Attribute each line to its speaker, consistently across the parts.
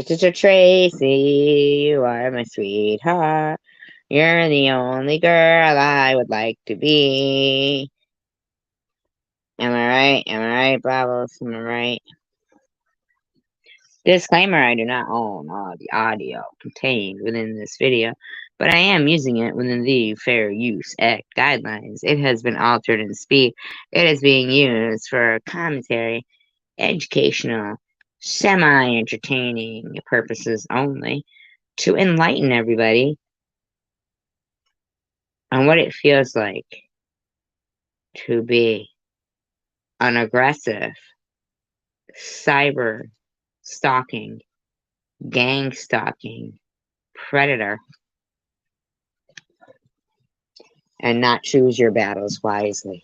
Speaker 1: Tracy, you are my sweetheart. You're the only girl I would like to be. Am I right? Am I right, Bubbles? Am I right? Disclaimer, I do not own all the audio contained within this video, but I am using it within the Fair Use Act guidelines. It has been altered in speed. It is being used for commentary, educational, semi-entertaining purposes only, to enlighten everybody on what it feels like to be an aggressive, cyber stalking, gang stalking predator, and not choose your battles wisely.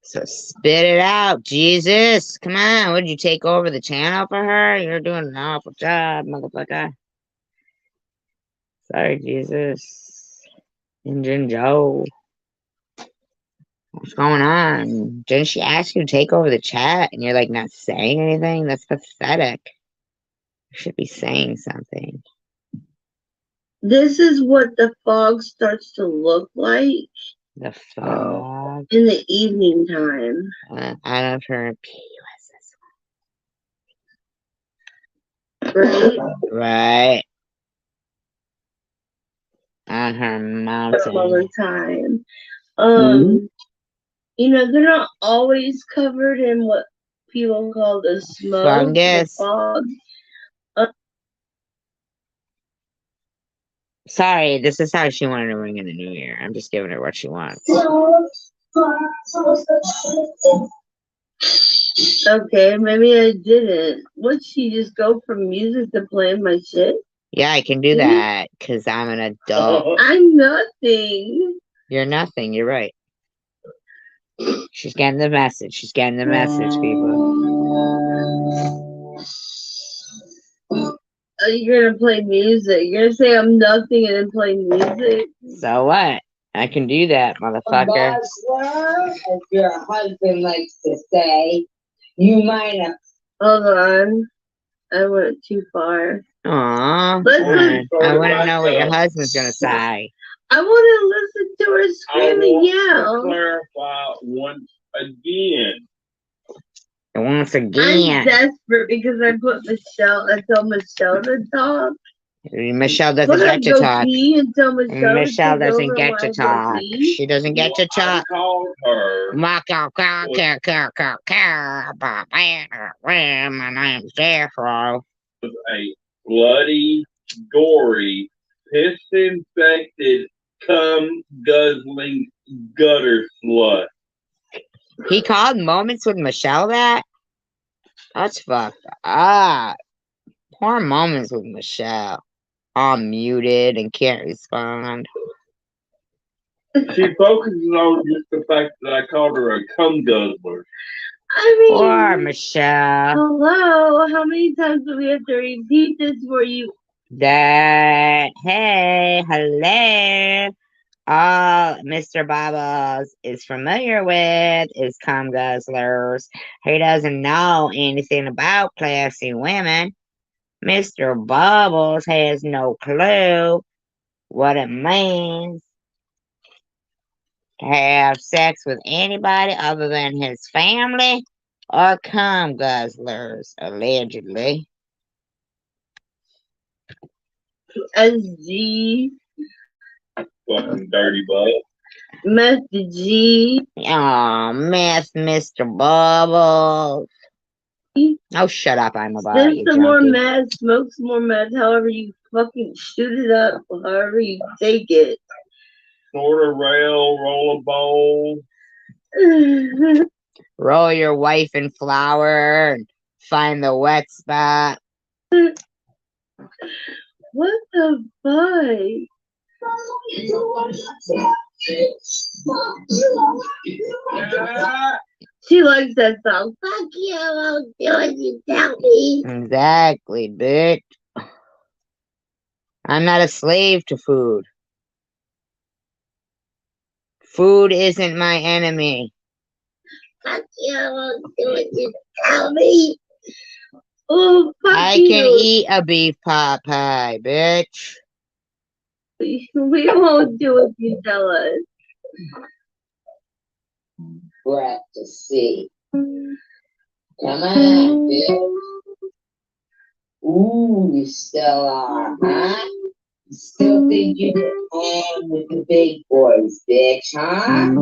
Speaker 1: So spit it out, Jesus. Come on, would you take over the channel for her? You're doing an awful job, motherfucker. Sorry, Jesus. Injun Joe. What's going on? Didn't she ask you to take over the chat and you're like not saying anything? That's pathetic. You should be saying something.
Speaker 2: This is what the fog starts to look like.
Speaker 1: The fog?
Speaker 2: In the evening time.
Speaker 1: Out of her PUSS.
Speaker 2: Right?
Speaker 1: Right. On her mountain.
Speaker 2: All the time. You know, they're not always covered in what people call the smoke.
Speaker 1: Fungus.
Speaker 2: The fog.
Speaker 1: Sorry, this is how she wanted to ring in the new year. I'm just giving her what she wants.
Speaker 2: Okay, maybe I didn't. Would she just go from music to playing my shit?
Speaker 1: Yeah, I can do that because I'm an adult.
Speaker 2: I'm nothing.
Speaker 1: You're nothing. You're right. She's getting the message. She's getting the message, people.
Speaker 2: You're gonna play music. You're gonna say I'm nothing and then play music.
Speaker 1: So what? I can do that, motherfucker.
Speaker 3: As your husband likes to say, you might have.
Speaker 2: Hold on. I went too far.
Speaker 1: Aww. I want to know what your husband's gonna say.
Speaker 2: I want to listen to her scream and yell.
Speaker 4: Clarify once again.
Speaker 1: Once again.
Speaker 2: I'm desperate because I told Michelle to talk.
Speaker 1: Michelle doesn't get to talk. Michelle doesn't get to talk. She doesn't get to talk.
Speaker 4: I called her.
Speaker 1: My name's Jeffro.
Speaker 4: A bloody, gory, piss-infected, cum-guzzling gutter slut.
Speaker 1: He called Moments with Michelle that? That's fucked up. Poor Moments with Michelle. All muted and can't respond.
Speaker 4: She focuses on just the fact that I called her a cum guzzler.
Speaker 2: I mean,
Speaker 1: poor Michelle.
Speaker 2: Hello, how many times do we have to repeat this for you?
Speaker 1: That, hey, hello. All Mr. Bubbles is familiar with is cum guzzlers. He doesn't know anything about classy women. Mr. Bubbles has no clue what it means to have sex with anybody other than his family or cum guzzlers, allegedly.
Speaker 2: SG.
Speaker 4: Fucking dirty butt.
Speaker 2: Meth G.
Speaker 1: Oh, meth, Mr. Bubbles. Oh, shut up, I'm about
Speaker 2: There's
Speaker 1: you.
Speaker 2: some more meth, smoke some more meth, however you fucking shoot it up, however you take it.
Speaker 4: Sort of rail, roll a bowl.
Speaker 1: Roll your wife in flour and find the wet spot.
Speaker 2: What the fuck? She likes that song. Fuck you, I won't do what you tell me.
Speaker 1: Exactly, bitch. I'm not a slave to food. Food isn't my enemy.
Speaker 2: Fuck you, I won't do what you tell me. Oh, fuck
Speaker 1: I
Speaker 2: you.
Speaker 1: can eat a beef pot pie, bitch.
Speaker 2: We won't do what you tell us.
Speaker 3: Breath to see. Come on, bitch. Ooh, you still are, huh? You still think you can hang with the big boys, bitch, huh?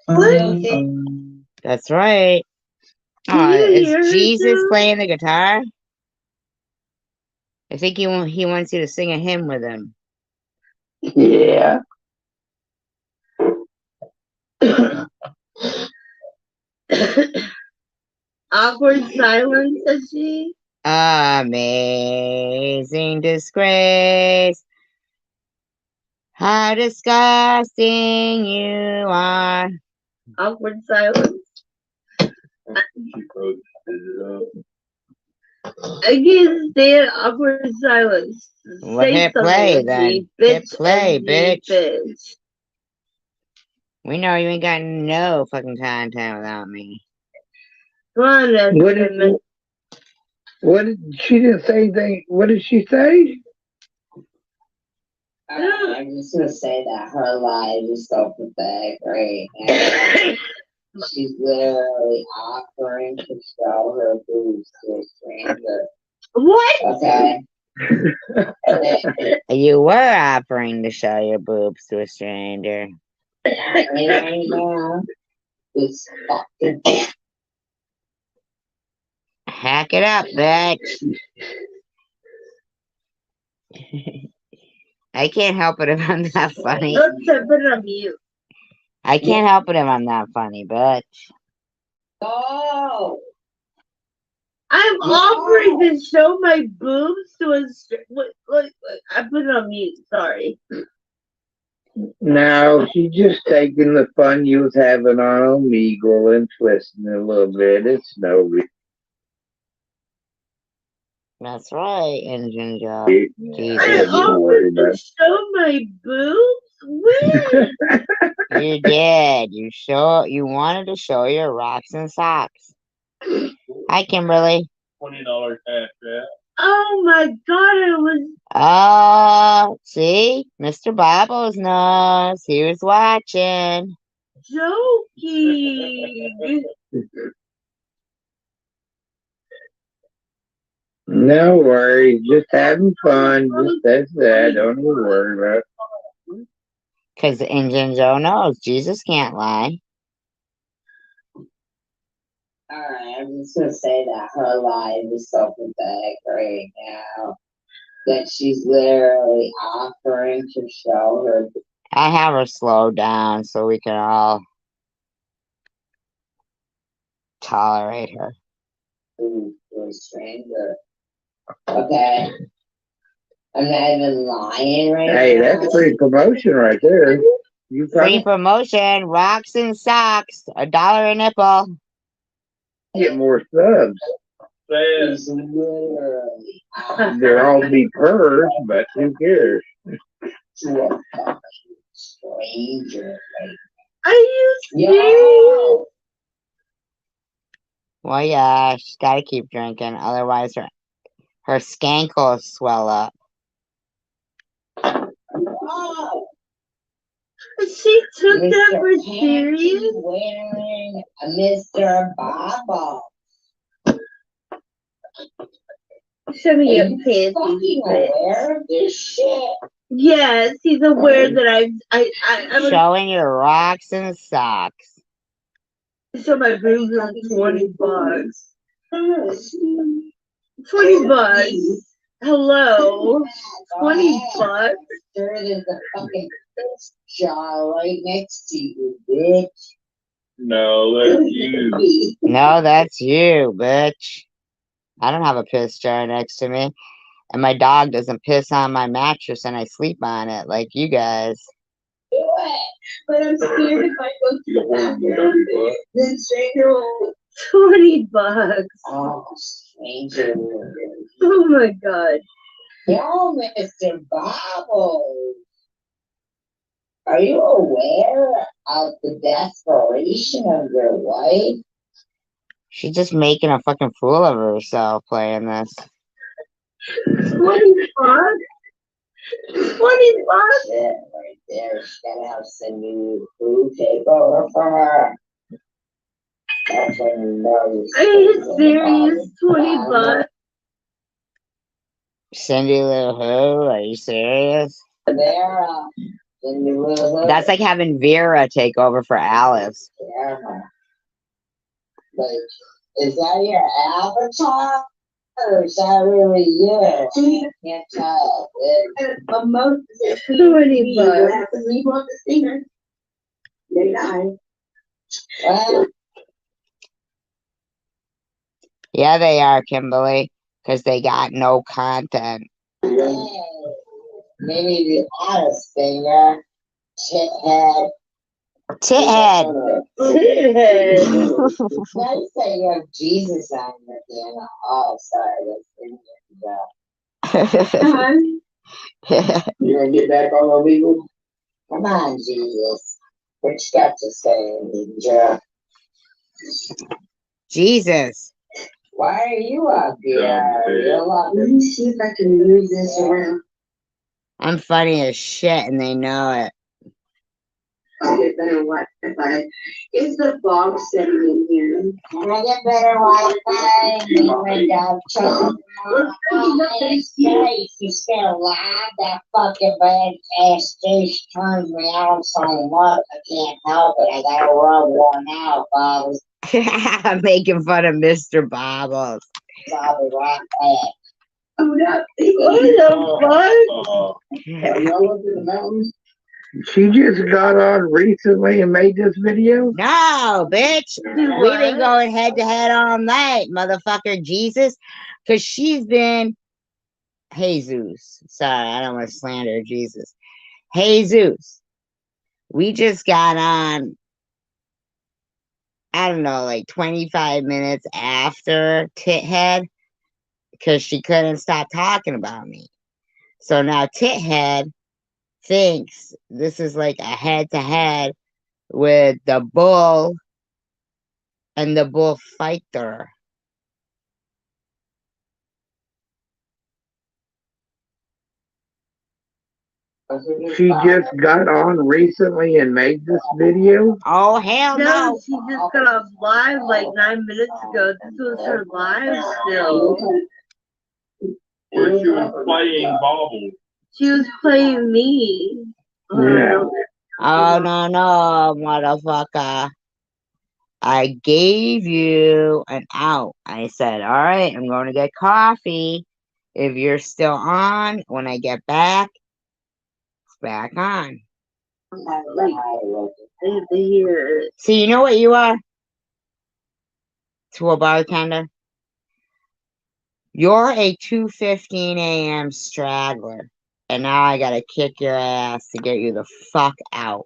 Speaker 3: Still think
Speaker 1: That's right.
Speaker 2: Can you
Speaker 1: Is
Speaker 2: hear her,
Speaker 1: Jesus
Speaker 2: Joe?
Speaker 1: playing the guitar? I think he wants you to sing a hymn with him.
Speaker 5: Yeah.
Speaker 2: Awkward silence, says she.
Speaker 1: Amazing disgrace. How disgusting you are.
Speaker 2: Awkward silence.
Speaker 4: She posted it up.
Speaker 2: I can't stand awkward silence.
Speaker 1: Well,
Speaker 2: Say
Speaker 1: hit
Speaker 2: something,
Speaker 1: play
Speaker 2: NG,
Speaker 1: then.
Speaker 2: bitch,
Speaker 1: Hit play,
Speaker 2: NG,
Speaker 1: bitch. We know you ain't got no fucking content without me.
Speaker 2: Come on,
Speaker 5: What did she didn't say anything? What did she say?
Speaker 3: I'm just gonna say that her life is so pathetic right now. She's literally offering to show her boobs to a stranger.
Speaker 2: What?
Speaker 3: Okay.
Speaker 1: You were offering to show your boobs to a stranger.
Speaker 3: And right now, it's fucking.
Speaker 1: Hack it up, bitch. I can't help it if I'm not funny.
Speaker 2: Let's put it on mute.
Speaker 1: I can't help it if I'm not funny, bitch.
Speaker 3: Oh!
Speaker 2: I'm offering to show my boobs to a look, I put it on mute, sorry.
Speaker 5: No, she's just taking the fun you was having on Omegle and twisting it a little bit. It's no big
Speaker 1: That's right, Engine Joe.
Speaker 5: deal.
Speaker 1: Jesus.
Speaker 2: I offered to show my boobs? When?
Speaker 1: You did. You wanted to show your rocks and socks. Hi, Kimberly.
Speaker 4: $20 cash back.
Speaker 2: Oh my god, I was
Speaker 1: Oh, see? Mr. Bobbles knows. He was watching.
Speaker 2: joking.
Speaker 5: No worries, just having fun. Just that's that. Don't even worry about it.
Speaker 1: Because Engine Joe knows Jesus can't lie.
Speaker 3: Alright, I'm just gonna say that her life is so pathetic right now. That she's literally offering to show her
Speaker 1: I have her slow down so we can all tolerate her.
Speaker 3: boobs to a stranger. Okay? I'm not even lying right
Speaker 5: Hey,
Speaker 3: now.
Speaker 5: that's free promotion right there. You
Speaker 1: Free
Speaker 5: probably
Speaker 1: promotion, rocks and socks, $1 a nipple.
Speaker 5: get more subs.
Speaker 4: Says,
Speaker 3: She's literally
Speaker 5: They're all be purrs, but who cares?
Speaker 3: to a fucking stranger.
Speaker 2: Are you serious?
Speaker 3: Yo!
Speaker 1: Well, yeah, she's got to keep drinking, otherwise her skank will swell up.
Speaker 3: Wow!
Speaker 2: She took that
Speaker 3: Mr.
Speaker 2: for serious?
Speaker 3: Panty's wearing a Mr. Bobble.
Speaker 2: Show me
Speaker 3: Are
Speaker 2: your
Speaker 3: you
Speaker 2: panties.
Speaker 3: fucking aware of this shit?
Speaker 2: Yes, he's aware that I'm
Speaker 1: Showing your rocks and socks.
Speaker 2: show my boobs on $20. 20 bucks. Hello. 20 bucks.
Speaker 3: There is a fucking piss jar right next to you, bitch.
Speaker 4: no, that's you.
Speaker 1: No, that's you, bitch. I don't have a piss jar next to me. And my dog doesn't piss on my mattress and I sleep on it like you guys.
Speaker 3: Do it. But I'm scared if I go to the bathroom, then stranger will.
Speaker 2: 20 bucks.
Speaker 3: Oh, stranger will.
Speaker 2: Oh my god.
Speaker 3: Yo, Mr. Bobble. Are you aware of the desperation of your wife?
Speaker 1: She's just making a fucking fool of herself playing this.
Speaker 2: 25? 25?
Speaker 3: Shit, right there. She's gonna have Cindy Lou take over from her. That's when you know.
Speaker 2: Are you serious? 20 bucks?
Speaker 1: Cindy Lou Who? Are you serious?
Speaker 3: Vera. Cindy Lou.
Speaker 1: That's like having Vera take over for Alice.
Speaker 3: Vera. Like, is that your avatar? Or is that really you? I can't tell.
Speaker 2: But most 20 bucks.
Speaker 3: have to leave on the singer. They die. Well,
Speaker 1: Yeah, they are, Kimberly, because they got no content.
Speaker 3: maybe the honest singer. Shithead.
Speaker 1: Tithead.
Speaker 3: Let's say you have Jesus on your piano. Oh, sorry. That's You gonna get back on illegal? Come on, Jesus. What you got to say, Ninja?
Speaker 1: Jesus.
Speaker 3: Why are you up here? You're up.
Speaker 2: Let me see if I can move this around.
Speaker 1: I'm funny as shit and they know it.
Speaker 2: I better watch if I. Is the fog setting in here?
Speaker 3: Can I get better Wi-Fi? You still alive? That fucking bad ass dish turns me out so much. I can't help it. I gotta rub one out, Bobby.
Speaker 1: I'm making fun of Mr. Bobbles.
Speaker 3: Bobby, right back.
Speaker 2: What the fuck?
Speaker 3: Y'all up in the mountains?
Speaker 5: She just got on recently and made this video.
Speaker 1: No, bitch. We've been going head to head all night, motherfucker. Jesus. Because she's been Jesus. Sorry, I don't want to slander Jesus. Jesus. We just got on, I don't know, like 25 minutes after Tithead because she couldn't stop talking about me. So now Tithead thinks this is like a head to head with the bull and the bullfighter.
Speaker 5: She just got on recently and made this video.
Speaker 1: Oh, hell
Speaker 2: No,
Speaker 1: no.
Speaker 2: she just got off live like 9 minutes ago. This was her live still.
Speaker 4: Where she was playing bobble.
Speaker 2: She was playing me.
Speaker 5: Yeah.
Speaker 1: Oh, no, motherfucker. I gave you an out. I said, all right, I'm going to get coffee. If you're still on, when I get back, it's back on.
Speaker 2: I have to hear it.
Speaker 1: So you know what you are? To a bartender? You're a 2:15 a.m. straggler. And now I gotta kick your ass to get you the fuck out.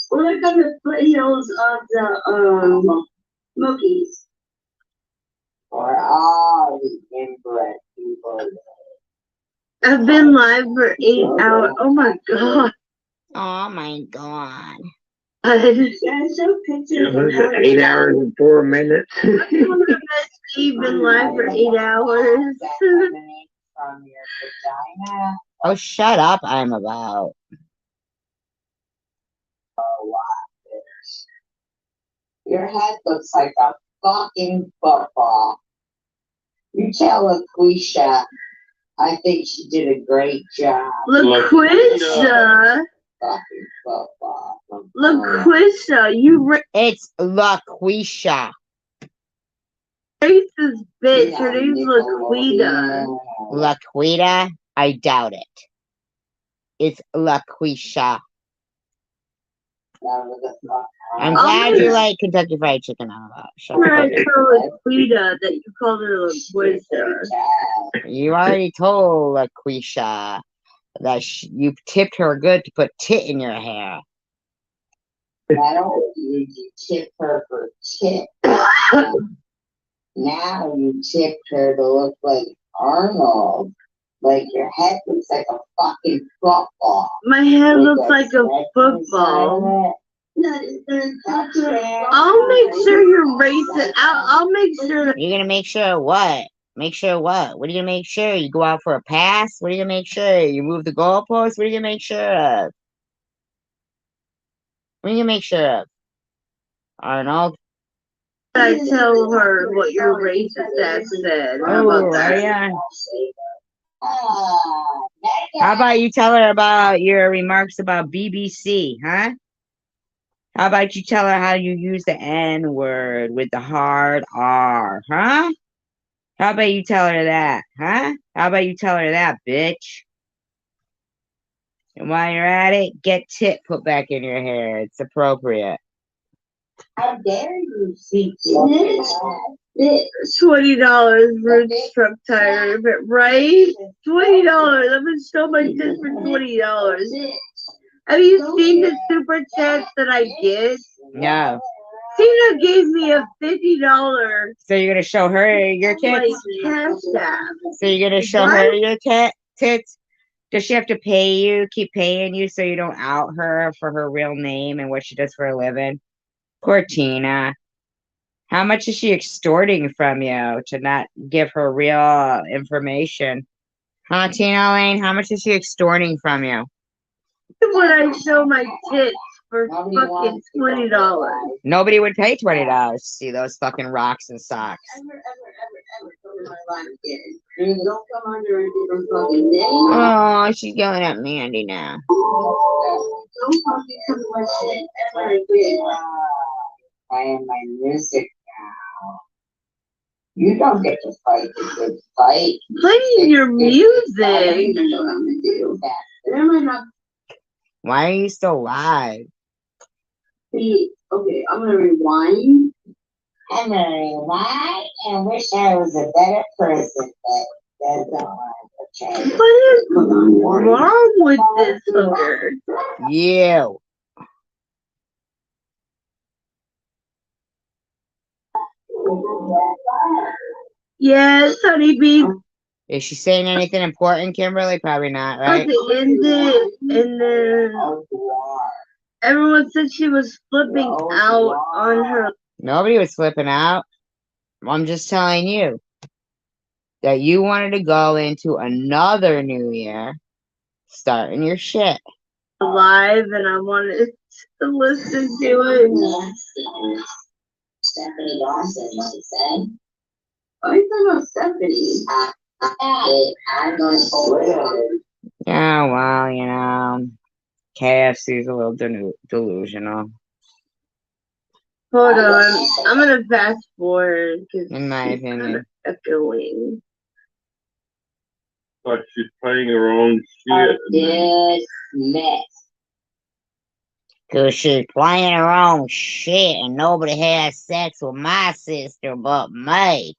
Speaker 2: What about the foothills of the Smokies?
Speaker 3: For all the inbred people.
Speaker 2: I've been live for 8 hours. Oh my god.
Speaker 1: Oh my god.
Speaker 2: That's so pictures.
Speaker 5: Was it 8 hours and 4 minutes?
Speaker 2: You've been live for 8 hours.
Speaker 3: From your vagina.
Speaker 1: Oh, shut up, I'm about.
Speaker 3: Your head looks like a fucking football. You tell LaQuisha, I think she did a great job.
Speaker 2: LaQuisha.
Speaker 3: Fucking football.
Speaker 2: LaQuisha, you
Speaker 1: It's LaQuisha.
Speaker 2: racist bitch. Her name's LaQuita.
Speaker 1: LaQuita? I doubt it. It's LaQuisha. I'm glad you like Kentucky Fried Chicken. Shut the
Speaker 2: I
Speaker 1: fuck up.
Speaker 2: told LaQuita that you called her LaQuisha.
Speaker 1: You already told LaQuisha that you tipped her good to put tit in your hair.
Speaker 3: Not only did you tip her for tit, now you tipped her to look like Arnold. Like your head looks like a fucking football.
Speaker 2: My head
Speaker 3: With
Speaker 2: looks
Speaker 3: a
Speaker 2: like a
Speaker 3: speck
Speaker 2: football.
Speaker 3: inside of it.
Speaker 2: I'll make sure you're racing. I'll make sure.
Speaker 1: You're gonna make sure what? Make sure what? What are you gonna make sure? You go out for a pass? What are you gonna make sure? You move the goalpost? What are you gonna make sure of? What are you gonna make sure of? Arnold?
Speaker 2: I tell her what your racist ass said. How about
Speaker 1: Oh,
Speaker 2: that?
Speaker 1: yeah. How about you tell her about your remarks about BBC, huh? How about you tell her how you use the N word with the hard R, huh? How about you tell her that, huh? How about you tell her that, bitch? And while you're at it, get tit put back in your hair. It's appropriate.
Speaker 3: How dare you see
Speaker 2: $20 for a truck tire, but right? $20. I'm gonna show my tits for $20. Have you seen the super chats that I get?
Speaker 1: No.
Speaker 2: Tina gave me a $50
Speaker 1: So you're gonna show her your
Speaker 2: like
Speaker 1: tits?
Speaker 2: cash app.
Speaker 1: So you're gonna show her your tits? Does she have to pay you, keep paying you so you don't out her for her real name and what she does for a living? Poor Tina. How much is she extorting from you to not give her real information? Huh, Tina Lane? How much is she extorting from you?
Speaker 2: When I show my tits for fucking $20.
Speaker 1: Nobody would pay $20 to see those fucking rocks and socks.
Speaker 3: ever come in my life again. Don't come under a different fucking name.
Speaker 1: Oh, she's yelling at Mandy now.
Speaker 3: Don't fucking come to my shit ever again. Playing my music now. You don't get to fight the good fight.
Speaker 2: Playing your music.
Speaker 1: Why are you still live?
Speaker 3: Okay, I'm gonna rewind. I'm gonna rewind and wish I was a better person, but that's not what I'm
Speaker 2: What is wrong with this hooker?
Speaker 1: You.
Speaker 2: Yes, honeybee.
Speaker 1: Is she saying anything important, Kimberly? Probably not, right?
Speaker 2: At the end and then everyone said she was flipping out on her.
Speaker 1: Nobody was flipping out. I'm just telling you that you wanted to go into another new year, starting your shit.
Speaker 2: Live, and I wanted to listen to it.
Speaker 3: Stephanie Dawson, she said. What are you talking about Stephanie? I'm going to
Speaker 1: Yeah, well, you know, KFC's a little delusional,
Speaker 2: Hold on, I'm gonna fast forward because
Speaker 1: in my opinion.
Speaker 2: echoing.
Speaker 4: Like she's playing her own shit.
Speaker 3: dismiss.
Speaker 1: Cause she's playing her own shit and nobody has sex with my sister but me.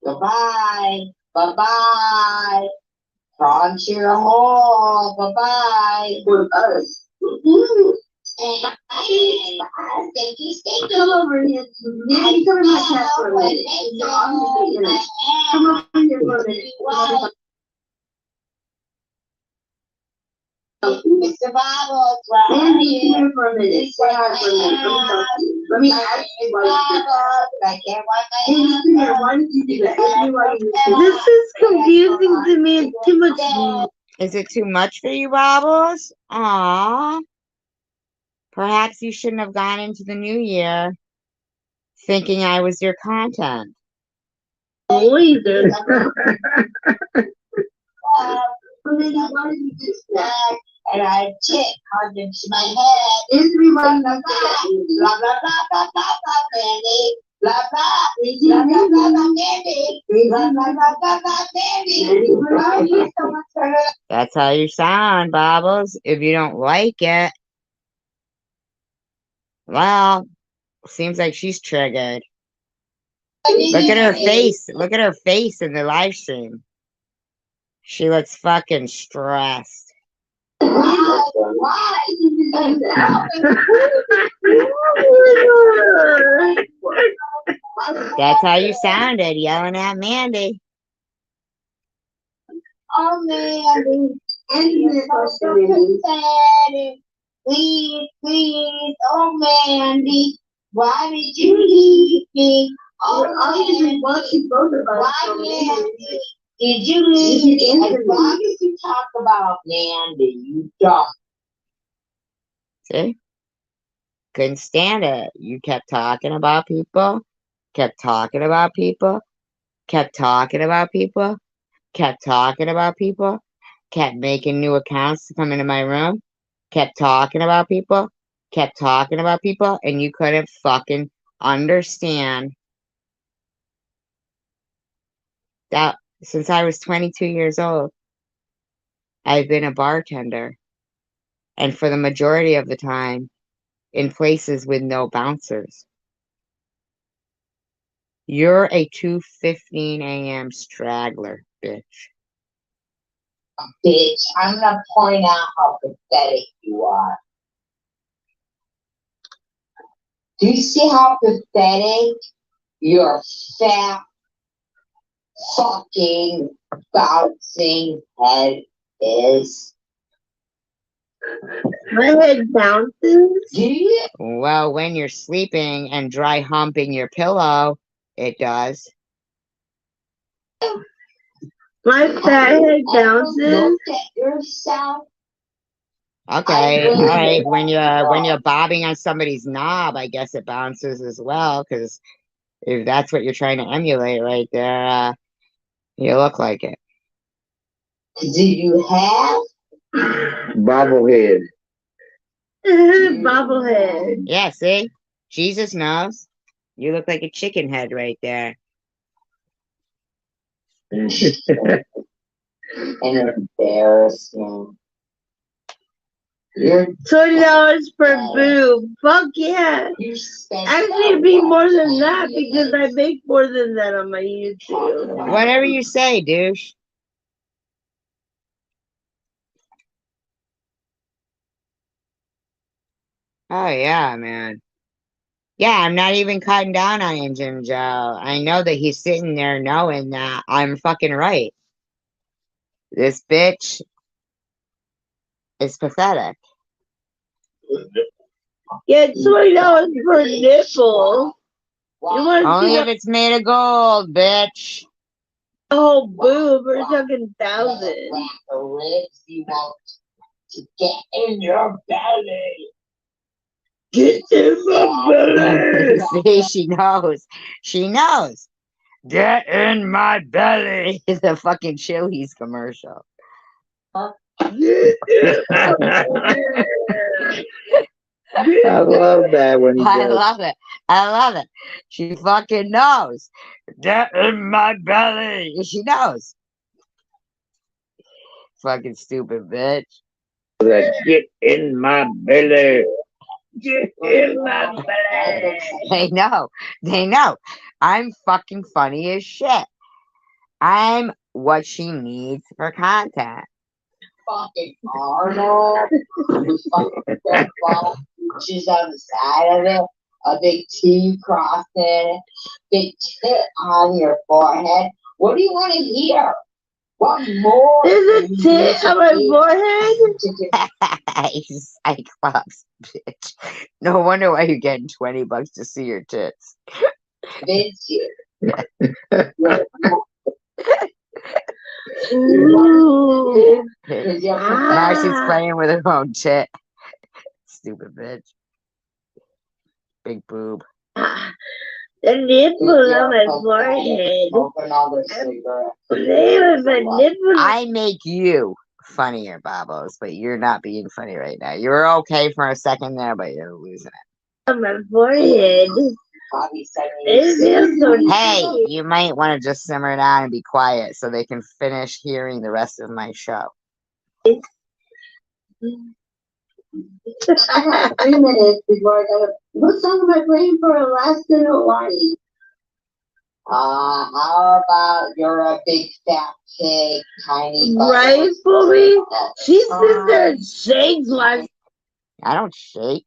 Speaker 3: Goodbye. Bye-bye. Punch your hole. Bye-bye. For us. Come over here. Maybe come in my chat for a minute. Come over here for a minute. Mr. Bible, Andy, here for a minute. Say hi for a minute. Let me ask you why did you do that?
Speaker 2: This is confusing to me. It's too much.
Speaker 1: Is it too much for you, Bobbles? Aww. Perhaps you shouldn't have gone into the new year thinking I was your content.
Speaker 2: Either.
Speaker 3: And I check on into my head. Everyone knows that. Blah, blah, blah, blah, blah, blah, Mandy. Blah, blah, blah, blah, blah, blah, Mandy. Blah, blah, blah, blah, blah, Mandy. Why are you so much better?
Speaker 1: That's how you sound, Bobbles. If you don't like it, well, seems like she's triggered. Look at her face. Look at her face in the live stream. She looks fucking stressed.
Speaker 3: Why did you do that?
Speaker 1: That's how you sounded, yelling at Mandy.
Speaker 3: Oh, Mandy. And you're so pathetic. Please, please. Oh, Mandy. Why did you leave me? Oh, Mandy. Why, Mandy? Did you leave me? As long as you talk about Mandy, you don't.
Speaker 1: See? Couldn't stand it. You kept talking about people, kept talking about people, kept talking about people, kept talking about people, kept making new accounts to come into my room, kept talking about people, kept talking about people, and you couldn't fucking understand that since I was 22 years old, I've been a bartender. And for the majority of the time, in places with no bouncers. You're a 2:15 a.m. straggler, bitch.
Speaker 3: Bitch, I'm gonna point out how pathetic you are. Do you see how pathetic your fat, fucking, bouncing head is?
Speaker 2: My head bounces.
Speaker 3: Do you?
Speaker 1: Well, when you're sleeping and dry humping your pillow, it does.
Speaker 2: My fat head bounces.
Speaker 3: Look at yourself.
Speaker 1: Okay, all right. When you're bobbing on somebody's knob, I guess it bounces as well. Because if that's what you're trying to emulate right there, you look like it.
Speaker 3: Do you have?
Speaker 5: Bobblehead.
Speaker 2: Bobblehead.
Speaker 1: Yeah, see? Jesus knows. You look like a chicken head right there.
Speaker 3: An embarrassment. You're
Speaker 2: $20 per boob. Fuck yeah.
Speaker 3: you spent
Speaker 2: Actually, it'd be more than that because I make more than that on my YouTube.
Speaker 1: Whatever you say, douche. Oh, yeah, man. Yeah, I'm not even cutting down on him, Jim Joe. I know that he's sitting there knowing that I'm fucking right. This bitch is pathetic.
Speaker 2: Yeah, $20 per nipple. You want to
Speaker 1: Only
Speaker 2: see
Speaker 1: if it's made of gold, bitch.
Speaker 2: the whole boob? We're talking thousands.
Speaker 3: the ribs you want to get in your belly.
Speaker 2: Get in my belly.
Speaker 1: See, she knows. She knows. Get in my belly. It's a fucking Chili's commercial.
Speaker 5: I love that when he
Speaker 1: I
Speaker 5: does.
Speaker 1: love it. I love it. She fucking knows. Get in my belly. She knows. Fucking stupid bitch.
Speaker 5: That get in my belly. Get in my belly.
Speaker 1: They know. They know. I'm fucking funny as shit. I'm what she needs for content.
Speaker 3: Fucking Arnold. Who's fucking football. She's on the side of it. A big T crossed in it. Big tit on your forehead. What do you want to hear? What more?
Speaker 2: There's a tit on my forehead.
Speaker 1: You Cyclops, bitch. No wonder why you're getting $20 to see your tits.
Speaker 3: Vince here.
Speaker 2: Ooh.
Speaker 1: Now she's playing with her own tit. Stupid bitch. Big boob.
Speaker 2: The nipple on my forehead.
Speaker 3: Open all the cigarettes.
Speaker 2: Play with my nipple
Speaker 1: I make you funnier, Babos, but you're not being funny right now. You were okay for a second there, but you're losing it.
Speaker 2: on my forehead.
Speaker 3: Bobby said
Speaker 2: It feels so
Speaker 1: Hey,
Speaker 2: nice.
Speaker 1: you might want to just simmer down and be quiet so they can finish hearing the rest of my show.
Speaker 3: I have 3 minutes before I gotta. What song am I playing for Alaska and Hawaii? How about you're a big fat pig, tiny butt?
Speaker 2: Right, Bobby? She sits there and shakes like
Speaker 1: I don't shake.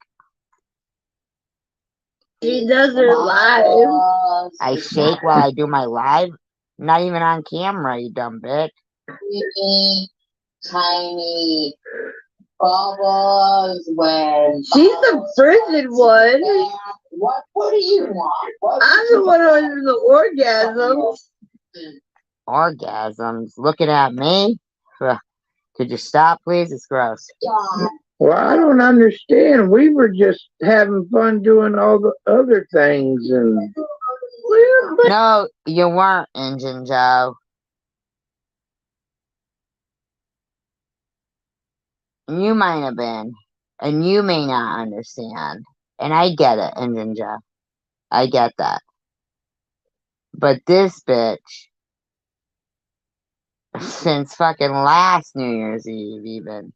Speaker 2: she does her live.
Speaker 1: I shake while I do my live. I'm not even on camera, you dumb bitch.
Speaker 3: teeny tiny bubbles when
Speaker 2: She's the prison one.
Speaker 3: what do you want?
Speaker 2: I'm the one who has the orgasm.
Speaker 1: Orgasms. Looking at me? Ugh. Could you stop, please? It's gross.
Speaker 5: Well, I don't understand. We were just having fun doing all the other things, and
Speaker 1: No, you weren't, Engine Joe. You might have been, and you may not understand. And I get it, Engine Joe. I get that. But this bitch, since fucking last New Year's Eve, even,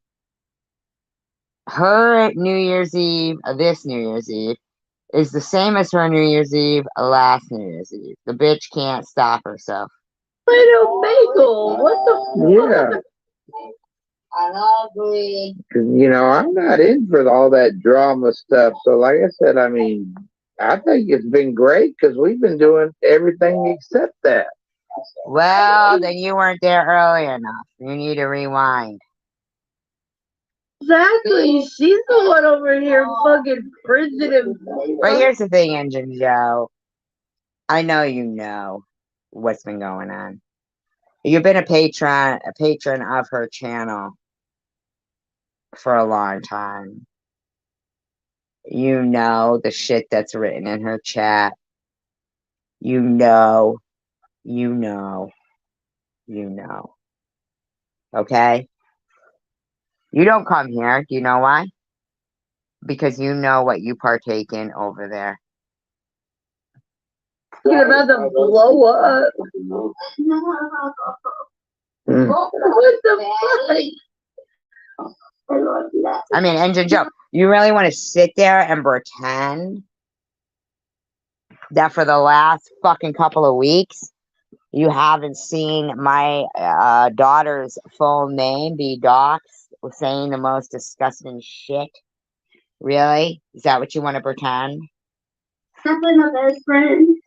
Speaker 1: her New Year's Eve, this New Year's Eve, is the same as her New Year's Eve, last New Year's Eve. The bitch can't stop herself.
Speaker 2: Little bagel. What the
Speaker 5: yeah.
Speaker 3: An ugly.
Speaker 5: You know, I'm not in for all that drama stuff. So, like I said, I mean, I think it's been great because we've been doing everything except that.
Speaker 1: Well, then you weren't there early enough. You need to rewind.
Speaker 2: Exactly. She's the one over here fucking prison.
Speaker 1: But here's the thing, Engine Joe. I know you know what's been going on. You've been a patron of her channel for a long time. You know the shit that's written in her chat. You know. Okay? You don't come here. Do you know why? Because you know what you partake in over there.
Speaker 2: You're about to blow up. What the fuck?
Speaker 1: I mean, Engine Joe, you really want to sit there and pretend that for the last fucking couple of weeks you haven't seen my daughter's full name be doxxed saying the most disgusting shit? Really? Is that what you want to pretend?
Speaker 2: Definitely my best friend.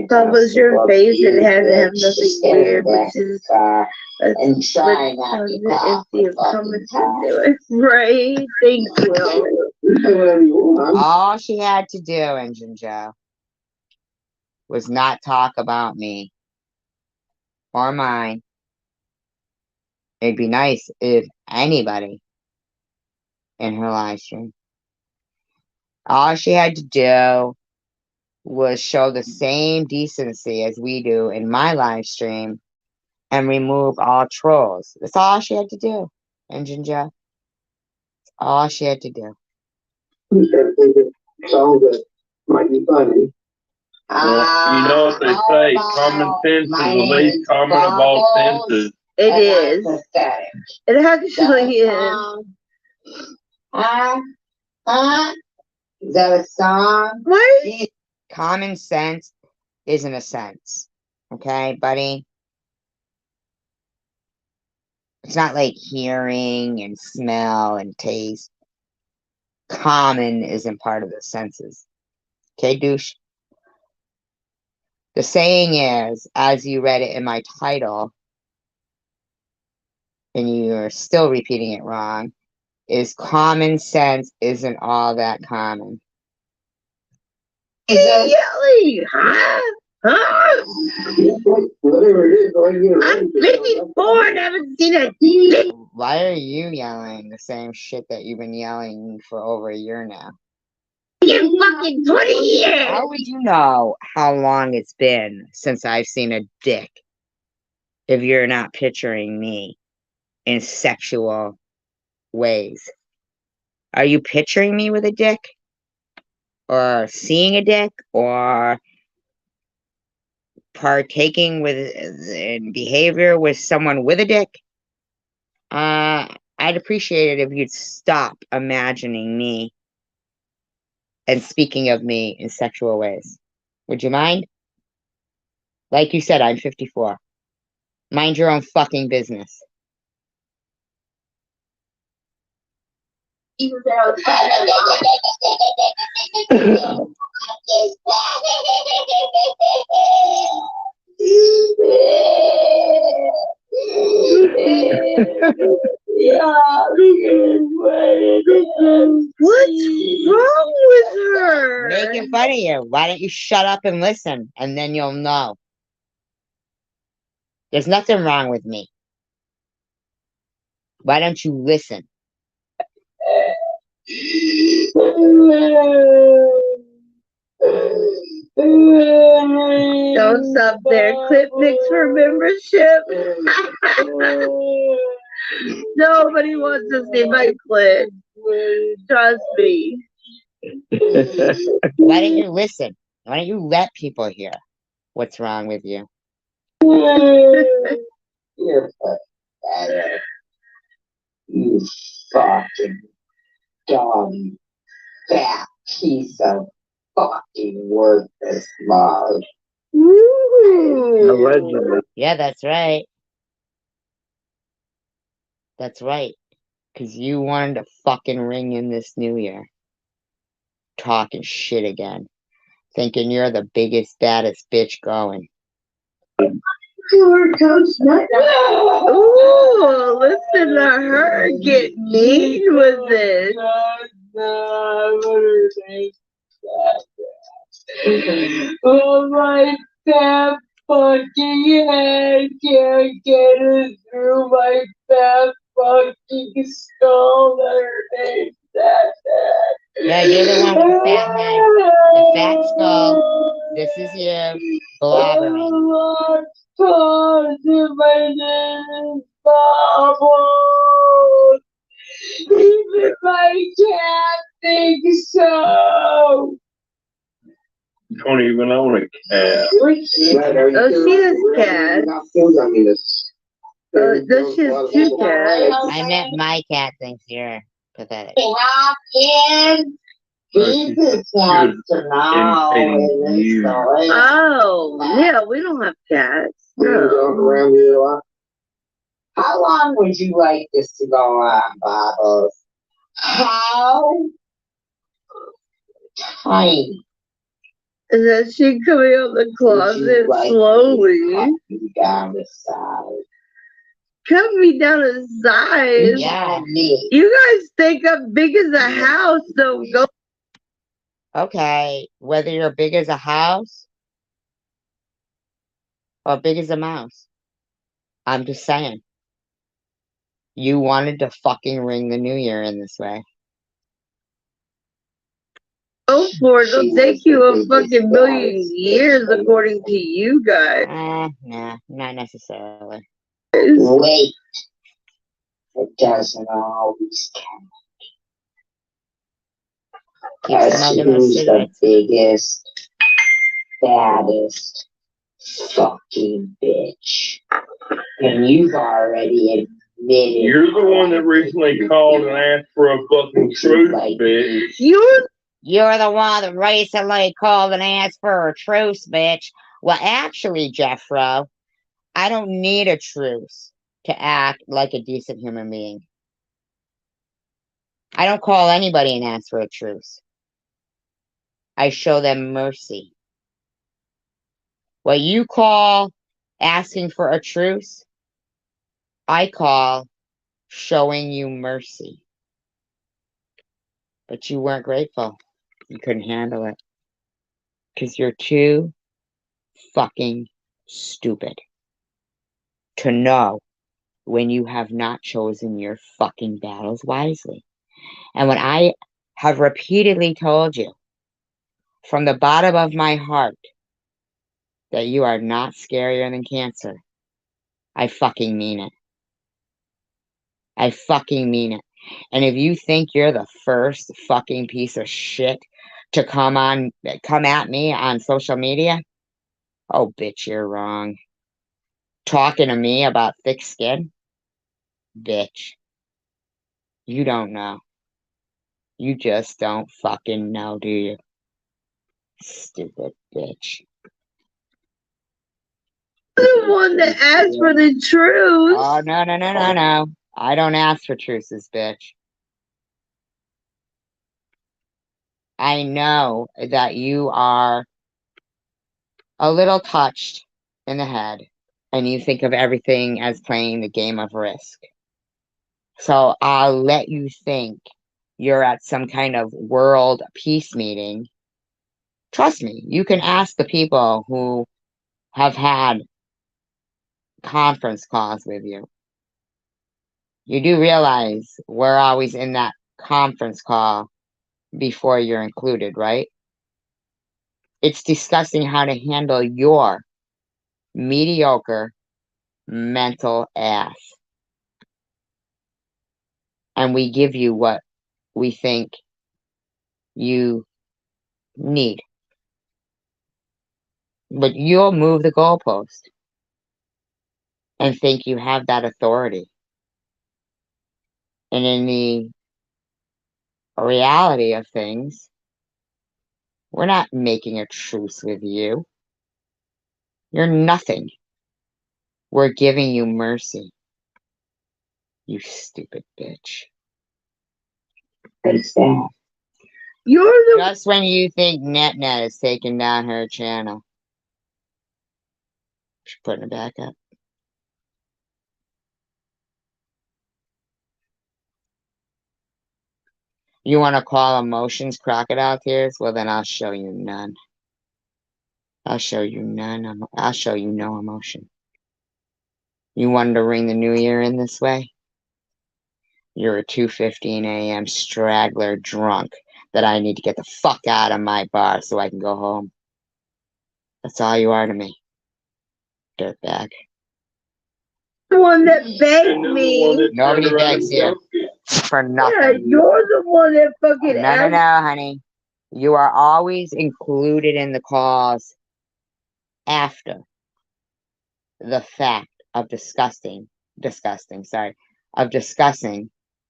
Speaker 2: That was your face and had to have nothing weird, which is
Speaker 3: and try not to cough.
Speaker 2: Right, thank you.
Speaker 1: All she had to do, Engine Joe, was not talk about me or mine. It'd be nice if anybody in her live stream. All she had to do was show the same decency as we do in my live stream and remove all trolls. That's all she had to do, Engine Joe. That's all she had to do.
Speaker 6: Sounds that might be funny.
Speaker 4: You know what they say, common sense is the least common of all senses.
Speaker 2: It is. It actually is.
Speaker 3: Is that a song?
Speaker 2: What?
Speaker 1: Common sense isn't a sense. Okay, buddy? It's not like hearing and smell and taste. Common isn't part of the senses. Okay, douche? The saying is, as you read it in my title, and you're still repeating it wrong, is common sense isn't all that common.
Speaker 2: Is that yelling? Huh?
Speaker 6: Whatever it is,
Speaker 2: I'm 54 and haven't seen a dick.
Speaker 1: Why are you yelling the same shit that you've been yelling for over a year now?
Speaker 2: In fucking 20 years.
Speaker 1: How would you know how long it's been since I've seen a dick if you're not picturing me in sexual ways? Are you picturing me with a dick? Or seeing a dick? Or partaking with in behavior with someone with a dick? I'd appreciate it if you'd stop imagining me and speaking of me in sexual ways. Would you mind? Like you said, I'm 54. Mind your own fucking business.
Speaker 2: What's wrong with her?
Speaker 1: Making fun of you. Why don't you shut up and listen, and then you'll know. There's nothing wrong with me. Why don't you listen?
Speaker 2: Don't stop there. Clip Nicks for membership. Nobody wants to see my clip. Trust me.
Speaker 1: Why don't you listen? Why don't you let people hear what's wrong with you?
Speaker 3: You're pathetic. You fucking dumb, fat piece of fucking worthless mug.
Speaker 2: Ooh.
Speaker 5: Allegedly.
Speaker 1: Yeah, that's right. That's right. Because you wanted to fucking ring in this new year. Talking shit again. Thinking you're the biggest, baddest bitch going.
Speaker 2: Ooh, listen to her get mean with this.
Speaker 3: Oh, my fat fucking head can't get it through my fat fucking skull underneath that head.
Speaker 1: Yeah, you're the one with the fat head. The fat skull. This is you. Blobbering.
Speaker 3: Even my cat thinks so.
Speaker 4: Don't even own a cat.
Speaker 2: Oh, she has cats. Does she have two cats?
Speaker 1: I meant my cat thinks you're pathetic.
Speaker 3: Jesus wants to know in this story.
Speaker 2: Oh, yeah, we don't have cats. No.
Speaker 3: How long would you like this to go on, Bobbles? How tiny
Speaker 2: Is that she coming out the closet slowly?
Speaker 3: down the side?
Speaker 2: Cut me down to size.
Speaker 1: Yeah.
Speaker 2: You guys think I'm big as a house, so go.
Speaker 1: Okay, whether you're big as a house or big as a mouse, I'm just saying. You wanted to fucking ring the new year in this way.
Speaker 2: Go for it. It'll take you a fucking million years, according to you guys.
Speaker 1: Nah, not necessarily.
Speaker 3: Wait. It doesn't always count. Guess
Speaker 1: smoking those
Speaker 3: who's the
Speaker 1: cigarettes.
Speaker 3: biggest, baddest fucking bitch? And you've already admitted.
Speaker 4: You're the one that recently called and asked for a fucking truce, bitch.
Speaker 1: You're the one that recently called and asked for a truce, bitch. Well, actually, Jeffro, I don't need a truce to act like a decent human being. I don't call anybody and ask for a truce. I show them mercy. What you call asking for a truce, I call showing you mercy. But you weren't grateful. You couldn't handle it. Because you're too fucking stupid to know when you have not chosen your fucking battles wisely. And when I have repeatedly told you from the bottom of my heart that you are not scarier than cancer, I fucking mean it. I fucking mean it. And if you think you're the first fucking piece of shit to come at me on social media, oh bitch, you're wrong. Talking to me about thick skin? Bitch. You don't know. You just don't fucking know, do you? Stupid bitch.
Speaker 2: The one that asked for the truth.
Speaker 1: Oh, no. I don't ask for truces, bitch. I know that you are a little touched in the head and you think of everything as playing the game of Risk. So I'll let you think you're at some kind of world peace meeting. Trust me, you can ask the people who have had conference calls with you. You do realize we're always in that conference call before you're included, right? It's discussing how to handle your mediocre mental ass. And we give you what we think you need. But you'll move the goalpost and think you have that authority. And in the reality of things, we're not making a truce with you. You're nothing. We're giving you mercy. You stupid bitch.
Speaker 3: Face that.
Speaker 2: You're the
Speaker 1: Just when you think NetNet is taking down her channel. She's putting it back up. You want to call emotions crocodile tears? Well, then I'll show you none. I'll show you none. I'll show you no emotion. You wanted to ring the new year in this way? You're a 2:15 a.m. straggler drunk that I need to get the fuck out of my bar so I can go home. That's all you are to me, dirtbag.
Speaker 2: one that begged me.
Speaker 1: Nobody begs you for
Speaker 2: Yeah,
Speaker 1: nothing.
Speaker 2: you're the one that fucking
Speaker 1: No, honey. You are always included in the calls after the fact of discussing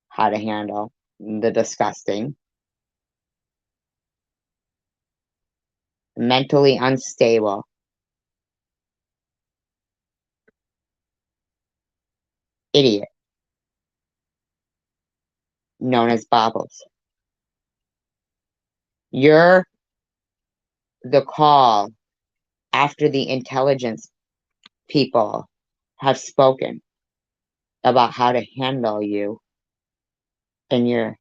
Speaker 1: how to handle the disgusting, mentally unstable, idiot known as Bobbles. You're the call after the intelligence people have spoken about how to handle you and your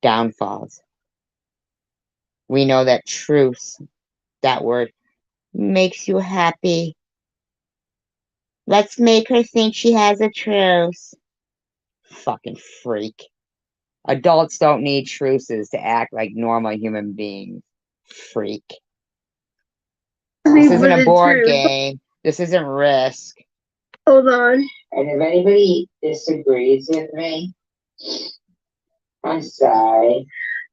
Speaker 1: downfalls. We know that truce, that word, makes you happy. Let's make her think she has a truce. Fucking freak. Adults don't need truces to act like normal human beings. Freak. This isn't a board game. This isn't Risk.
Speaker 2: Hold on.
Speaker 3: And if anybody disagrees with me, I'm sorry.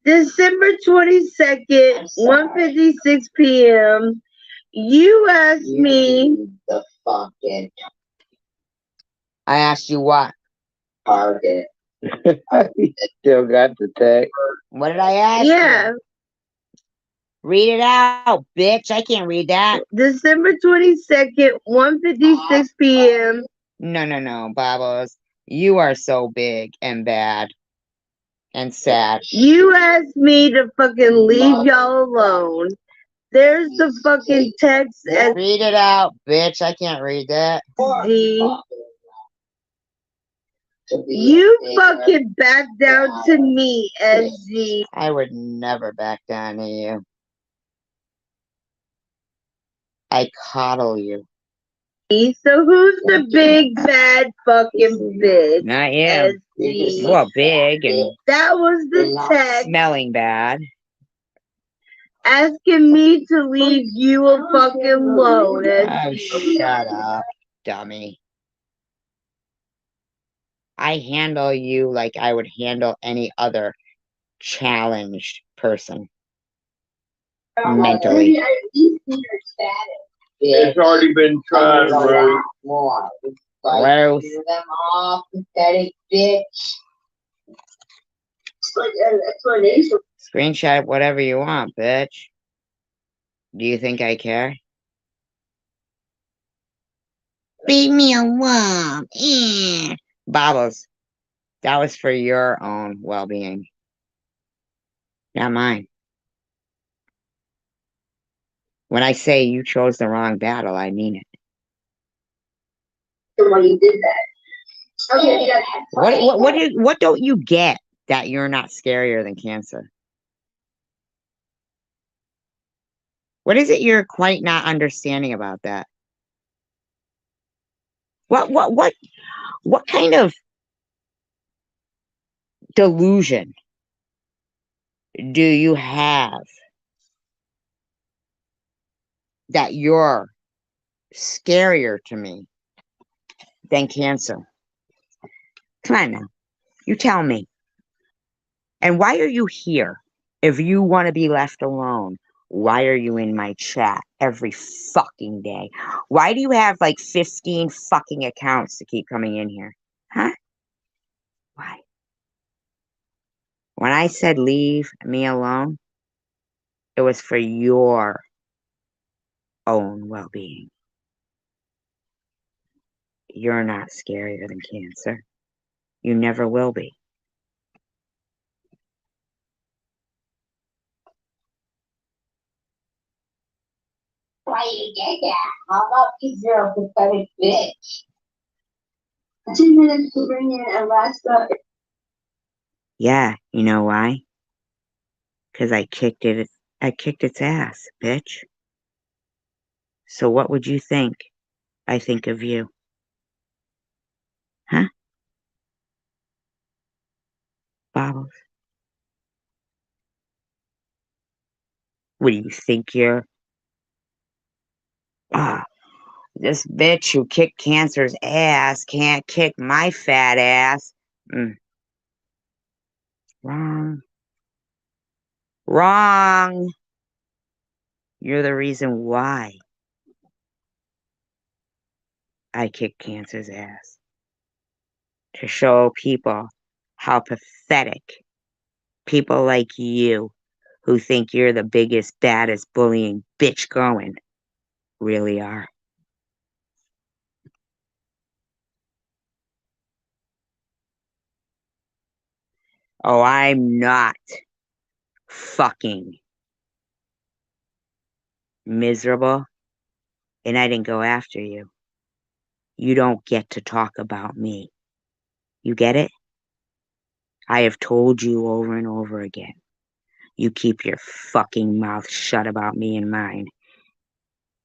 Speaker 2: December 22nd, 1:56 p.m. You asked me.
Speaker 3: The fucking
Speaker 1: I asked you what?
Speaker 3: target.
Speaker 5: Still got the text.
Speaker 1: What did I ask
Speaker 2: Yeah,
Speaker 1: you? Read it out, bitch. I can't read that.
Speaker 2: December 22nd, 1:56 p.m.
Speaker 1: No, Bobbles. You are so big and bad and sad.
Speaker 2: You asked me to fucking leave y'all alone. There's the fucking text as
Speaker 1: Read it out, bitch. I can't read that.
Speaker 2: Z. You fucking back down to me, SG.
Speaker 1: I would never back down to you. I coddle you.
Speaker 2: So who's the big bad fucking bitch?
Speaker 1: Not you.
Speaker 2: SG.
Speaker 1: Well, big and
Speaker 2: That was the text
Speaker 1: smelling bad.
Speaker 2: asking me to leave you a fucking alone.
Speaker 1: Oh, shut up, dummy. I handle you like I would handle any other challenged person. Mentally.
Speaker 4: It's already been tried, Rose.
Speaker 3: More.
Speaker 1: Rose.
Speaker 3: Do them all, pathetic bitch. Explanation.
Speaker 1: Screenshot whatever you want, bitch. Do you think I care? Leave me alone. Bobbles, that was for your own well-being, not mine. When I say you chose the wrong battle, I mean it.
Speaker 3: When you did that, Okay, yeah.
Speaker 1: What don't you get that you're not scarier than cancer? What is it you're quite not understanding about that? What kind of delusion do you have that you're scarier to me than cancer? Come on now, you tell me. And why are you here? If you want to be left alone, why are you in my chat every fucking day? Why do you have like 15 fucking accounts to keep coming in here? Huh? Why? When I said leave me alone, it was for your own well-being. You're not scarier than cancer. You never will be.
Speaker 3: Why you get that? How about you're a pathetic bitch? 2 minutes to bring in Alaska.
Speaker 1: Yeah, you know why? Because I kicked its ass, bitch. So what would you think I think of you? Huh? Bobbles? What do you think you're? Ah, this bitch who kicked cancer's ass can't kick my fat ass. Wrong. Wrong. You're the reason why I kicked cancer's ass. To show people how pathetic people like you who think you're the biggest, baddest bullying bitch going really are. Oh, I'm not fucking miserable, and I didn't go after you. You don't get to talk about me. You get it? I have told you over and over again. You keep your fucking mouth shut about me and mine.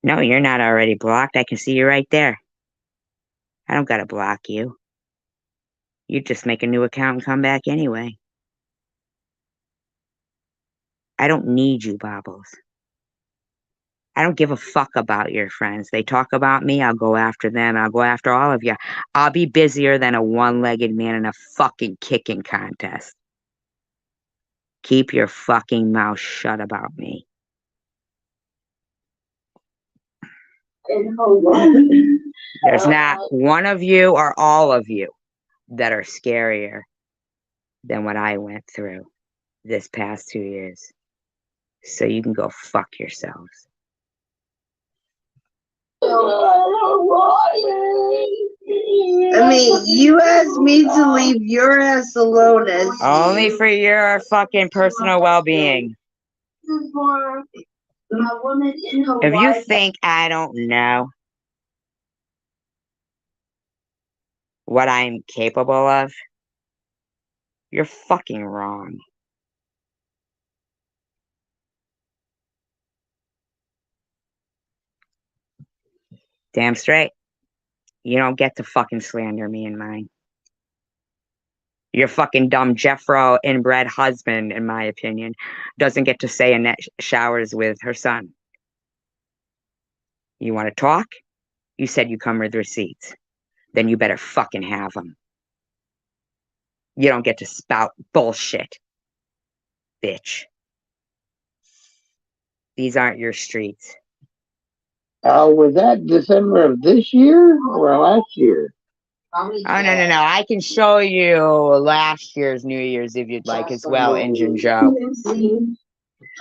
Speaker 1: No, you're not already blocked. I can see you right there. I don't gotta block you. You just make a new account and come back anyway. I don't need you, Bobbles. I don't give a fuck about your friends. They talk about me, I'll go after them. I'll go after all of you. I'll be busier than a one-legged man in a fucking kicking contest. Keep your fucking mouth shut about me. There's not one of you or all of you that are scarier than what I went through this past 2 years. So you can go fuck yourselves.
Speaker 2: I mean, you asked me to leave your ass alone as
Speaker 1: Only for your fucking personal well-being. If you think I don't know what I'm capable of, you're fucking wrong. Damn straight. You don't get to fucking slander me and mine. Your fucking dumb Jeffro inbred husband, in my opinion, doesn't get to say Annette showers with her son. You want to talk? You said you come with receipts. Then you better fucking have them. You don't get to spout bullshit, bitch. These aren't your streets.
Speaker 5: Oh, was that December of this year or last year?
Speaker 1: Oh, no. I can show you last year's New Year's if you'd like as well, Injun Joe.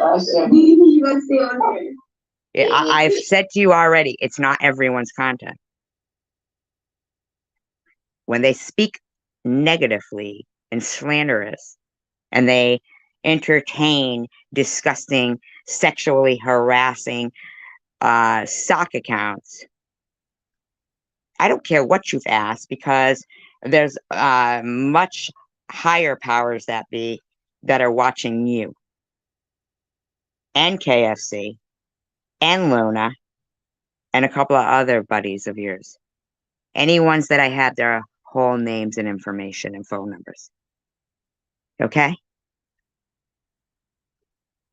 Speaker 1: I've said to you already, it's not everyone's content. When they speak negatively and slanderous, and they entertain disgusting, sexually harassing sock accounts, I don't care what you've asked, because There's much higher powers that be that are watching you and KFC and Luna and a couple of other buddies of yours. Any ones that I have their whole names and information and phone numbers. Okay?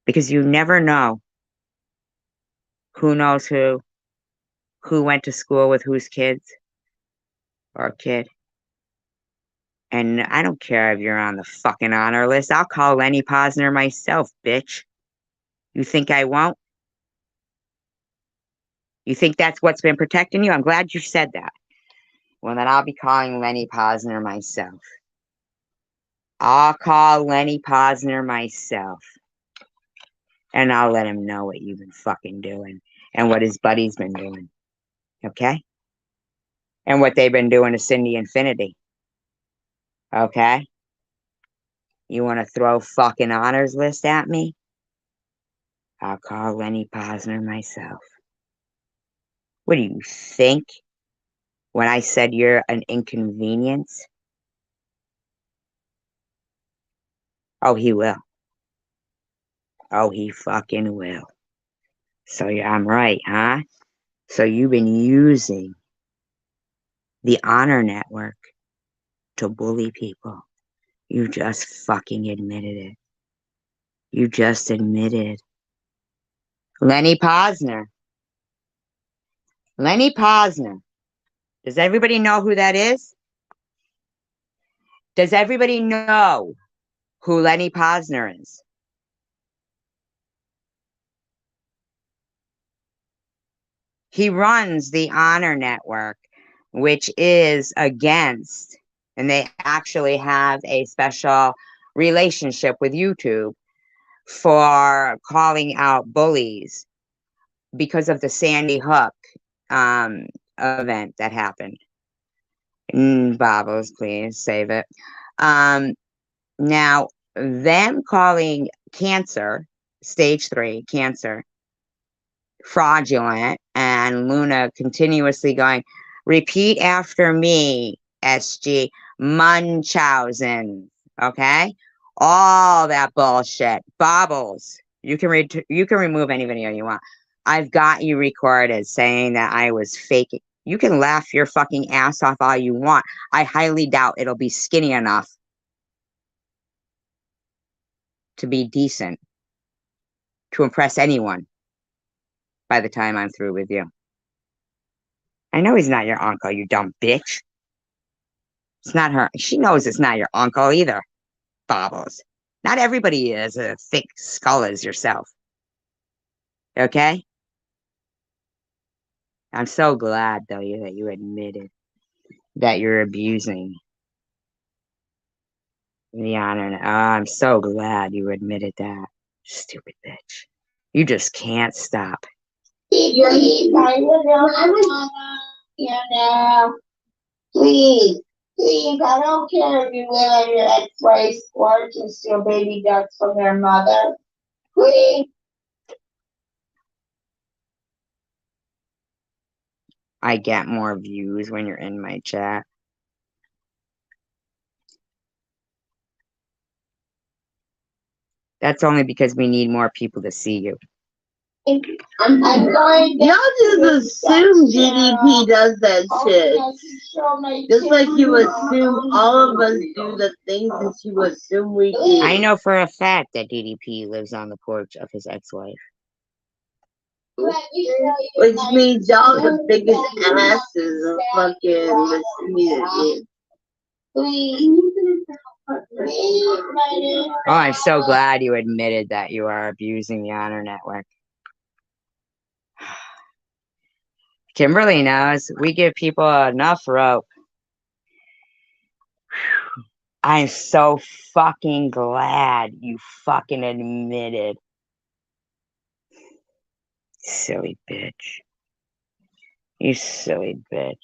Speaker 1: Because you never know who knows who went to school with whose kids or kid. And I don't care if you're on the fucking honor list. I'll call Lenny Posner myself, bitch. You think I won't? You think that's what's been protecting you? I'm glad you said that. Well, then I'll be calling Lenny Posner myself. I'll call Lenny Posner myself. And I'll let him know what you've been fucking doing and what his buddy's been doing. Okay? And what they've been doing to Cindy Infinity. Okay? You want to throw fucking honors list at me? I'll call Lenny Posner myself. What do you think? When I said you're an inconvenience? Oh, he will. Oh, he fucking will. So yeah, I'm right, huh? So you've been using the Honor Network to bully people. You just fucking admitted it. You just admitted. Lenny Posner. Lenny Posner. Does everybody know who that is? Does everybody know who Lenny Posner is? He runs the Honor Network, which is against, and they actually have a special relationship with YouTube for calling out bullies because of the Sandy Hook event that happened. Bobbles, please save it. Now, them calling cancer, stage 3 cancer, fraudulent, and Luna continuously going, repeat after me, SG, Munchausen, okay? All that bullshit. Bobbles, you can remove any video you want. I've got you recorded saying that I was faking. You can laugh your fucking ass off all you want. I highly doubt it'll be skinny enough to be decent, to impress anyone by the time I'm through with you. I know he's not your uncle, you dumb bitch. It's not her. She knows it's not your uncle either, Bobbles. Not everybody is a thick skull as yourself. Okay? I'm so glad, though, that you admitted that you're abusing the honor. Oh, I'm so glad you admitted that. Stupid bitch. You just can't stop.
Speaker 3: Please, I don't care if you live on your ex-wife's porch and steal baby ducks from their mother. Please.
Speaker 1: I get more views when you're in my chat. That's only because we need more people to see you.
Speaker 2: Y'all just assume DDP does that shit. Just like you assume all of us do the things that you assume we do.
Speaker 1: I know for a fact that DDP lives on the porch of his ex-wife.
Speaker 2: Which means y'all the biggest asses of fucking the community.
Speaker 1: Oh, I'm so glad you admitted that you are abusing the Honor Network. Kimberly knows we give people enough rope. I'm so fucking glad you fucking admitted. Silly bitch. You silly bitch.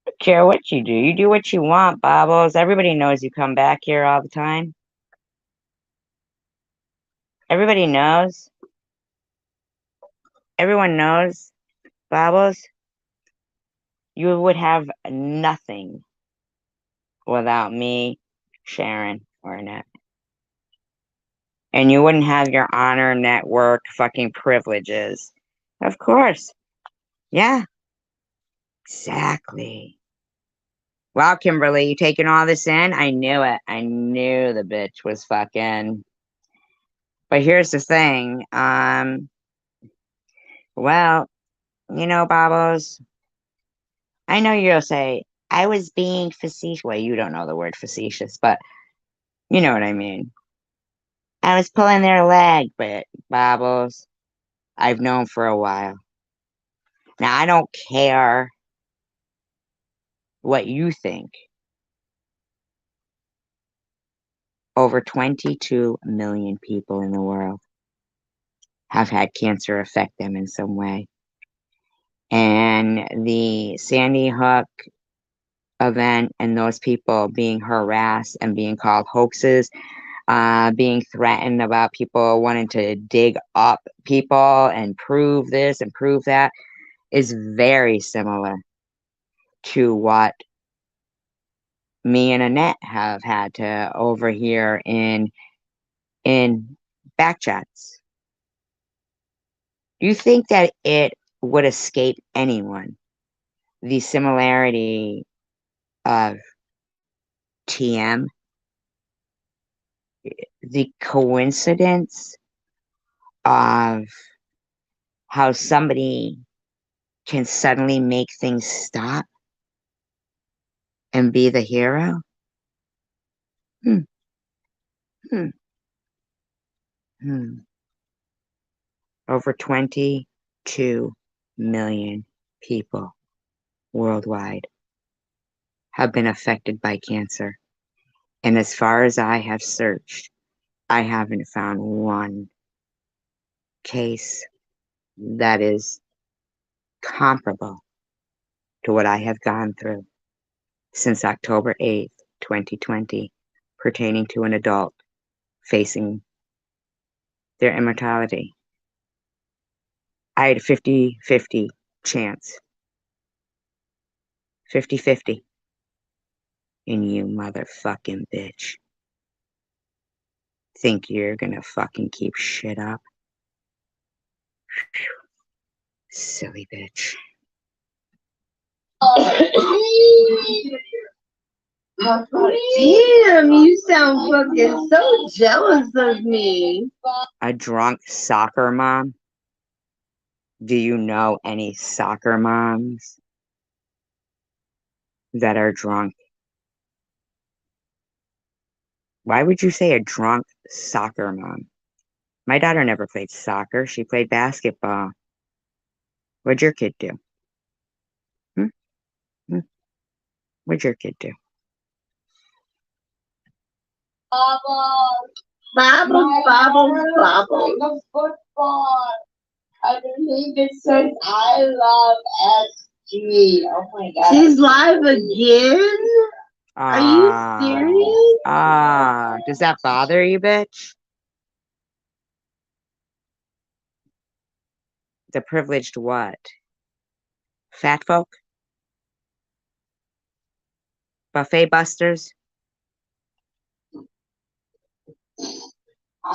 Speaker 1: I don't care what you do. You do what you want, Bobbles. Everybody knows you come back here all the time. Everybody knows. Everyone knows, Bobbles. You would have nothing without me, Sharon, or Annette. And you wouldn't have your honor network fucking privileges. Of course. Yeah, exactly. Wow, Kimberly, you taking all this in? I knew it. I knew the bitch was fucking. But here's the thing. Well, Babos, I know you'll say, I was being facetious. Well, you don't know the word facetious, but you know what I mean. I was pulling their leg, but Babos, I've known for a while. Now, I don't care what you think. Over 22 million people in the world have had cancer affect them in some way. And the Sandy Hook event and those people being harassed and being called hoaxes, being threatened about people wanting to dig up people and prove this and prove that is very similar to what me and Annette have had to overhear in back chats. Do you think that it would escape anyone the similarity of TM, the coincidence of how somebody can suddenly make things stop and be the hero? Hmm. Hmm. Hmm. Over 22 million people worldwide have been affected by cancer. And as far as I have searched, I haven't found one case that is comparable to what I have gone through since October 8th, 2020, pertaining to an adult facing their immortality. I had a 50-50 chance. 50-50. And you motherfucking bitch think you're gonna fucking keep shit up? Silly bitch.
Speaker 2: Damn, you sound fucking so jealous of me.
Speaker 1: A drunk soccer mom? Do you know any soccer moms that are drunk? Why would you say a drunk soccer mom? My daughter never played soccer. She played basketball. What'd your kid do? Hmm? Hmm? What'd your kid do?
Speaker 2: Bobble, bobble, bobble.
Speaker 3: Football. I believe it says I love SG. Oh my god.
Speaker 2: She's live again? Are you serious?
Speaker 1: Does that bother you, bitch? The privileged what? Fat folk? Buffet busters?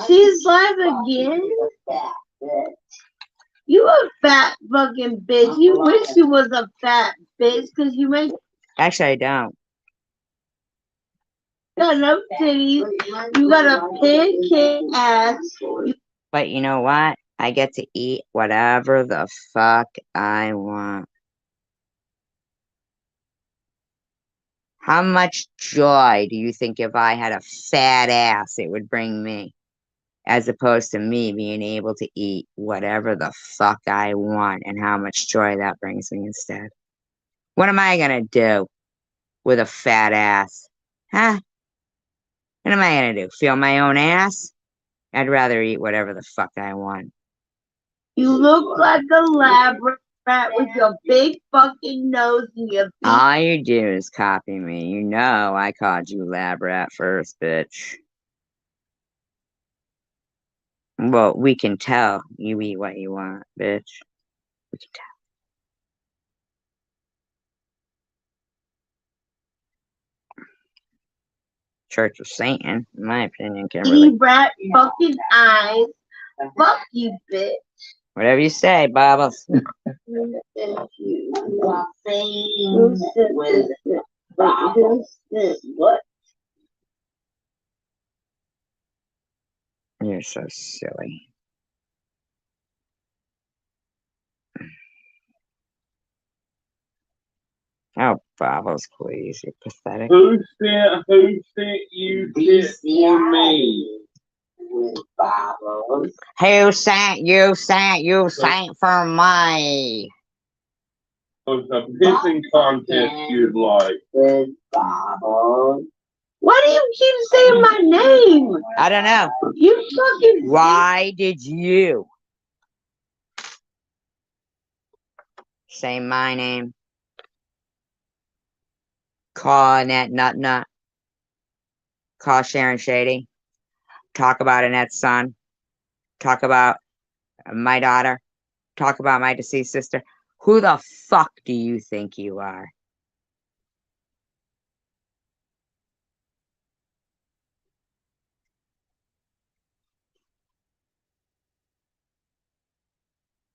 Speaker 2: She's live again? You a fat fucking bitch. You wish you was a fat bitch because you make
Speaker 1: Actually, I don't.
Speaker 2: got enough titties. You got a pancake ass.
Speaker 1: But you know what? I get to eat whatever the fuck I want. How much joy do you think if I had a fat ass it would bring me? As opposed to me being able to eat whatever the fuck I want and how much joy that brings me instead. What am I gonna do with a fat ass? Huh? What am I gonna do? Feel my own ass? I'd rather eat whatever the fuck I want.
Speaker 2: You look like a lab rat with your big fucking nose and your big...
Speaker 1: All you do is copy me. You know I called you lab rat first, bitch. Well, we can tell you eat what you want, bitch. We can tell. Church of Satan, in my opinion. Can't
Speaker 2: Kitty
Speaker 1: really.
Speaker 2: rat fucking eyes. Fuck you, bitch.
Speaker 1: Whatever you say, Bubbles.
Speaker 3: Things with
Speaker 2: What?
Speaker 1: You're so silly. Oh, Bubbles, please. You're pathetic.
Speaker 4: Who sent you shit for me?
Speaker 3: with bubbles.
Speaker 1: Who sent you for me?
Speaker 4: It's a pissing contest you'd like.
Speaker 3: With bubbles.
Speaker 2: Why do you keep saying my name?
Speaker 1: I don't know.
Speaker 2: You fucking.
Speaker 1: Why did you say my name? Call Annette Nut. Call Sharon Shady. Talk about Annette's son. Talk about my daughter. Talk about my deceased sister. Who the fuck do you think you are?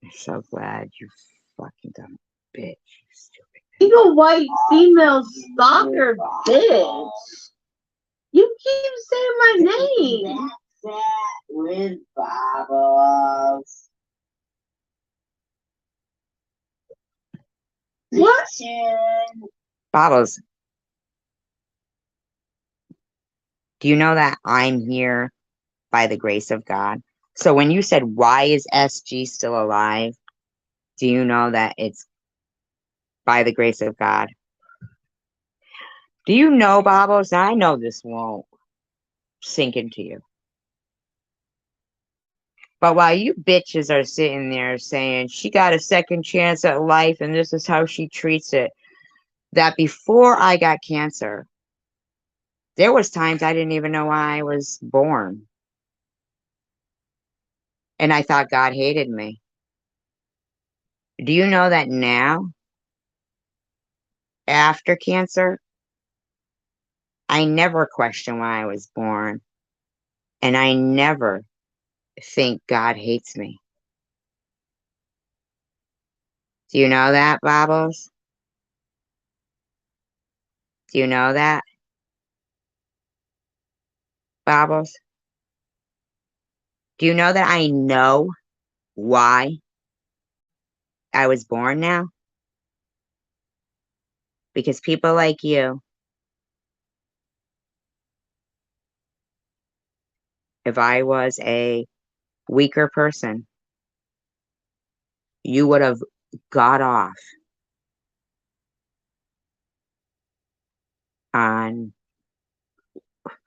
Speaker 1: I'm so glad you fucking dumb bitch. You stupid.
Speaker 2: You a white female stalker, bitch. You keep saying my name.
Speaker 3: With bubbles.
Speaker 2: What?
Speaker 1: Bobbles, do you know that I'm here by the grace of God? So when you said, why is SG still alive? Do you know that it's by the grace of God? Do you know, Bobbles? I know this won't sink into you. But while you bitches are sitting there saying she got a second chance at life and this is how she treats it, that before I got cancer, there was times I didn't even know why I was born. And I thought God hated me. Do you know that now, after cancer, I never question why I was born. And I never think God hates me. Do you know that, Bobbles? Do you know that, Bobbles? Do you know that I know why I was born now? Because people like you, if I was a weaker person, you would have got off on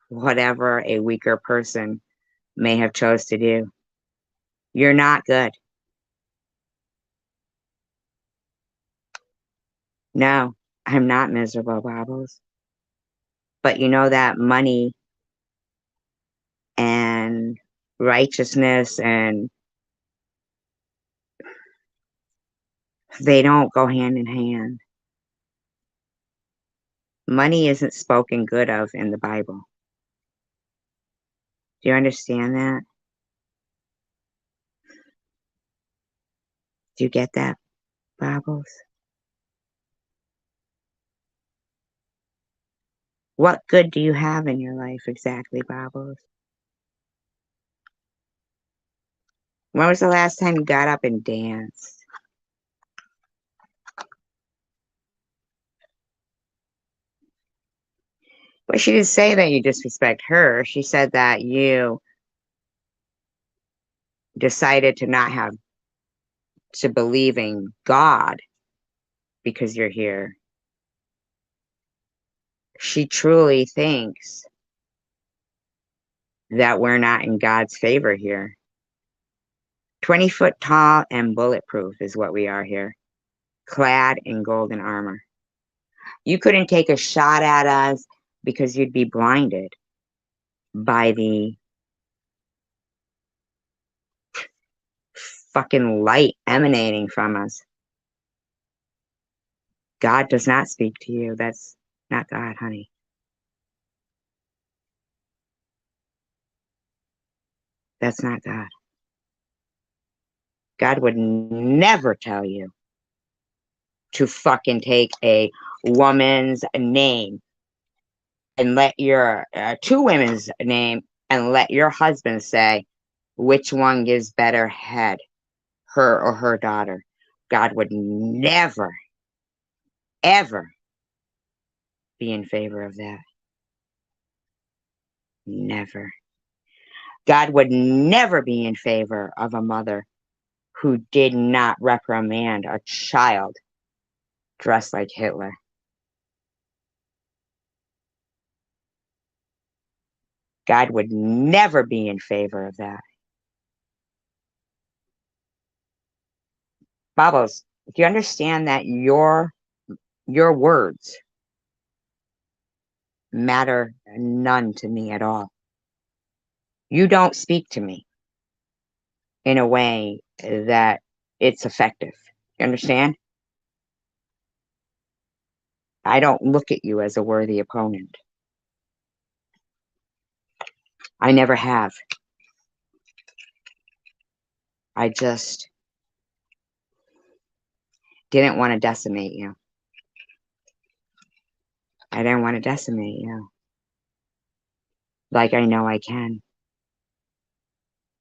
Speaker 1: whatever a weaker person may have chose to do. You're not good. No, I'm not miserable, Bobbles. But you know that money and righteousness and they don't go hand in hand. Money isn't spoken good of in the Bible. Do you understand that? Do you get that, Bobbles? What good do you have in your life exactly, Bobbles? When was the last time you got up and danced? Well, she didn't say that you disrespect her. She said that you decided to not have to believe in God because you're here. She truly thinks that we're not in God's favor here. 20 foot tall and bulletproof is what we are here, clad in golden armor. You couldn't take a shot at us because you'd be blinded by the fucking light emanating from us. God does not speak to you. That's not God, honey. That's not God. God would never tell you to fucking take a woman's name and let your two women's name and let your husband say which one gives better head, her or her daughter. God would never, ever be in favor of that. Never. God would never be in favor of a mother who did not reprimand a child dressed like Hitler. God would never be in favor of that. Babos, do you understand that your words matter none to me at all? You don't speak to me in a way that it's effective. You understand? I don't look at you as a worthy opponent. I never have. I just didn't want to decimate you. I didn't want to decimate you. Like I know I can.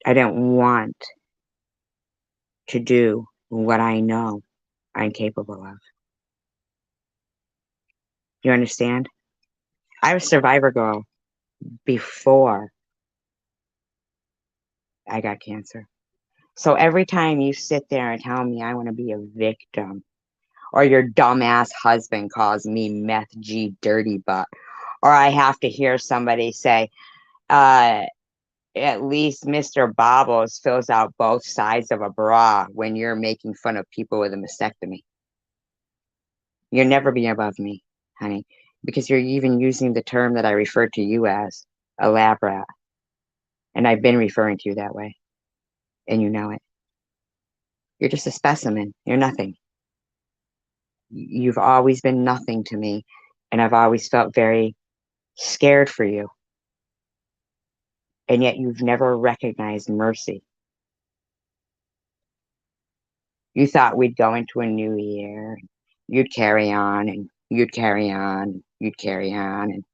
Speaker 1: I didn't want to do what I know I'm capable of. You understand? I was a survivor girl before I got cancer. So every time you sit there and tell me I want to be a victim, or your dumbass husband calls me meth G dirty butt, or I have to hear somebody say, at least Mr. Bobbles fills out both sides of a bra when you're making fun of people with a mastectomy. You'll never be above me, honey, because you're even using the term that I refer to you as, a lab rat. And I've been referring to you that way, and you know it. You're just a specimen. You're nothing. You've always been nothing to me, and I've always felt very scared for you. And yet you've never recognized mercy. You thought we'd go into a new year, you'd carry on, and you'd carry on, and you'd carry on, and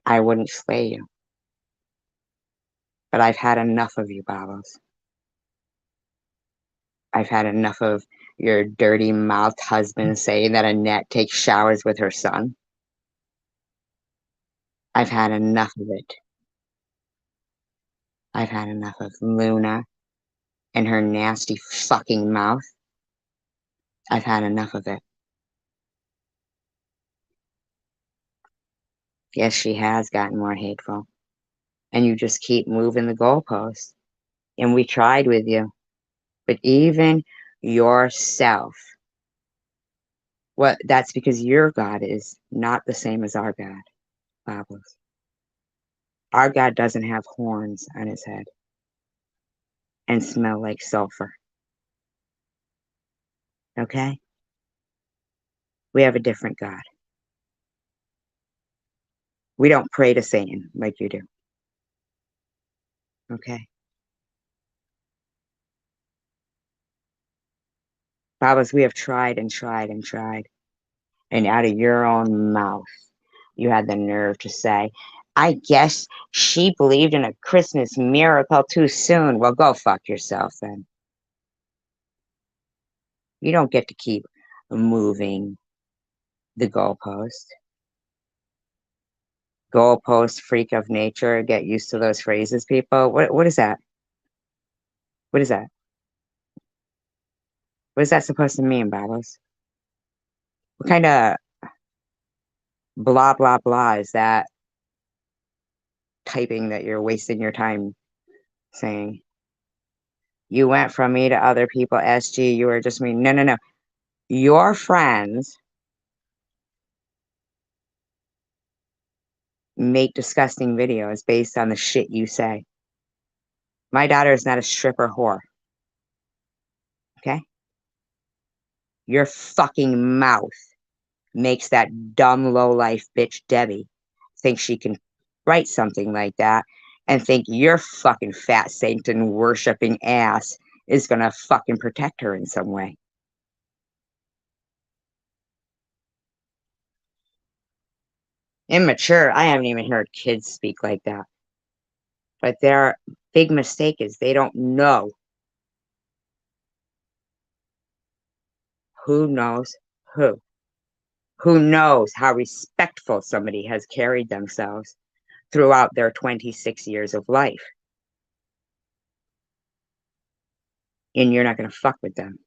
Speaker 1: I wouldn't slay you. But I've had enough of you, Babos. I've had enough of your dirty mouthed husband saying that Annette takes showers with her son. I've had enough of it. I've had enough of Luna and her nasty fucking mouth. I've had enough of it. Yes, she has gotten more hateful. And you just keep moving the goalposts. And we tried with you. But even yourself, that's because your God is not the same as our God, Babos. Our God doesn't have horns on his head and smell like sulfur. Okay? We have a different God. We don't pray to Satan like you do. Okay? Babos, we have tried and tried and tried. And out of your own mouth, you had the nerve to say, I guess she believed in a Christmas miracle too soon. Well, go fuck yourself then. You don't get to keep moving the goalpost. Goalpost, freak of nature. Get used to those phrases, people. What is that? What is that? What is that supposed to mean, Babos? What kind of blah, blah, blah is that typing that you're wasting your time saying? You went from me to other people, SG, you were just me. No, no, no. Your friends make disgusting videos based on the shit you say. My daughter is not a stripper whore. Okay? Your fucking mouth makes that dumb low-life bitch Debbie think she can write something like that and think your fucking fat Satan worshipping ass is gonna fucking protect her in some way. Immature. I haven't even heard kids speak like that. But their big mistake is they don't know. Who knows who? Who knows how respectful somebody has carried themselves throughout their 26 years of life? And you're not going to fuck with them.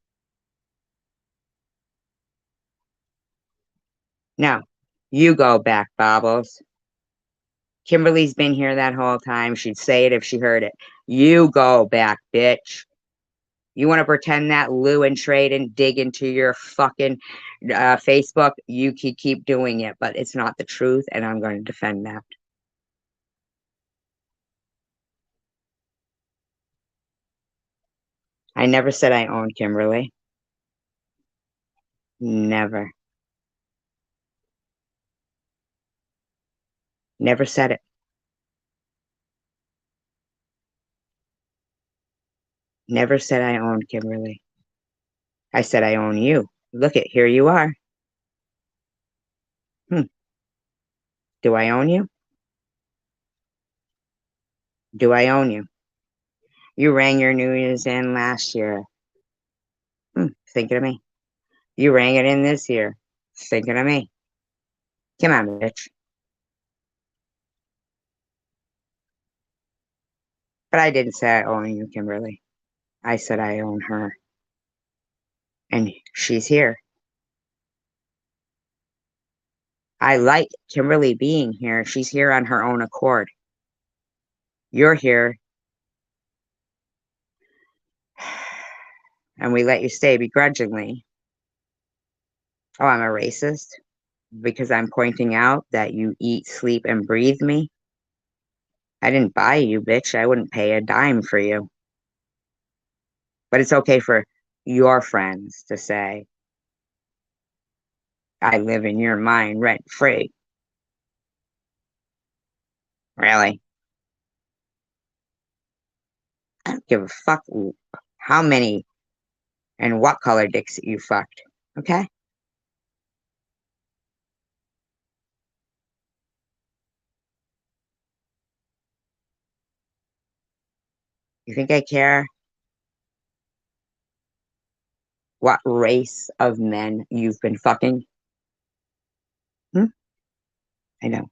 Speaker 1: Now, you go back, Bobbles. Kimberly's been here that whole time. She'd say it if she heard it. You go back, bitch. You want to pretend that Lou and trade and dig into your fucking Facebook? You can keep doing it, but it's not the truth, and I'm going to defend that. I never said I owned Kimberly. Never. Never said it. Never said I owned Kimberly. I said I own you. Look it, here you are. Do I own you? Do I own you? You rang your New Year's in last year. Thinking of me. You rang it in this year. Thinking of me. Come on, bitch. But I didn't say I own you, Kimberly. I said I own her. And she's here. I like Kimberly being here. She's here on her own accord. You're here. And we let you stay begrudgingly. Oh, I'm a racist? Because I'm pointing out that you eat, sleep, and breathe me? I didn't buy you, bitch. I wouldn't pay a dime for you. But it's okay for your friends to say, I live in your mind rent-free. Really? I don't give a fuck how many and what color dicks you fucked. Okay? You think I care what race of men you've been fucking? I know.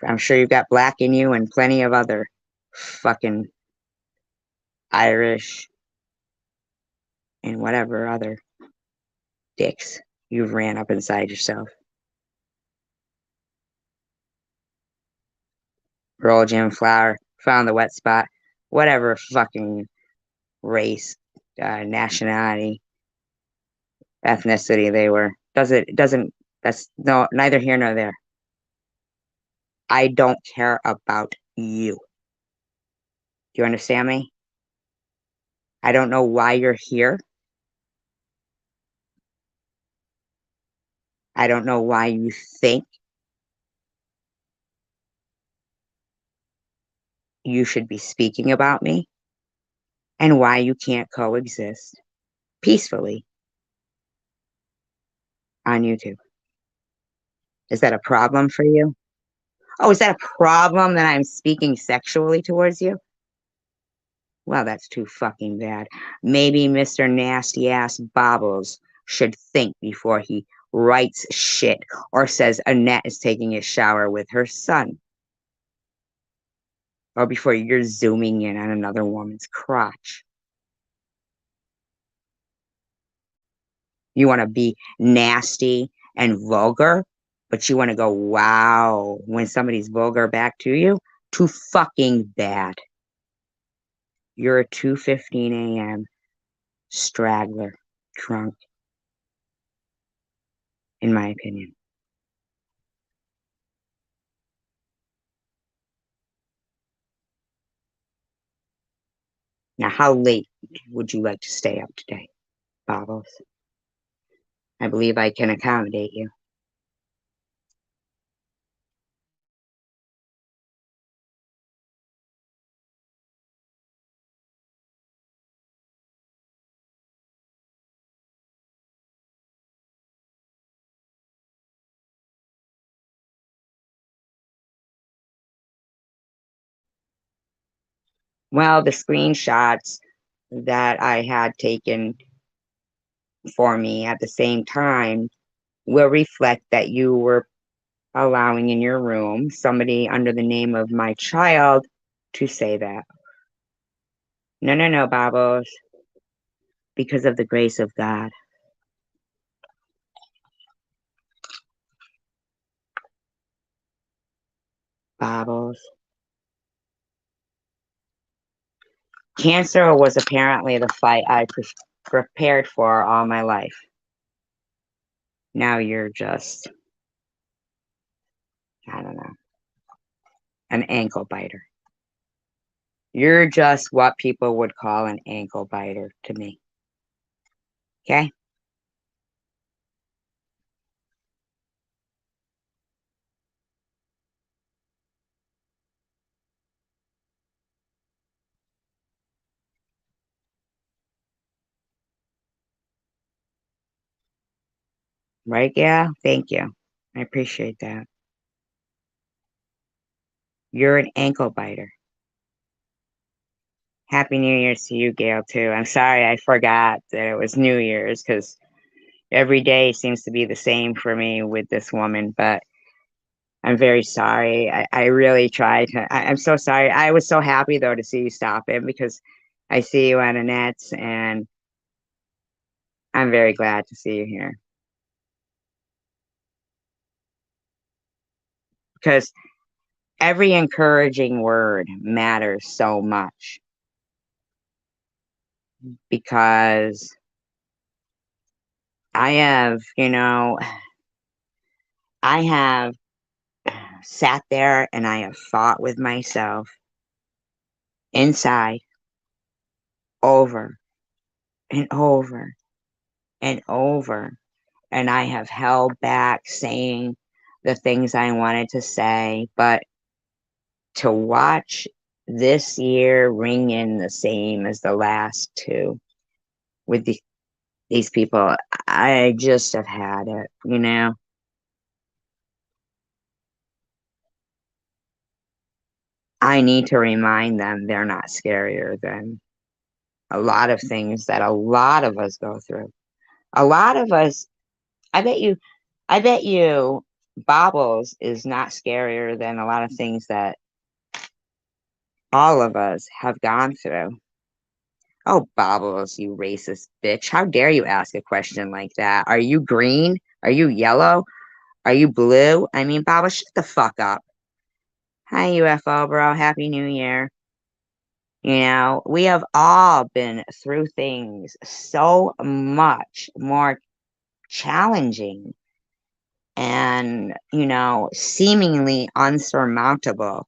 Speaker 1: I'm sure you've got black in you and plenty of other fucking Irish and whatever other dicks you've ran up inside yourself. Roll Jim Flower, found the wet spot, whatever fucking race, nationality, ethnicity they were. That's no, neither here nor there. I don't care about you. Do you understand me? I don't know why you're here. I don't know why you think you should be speaking about me and why you can't coexist peacefully on YouTube. Is that a problem for you? Oh, is that a problem that I'm speaking sexually towards you? Well, that's too fucking bad. Maybe Mr. Nasty Ass Bobbles should think before he writes shit or says Annette is taking a shower with her son. Or before you're zooming in on another woman's crotch. You want to be nasty and vulgar, but you want to go, wow, when somebody's vulgar back to you? Too fucking bad. You're a 2:15 a.m. straggler, drunk, in my opinion. Now, how late would you like to stay up today, Bobbles? I believe I can accommodate you. Well, the screenshots that I had taken for me at the same time will reflect that you were allowing in your room somebody under the name of my child to say that. No, no, no, Babos. Because of the grace of God. Babos. Cancer was apparently the fight I prepared for all my life. Now you're just, I don't know, an ankle biter. You're just what people would call an ankle biter to me. Okay? Right, yeah? Thank you. I appreciate that. You're an ankle biter. Happy New Year's to you, Gail, too. I'm sorry I forgot that it was New Year's because every day seems to be the same for me with this woman, but I'm very sorry. I really tried to. I'm so sorry. I was so happy, though, to see you stop it because I see you on Annette's, and I'm very glad to see you here. Because every encouraging word matters so much. Because I have, I have sat there and I have fought with myself inside over and over and over. And I have held back saying the things I wanted to say. But to watch this year ring in the same as the last two with these people, I just have had it. I need to remind them they're not scarier than a lot of things that a lot of us go through. A lot of us, I bet you Bobbles is not scarier than a lot of things that all of us have gone through. Oh, Bobbles, you racist bitch. How dare you ask a question like that? Are you green? Are you yellow? Are you blue? I mean, Bobbles, shut the fuck up. Hi, UFO, bro. Happy New Year. We have all been through things so much more challenging and, seemingly unsurmountable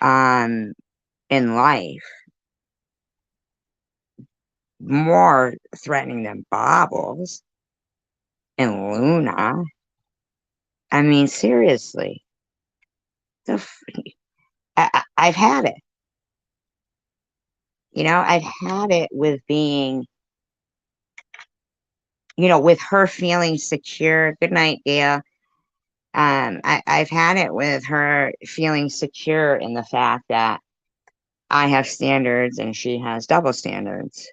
Speaker 1: in life, more threatening than Bobbles and Luna. I mean, seriously, I've had it. I've had it with being, with her feeling secure. Good night, Gail. I've had it with her feeling secure in the fact that I have standards and she has double standards.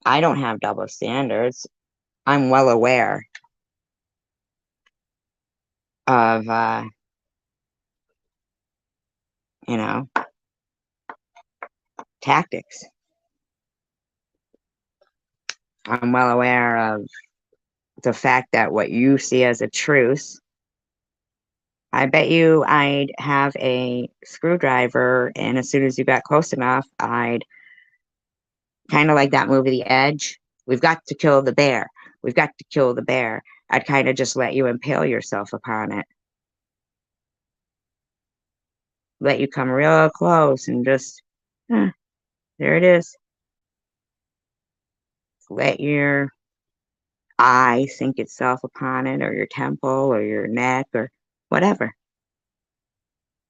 Speaker 1: I don't have double standards. I'm well aware of, tactics. I'm well aware of the fact that what you see as a truce, I bet you I'd have a screwdriver, and as soon as you got close enough, I'd kind of like that movie, The Edge. We've got to kill the bear. We've got to kill the bear. I'd kind of just let you impale yourself upon it. Let you come real close and just, there it is. Let your eye sink itself upon it, or your temple, or your neck, or whatever.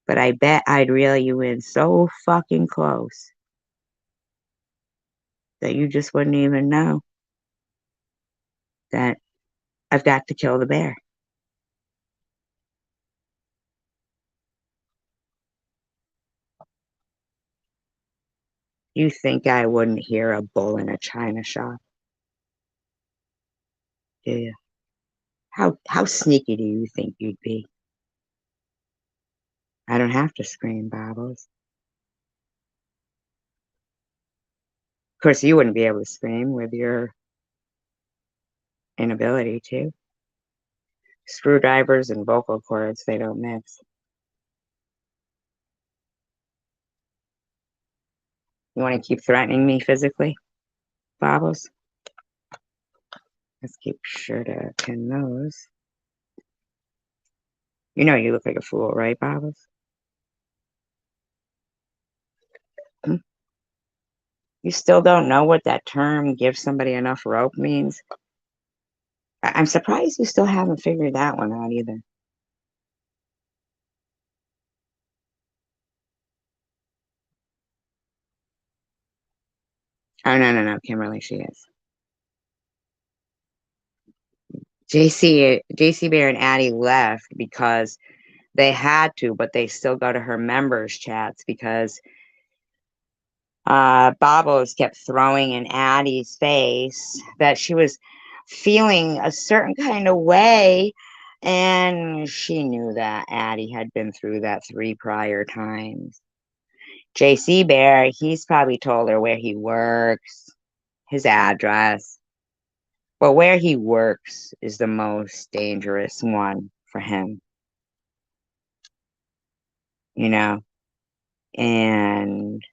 Speaker 1: But I bet I'd reel you in so fucking close that you just wouldn't even know that I've got to kill the bear. You think I wouldn't hear a bull in a china shop? Do you? How sneaky do you think you'd be? I don't have to scream, Bobbles. Of course, you wouldn't be able to scream with your inability to. Screwdrivers and vocal cords, they don't mix. You want to keep threatening me physically, Bobbles? Let's keep sure to pin those. You know you look like a fool, right, Bobbles? You still don't know what that term, give somebody enough rope, means? I'm surprised you still haven't figured that one out either. Oh, no, Kimberly, she is. JC Bear and Addie left because they had to, but they still go to her members chats because Bobos kept throwing in Addie's face that she was feeling a certain kind of way, and she knew that Addie had been through that 3 prior times. JC Bear, he's probably told her where he works, his address. But where he works is the most dangerous one for him. You know? And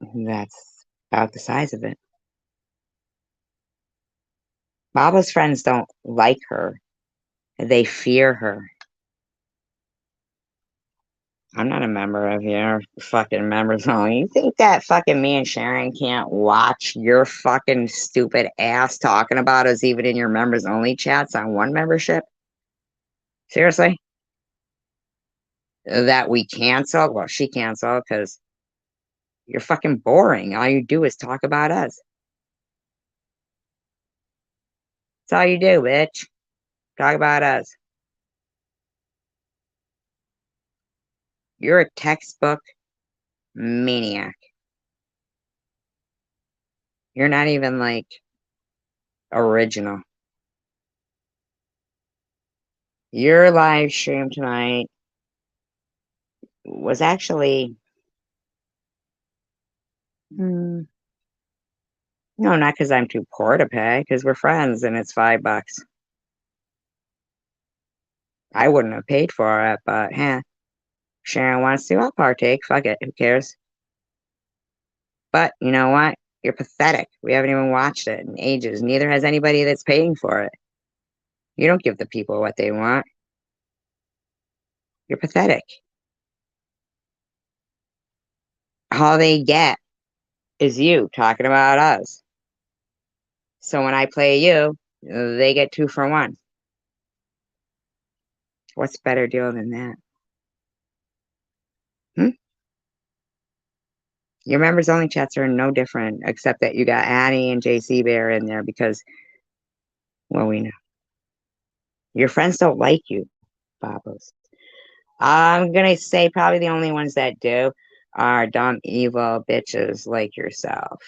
Speaker 1: that's about the size of it. Baba's friends don't like her. They fear her. I'm not a member of your fucking members only. You think that fucking me and Sharon can't watch your fucking stupid ass talking about us even in your members only chats on one membership? Seriously? That we cancel? Well, she canceled because you're fucking boring. All you do is talk about us. That's all you do, bitch. Talk about us. You're a textbook maniac. You're not even like original. Your live stream tonight was actually no, not because I'm too poor to pay, because we're friends and it's $5. I wouldn't have paid for it, but Sharon wants to, I'll partake. Fuck it, who cares? But you know what? You're pathetic. We haven't even watched it in ages. Neither has anybody that's paying for it. You don't give the people what they want. You're pathetic. All they get is you talking about us. So when I play you, they get 2 for 1. What's a better deal than that? Your members only chats are no different, except that you got Annie and JC Bear in there because, well, we know. Your friends don't like you, Babos. I'm going to say probably the only ones that do are dumb, evil bitches like yourself.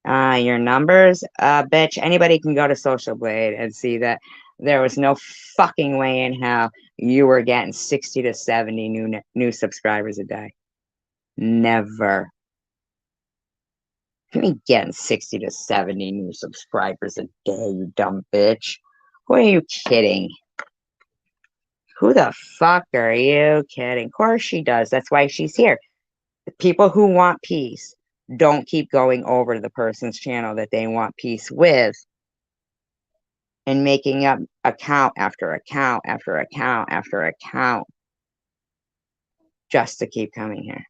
Speaker 1: Your numbers, bitch, anybody can go to Social Blade and see that there was no fucking way in hell you were getting 60 to 70 new subscribers a day. Never. You ain't getting 60 to 70 new subscribers a day, you dumb bitch. Who are you kidding? Who the fuck are you kidding? Of course she does. That's why she's here. The people who want peace don't keep going over to the person's channel that they want peace with and making up account after account after account after account just to keep coming here.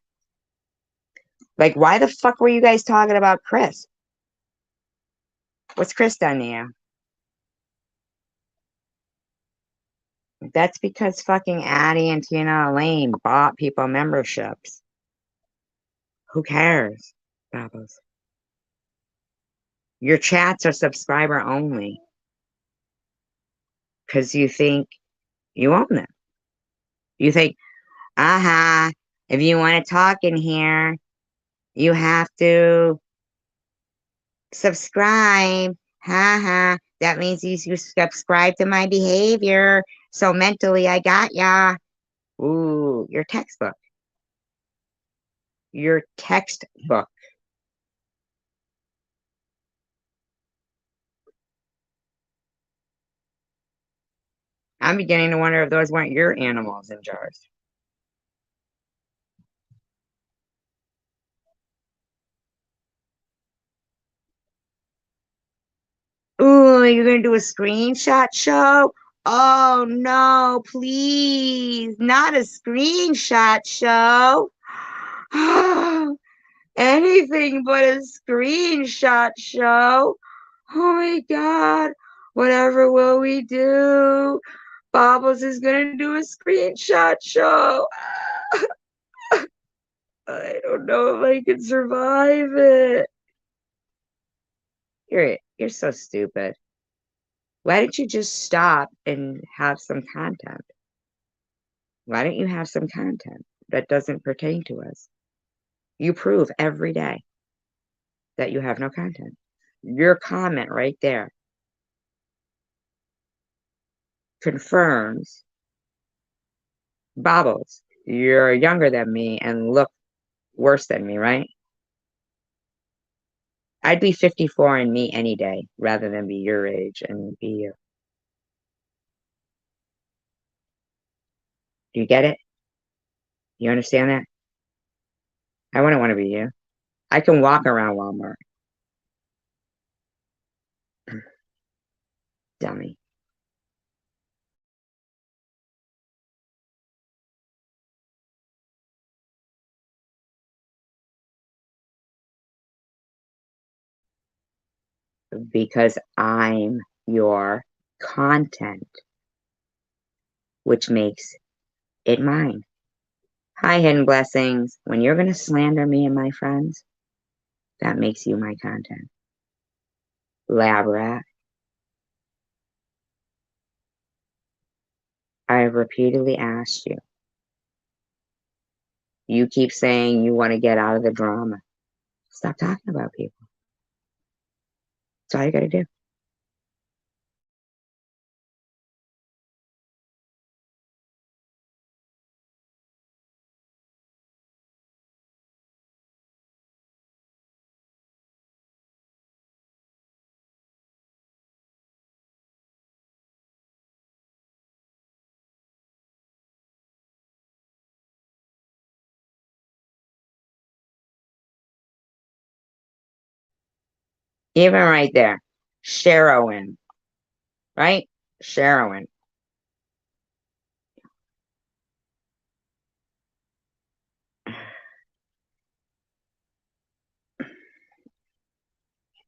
Speaker 1: Like, why the fuck were you guys talking about Chris? What's Chris done to you? That's because fucking Addie and Tina Elaine bought people memberships. Who cares, Babos? Your chats are subscriber only because you think you own them. You think, if you want to talk in here, you have to subscribe. That means you subscribe to my behavior. So mentally, I got ya. Ooh, your textbook. Your textbook. I'm beginning to wonder if those weren't your animals in jars. Ooh, you're gonna do a screenshot show? Oh no, please, not a screenshot show. Anything but a screenshot show. Oh my God, whatever will we do? Bobbles is gonna do a screenshot show. I don't know if I can survive it. You're so stupid. Why don't you just stop and have some content? Why don't you have some content that doesn't pertain to us? You prove every day that you have no content. Your comment right there confirms, Bobbles, you're younger than me and look worse than me, right? I'd be 54 and me any day rather than be your age and be you. Do you get it? You understand that? I wouldn't want to be you. I can walk around Walmart. Dummy. Because I'm your content, which makes it mine. Hi, Hidden Blessings. When you're going to slander me and my friends, that makes you my content. Lab rat. I have repeatedly asked you. You keep saying you want to get out of the drama. Stop talking about people. That's all you got to do. Even right there. Sherowin. Right? Sherowin.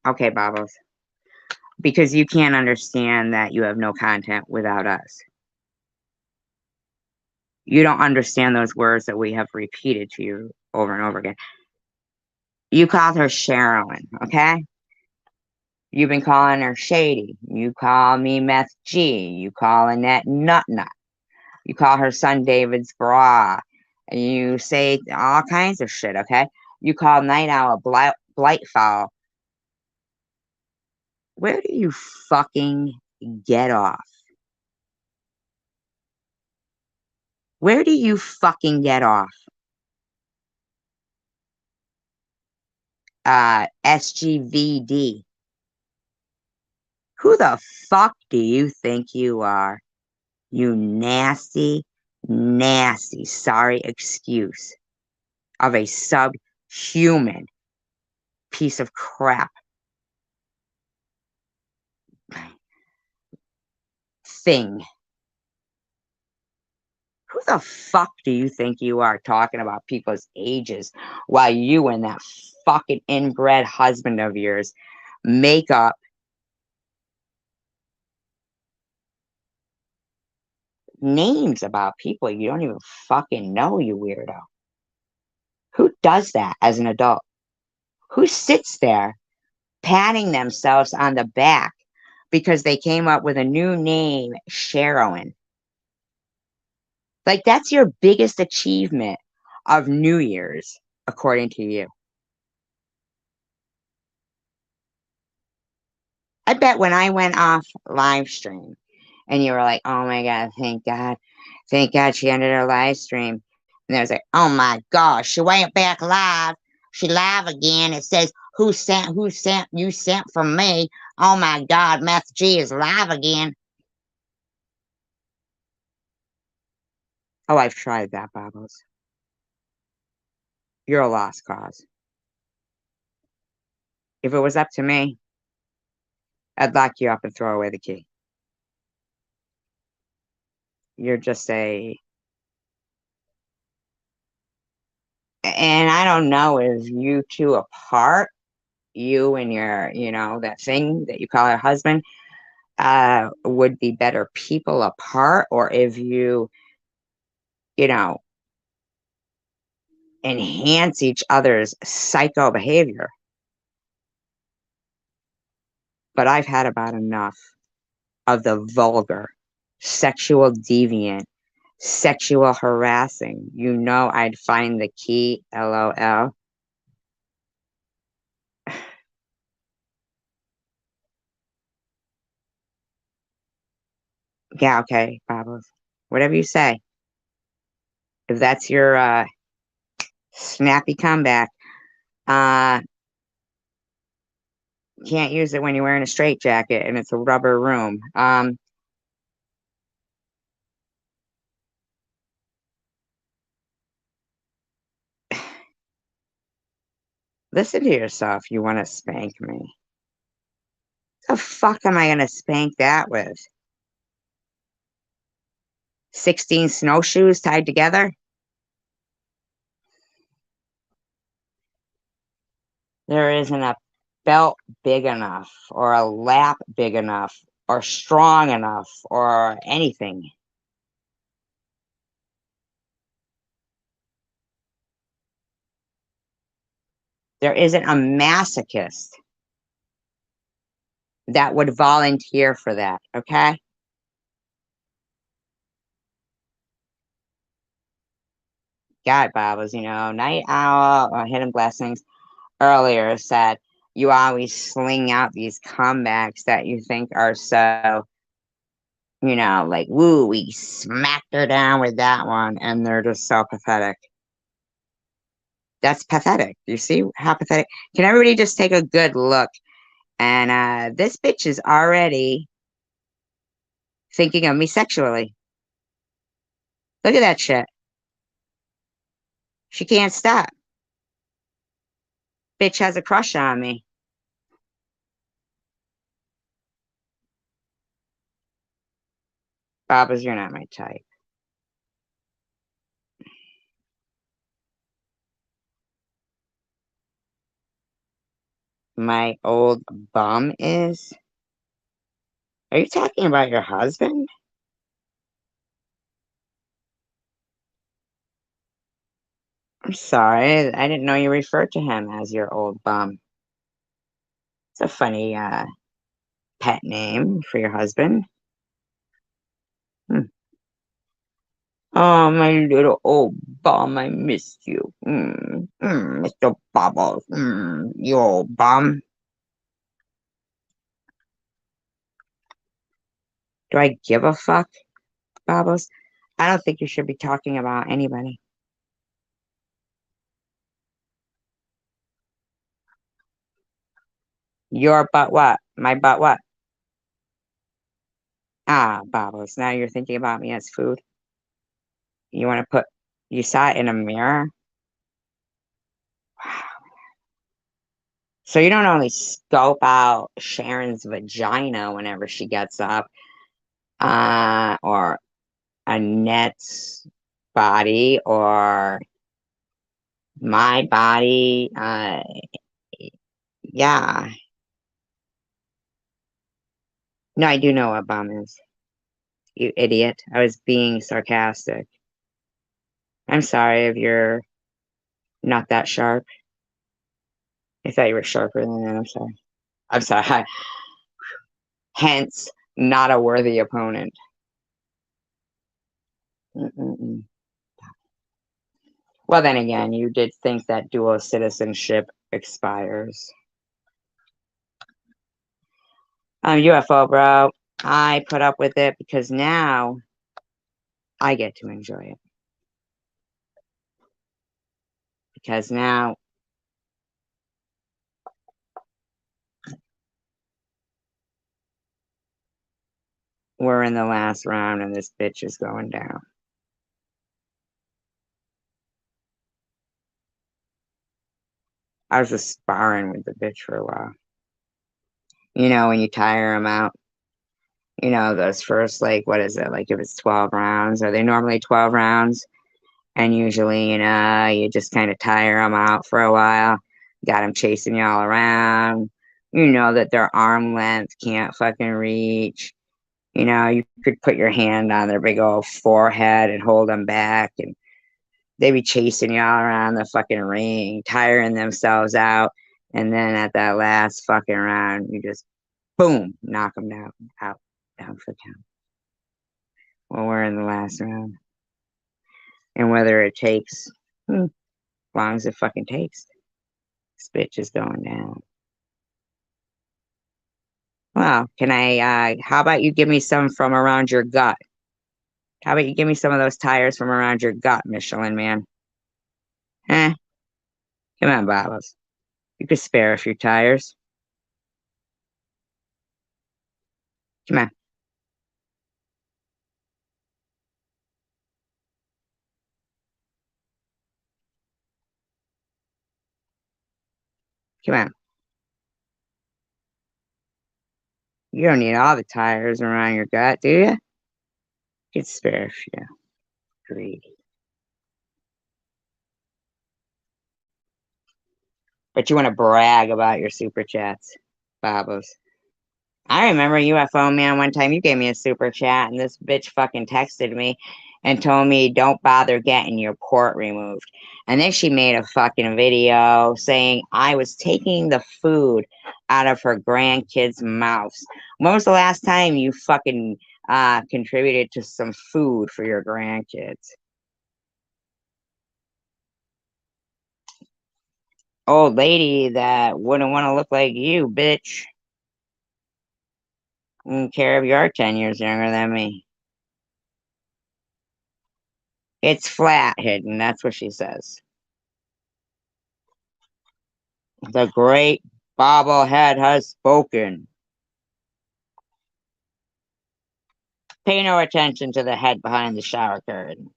Speaker 1: Okay, Bobbles. Because you can't understand that you have no content without us. You don't understand those words that we have repeated to you over and over again. You called her Sherilyn, okay? You've been calling her Shady. You call me Meth G. You call Annette Nut Nut. You call her son David's bra. And you say all kinds of shit, okay? You call Night Owl Blightfowl. Where do you fucking get off? Where do you fucking get off? SGVD. Who the fuck do you think you are? You nasty, nasty, sorry excuse of a subhuman piece of crap thing. Who the fuck do you think you are talking about people's ages while you and that fucking inbred husband of yours make up names about people you don't even fucking know, you weirdo? Who does that as an adult? Who sits there patting themselves on the back because they came up with a new name, Sharon? Like, that's your biggest achievement of New Year's, according to you. I bet when I went off live stream and you were like, oh my God, thank God she ended her live stream. And there was like, oh my gosh, she went back live. She live again. It says, who sent, you sent from me. Oh my God, Meth G is live again. Oh, I've tried that, Bobbles. You're a lost cause. If it was up to me, I'd lock you up and throw away the key. You're just and I don't know if you two apart, you and your, that thing that you call your husband, would be better people apart, or if you know, enhance each other's psycho behavior. But I've had about enough of the vulgar, sexual deviant, sexual harassing. I'd find the key, LOL. Yeah, okay, Bobbles. Whatever you say. If that's your snappy comeback, can't use it when you're wearing a straitjacket and it's a rubber room. Listen to yourself. You want to spank me? The fuck am I going to spank that with? 16 snowshoes tied together? There isn't a belt big enough, or a lap big enough, or strong enough, or anything. There isn't a masochist that would volunteer for that, okay? God, Bob was, Night Owl or Hidden Blessings earlier said, you always sling out these comebacks that you think are so, like, woo, we smacked her down with that one, and they're just so pathetic. That's pathetic. You see how pathetic? Can everybody just take a good look? And this bitch is already thinking of me sexually. Look at that shit. She can't stop. Bitch has a crush on me. Babas, you're not my type. My old bum is? Are you talking about your husband? I'm sorry, I didn't know you referred to him as your old bum. It's a funny pet name for your husband. Oh, my little old bum, I missed you. Mr. Bubbles, you old bum. Do I give a fuck, Bubbles? I don't think you should be talking about anybody. Your butt what? My butt what? Ah, Bubbles, now you're thinking about me as food. You saw it in a mirror? Wow. So you don't only scope out Sharon's vagina whenever she gets up, or Annette's body or my body. Yeah. No, I do know what bum is. You idiot. I was being sarcastic. I'm sorry if you're not that sharp. I thought you were sharper than that. I'm sorry. I'm sorry. Hence, not a worthy opponent. Mm-mm-mm. Well, then again, you did think that dual citizenship expires. UFO, bro. I put up with it because now I get to enjoy it. Because now we're in the last round and this bitch is going down. I was just sparring with the bitch for a while. You know, when you tire them out, you know, those first, like, what is it? Like, if it's 12 rounds, are they normally 12 rounds? And usually, you know, you just kind of tire them out for a while. Got them chasing you all around. You know that their arm length can't fucking reach. You know, you could put your hand on their big old forehead and hold them back. And they be chasing you all around the fucking ring, tiring themselves out. And then at that last fucking round, you just, boom, knock them down, down for count. Well, we're in the last round. And whether it takes, as long as it fucking takes, this bitch is going down. Well, can I, how about you give me some from around your gut? How about you give me some of those tires from around your gut, Michelin Man? Eh? Come on, Bobbles. You could spare a few tires. Come on. Come on. You don't need all the tires around your gut, do you? You could spare a few. Greedy. But you want to brag about your super chats, Bobbles. I remember UFO Man one time you gave me a super chat and this bitch fucking texted me and told me don't bother getting your port removed. And then she made a fucking video saying I was taking the food out of her grandkids' mouths. When was the last time you fucking contributed to some food for your grandkids? Old lady that wouldn't want to look like you, bitch. Wouldn't care if you're 10 years younger than me. It's flat hidden, that's what she says. The great bobblehead has spoken. Pay no attention to the head behind the shower curtain.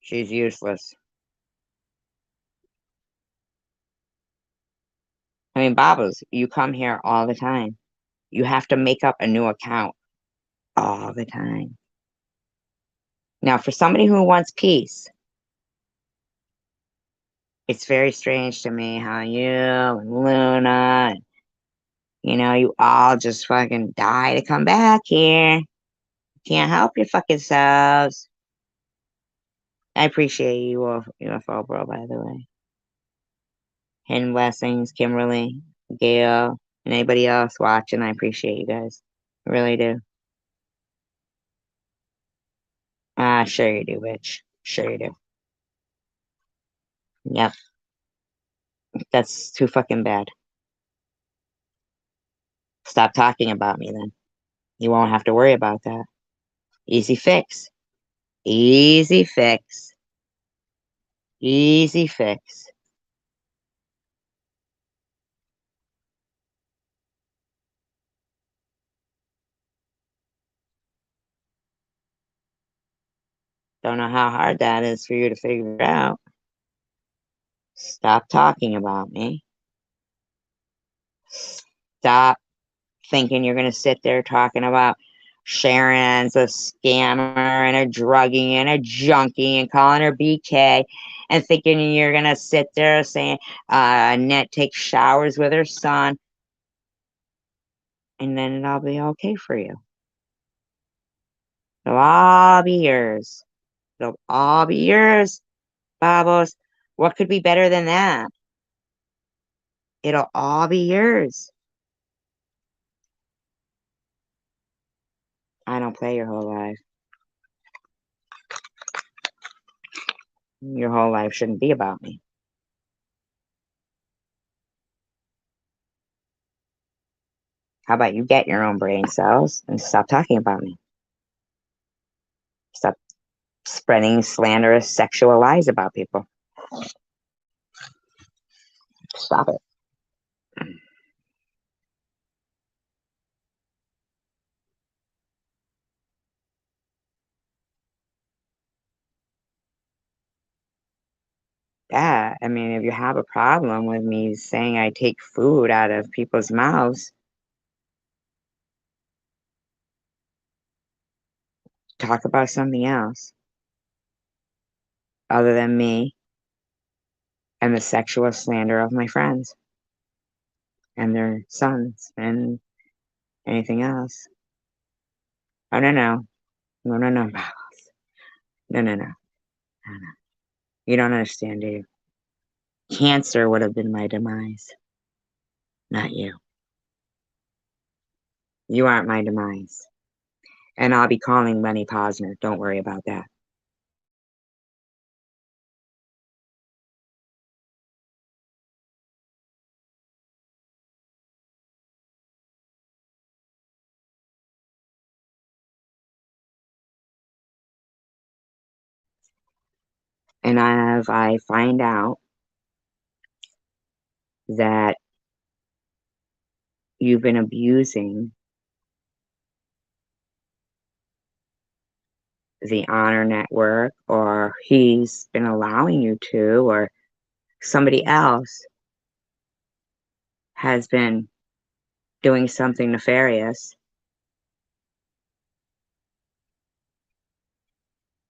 Speaker 1: She's useless. I mean, Bobbles, you come here all the time. You have to make up a new account all the time. Now, for somebody who wants peace, it's very strange to me how you and Luna, you know, you all just fucking die to come back here. Can't help your fucking selves. I appreciate you, UFO Bro, by the way. Hidden Blessings, Kimberly, Gail, and anybody else watching. I appreciate you guys. I really do. Sure you do, bitch. Sure you do. Yep. That's too fucking bad. Stop talking about me then. You won't have to worry about that. Easy fix. Easy fix. Easy fix. Don't know how hard that is for you to figure out. Stop talking about me. Stop thinking you're going to sit there talking about Sharon's a scammer and a druggie and a junkie and calling her BK and thinking you're going to sit there saying Annette takes showers with her son and then it'll be okay for you. It'll all be yours. It'll all be yours, Babos. What could be better than that? It'll all be yours. I don't play your whole life. Your whole life shouldn't be about me. How about you get your own brain cells and stop talking about me? Stop spreading slanderous sexual lies about people. Stop it. Yeah, I mean, if you have a problem with me saying I take food out of people's mouths, talk about something else other than me and the sexual slander of my friends and their sons and anything else. Oh, no, no. No, no, no. No, no, no. No, no. You don't understand, do you? Cancer would have been my demise, not you. You aren't my demise. And I'll be calling Lenny Posner. Don't worry about that. And if I find out that you've been abusing the Honor Network, or he's been allowing you to, or somebody else has been doing something nefarious.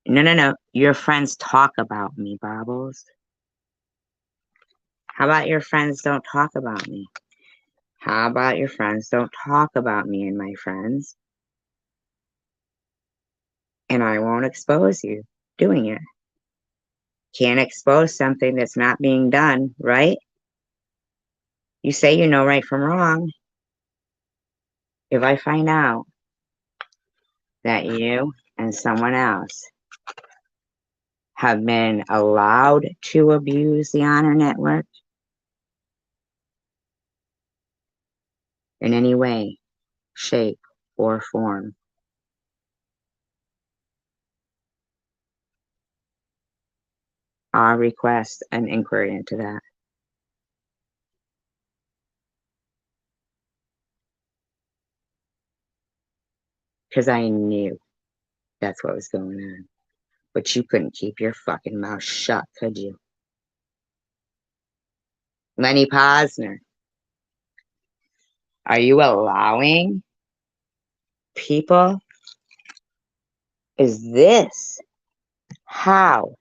Speaker 1: No, no, no. Your friends talk about me, Bobbles. How about your friends don't talk about me? How about your friends don't talk about me and my friends? And I won't expose you doing it. Can't expose something that's not being done, right? You say you know right from wrong. If I find out that you and someone else have been allowed to abuse the Honor Network in any way, shape, or form, I'll request an inquiry into that. Because I knew that's what was going on. But you couldn't keep your fucking mouth shut, could you? Lenny Posner, are you allowing people? Is this how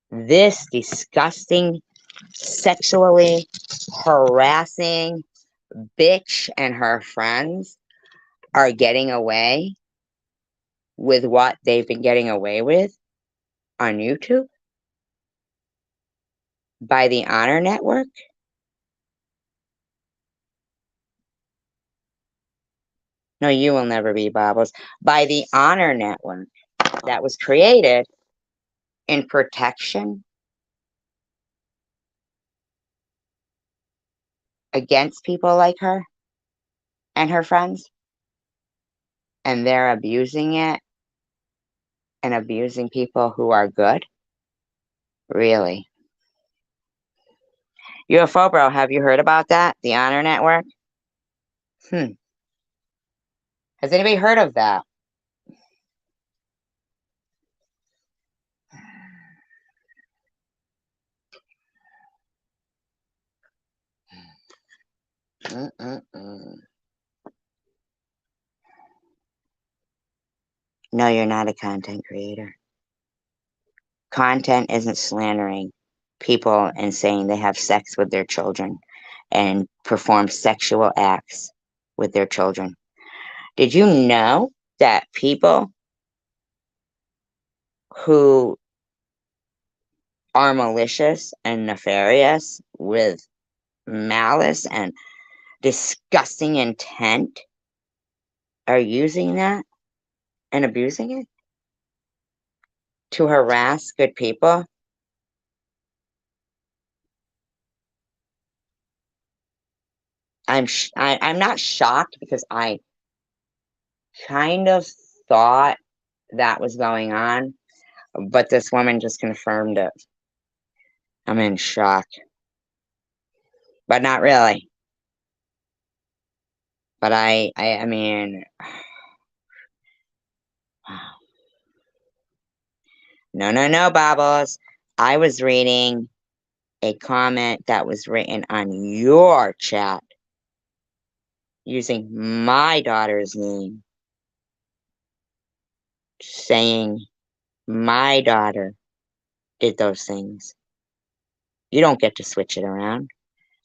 Speaker 1: this disgusting, sexually harassing bitch and her friends are getting away with what they've been getting away with on YouTube by the Honor Network? No, you will never be, Bobbles. By the Honor Network that was created in protection against people like her and her friends. And they're abusing it and abusing people who are good? Really? UFO Bro, have you heard about that? The Honor Network? Has anybody heard of that?
Speaker 7: No, you're not a content creator. Content isn't slandering people and saying they have sex with their children and perform sexual acts with their children. Did you know that people who are malicious and nefarious with malice and disgusting intent are using that and abusing it to harass good people? I'm not shocked because I kind of thought that was going on, but this woman just confirmed it. I'm in shock, but not really. But I mean, no, Bobbles. I was reading a comment that was written on your chat using my daughter's name, saying my daughter did those things. You don't get to switch it around.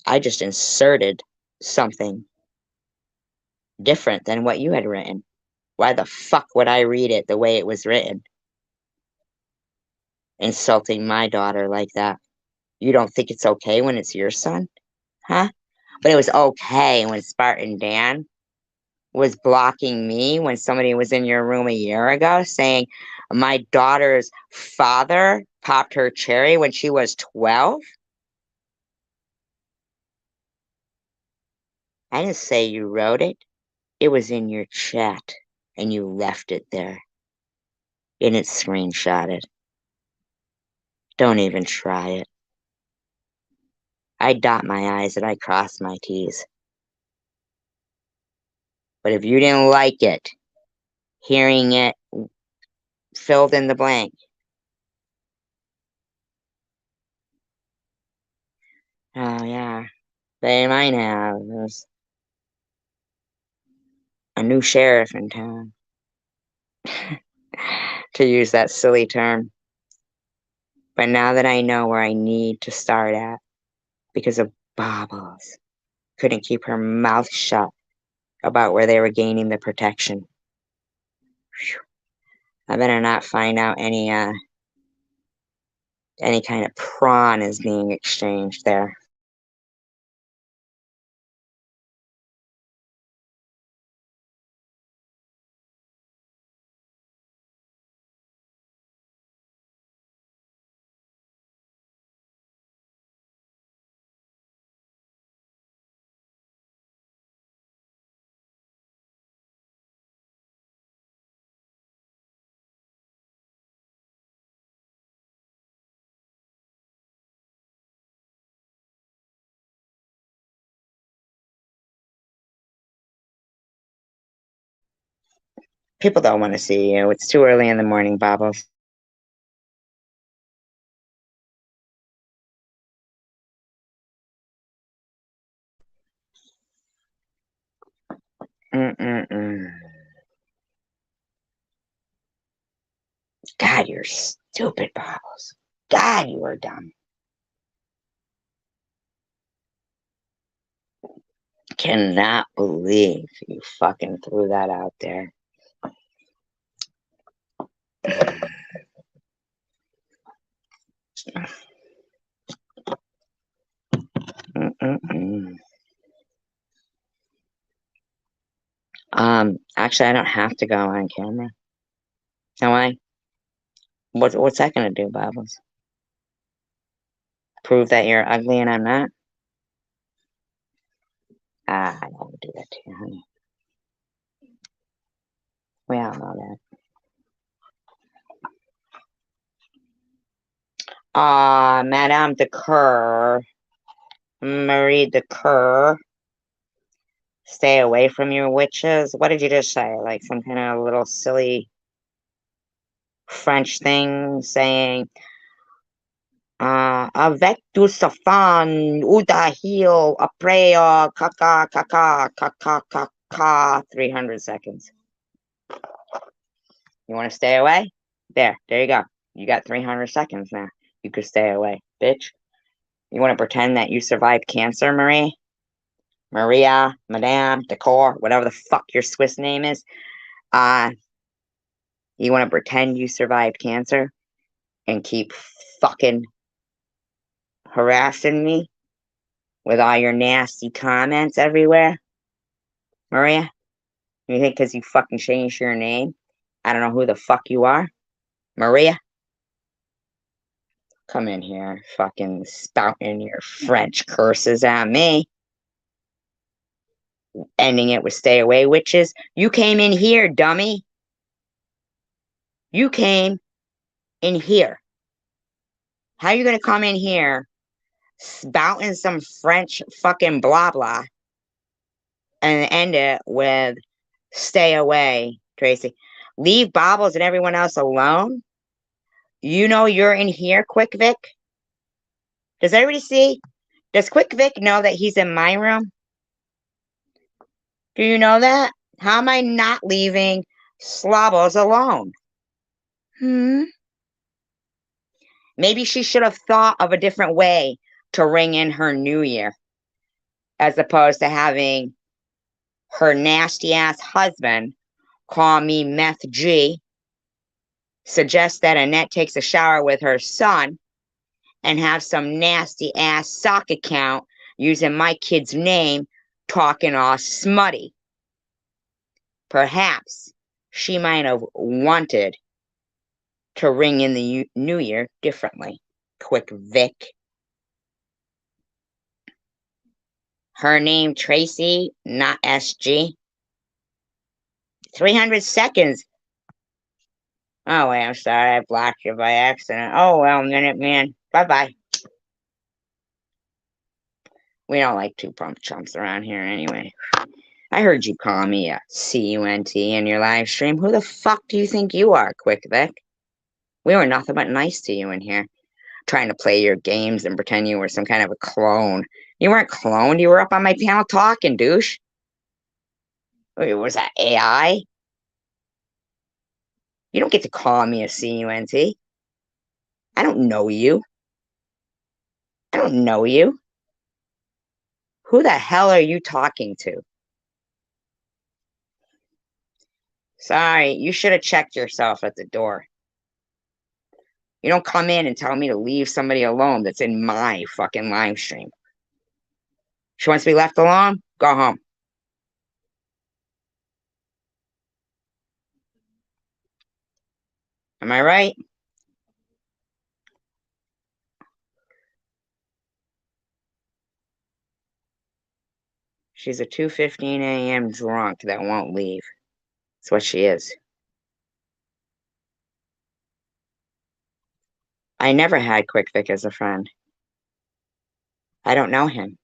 Speaker 7: I just inserted something different than what you had written. Why the fuck would I read it the way it was written? Insulting my daughter like that. You don't think it's okay when it's your son? Huh? But it was okay when Spartan Dan was blocking me when somebody was in your room a year ago saying my daughter's father popped her cherry when she was 12? I didn't say you wrote it. It was in your chat and you left it there. And it's screenshotted. Don't even try it. I dot my I's and I cross my T's. But if you didn't like it, hearing it filled in the blank. Oh, yeah. They might have. There's a new sheriff in town. To use that silly term. But now that I know where I need to start at, because of Bobbles, couldn't keep her mouth shut about where they were gaining the protection. Whew. I better not find out any kind of prawn is being exchanged there. People don't want to see you. It's too early in the morning, Bobbles. God, you're stupid, Bobbles. God, you are dumb. Cannot believe you fucking threw that out there. Actually, I don't have to go on camera. Am I? What's that gonna do, Bobbles? Prove that you're ugly and I'm not? I won't do that to you, honey. We all know that. Madame de Coeur. Marie de Coeur. Stay away from your witches. What did you just say? Like some kind of little silly French thing saying, avec du safan, udahil, apreo, kaka, 300 seconds. You want to stay away? There you go. You got 300 seconds now. You could stay away, bitch. You want to pretend that you survived cancer, Marie? Maria, Madame, Decor, whatever the fuck your Swiss name is. You want to pretend you survived cancer and keep fucking harassing me with all your nasty comments everywhere? Maria? You think because you fucking changed your name, I don't know who the fuck you are? Maria? Come in here, fucking spouting your French curses at me. Ending it with stay away, witches. You came in here, dummy. You came in here. How are you gonna come in here spouting some French fucking blah blah and end it with stay away, Tracy? Leave Bobbles and everyone else alone. You know you're in here, Quick Vic? Does everybody see? Does Quick Vic know that he's in my room? Do you know that? How am I not leaving Slobbles alone? Maybe she should have thought of a different way to ring in her new year, as opposed to having her nasty ass husband call me Meth G, suggest that Annette takes a shower with her son, and have some nasty ass sock account using my kid's name talking all smutty. Perhaps she might have wanted to ring in the new year differently. Quick Vic. Her name Tracy, not SG. 300 seconds. Oh, wait, I'm sorry. I blocked you by accident. Oh, well, Minute Man. Bye-bye. We don't like two pump chumps around here anyway. I heard you call me a CUNT in your live stream. Who the fuck do you think you are, Quick Vic? We were nothing but nice to you in here, trying to play your games and pretend you were some kind of a clone. You weren't cloned. You were up on my panel talking, douche. Wait, was that AI? You don't get to call me a CUNT. I don't know you. I don't know you. Who the hell are you talking to? Sorry, you should have checked yourself at the door. You don't come in and tell me to leave somebody alone that's in my fucking live stream. She wants to be left alone? Go home. Am I right? She's a 2:15 a.m. drunk that won't leave. That's what she is. I never had Quick Vic as a friend. I don't know him.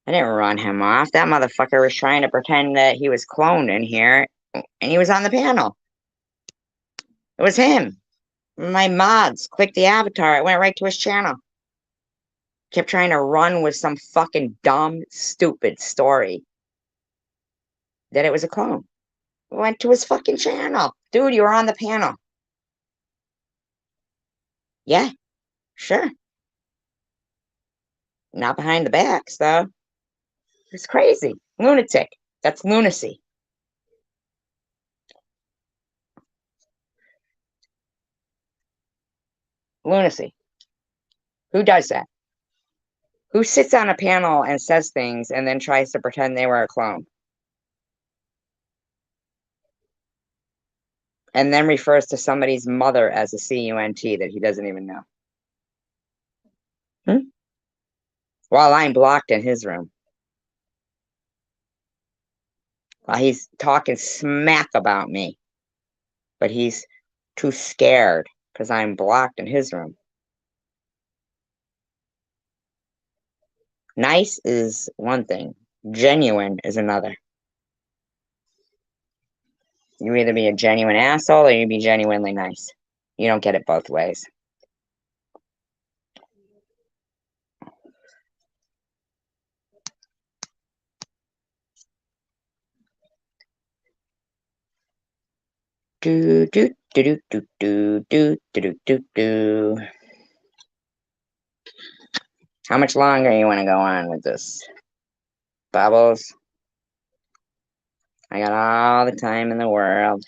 Speaker 7: I didn't run him off. That motherfucker was trying to pretend that he was cloned in here, and he was on the panel. It was him. My mods clicked the avatar. It went right to his channel. Kept trying to run with some fucking dumb, stupid story that it was a clone. It went to his fucking channel. Dude, you were on the panel. Yeah, sure. Not behind the backs, though. It's crazy. Lunatic. That's lunacy. Lunacy. Who does that? Who sits on a panel and says things and then tries to pretend they were a clone? And then refers to somebody's mother as a CUNT that he doesn't even know. While I'm blocked in his room. While he's talking smack about me. But he's too scared because I'm blocked in his room. Nice is one thing. Genuine is another. You either be a genuine asshole or you be genuinely nice. You don't get it both ways. do do do do do do do do do. How much longer you want to go on with this, Bubbles? I got all the time in the world.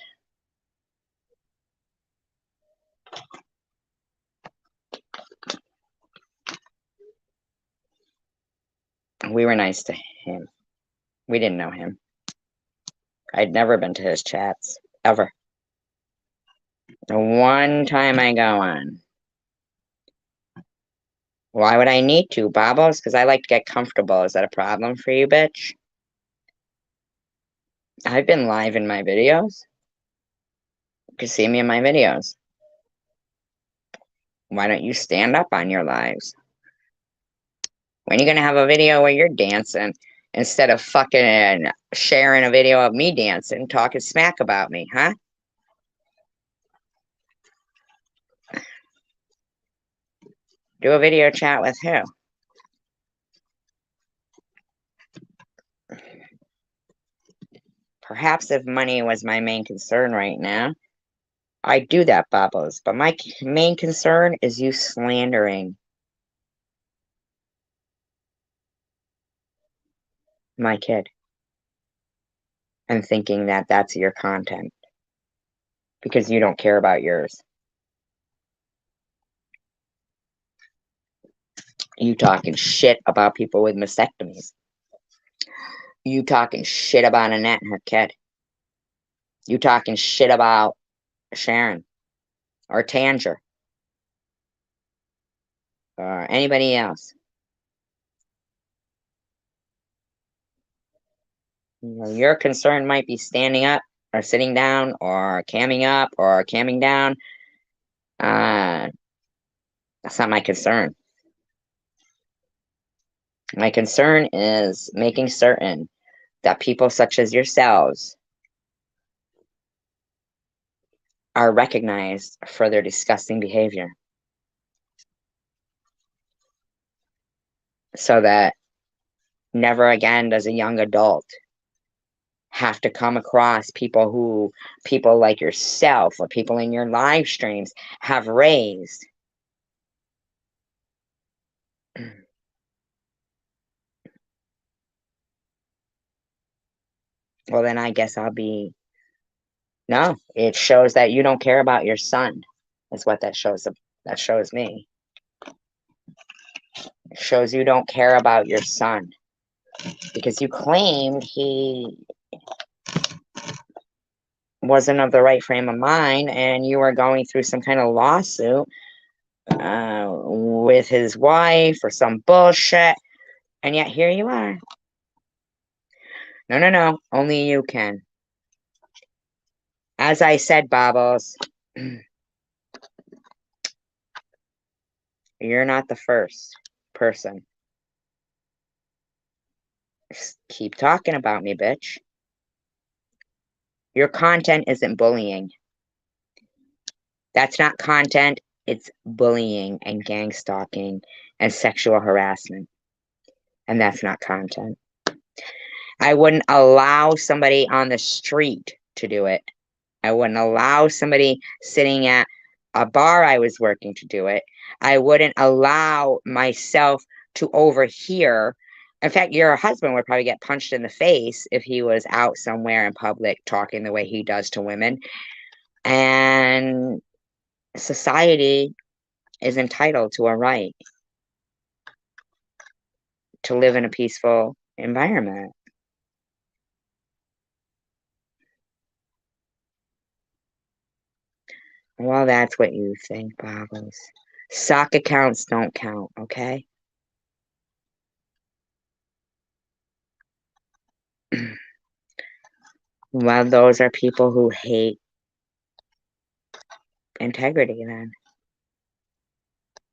Speaker 7: We were nice to him. We didn't know him. I'd never been to his chats, ever. The one time I go on. Why would I need to, Bobbles? Because I like to get comfortable. Is that a problem for you, bitch? I've been live in my videos. You can see me in my videos. Why don't you stand up on your lives? When are you going to have a video where you're dancing instead of fucking sharing a video of me dancing, talking smack about me, huh? Do a video chat with who? Perhaps if money was my main concern right now, I'd do that, Bobbles. But my main concern is you slandering my kid and thinking that that's your content because you don't care about yours. You talking shit about people with mastectomies. You talking shit about Annette and her kid. You talking shit about Sharon or Tanger or anybody else. Your concern might be standing up or sitting down or camming up or camming down. That's not my concern. My concern is making certain that people such as yourselves are recognized for their disgusting behavior. So that never again does a young adult have to come across people like yourself or people in your live streams have raised. Well, then I guess I'll be... No, it shows that you don't care about your son, is what that shows me. It shows you don't care about your son. Because you claimed he wasn't of the right frame of mind and you were going through some kind of lawsuit with his wife or some bullshit. And yet here you are. No. Only you can. As I said, Bobbles, you're not the first person. Just keep talking about me, bitch. Your content isn't bullying. That's not content. It's bullying and gang stalking and sexual harassment. And that's not content. I wouldn't allow somebody on the street to do it. I wouldn't allow somebody sitting at a bar I was working to do it. I wouldn't allow myself to overhear. In fact, your husband would probably get punched in the face if he was out somewhere in public talking the way he does to women. And society is entitled to a right to live in a peaceful environment. Well, that's what you think, Bobbles. Sock accounts don't count, okay? Well, those are people who hate integrity, then.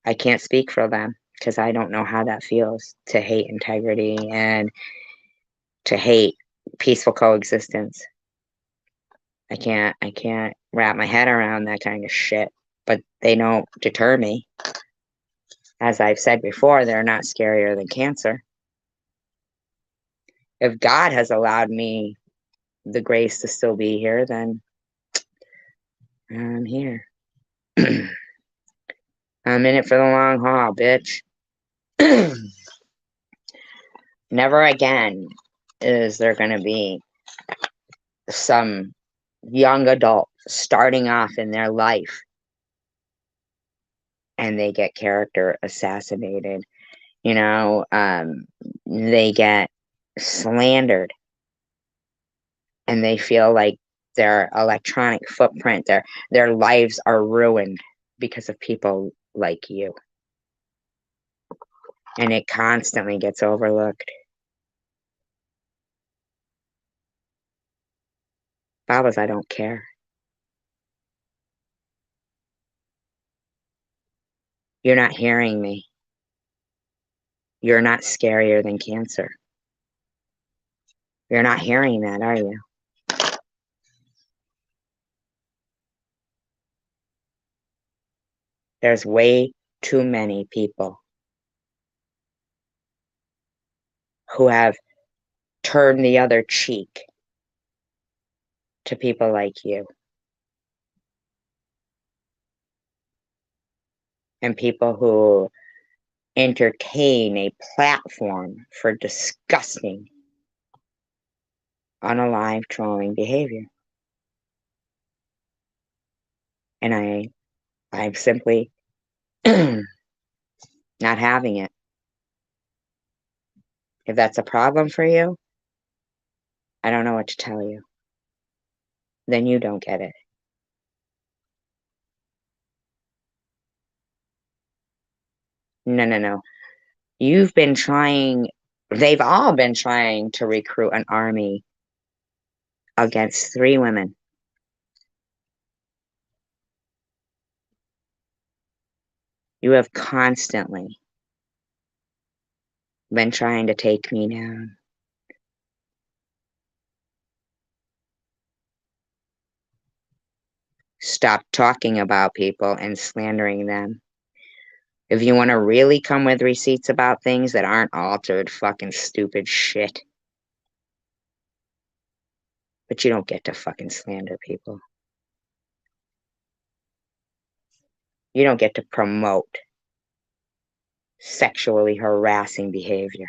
Speaker 7: I can't speak for them because I don't know how that feels to hate integrity and to hate peaceful coexistence. I can't wrap my head around that kind of shit, but they don't deter me. As I've said before, they're not scarier than cancer. If God has allowed me the grace to still be here, then I'm here. I'm in it for the long haul, bitch. Never again is there going to be some young adult starting off in their life and they get character assassinated. They get slandered and they feel like their electronic footprint, their lives are ruined because of people like you. And it constantly gets overlooked. Babas, I don't care. You're not hearing me. You're not scarier than cancer. You're not hearing that, are you? There's way too many people who have turned the other cheek to people like you. And people who entertain a platform for disgusting, unalive trolling behavior. And I'm simply not having it. If that's a problem for you, I don't know what to tell you. Then you don't get it. No. They've all been trying to recruit an army against 3 women. You have constantly been trying to take me down. Stop talking about people and slandering them. If you want to really come with receipts about things that aren't altered fucking stupid shit. But you don't get to fucking slander people. You don't get to promote sexually harassing behavior.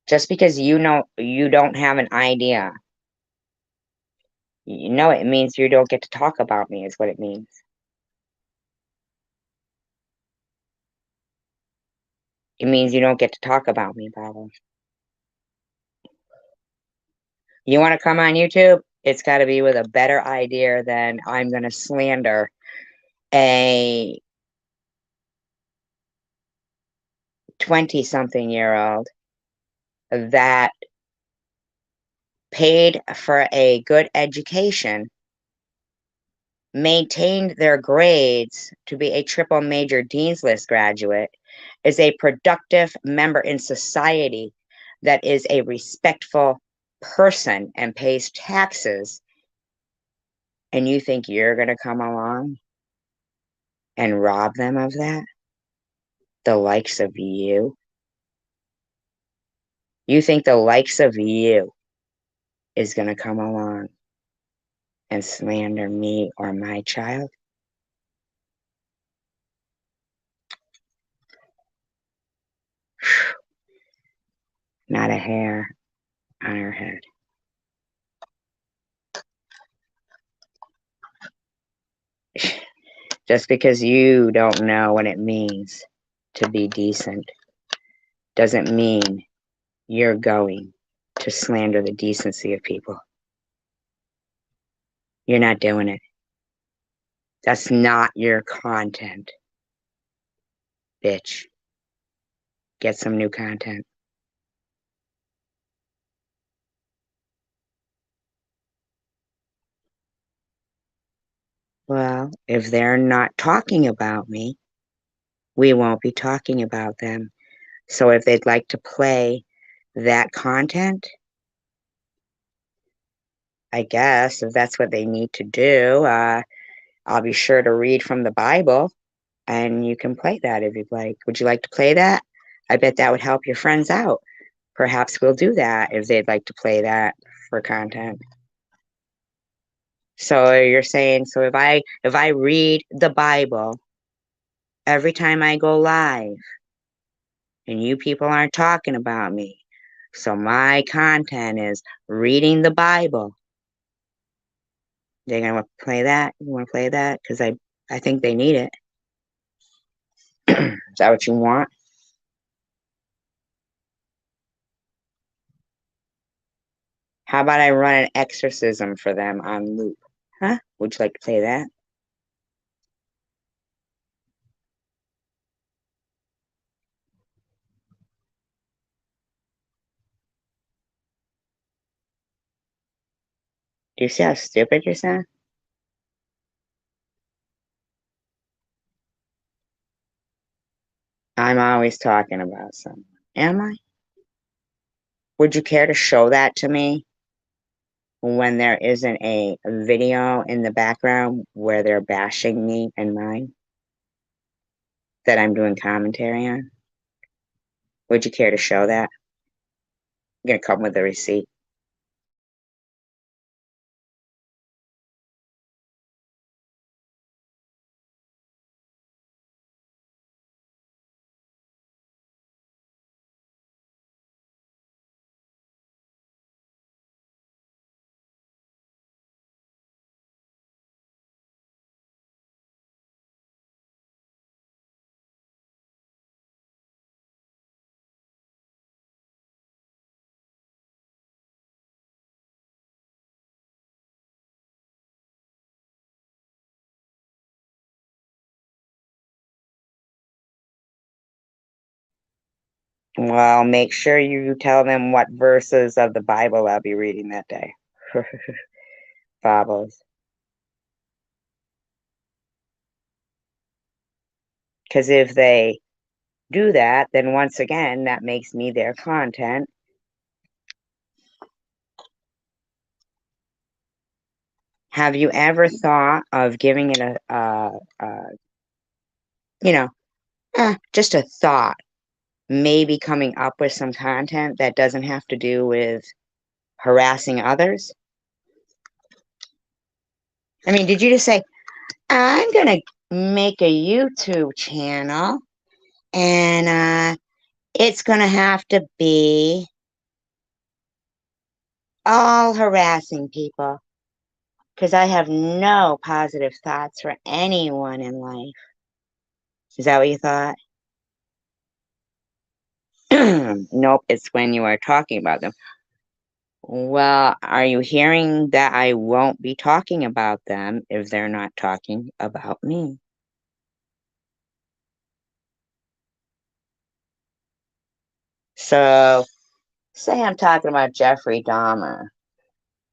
Speaker 7: Just because you don't have an idea, it means you don't get to talk about me is what it means. It means you don't get to talk about me, Bravo. You want to come on YouTube? It's got to be with a better idea than I'm going to slander a 20-something-year-old that paid for a good education, maintained their grades to be a triple major Dean's List graduate, is a productive member in society, that is a respectful person and pays taxes, and you think you're going to come along and rob them of that? The likes of you? You think the likes of you is going to come along and slander me or my child? Not a hair on her head. Just because you don't know what it means to be decent doesn't mean you're going to slander the decency of people. You're not doing it. That's not your content, bitch. Get some new content. Well, if they're not talking about me, we won't be talking about them. So if they'd like to play that content, I guess if that's what they need to do, I'll be sure to read from the Bible and you can play that if you'd like. Would you like to play that? I bet that would help your friends out. Perhaps we'll do that if they'd like to play that for content. So you're saying, so if I read the Bible every time I go live and you people aren't talking about me, so my content is reading the Bible, they're gonna play that? You wanna play that? Because I think they need it. Is that what you want? How about I run an exorcism for them on loop? Huh? Would you like to play that? Do you see how stupid you sound? I'm always talking about someone. Am I? Would you care to show that to me when there isn't a video in the background where they're bashing me and mine that I'm doing commentary on? Would you care to show that? I'm gonna come with a receipt. Well, make sure you tell them what verses of the Bible I'll be reading that day. Bibles. Because if they do that, then once again, that makes me their content. Have you ever thought of giving it just a thought, maybe coming up with some content that doesn't have to do with harassing others? I mean, did you just say, I'm going to make a YouTube channel and it's going to have to be all harassing people because I have no positive thoughts for anyone in life? Is that what you thought? Nope, it's when you are talking about them. Well, are you hearing that I won't be talking about them if they're not talking about me? So, say I'm talking about Jeffrey Dahmer.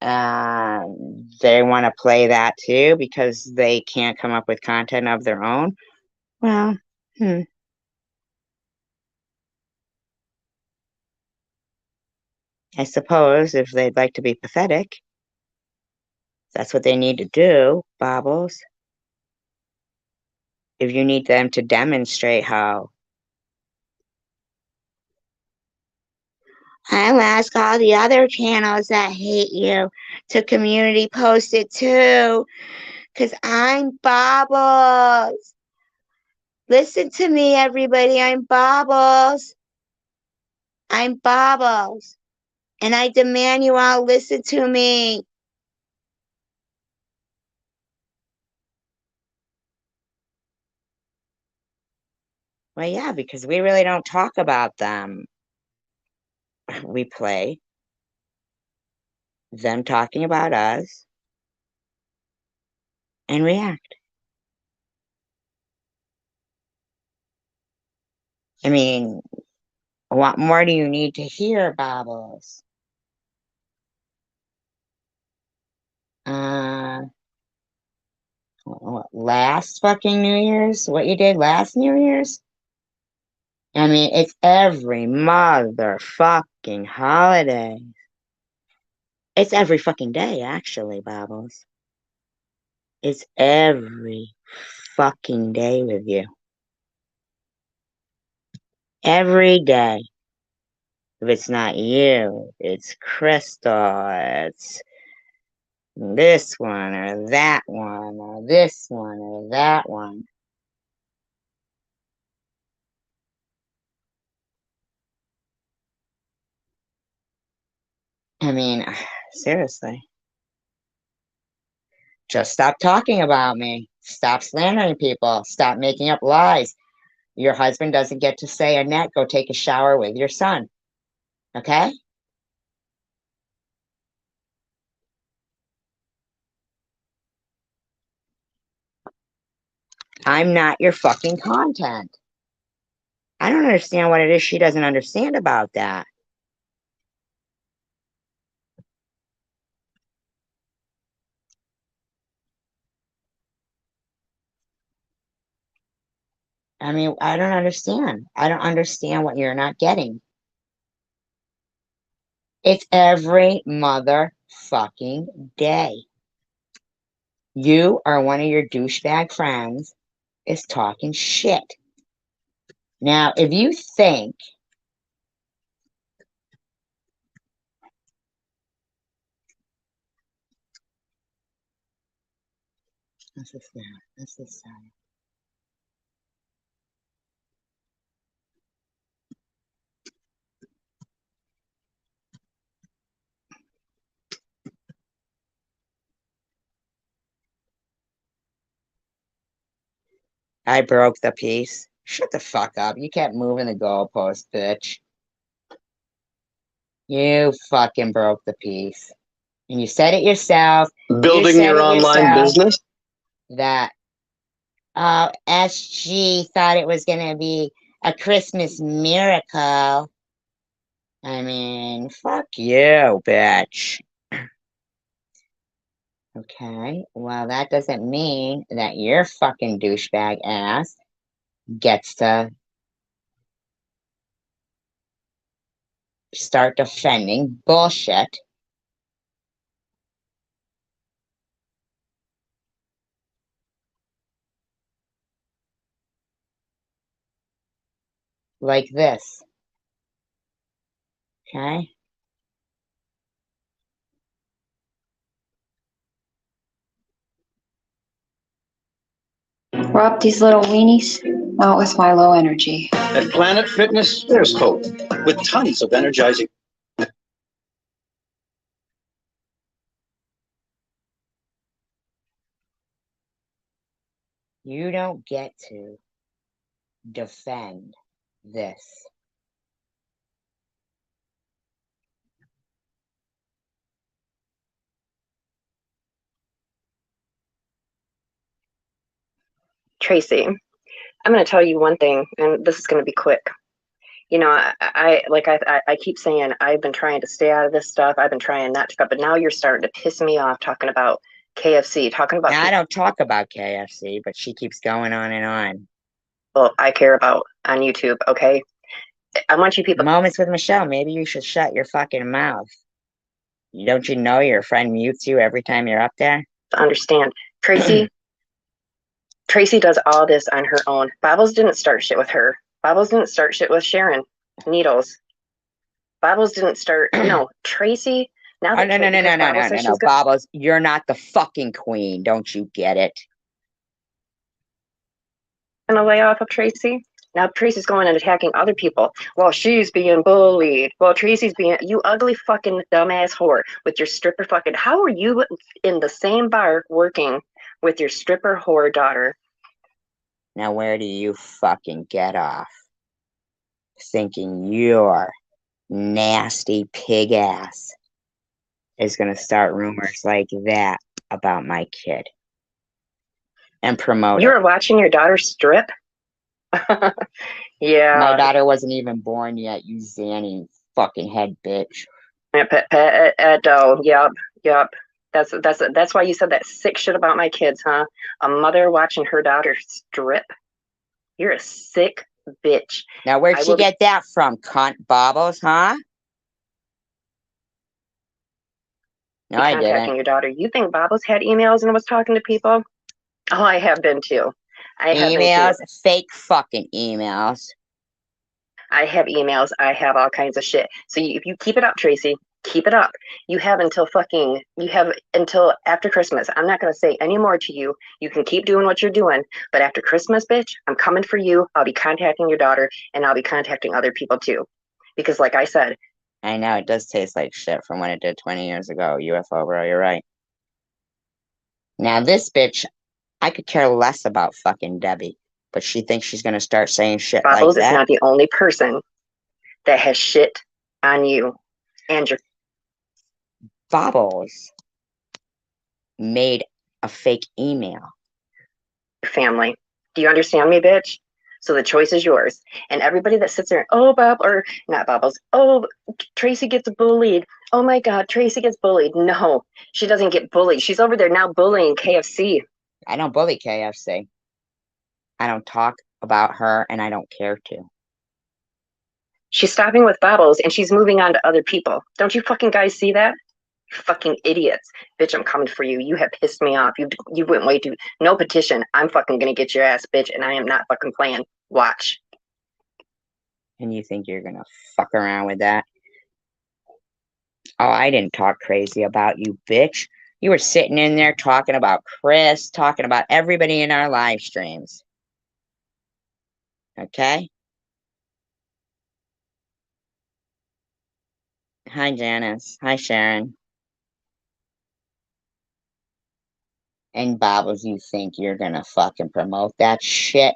Speaker 7: They want to play that too because they can't come up with content of their own. Well, I suppose if they'd like to be pathetic, that's what they need to do, Bobbles. If you need them to demonstrate how. I'll ask all the other channels that hate you to community post it too, because I'm Bobbles. Listen to me, everybody. I'm Bobbles. I'm Bobbles. And I demand you all listen to me. Well, yeah, because we really don't talk about them. We play them talking about us and react. I mean, what more do you need to hear, Bobbles? Last fucking New Year's? What you did last New Year's? I mean, it's every motherfucking holiday. It's every fucking day, actually, Bobbles. It's every fucking day with you. Every day. If it's not you, it's Crystal, it's this one or that one or this one or that one. I mean, seriously. Just stop talking about me. Stop slandering people. Stop making up lies. Your husband doesn't get to say, Annette, go take a shower with your son. Okay? I'm not your fucking content. I don't understand what it is she doesn't understand about that. I mean, I don't understand. I don't understand what you're not getting. It's every motherfucking day. You or one of your douchebag friends is talking shit. Now, if you think what's this now? What's this sound? I broke the piece. Shut the fuck up. You kept moving the goalpost, bitch. You fucking broke the piece. And you said it yourself.
Speaker 6: Building your online business?
Speaker 7: That SG thought it was going to be a Christmas miracle. I mean, fuck you, bitch. Okay, well, that doesn't mean that your fucking douchebag ass gets to start defending bullshit like this. Okay?
Speaker 8: Rub these little weenies out with my low energy.
Speaker 9: At Planet Fitness, there's hope with tons of energizing.
Speaker 7: You don't get to defend this.
Speaker 10: Tracy, I'm going to tell you one thing, and this is going to be quick. You know, I keep saying I've been trying to stay out of this stuff. I've been trying not to, but now you're starting to piss me off talking about KFC, talking about.
Speaker 7: Now, I don't talk about KFC, but she keeps going on and on.
Speaker 10: Well, I care about on YouTube, okay? I want you people.
Speaker 7: Moments with Michelle. Maybe you should shut your fucking mouth. Don't you know your friend mutes you every time you're up there?
Speaker 10: Understand, Tracy. Tracy does all this on her own. Bobbles didn't start shit with her. Bobbles didn't start shit with Sharon Needles. Bobbles didn't start. No, Tracy. Now that
Speaker 7: no, Bobbles, you're not the fucking queen. Don't you get it?
Speaker 10: Gonna lay off of Tracy. Now Tracy's going and attacking other people. Well, she's being bullied. Well, Tracy's being, you ugly fucking dumbass whore with your stripper fucking. How are you in the same bar working with your stripper whore daughter?
Speaker 7: Now, where do you fucking get off thinking your nasty pig ass is going to start rumors like that about my kid and promote
Speaker 10: You were watching your daughter strip? Yeah.
Speaker 7: My daughter wasn't even born yet, you zany fucking head bitch.
Speaker 10: Yep. That's why you said that sick shit about my kids, huh? A mother watching her daughter strip. You're a sick bitch.
Speaker 7: Now, where'd
Speaker 10: I
Speaker 7: she
Speaker 10: will be
Speaker 7: get that from, cunt Bobbles, huh? No, I
Speaker 10: contacting
Speaker 7: didn't.
Speaker 10: your daughter. You think Bobbles had emails and was talking to people? Oh, I have been too. I have been too.
Speaker 7: Emails, fake fucking emails.
Speaker 10: I have emails. I have all kinds of shit. So if you keep it up, Tracy, keep it up. You have until after Christmas. I'm not going to say any more to you. You can keep doing what you're doing. But after Christmas, bitch, I'm coming for you. I'll be contacting your daughter and I'll be contacting other people too. Because like I said,
Speaker 7: I know, it does taste like shit from when it did 20 years ago. UFO, bro, you're right. Now, this bitch, I could care less about fucking Debbie. But she thinks she's going to start saying shit
Speaker 10: Bobbles
Speaker 7: like
Speaker 10: is
Speaker 7: that.
Speaker 10: not the only person that has shit on you and your
Speaker 7: Bobbles made a fake email.
Speaker 10: family. Do you understand me, bitch? So the choice is yours. And everybody that sits there, oh, Bob, or not Bobbles, oh, Tracy gets bullied. Oh my God, Tracy gets bullied. No, she doesn't get bullied. She's over there now bullying KFC.
Speaker 7: I don't bully KFC. I don't talk about her, and I don't care to.
Speaker 10: She's stopping with Bobbles, and she's moving on to other people. Don't you fucking guys see that? Fucking idiots. Bitch, I'm coming for you. You have pissed me off. You went way too... No petition. I'm fucking gonna get your ass, bitch, and I am not fucking playing. Watch.
Speaker 7: And you think you're gonna fuck around with that? Oh, I didn't talk crazy about you, bitch. You were sitting in there talking about Chris, talking about everybody in our live streams. Okay? Hi, Janice. Hi, Sharon. And Bobbles, you think you're gonna fucking promote that shit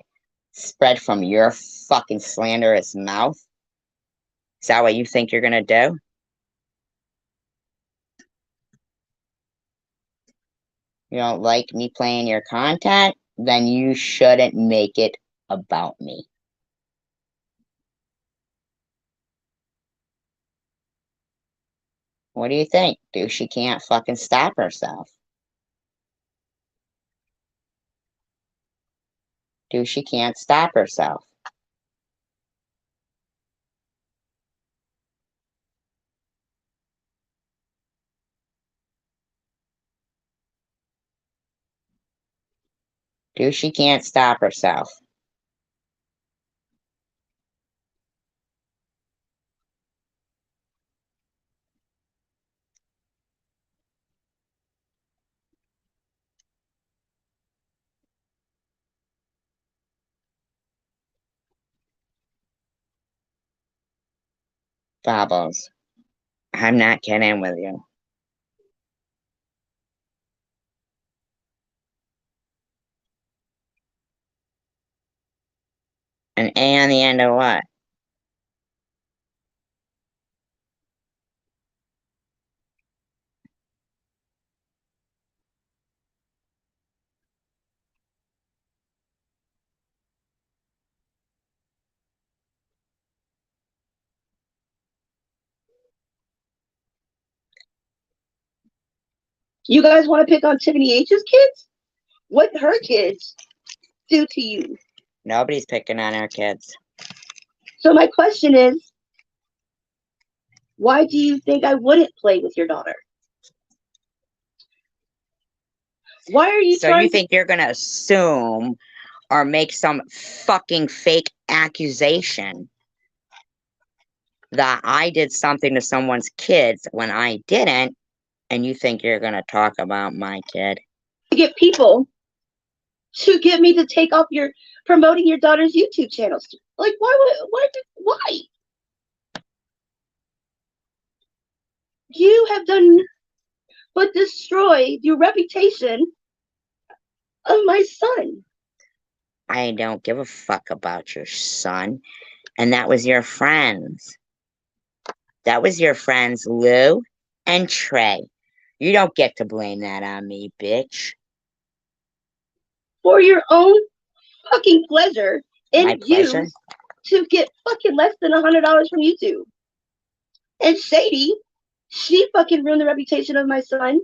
Speaker 7: spread from your fucking slanderous mouth? Is that what you think you're gonna do? You don't like me playing your content? Then you shouldn't make it about me. What do you think? Dude, she can't fucking stop herself. Dude, she can't stop herself. Dude, she can't stop herself. Bobbles, I'm not kidding with you. An A on the end of what?
Speaker 2: You guys want to pick on Tiffany H's kids? What did her kids do to you?
Speaker 7: Nobody's picking on our kids.
Speaker 2: So my question is, why do you think I wouldn't play with your daughter? Why are you
Speaker 7: So you think you're gonna assume or make some fucking fake accusation that I did something to someone's kids when I didn't, and you think you're gonna talk about my kid?
Speaker 2: to get people to get me to take off your promoting your daughter's YouTube channels? Like, why? You have done but destroy the reputation of my son.
Speaker 7: I don't give a fuck about your son. And that was your friends. That was your friends, Lou and Trey. You don't get to blame that on me, bitch.
Speaker 2: For your own fucking pleasure and
Speaker 7: My pleasure?
Speaker 2: to get fucking less than $100 from YouTube. And Sadie, she fucking ruined the reputation of my son.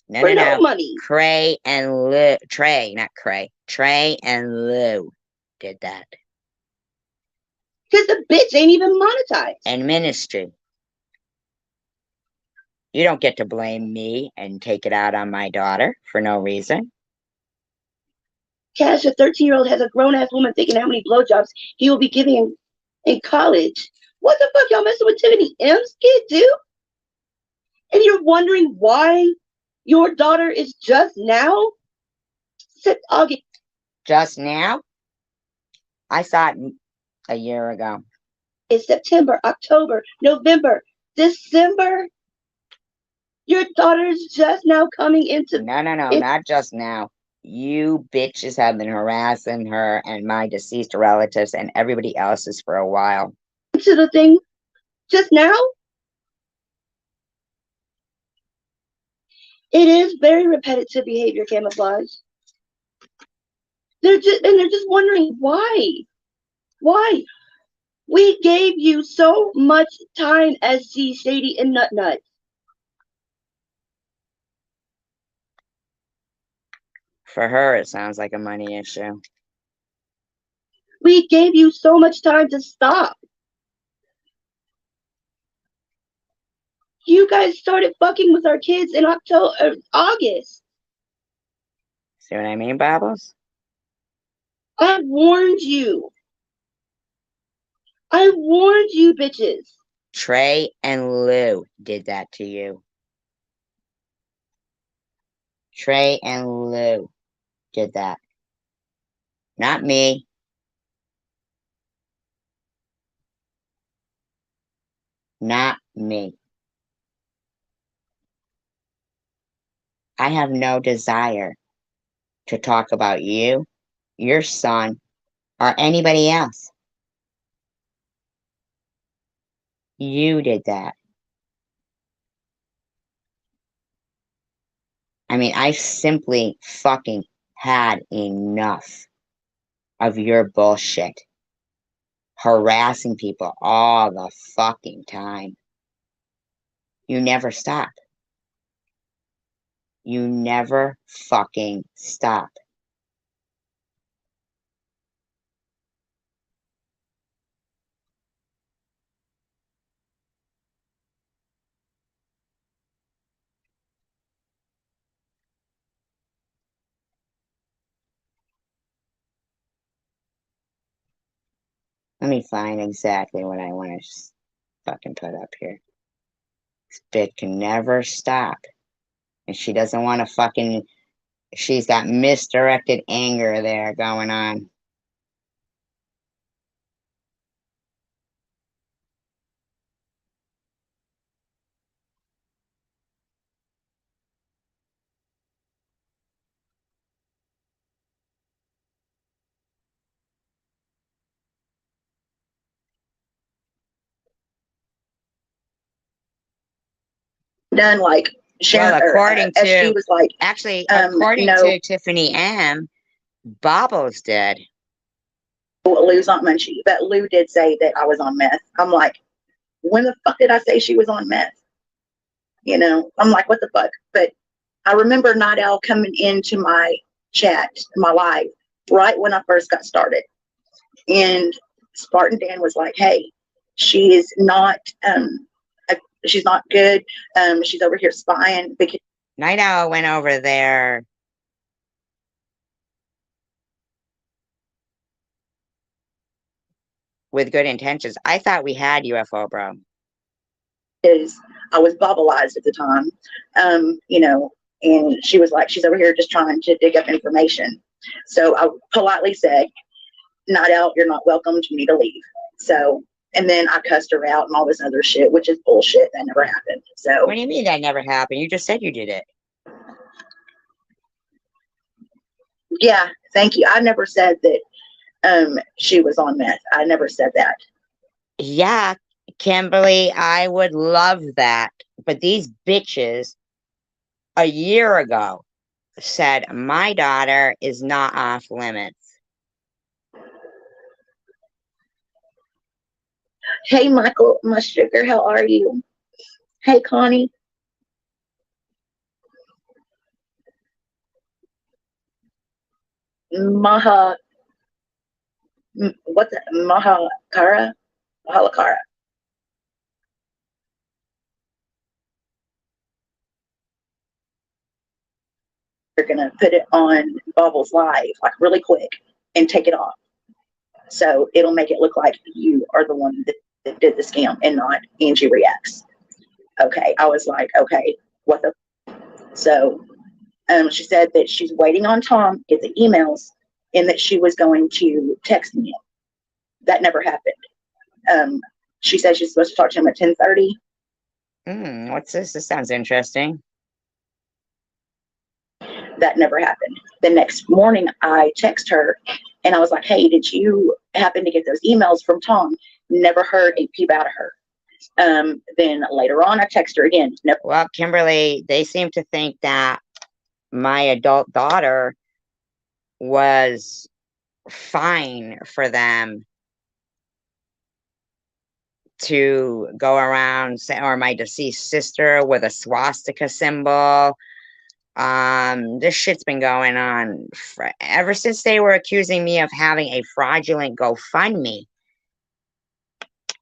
Speaker 7: No.
Speaker 2: Money.
Speaker 7: Trey and Lou, Trey, not Cray. Trey and Lou did that.
Speaker 2: Because the bitch ain't even monetized.
Speaker 7: And ministry. You don't get to blame me and take it out on my daughter for no reason.
Speaker 2: Cash, a 13-year-old, has a grown-ass woman thinking how many blowjobs he will be giving in college. What the fuck? Y'all messing with Tiffany M's kid, dude? And you're wondering why your daughter is just now? August.
Speaker 7: Just now? I saw it a year ago.
Speaker 2: It's September, October, November, December. Your daughter's just now coming into...
Speaker 7: No, not just now. You bitches have been harassing her and my deceased relatives and everybody else's for a while.
Speaker 2: ...to the thing just now? It is very repetitive behavior, camouflage. They're just wondering why. Why? We gave you so much time as G Shady and Nut.
Speaker 7: For her, it sounds like a money issue.
Speaker 2: We gave you so much time to stop. You guys started fucking with our kids in August.
Speaker 7: See what I mean, Babbles?
Speaker 2: I warned you. I warned you, bitches.
Speaker 7: Trey and Lou did that to you. Trey and Lou did that. Not me. Not me. I have no desire to talk about you, your son, or anybody else. You did that. I mean, I simply fucking had enough of your bullshit. Harassing people all the fucking time. You never stop. You never fucking stop. Let me find exactly what I want to fucking put up here. This bitch can never stop. And she doesn't want to fucking... She's got misdirected anger there going on.
Speaker 3: Done like Sharon,
Speaker 7: Well, according to...
Speaker 3: she was like,
Speaker 7: actually, according to Tiffany M, Bobbles did.
Speaker 3: Lou's on Munchie, but Lou did say that I was on meth. I'm like, when the fuck did I say she was on meth? You know, I'm like, what the fuck? But I remember Night Owl coming into my chat, my live, right when I first got started. And Spartan Dan was like, hey, she is not, she's not good. She's over here spying. Because
Speaker 7: Night Owl went over there with good intentions. I thought we had UFO, bro.
Speaker 3: I was bobbleized at the time, you know, and she was like, she's over here just trying to dig up information. So I politely said, Night Owl, you're not welcome. You need to leave. So, and then I cussed her out and all this other shit, which is bullshit. That never happened. So
Speaker 7: what do you mean that never happened? You just said you did it.
Speaker 3: Yeah, thank you. I never said that she was on meth. I never said that.
Speaker 7: Yeah, Kimberly, I would love that. But these bitches a year ago said my daughter is not off limits.
Speaker 3: Hey, Michael, my sugar, how are you? Hey, Connie. Mahakara?
Speaker 11: Halacara. They're gonna put it on Bubbles Live like really quick and take it off. So it'll make it look like you are the one that did the scam and not Angie Reacts. Okay, I was like, okay, what the? So she said that she's waiting on Tom to get the emails and that she was going to text me. That never happened. She said she's supposed to talk to him at 10:30.
Speaker 7: What's this? This sounds interesting.
Speaker 11: That never happened. The next morning, I text her and I was like, hey, did you happen to get those emails from Tom? Never heard a peep out of her. Then later on, I text her again. Never.
Speaker 7: Well, Kimberly, they seem to think that my adult daughter was fine for them to go around, or my deceased sister with a swastika symbol. This shit's been going on ever since they were accusing me of having a fraudulent GoFundMe.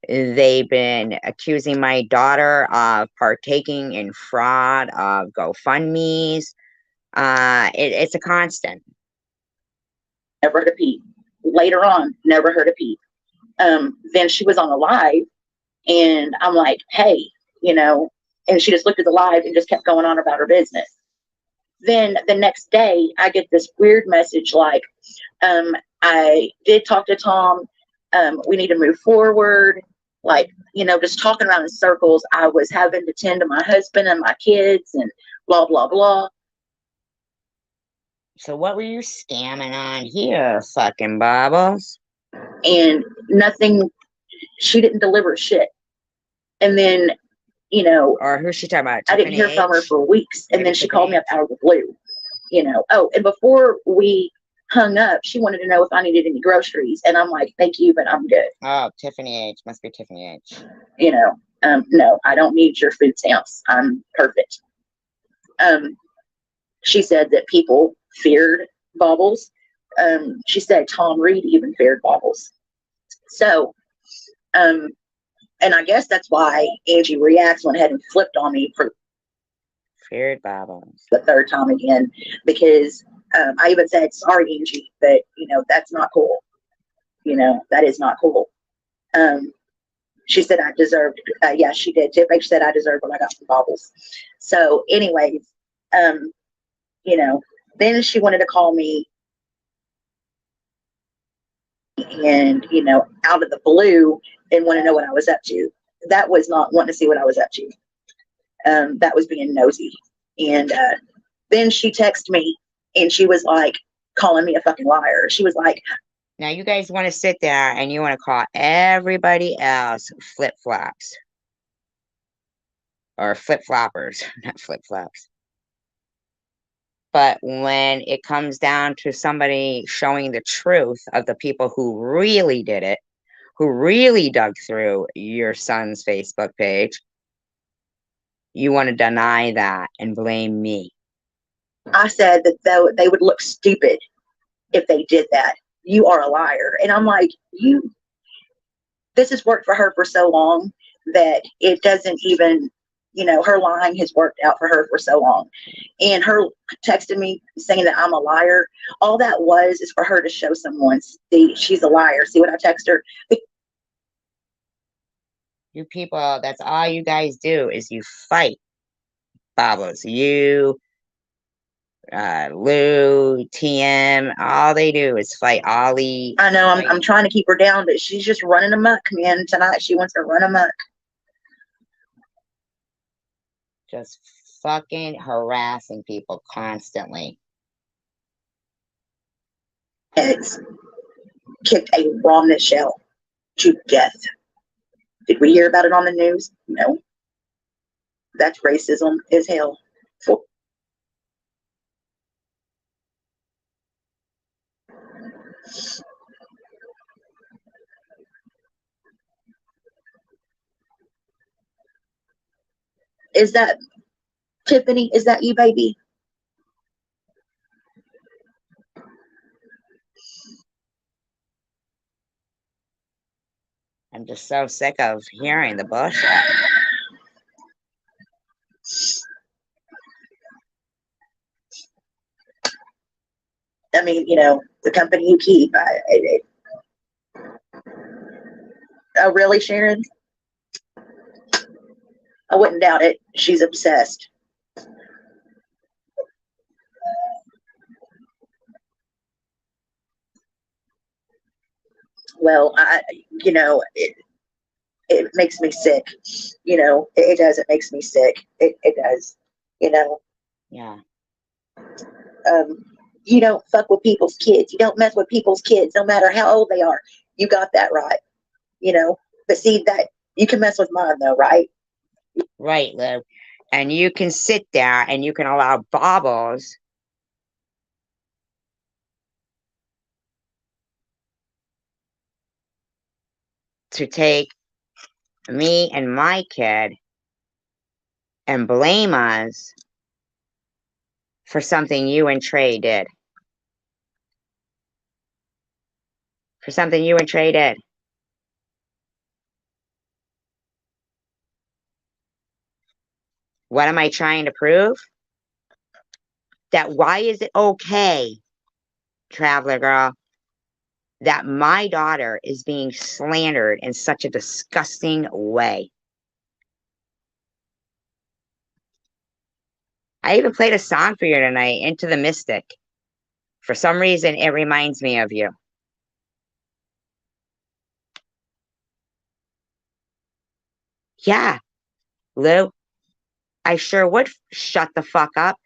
Speaker 7: They've been accusing my daughter of partaking in fraud of GoFundMes. It's a constant.
Speaker 11: Never heard a peep. Later on, never heard a peep. Then she was on a live, and I'm like, hey, and she just looked at the live and just kept going on about her business. Then the next day, I get this weird message like, I did talk to Tom. We need to move forward. Like, just talking around in circles. I was having to tend to my husband and my kids and blah, blah, blah.
Speaker 7: So what were you scamming on here, fucking Bubbles?
Speaker 11: And nothing, she didn't deliver shit. And then,
Speaker 7: or who's she talking about?
Speaker 11: I didn't hear from her for weeks. And then she called me up out of the blue, Oh, and before we hung up, she wanted to know if I needed any groceries. And I'm like, thank you, but I'm good.
Speaker 7: Oh, Tiffany H. Must be Tiffany H.
Speaker 11: No, I don't need your food stamps. I'm perfect. She said that people feared Bubbles. She said Tom Reed even feared Bubbles. So, and I guess that's why Angie Reacts went ahead and flipped on me for
Speaker 7: feared Bubbles
Speaker 11: the third time again, because I even said, sorry, Angie, but that's not cool. That is not cool. She said I deserved, yeah, she did. Tiffany said I deserved what I got from Bubbles. So anyways, then she wanted to call me and, out of the blue and want to know what I was up to. That was not wanting to see what I was up to. That was being nosy. And then she texted me and she was like calling me a fucking liar. She was like,
Speaker 7: now you guys want to sit there and you want to call everybody else flip-flops. Or flip-floppers, not flip-flops. But when it comes down to somebody showing the truth of the people who really did it, who really dug through your son's Facebook page, you want to deny that and blame me.
Speaker 11: I said that they would look stupid if they did that. You are a liar. And I'm like, this has worked for her for so long that it doesn't even, her lying has worked out for her for so long. And her texting me saying that I'm a liar, all that was is for her to show someone, see, she's a liar. See what I text her?
Speaker 7: You people, that's all you guys do is you fight. Bubbles, you, Lou, TM, all they do is fight. Ollie.
Speaker 11: I know, I'm trying to keep her down, but she's just running amok, man. Tonight she wants to run amok.
Speaker 7: Just fucking harassing people constantly.
Speaker 11: It's kicked a raw shell to death. Did we hear about it on the news? No. That's racism as hell. Is that Tiffany? Is that you, baby?
Speaker 7: I'm just so sick of hearing the bullshit.
Speaker 11: I mean, the company you keep. Oh, really, Sharon? I wouldn't doubt it. She's obsessed. Well, it makes me sick. It does. It makes me sick. It does.
Speaker 7: Yeah.
Speaker 11: You don't fuck with people's kids. You don't mess with people's kids, no matter how old they are. You got that right. But see that you can mess with mine though, right?
Speaker 7: Right, Lou. And you can sit there and you can allow Bobbles to take me and my kid and blame us for something you and Trey did. For something you and Trey did. What am I trying to prove? That why is it okay, Traveler Girl, that my daughter is being slandered in such a disgusting way? I even played a song for you tonight, Into the Mystic. For some reason, it reminds me of you. Yeah, Lou, I sure would shut the fuck up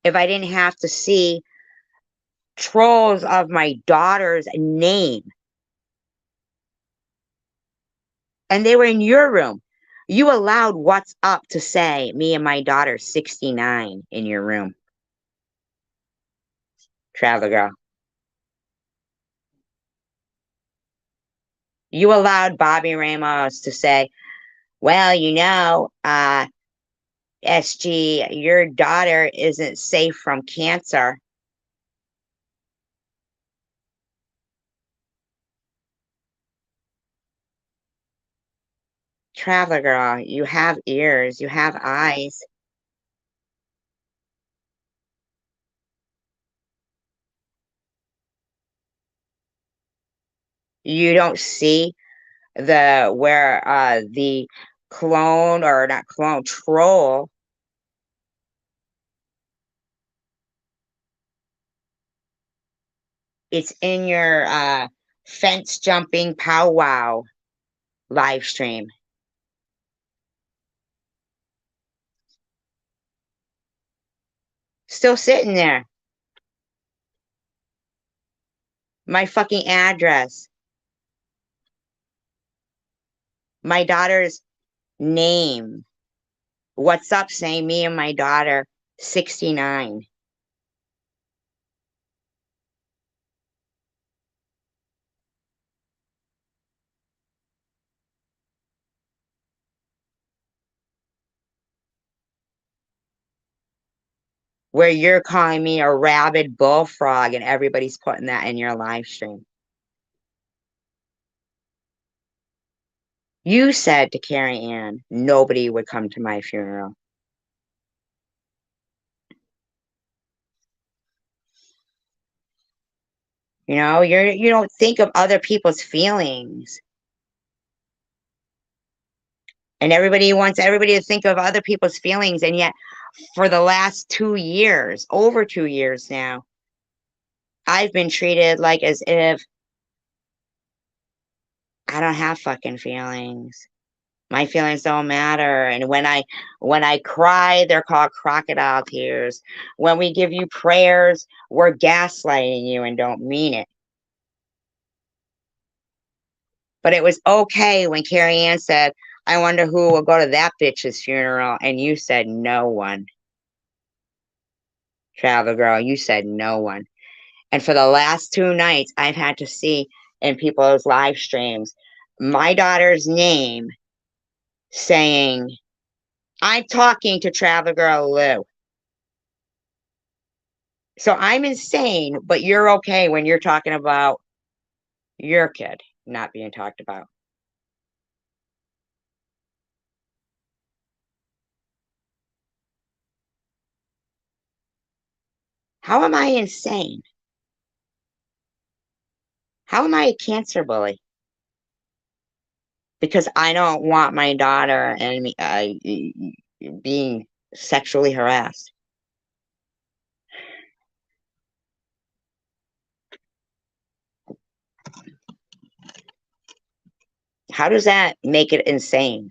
Speaker 7: if I didn't have to see trolls of my daughter's name. And they were in your room. You allowed What's Up to say me and my daughter 69 in your room. Traveler Girl. You allowed Bobby Ramos to say, well, SG, your daughter isn't safe from cancer. Traveler Girl, you have ears, you have eyes. You don't see where the clone, or not clone, troll it's in your fence jumping powwow live stream. Still sitting there. My fucking address. My daughter's name. What's Up saying me and my daughter 69. Where you're calling me a rabid bullfrog and everybody's putting that in your live stream. You said to Carrie Ann, nobody would come to my funeral. You don't think of other people's feelings. And everybody wants everybody to think of other people's feelings. And yet, for the last 2 years, over 2 years now, I've been treated like as if I don't have fucking feelings. My feelings don't matter. And when I cry, they're called crocodile tears. When we give you prayers, we're gaslighting you and don't mean it. But it was okay when Carrie Ann said, I wonder who will go to that bitch's funeral. And you said no one. Travel Girl, you said no one. And for the last 2 nights, I've had to see in people's live streams my daughter's name saying, I'm talking to Travel Girl Lou. So I'm insane, but you're okay when you're talking about your kid not being talked about. How am I insane? How am I a cancer bully? Because I don't want my daughter and me being sexually harassed. How does that make it insane?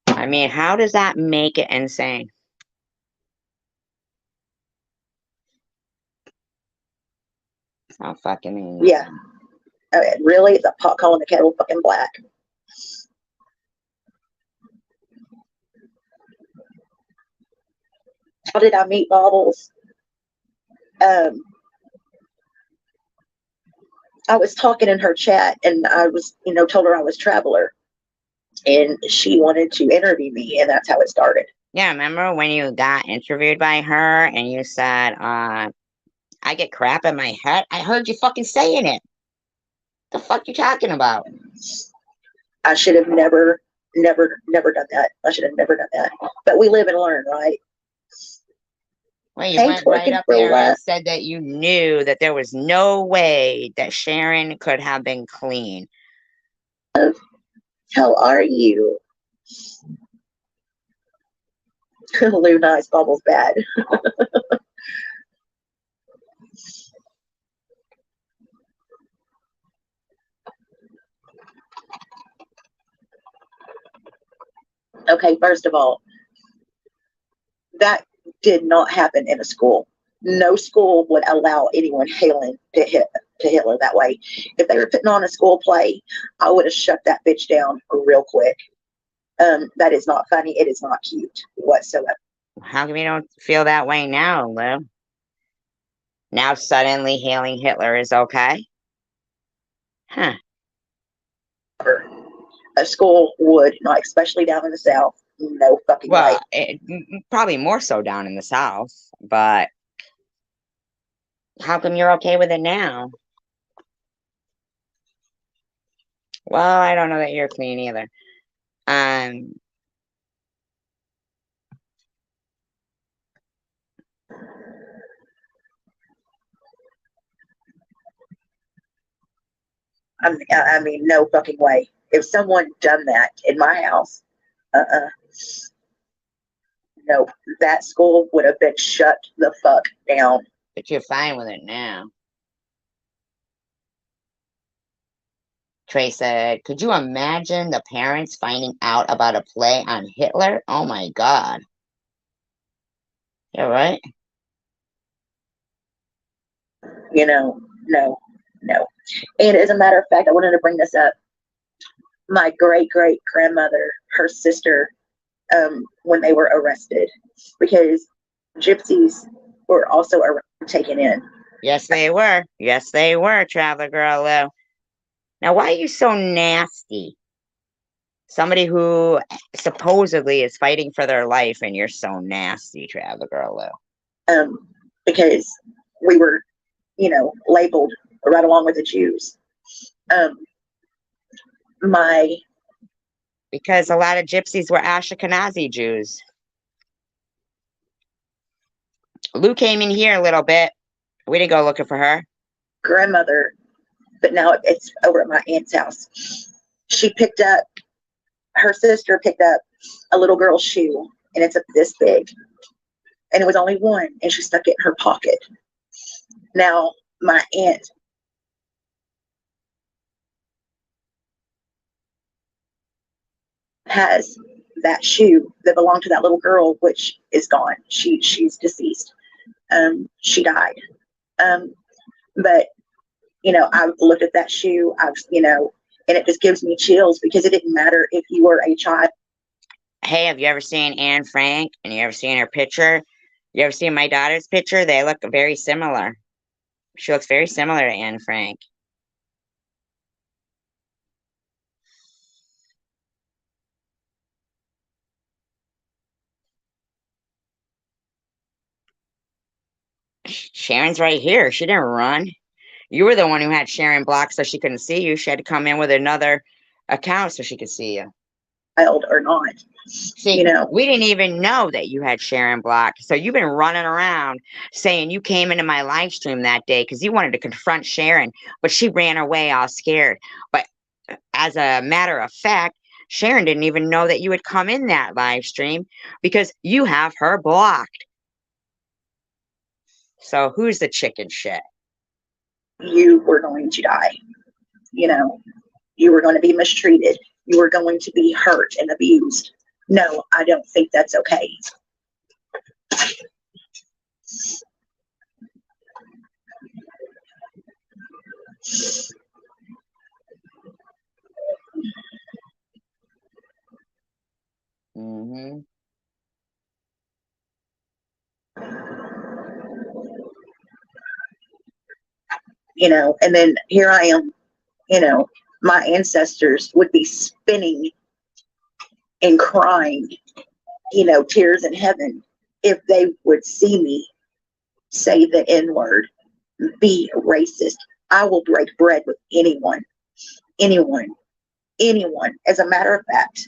Speaker 7: I mean, how does that make it insane? How fucking insane.
Speaker 11: Yeah. I mean, really? It's a pot calling the kettle fucking black. How did I meet Bobbles? I was talking in her chat, and I was, told her I was Traveler, and she wanted to interview me, and that's how it started.
Speaker 7: Yeah, remember when you got interviewed by her and you said, I get crap in my head? I heard you fucking saying it. The fuck you talking about?
Speaker 11: I should have never done that. I should have never done that. But we live and learn, right?
Speaker 7: Well, you went right up there and said that you knew that there was no way that Sharon could have been clean.
Speaker 11: How are you? Lou, nice. Bubbles bad. Okay, first of all, that did not happen in a school. No school would allow anyone hailing to Hitler that way. If they were putting on a school play, I would have shut that bitch down real quick. That is not funny. It is not cute whatsoever.
Speaker 7: How come you don't feel that way now, Lou? Now suddenly hailing Hitler is okay? Huh.
Speaker 11: A school would not, especially down in the South. No fucking way.
Speaker 7: Probably more so down in the South, but how come you're okay with it now? Well, I don't know that you're clean either.
Speaker 11: I mean, no fucking way. If someone done that in my house, no, that school would have been shut the fuck down.
Speaker 7: But you're fine with it now. Trey said, could you imagine the parents finding out about a play on Hitler? Oh my God. You're right.
Speaker 11: No. And as a matter of fact, I wanted to bring this up. My great-great-grandmother, her sister, when they were arrested, because gypsies were also taken in.
Speaker 7: Yes, they were. Yes, they were, Traveler Girl Lou. Now, why are you so nasty? Somebody who supposedly is fighting for their life, and you're so nasty, Traveler Girl
Speaker 11: Lou. Because we were, labeled right along with the Jews.
Speaker 7: Because a lot of gypsies were Ashkenazi Jews. Lou came in here a little bit. We didn't go looking for her.
Speaker 11: Grandmother, but now it's over at my aunt's house. Her sister picked up a little girl's shoe, and it's this big. And it was only one, and she stuck it in her pocket. Now, my aunt has that shoe that belonged to that little girl, which is gone. She's deceased. She died. But I've looked at that shoe. And it just gives me chills because it didn't matter if you were a child.
Speaker 7: Hey, have you ever seen Anne Frank? And you ever seen her picture? You ever seen my daughter's picture? They look very similar. She looks very similar to Anne Frank. Sharon's right here. She didn't run. You were the one who had Sharon blocked so she couldn't see you. She had to come in with another account so she could see you.
Speaker 11: child or not.
Speaker 7: See,
Speaker 11: You know,
Speaker 7: we didn't even know that you had Sharon blocked. So you've been running around saying you came into my live stream that day because you wanted to confront Sharon, but she ran away all scared. But as a matter of fact, Sharon didn't even know that you had come in that live stream because you have her blocked. So who's the chicken shit?
Speaker 11: you were going to die. You know, you were going to be mistreated. You were going to be hurt and abused. No, I don't think that's okay.
Speaker 7: Mm-hmm.
Speaker 11: You know, and then here I am, you know, my ancestors would be spinning and crying, you know, tears in heaven if they would see me say the N-word, be racist. I will break bread with anyone, anyone, anyone. As a matter of fact,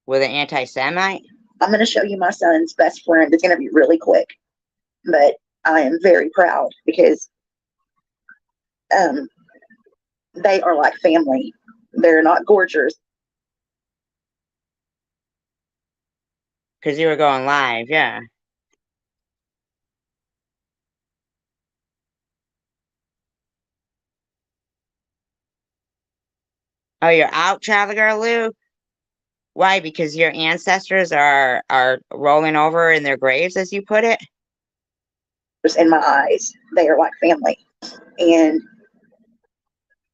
Speaker 7: With an anti-Semite?
Speaker 11: I'm going to show you my son's best friend. It's going to be really quick, but I am very proud because they are like family. They're not gorgers.
Speaker 7: Because you were going live, yeah. Oh, you're out, Travel Girl Lou? Why? Because your ancestors are rolling over in their graves, as you put it?
Speaker 11: In my eyes, they are like family. And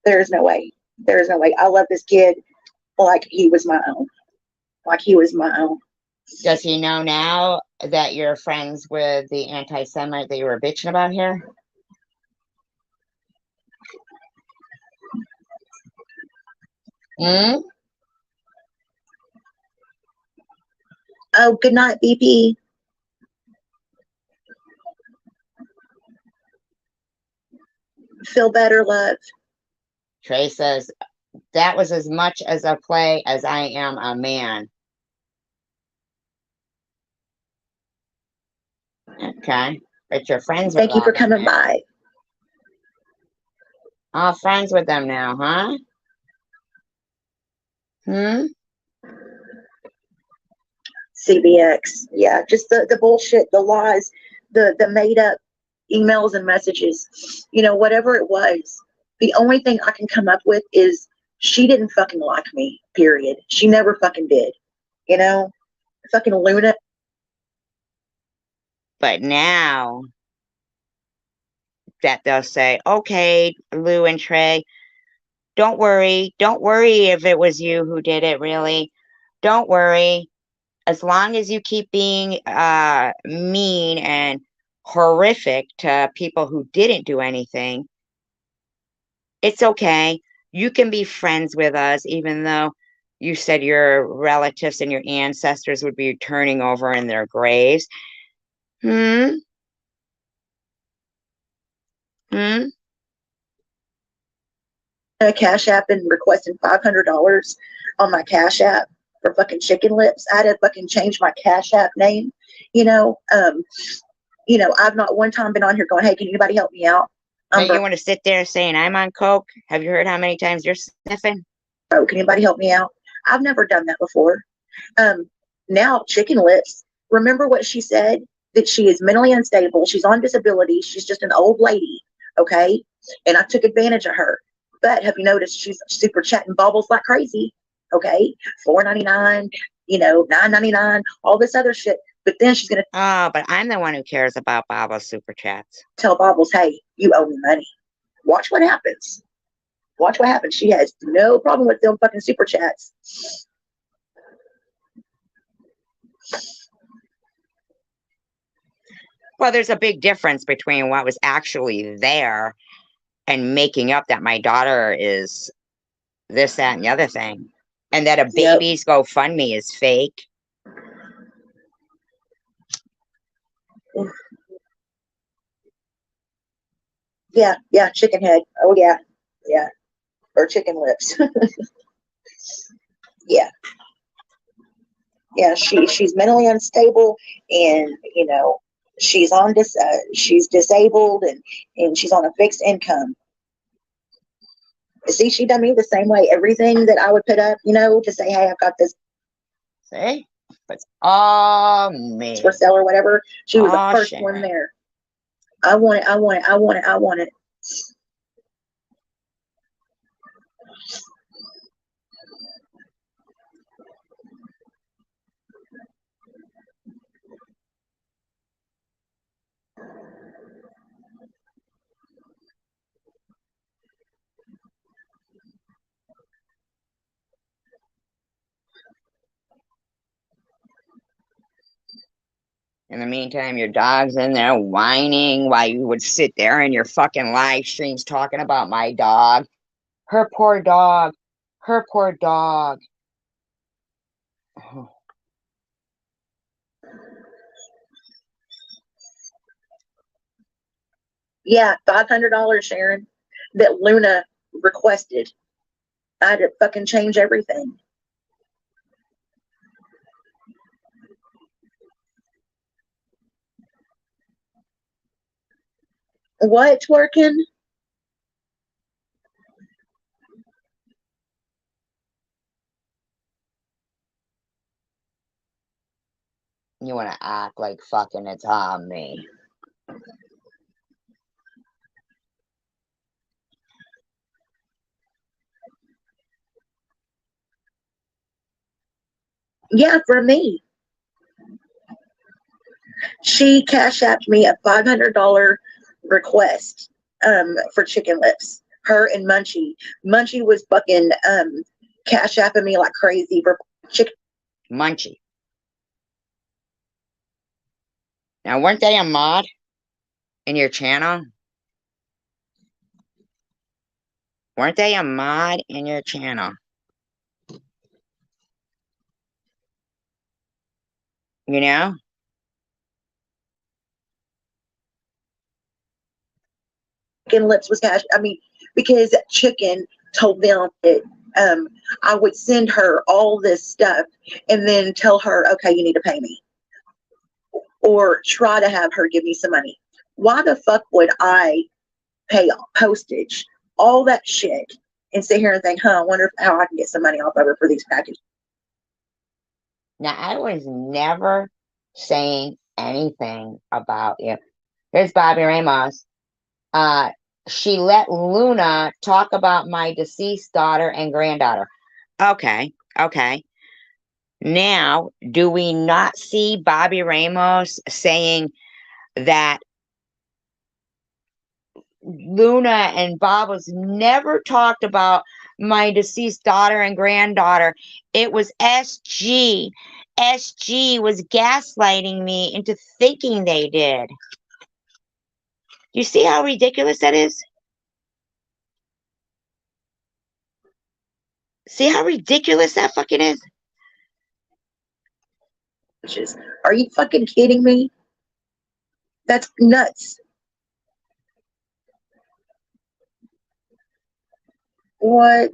Speaker 11: there's no way. There's no way. I love this kid like he was my own. Like he was my own.
Speaker 7: Does he know now that you're friends with the anti-Semite that you were bitching about here? Hmm?
Speaker 11: Oh, good night, BP. Feel better, love.
Speaker 7: Trey says, that was as much as a play as I am a man. Okay. But you're friends with
Speaker 11: Thank you for
Speaker 7: them
Speaker 11: coming
Speaker 7: now.
Speaker 11: by.
Speaker 7: All friends with them now, huh? Hmm?
Speaker 11: CBX. Yeah, just the bullshit, the lies, the made up emails and messages. You know, whatever it was. The only thing I can come up with is she didn't fucking like me, period. She never fucking did. You know? Fucking Luna.
Speaker 7: But now that they'll say, okay, Lou and Trey, don't worry. Don't worry if it was you who did it, really. Don't worry. As long as you keep being mean and horrific to people who didn't do anything, it's okay. You can be friends with us, even though you said your relatives and your ancestors would be turning over in their graves. Hmm? Hmm?
Speaker 11: Cash App and requesting $500 on my Cash App for fucking chicken lips. I had to fucking change my Cash App name. You know, I've not one time been on here going, hey, can anybody help me out?
Speaker 7: But you want to sit there saying I'm on coke? Have you heard how many times you're sniffing?
Speaker 11: Oh, can anybody help me out? I've never done that before. Now Chicken Lips, remember what she said? That she is mentally unstable. She's on disability. She's just an old lady. Okay. And I took advantage of her. But have you noticed she's super chatting bubbles like crazy? Okay. $4.99, $9.99, all this other shit. But then she's going to.
Speaker 7: Oh, but I'm the one who cares about Baba's super chats.
Speaker 11: Tell Bobbles, hey, you owe me money. Watch what happens. Watch what happens. She has no problem with them fucking super chats.
Speaker 7: Well, there's a big difference between what was actually there and making up that my daughter is this, that, and the other thing. And that a baby's GoFundMe is fake.
Speaker 11: Yeah, chicken head. Oh, yeah. Or chicken lips. Yeah. Yeah, she's mentally unstable, and she's on she's disabled, and she's on a fixed income. See, she done me the same way. Everything that I would put up, to say, hey, I've got this.
Speaker 7: See? It's all me.
Speaker 11: For sale or whatever. She was the first one there. I want it, I want it, I want it, I want it.
Speaker 7: In the meantime, your dog's in there whining while you would sit there in your fucking live streams talking about my dog. Her poor dog. Her poor dog. Oh.
Speaker 11: Yeah, $500, Sharon, that Luna requested. I had to fucking change everything. What's working?
Speaker 7: You want to act like fucking it's on me.
Speaker 11: Yeah, for me. She cash apped me a $500 request for chicken lips. Her and Munchie. Munchie was fucking cash apping me like crazy for chicken.
Speaker 7: Munchie. Now, weren't they a mod in your channel? Weren't they a mod in your channel? You know?
Speaker 11: Chicken lips was cash. I mean, because Chicken told them that I would send her all this stuff and then tell her, okay, you need to pay me. Or try to have her give me some money. Why the fuck would I pay postage, all that shit, and sit here and think, I wonder how I can get some money off of her for these packages?
Speaker 7: Now, I was never saying anything about you. Here's Bobby Ramos. She let Luna talk about my deceased daughter and granddaughter. Okay. Now, do we not see Bobby Ramos saying that Luna and Bob was never talked about my deceased daughter and granddaughter? It was SG. SG was gaslighting me into thinking they did. You see how ridiculous that is? See how ridiculous that fucking is?
Speaker 11: Are you fucking kidding me? That's nuts. What?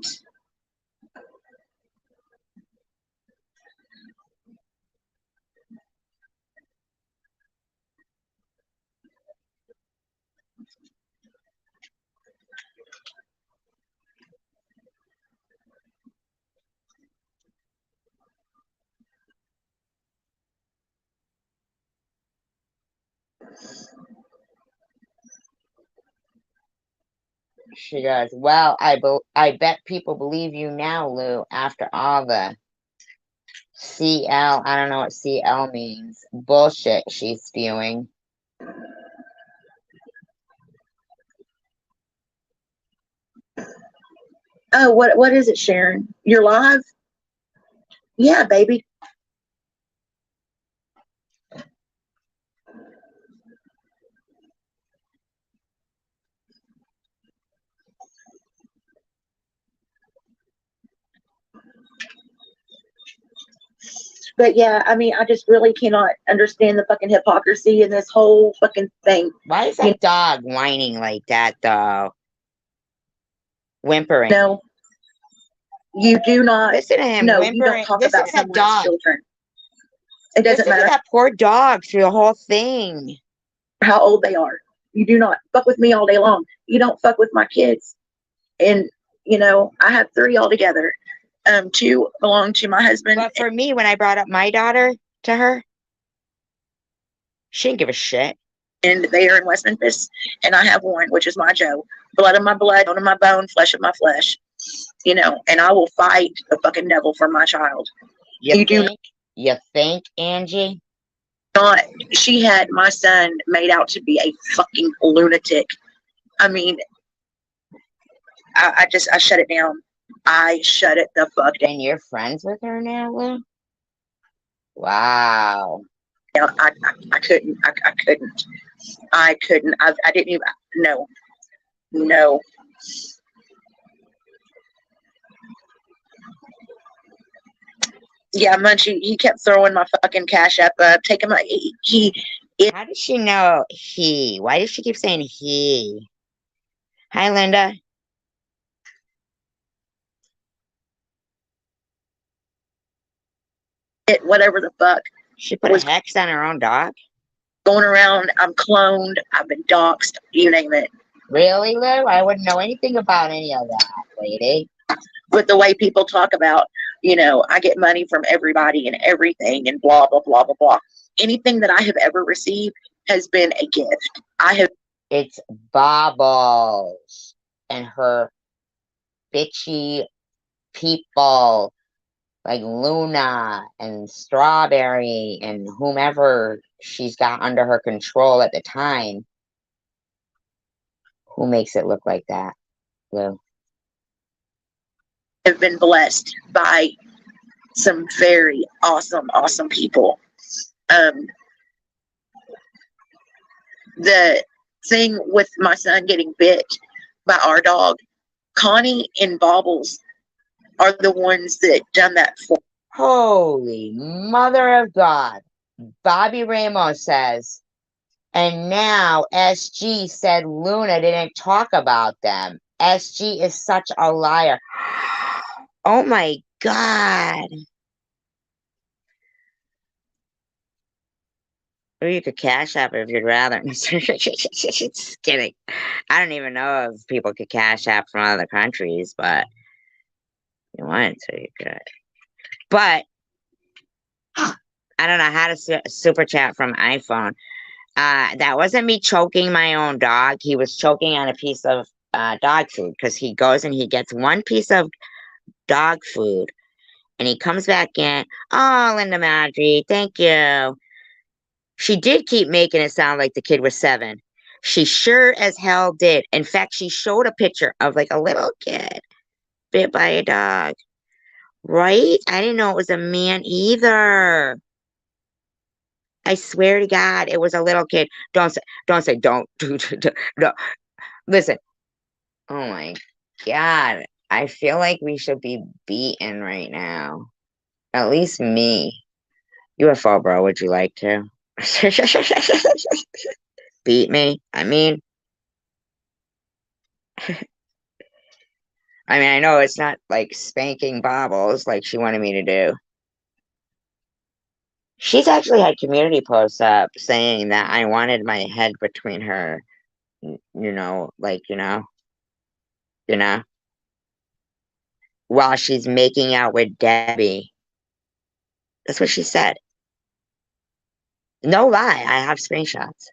Speaker 7: She goes, well, I bet people believe you now, Lou, after all the CL, I don't know what CL means, bullshit she's spewing.
Speaker 11: Oh, what is it, Sharon? You're live? Yeah, baby. But yeah, I mean, I just really cannot understand the fucking hypocrisy in this whole fucking thing.
Speaker 7: Why is that dog whining like that, though? Whimpering.
Speaker 11: No. You do not.
Speaker 7: Listen to him
Speaker 11: No, you
Speaker 7: whimpering.
Speaker 11: don't talk
Speaker 7: Listen
Speaker 11: about
Speaker 7: to that
Speaker 11: someone's
Speaker 7: dog.
Speaker 11: children. It doesn't
Speaker 7: Listen to
Speaker 11: matter
Speaker 7: that poor dog through the whole thing.
Speaker 11: how old they are. You do not fuck with me all day long. You don't fuck with my kids. And, you know, I have 3 altogether. 2 belong to my husband.
Speaker 7: But for me, when I brought up my daughter to her, she didn't give a shit.
Speaker 11: And they are in West Memphis. And I have 1, which is my Joe. Blood of my blood, bone of my bone, flesh of my flesh. You know, and I will fight the fucking devil for my child.
Speaker 7: You think, Angie?
Speaker 11: Not, she had my son made out to be a fucking lunatic. I mean, I shut it down. I shut it the fuck down.
Speaker 7: And you're friends with her now, Lou? Wow.
Speaker 11: Yeah, I couldn't. I couldn't. I didn't even. No. Yeah, Munchie, he kept throwing my fucking cash up, taking my,
Speaker 7: How does she know he? Why does she keep saying he? Hi, Linda.
Speaker 11: Whatever the fuck.
Speaker 7: She put a hex on her own dog?
Speaker 11: Going around, I'm cloned, I've been doxxed, you name it.
Speaker 7: Really, Lou? I wouldn't know anything about any of that, lady.
Speaker 11: But the way people talk about, you know, I get money from everybody and everything and blah, blah, blah, blah, blah. Anything that I have ever received has been a gift.
Speaker 7: It's Bobbles and her bitchy people like Luna and Strawberry and whomever she's got under her control at the time. Who makes it look like that, Lou?
Speaker 11: Have been blessed by some very awesome people. The thing with my son getting bit by our dog, Connie and Bobbles are the ones that done that for.
Speaker 7: Holy mother of God. Bobby Ramos says, and now SG said Luna didn't talk about them. SG is such a liar. Oh my God. Or you could cash app if you'd rather. Just kidding. I don't even know if people could cash app from other countries, but if you wanted to, you could. But I don't know how to super chat from iPhone. That wasn't me choking my own dog. He was choking on a piece of dog food because he goes and he gets one piece of dog food and he comes back in. Oh, Linda Madry, thank you. She did keep making it sound like the kid was 7. She sure as hell did. In fact, she showed a picture of like a little kid bit by a dog. Right? I didn't know it was a man either. I swear to God, it was a little kid. Don't. No. Listen. Oh my God. I feel like we should be beaten right now. At least me. UFO bro, would you like to? Beat me? I mean, I know it's not like spanking Bobbles like she wanted me to do. She's actually had community posts up saying that I wanted my head between her, while she's making out with Debbie. That's what she said. No lie, I have screenshots.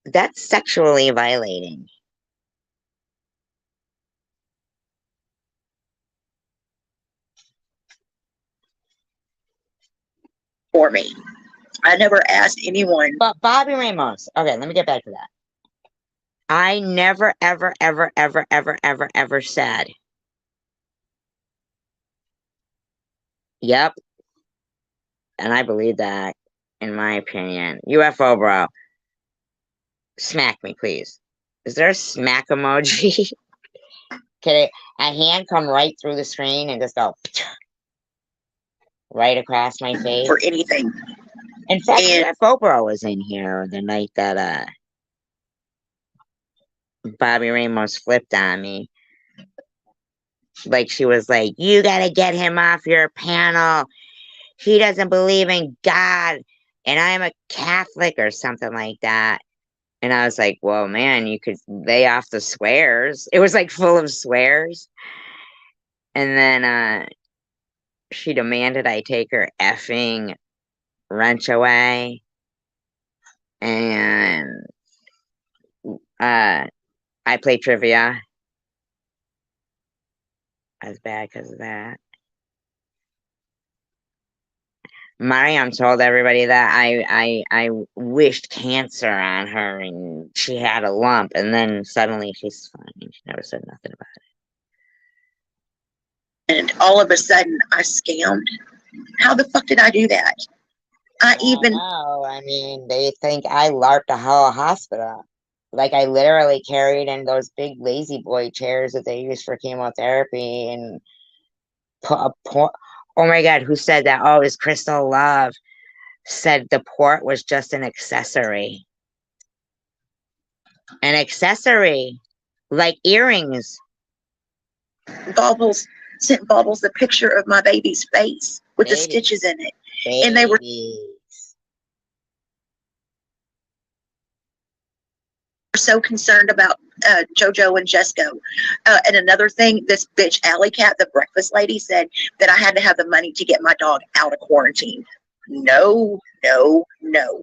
Speaker 7: That's sexually violating.
Speaker 11: For me. I never asked anyone.
Speaker 7: But Bobby Ramos. Okay, let me get back to that. I never, ever, ever, ever, ever, ever, ever said. Yep. And I believe that, in my opinion. UFO bro. Smack me, please. Is there a smack emoji? Can a hand come right through the screen and just go right across my face?
Speaker 11: For anything.
Speaker 7: In fact,
Speaker 11: And
Speaker 7: UFO Bro was in here the night that Bobby Ramos flipped on me. Like she was like, "You gotta get him off your panel. He doesn't believe in God, and I'm a Catholic," or something like that. And I was like, "Well, man, you could lay off the swears." It was like full of swears. And then she demanded I take her effing wrench away. And I played trivia. I was bad because of that. Mariam told everybody that I wished cancer on her and she had a lump, and then suddenly she's fine. She never said nothing about it.
Speaker 11: and all of a sudden I scammed. How the fuck did I do that? I
Speaker 7: mean, they think I LARPed a whole hospital. Like, I literally carried in those big lazy boy chairs that they use for chemotherapy and oh my God, who said that? Oh, it was Crystal Love. Said the port was just an accessory. An accessory. Like earrings.
Speaker 11: Baubles sent Baubles the picture of my baby's face with the stitches in it. And they were so concerned about JoJo and Jesco. And another thing, this bitch Alley Cat, the breakfast lady, said that I had to have the money to get my dog out of quarantine. No, no, no.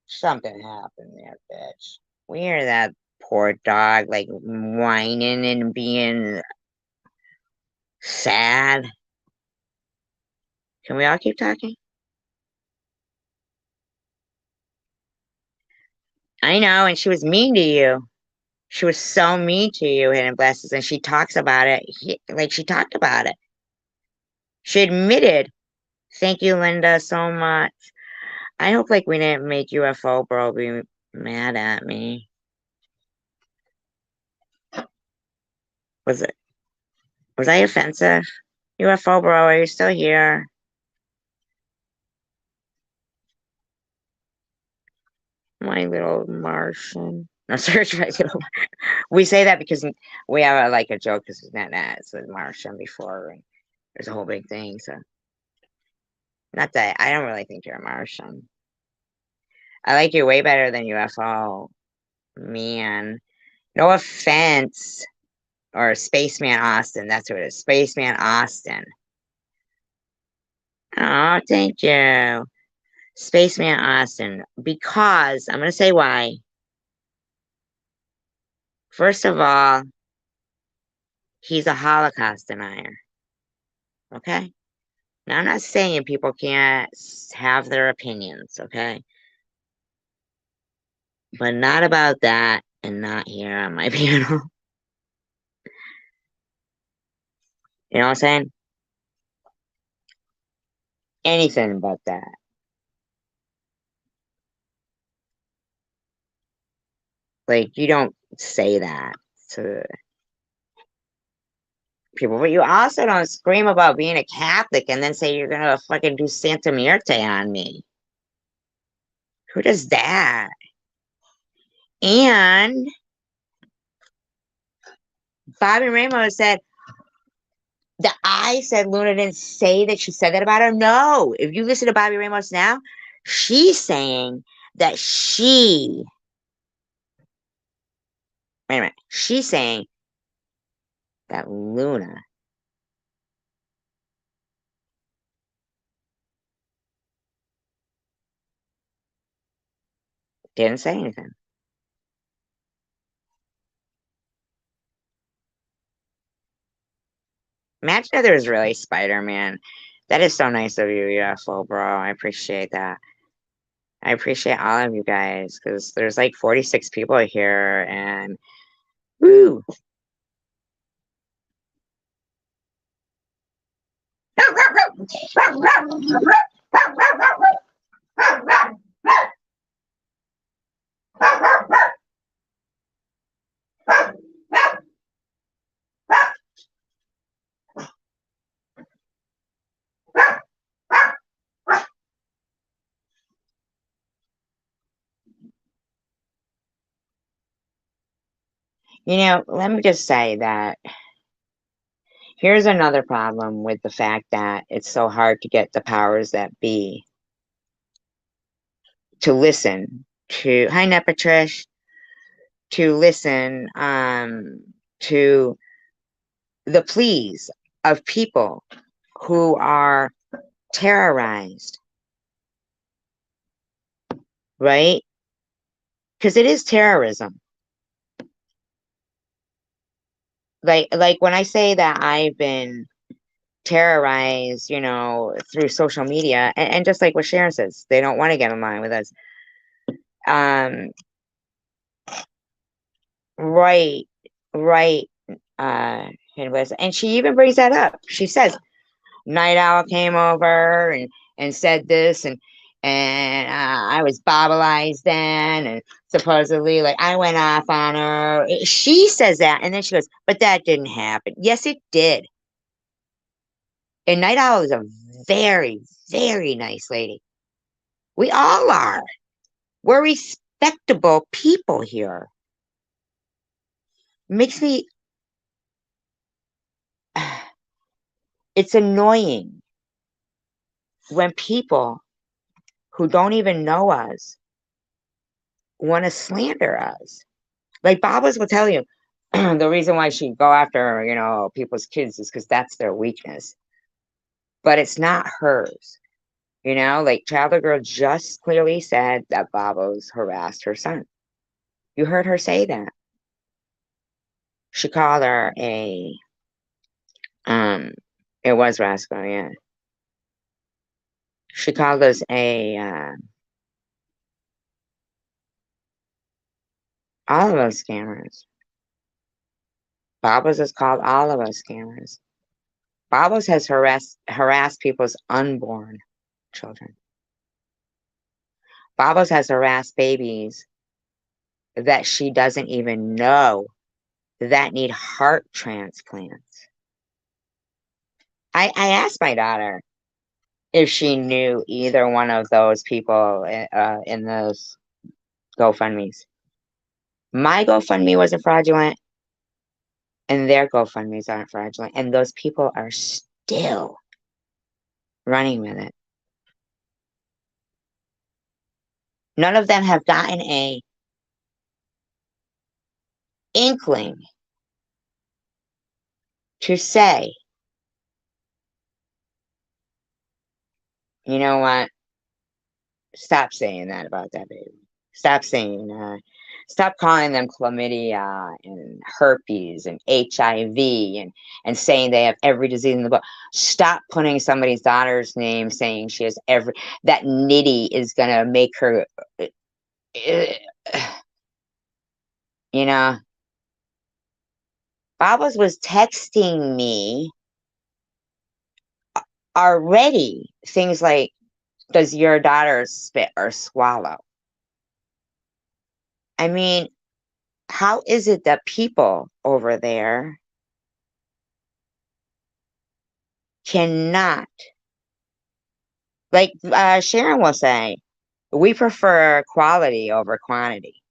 Speaker 7: Something happened there, bitch. We hear that poor dog like whining and being sad. Can we all keep talking? I know, and she was mean to you. She was so mean to you, Hidden Blessings, and she talks about it. Like she talked about it. She admitted. Thank you, Linda, so much. I hope like we didn't make UFO Bro be mad at me. Was I offensive? UFO Bro, are you still here? My little Martian. No, search my little. We say that because we have like a joke because it's a Martian before. And there's a whole big thing. So, not that I don't really think you're a Martian. I like you way better than UFO. Man, no offense. Or Spaceman Austin. That's what it is. Spaceman Austin. Oh, thank you. Spaceman Austin. Because I'm going to say why. First of all, he's a Holocaust denier. Okay? Now, I'm not saying people can't have their opinions, okay? But not about that and not here on my panel. You know what I'm saying? Anything but that. Like, you don't say that to people, but you also don't scream about being a Catholic and then say you're gonna fucking do Santa Muerte on me. Who does that? And Bobby Ramos said that I said Luna didn't say that she said that about her. No, if you listen to Bobby Ramos now, she's saying that wait a minute, she's saying that Luna didn't say anything. Imagine if there was really Spider-Man. That is so nice of you, UFO Bro. I appreciate that. I appreciate all of you guys because there's like 46 people here and woo. You know, let me just say that here's another problem with the fact that it's so hard to get the powers that be to listen to, hi Nepatrish, to listen to the pleas of people who are terrorized, right? Because it is terrorism. Like when I say that I've been terrorized, you know, through social media, and just like what Sharon says, they don't want to get in line with us. Right, right. And she even brings that up. She says, Night Owl came over and said this, and I was Bobblized then, and supposedly like I went off on her. She says that, and then she goes, but that didn't happen. Yes, it did. And Night Owl is a very, very nice lady. We all are. We're respectable people here. Makes me, it's annoying when people who don't even know us want to slander us. Like Babas will tell you, the reason why she go after, you know, people's kids is because that's their weakness. But it's not hers. You know, like Chowder Girl just clearly said that Babos harassed her son. You heard her say that. She called her a, it was Rascal, yeah. She called us all of us scammers. Babos has called all of us scammers. Babos has harassed people's unborn children. Babos has harassed babies that she doesn't even know that need heart transplants. I asked my daughter if she knew either one of those people in those GoFundMes. My GoFundMe wasn't fraudulent, and their GoFundMes aren't fraudulent, and those people are still running with it. None of them have gotten a inkling to say, you know what? Stop saying that about that baby. Stop saying, stop calling them chlamydia and herpes and HIV and saying they have every disease in the book. Stop putting somebody's daughter's name saying she has every, that nitty is going to make her, you know. Babas was texting me already things like, does your daughter spit or swallow? I mean, how is it that people over there cannot, like Sharon will say, we prefer quality over quantity.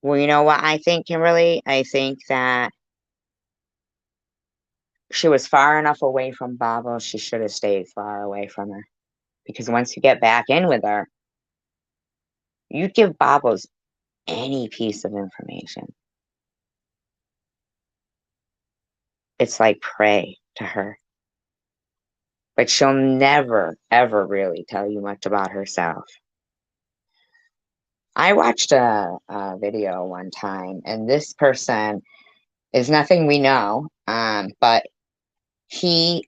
Speaker 7: Well, you know what I think, Kimberly? I think that she was far enough away from Babos, she should have stayed far away from her. Because once you get back in with her, you give Babos any piece of information. It's like prey to her. But she'll never, ever really tell you much about herself. I watched a video one time, and this person is nothing we know, but he,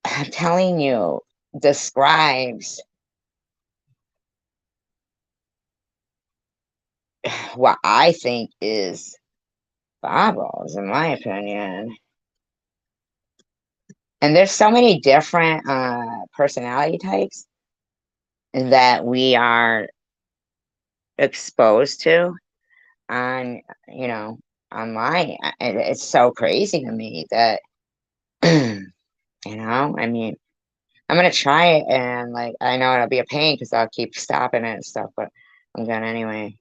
Speaker 7: I'm telling you, describes what I think is Babos, in my opinion. And there's so many different personality types that we are exposed to on, you know, online. It's so crazy to me that, you know, I mean, I'm gonna try it, and like I know it'll be a pain because I'll keep stopping it and stuff, but I'm gonna anyway.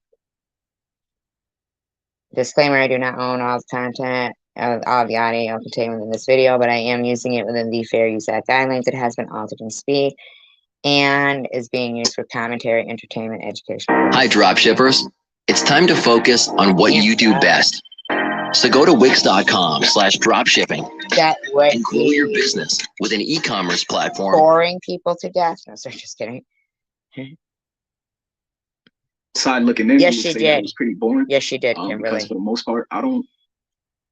Speaker 7: Disclaimer: I do not own all the content of all the audio contained within this video, but I am using it within the Fair Use Act guidelines. It has been altered in speed and is being used for commentary, entertainment, education.
Speaker 12: Hi, dropshippers. It's time to focus on what you do best. So go to Wix.com/dropshipping and grow your business with an e-commerce platform.
Speaker 7: Boring people to death. No, sorry, just kidding.
Speaker 13: Side looking in,
Speaker 7: Yes,
Speaker 13: you would
Speaker 7: she
Speaker 13: say that it
Speaker 7: did.
Speaker 13: was pretty boring.
Speaker 7: Yes, she did, Kimberly.
Speaker 13: Because for the most part, I don't.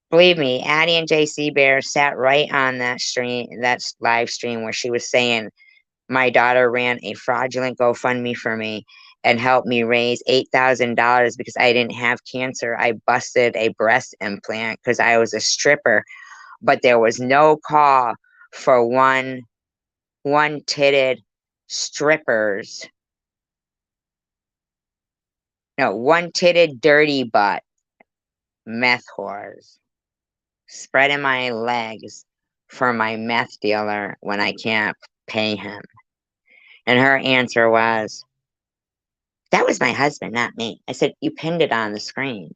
Speaker 7: Believe me, Addie and JC Bear sat right on that stream, that live stream where she was saying, my daughter ran a fraudulent GoFundMe for me and helped me raise $8,000 because I didn't have cancer. I busted a breast implant because I was a stripper, but there was no call for one-titted strippers. No, one-titted dirty butt meth whores spreading my legs for my meth dealer when I can't pay him. And her answer was, that was my husband, not me. I said, you pinned it on the screen.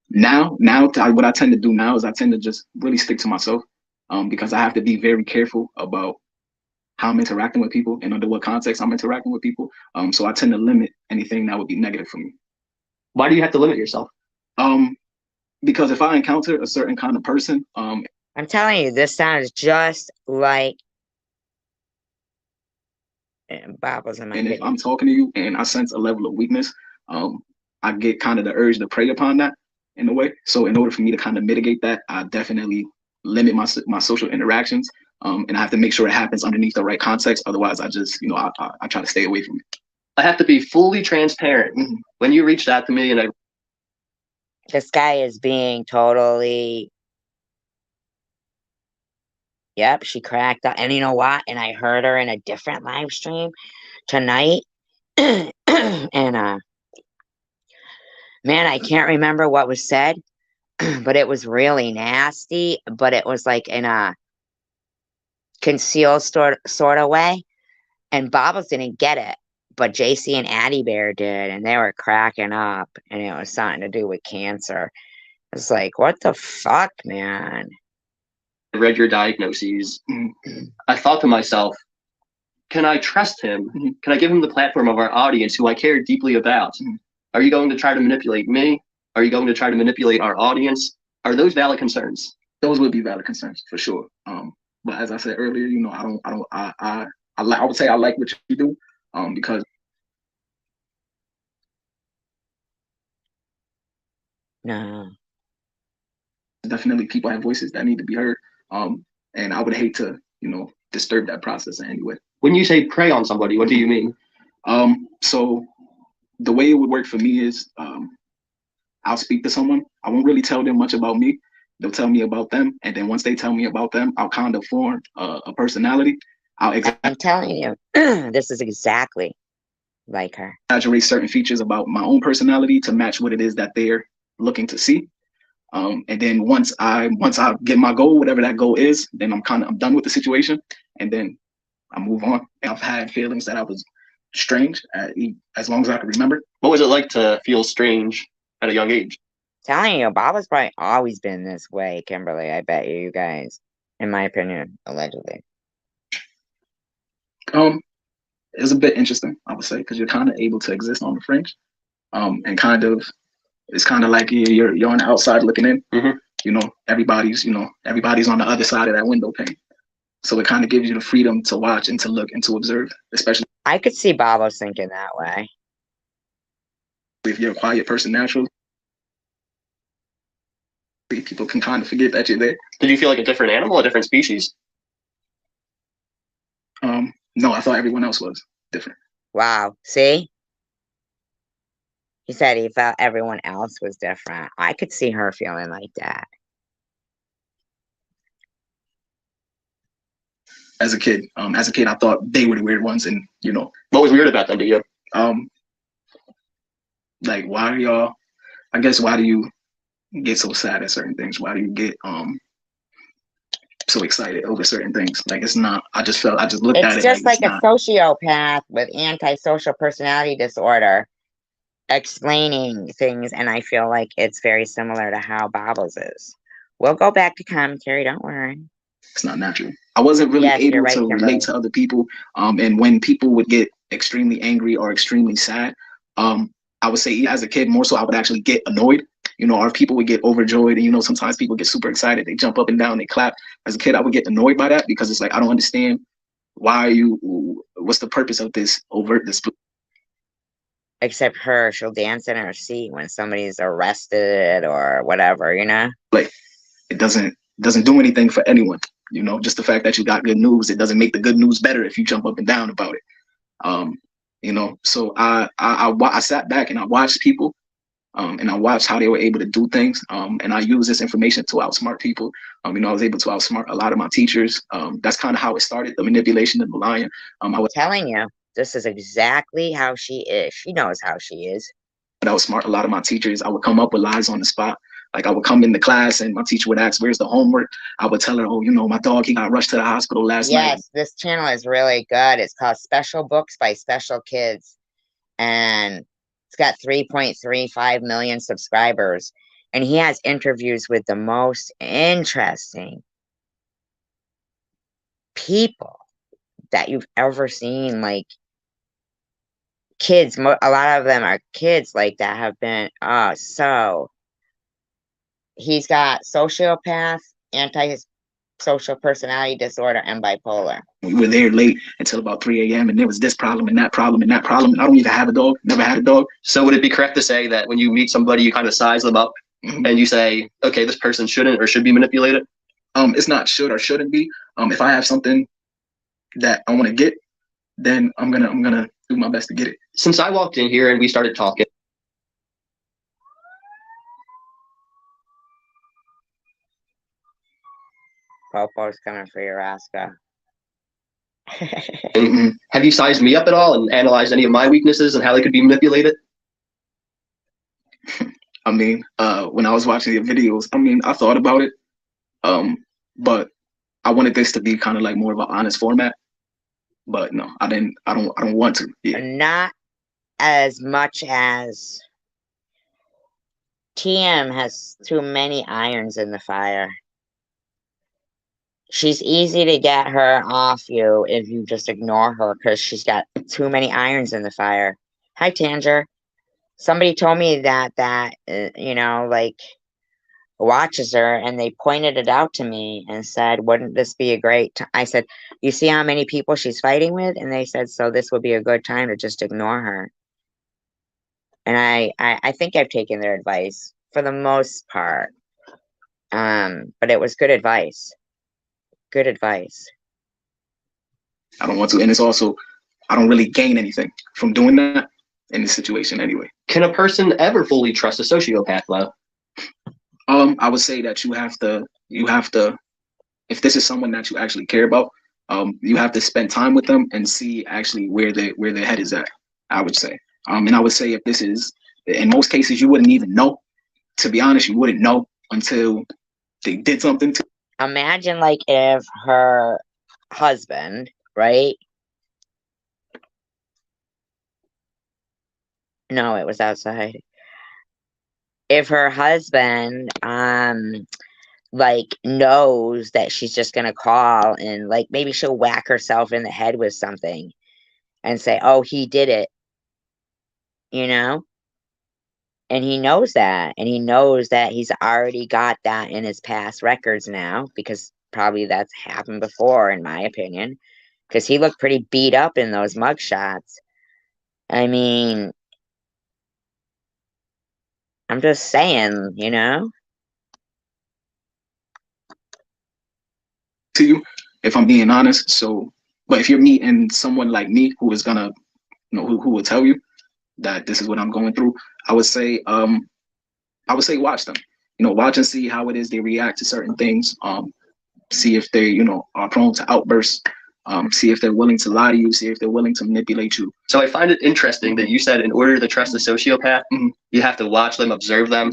Speaker 13: Now, what I tend to do now is I tend to just really stick to myself, because I have to be very careful about how I'm interacting with people and under what context I'm interacting with people. So I tend to limit anything that would be negative for me.
Speaker 6: Why do you have to limit yourself?
Speaker 13: Because if I encounter a certain kind of person,
Speaker 7: I'm telling you, this sounds just like Bobbles in my
Speaker 13: and
Speaker 7: video.
Speaker 13: if I'm talking to you and I sense a level of weakness, I get kind of the urge to prey upon that in a way. So in order for me to kind of mitigate that, I definitely limit my social interactions, and I have to make sure it happens underneath the right context. Otherwise, I just, I try to stay away from it.
Speaker 6: I have to be fully transparent.
Speaker 13: Mm-hmm.
Speaker 6: When you reached out to me and
Speaker 7: this guy is being totally, yep, she cracked up. And you know what? And I heard her in a different live stream tonight. And man, I can't remember what was said, but it was really nasty. But it was like in a concealed sort of way. And Bobbles didn't get it, but JC and Addie Bear did, and they were cracking up, and it was something to do with cancer. It's like, what the fuck, man?
Speaker 6: I read your diagnoses. I thought to myself, can I trust him? Can I give him the platform of our audience who I care deeply about? Are you going to try to manipulate me? Are you going to try to manipulate our audience? Are those valid concerns?
Speaker 13: Those would be valid concerns for sure. But as I said earlier, I would say I like what you do, because
Speaker 7: no,
Speaker 13: definitely people have voices that need to be heard. And I would hate to, disturb that process in any way.
Speaker 6: When you say prey on somebody, what do you mean?
Speaker 13: So the way it would work for me is, I'll speak to someone. I won't really tell them much about me. They'll tell me about them, and then once they tell me about them, I'll kind of form a personality.
Speaker 7: I'm telling you, this is exactly like her.
Speaker 13: Exaggerate certain features about my own personality to match what it is that they're looking to see. And then once I get my goal, whatever that goal is, then I'm done with the situation, and then I move on. I've had feelings that I was strange as long as I can remember.
Speaker 6: What was it like to feel strange at a young age?
Speaker 7: Telling you, Bob has probably always been this way, Kimberly. I bet you guys, in my opinion, allegedly.
Speaker 13: It was a bit interesting, I would say, because you're kind of able to exist on the fringe, and it's kind of like you're on the outside looking in.
Speaker 6: Mm-hmm.
Speaker 13: Everybody's on the other side of that window pane, so it kind of gives you the freedom to watch and to look and to observe. Especially,
Speaker 7: I could see Bob was thinking that way.
Speaker 13: If you're a quiet person naturally, people can kind of forget that you're there.
Speaker 6: Did you feel like a different animal, a different species?
Speaker 13: No, I thought everyone else was different.
Speaker 7: Wow. See? He said he felt everyone else was different. I could see her feeling like that.
Speaker 13: As a kid, I thought they were the weird ones, and
Speaker 6: What was weird about them to you?
Speaker 13: like, why are y'all, I guess, why do you get so sad at certain things? Why do you get so excited over certain things? Like, it's not, I just looked at
Speaker 7: It's
Speaker 13: it
Speaker 7: just
Speaker 13: like
Speaker 7: like a sociopath with antisocial personality disorder explaining things, and I feel like it's very similar to how Bobbles is. We'll go back to commentary, don't worry.
Speaker 13: It's not natural. I wasn't really able to relate to other people. And when people would get extremely angry or extremely sad, I would say as a kid, more so I would actually get annoyed. You know, or people would get overjoyed, and you know, sometimes people get super excited, they jump up and down, they clap. As a kid, I would get annoyed by that because it's like, I don't understand what's the purpose of this overt display?
Speaker 7: Except her, she'll dance in her seat when somebody's arrested or whatever, you know?
Speaker 13: Like, it doesn't do anything for anyone. You know, just the fact that you got good news, it doesn't make the good news better if you jump up and down about it. You know, so I sat back and I watched people, and I watched how they were able to do things, and I used this information to outsmart people. You know, I was able to outsmart a lot of my teachers. That's kind of how it started, the manipulation of the lion. I was
Speaker 7: telling you, this is exactly how she is. She knows how she is.
Speaker 13: But I would smart a lot of my teachers. I would come up with lies on the spot. Like, I would come into class and my teacher would ask, "Where's the homework?" I would tell her, "Oh, you know, my dog, he got rushed to the hospital last night."
Speaker 7: Yes, this channel is really good. It's called Special Books by Special Kids. And it's got 3.35 million subscribers. And he has interviews with the most interesting people that you've ever seen. Like, kids, a lot of them are kids like that have been, so he's got sociopath, antisocial personality disorder, and bipolar.
Speaker 13: We were there late until about 3 a.m. and there was this problem and that problem and that problem. I don't even have a dog, never had a dog.
Speaker 6: So would it be correct to say that when you meet somebody, you kind of size them up and you say, okay, this person shouldn't or should be manipulated?
Speaker 13: It's not should or shouldn't be. If I have something that I want to get, then I'm gonna do my best to get it.
Speaker 6: Since I walked in here and we started talking,
Speaker 7: Popo's coming for your Oscar.
Speaker 6: Have you sized me up at all and analyzed any of my weaknesses and how they could be manipulated?
Speaker 13: I mean, when I was watching your videos, I mean, I thought about it, but I wanted this to be kind of like more of an honest format. But no, I don't want to. Yeah.
Speaker 7: Not as much as TM has too many irons in the fire. She's easy to get her off you if you just ignore her because she's got too many irons in the fire. Hi, Tanger. Somebody told me that you know, like, watches her, and they pointed it out to me and said, wouldn't this be a great I said, you see how many people she's fighting with? And they said, so this would be a good time to just ignore her. And I think I've taken their advice for the most part. But it was good advice. Good advice.
Speaker 13: I don't want to, and it's also, I don't really gain anything from doing that in this situation anyway.
Speaker 6: Can a person ever fully trust a sociopath, though?
Speaker 13: I would say that you have to, if this is someone that you actually care about, you have to spend time with them and see actually where their head is at, I would say. And I would say if this is, in most cases, you wouldn't even know. To be honest, you wouldn't know until they did something to.
Speaker 7: Imagine, like, if her husband, right? No, it was outside. If her husband, like, knows that she's just gonna call and, like, maybe she'll whack herself in the head with something and say, oh, he did it, you know? And he knows that, and he knows that he's already got that in his past records now, because probably that's happened before, in my opinion, because he looked pretty beat up in those mugshots. I mean, I'm just saying, you know?
Speaker 13: To you, if I'm being honest. So, but if you're meeting someone like me who is gonna, you know, who will tell you that this is what I'm going through, I would say watch them. You know, watch and see how it is they react to certain things. See if they, you know, are prone to outbursts. See if they're willing to lie to you, see if they're willing to manipulate you.
Speaker 6: So I find it interesting that you said in order to trust a sociopath, you have to watch them, observe them,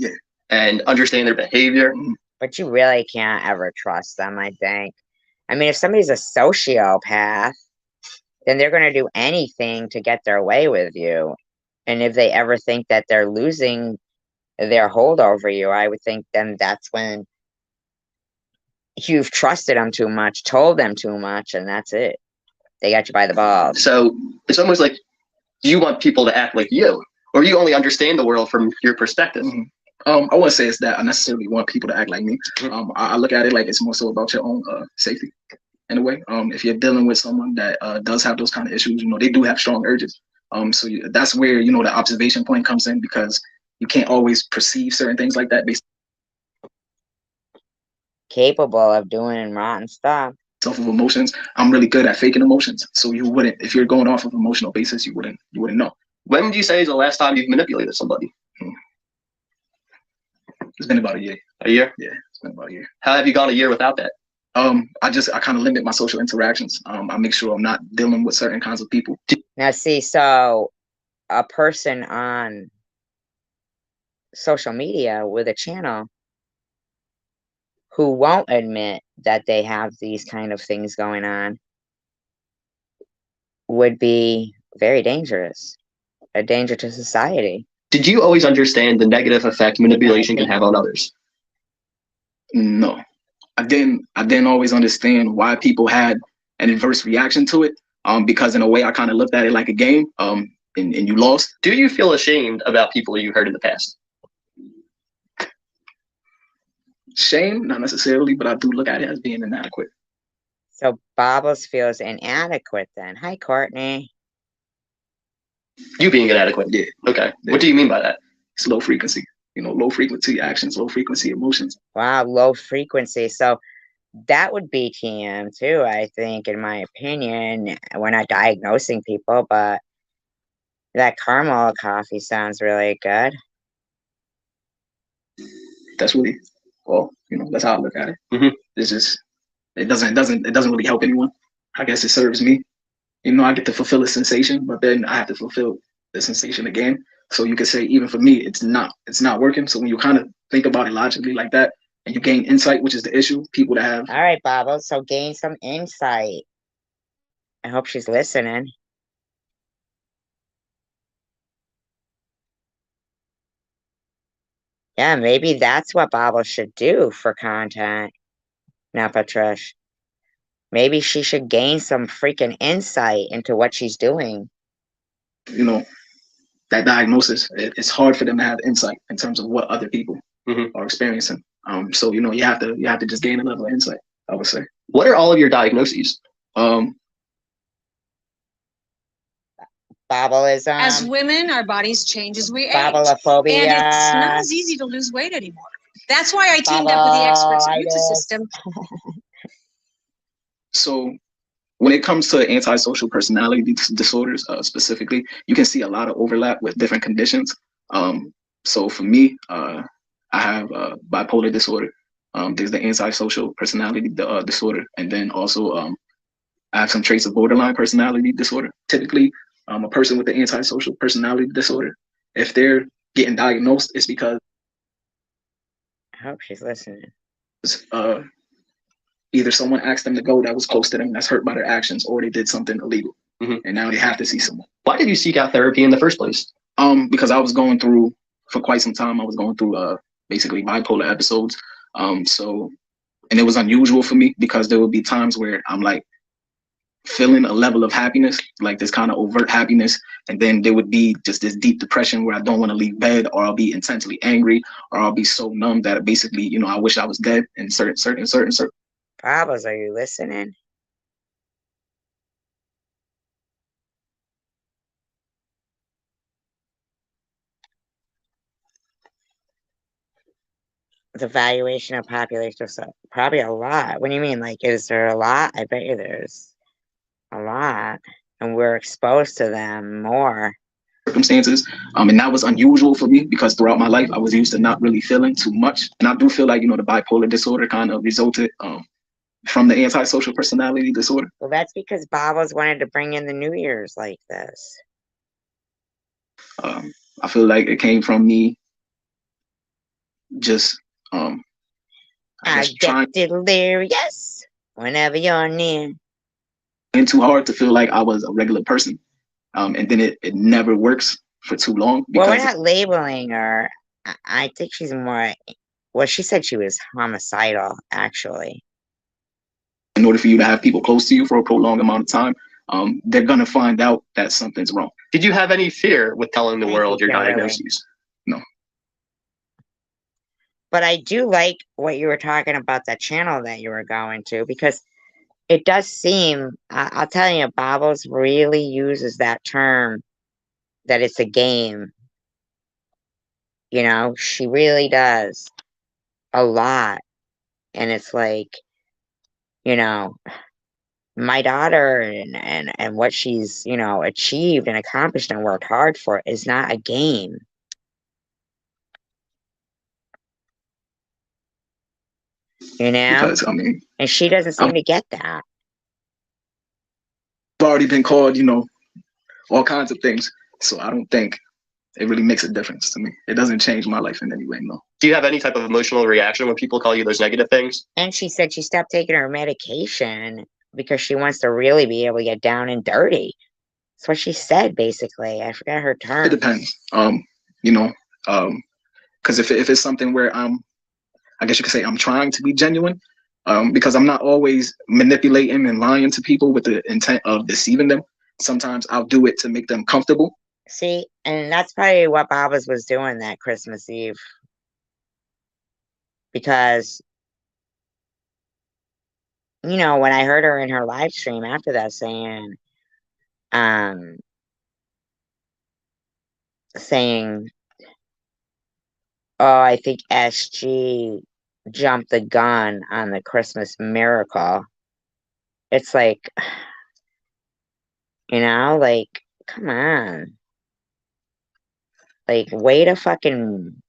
Speaker 6: and understand their behavior.
Speaker 7: But you really can't ever trust them, I think. I mean, if somebody's a sociopath, then they're going to do anything to get their way with you. And if they ever think that they're losing their hold over you, I would think then that's when you've trusted them too much, told them too much, and that's it. They got you by the balls.
Speaker 6: So it's almost like you want people to act like you, or you only understand the world from your perspective.
Speaker 13: I wouldn't say it's that I necessarily want people to act like me. I look at it like it's more so about your own safety in a way. If you're dealing with someone that does have those kind of issues, they do have strong urges. That's where, the observation point comes in, because you can't always perceive certain things like that based
Speaker 7: capable of doing rotten stuff.
Speaker 13: Off of emotions. I'm really good at faking emotions. So you wouldn't, if you're going off of emotional basis, you wouldn't know.
Speaker 6: When would you say is the last time you've manipulated somebody?
Speaker 13: It's been about a year.
Speaker 6: A year?
Speaker 13: Yeah, it's been about a year.
Speaker 6: How have you gone a year without that?
Speaker 13: I kind of limit my social interactions. I make sure I'm not dealing with certain kinds of people.
Speaker 7: Now, see, so a person on social media with a channel who won't admit that they have these kind of things going on would be very dangerous, a danger to society.
Speaker 6: Did you always understand the negative effect manipulation can have on others?
Speaker 13: No, I didn't always understand why people had an adverse reaction to it. Because in a way I kind of looked at it like a game. And you lost.
Speaker 6: Do you feel ashamed about people you hurt in the past?
Speaker 13: Shame, not necessarily, but I do look at it as being inadequate.
Speaker 7: So Bobbles feels inadequate then. Hi, Courtney.
Speaker 6: You being inadequate?
Speaker 13: Yeah.
Speaker 6: Okay. Yeah. What do you mean by that?
Speaker 13: It's low frequency. Low frequency actions, low frequency emotions.
Speaker 7: Wow, low frequency. So that would be TM too, I think, in my opinion. We're not diagnosing people, but that caramel coffee sounds really good.
Speaker 13: That's really, that's how I look at it. It's just, it doesn't really help anyone. I guess it serves me. I get to fulfill a sensation, but then I have to fulfill the sensation again. So you could say, even for me, it's not working. So when you kind of think about it logically like that, and you gain insight, which is the issue, people that have.
Speaker 7: All right, Bobble. So gain some insight. I hope she's listening. Yeah, maybe that's what Bobble should do for content. Now, Patrish. Maybe she should gain some freaking insight into what she's doing.
Speaker 13: That diagnosis, it's hard for them to have insight in terms of what other people are experiencing. So you have to just gain a level of insight, I would say.
Speaker 6: What are all of your diagnoses?
Speaker 7: Bobbleism.
Speaker 14: As women, our bodies change as we age.
Speaker 7: Bobbleophobia.
Speaker 14: And it's not as easy to lose weight anymore. That's why I teamed up with the experts at Nutrisystem.
Speaker 13: So when it comes to antisocial personality disorders, specifically, you can see a lot of overlap with different conditions. So for me, I have bipolar disorder. There's the antisocial personality disorder, and then also I have some traits of borderline personality disorder. Typically, a person with the antisocial personality disorder, if they're getting diagnosed, it's because
Speaker 7: I hope she's listening.
Speaker 13: Either someone asked them to go that was close to them, that's hurt by their actions, or they did something illegal, and now they have to see someone.
Speaker 6: Why did you seek out therapy in the first place?
Speaker 13: Because I was going through, for quite some time, I was going through basically bipolar episodes. And it was unusual for me because there would be times where I'm like feeling a level of happiness, like this kind of overt happiness, and then there would be just this deep depression where I don't want to leave bed, or I'll be intensely angry, or I'll be so numb that basically, I wish I was dead in certain.
Speaker 7: Bobbles, are you listening? The valuation of population, so probably a lot. What do you mean? Like, is there a lot? I bet you there's a lot, and we're exposed to them more.
Speaker 13: Circumstances, and that was unusual for me because throughout my life I was used to not really feeling too much, and I do feel like the bipolar disorder kind of resulted from the antisocial personality disorder.
Speaker 7: Well, that's because Bobbles wanted to bring in the New Year's like this.
Speaker 13: I feel like it came from me just
Speaker 7: I get delirious whenever you're near.
Speaker 13: trying too hard to feel like I was a regular person. And then it never works for too long.
Speaker 7: Well, we're not labeling her. I think she's more, well, she said she was homicidal, actually.
Speaker 13: In order for you to have people close to you for a prolonged amount of time, they're going to find out that something's wrong.
Speaker 6: Did you have any fear with telling the world your diagnoses?
Speaker 13: No.
Speaker 7: But I do like what you were talking about, that channel that you were going to, because it does seem, I'll tell you, Bobbles really uses that term that it's a game. You know, she really does a lot. And it's like, you know, my daughter and what she's, you know, achieved and accomplished and worked hard for is not a game. You know?
Speaker 13: Because, I mean,
Speaker 7: and she doesn't seem to get that.
Speaker 13: I've already been called, you know, all kinds of things. So I don't think it really makes a difference to me. It doesn't change my life in any way, no.
Speaker 6: Do you have any type of emotional reaction when people call you those negative things?
Speaker 7: And she said she stopped taking her medication because she wants to really be able to get down and dirty. That's what she said, basically. I forgot her term.
Speaker 13: It depends. You know, because if it's something where I guess you could say I'm trying to be genuine, because I'm not always manipulating and lying to people with the intent of deceiving them. Sometimes I'll do it to make them comfortable.
Speaker 7: See, and that's probably what Bobbles was doing that Christmas Eve. Because, you know, when I heard her in her live stream after that saying, oh, I think SG jumped the gun on the Christmas miracle. It's like, you know, like, come on. Like, way to fucking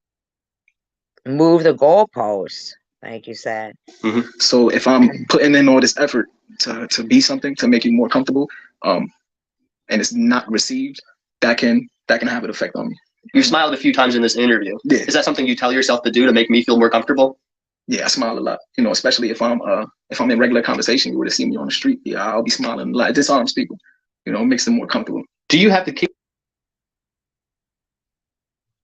Speaker 7: move the goalposts, like you said.
Speaker 13: Mm-hmm. So if I'm putting in all this effort to be something, to make you more comfortable, and it's not received, that can have an effect on me.
Speaker 6: You smiled a few times in this interview.
Speaker 13: Yeah.
Speaker 6: Is that something you tell yourself to do to make me feel more comfortable?
Speaker 13: Yeah, I smile a lot. You know, especially if I'm in regular conversation, you were to see me on the street. Yeah, I'll be smiling a lot. It disarms people. You know, it makes them more comfortable.
Speaker 6: Do you have to keep?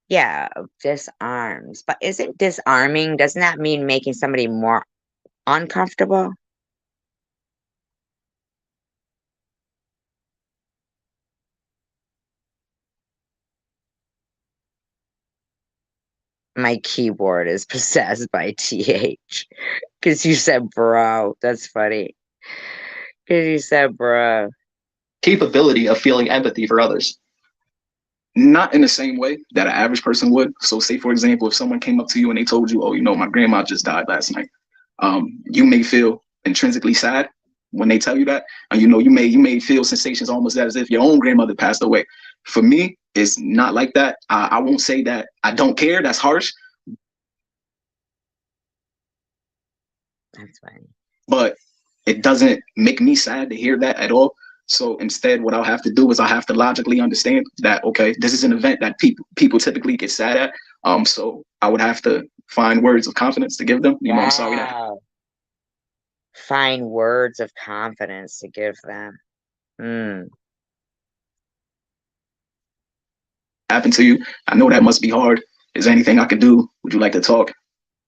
Speaker 7: Yeah, disarms. But isn't disarming, doesn't that mean making somebody more uncomfortable? My keyboard is possessed by TH. Because you said bro. That's funny. Because you said bro.
Speaker 6: Capability of feeling empathy for others.
Speaker 13: Not in the same way that an average person would. So say, for example, if someone came up to you and they told you, oh, you know, my grandma just died last night. You may feel intrinsically sad when they tell you that. And, you know, you may feel sensations almost as if your own grandmother passed away. For me, it's not like that. I won't say that I don't care. That's harsh.
Speaker 7: That's funny.
Speaker 13: But it doesn't make me sad to hear that at all. So instead, what I'll have to do is I have to logically understand that, okay, this is an event that people typically get sad at. So I would have to find words of confidence to give them. You know, I'm sorry that.
Speaker 7: Find words of confidence to give them.
Speaker 13: Happened to you. I know that must be hard. Is there anything I could do? Would you like to talk?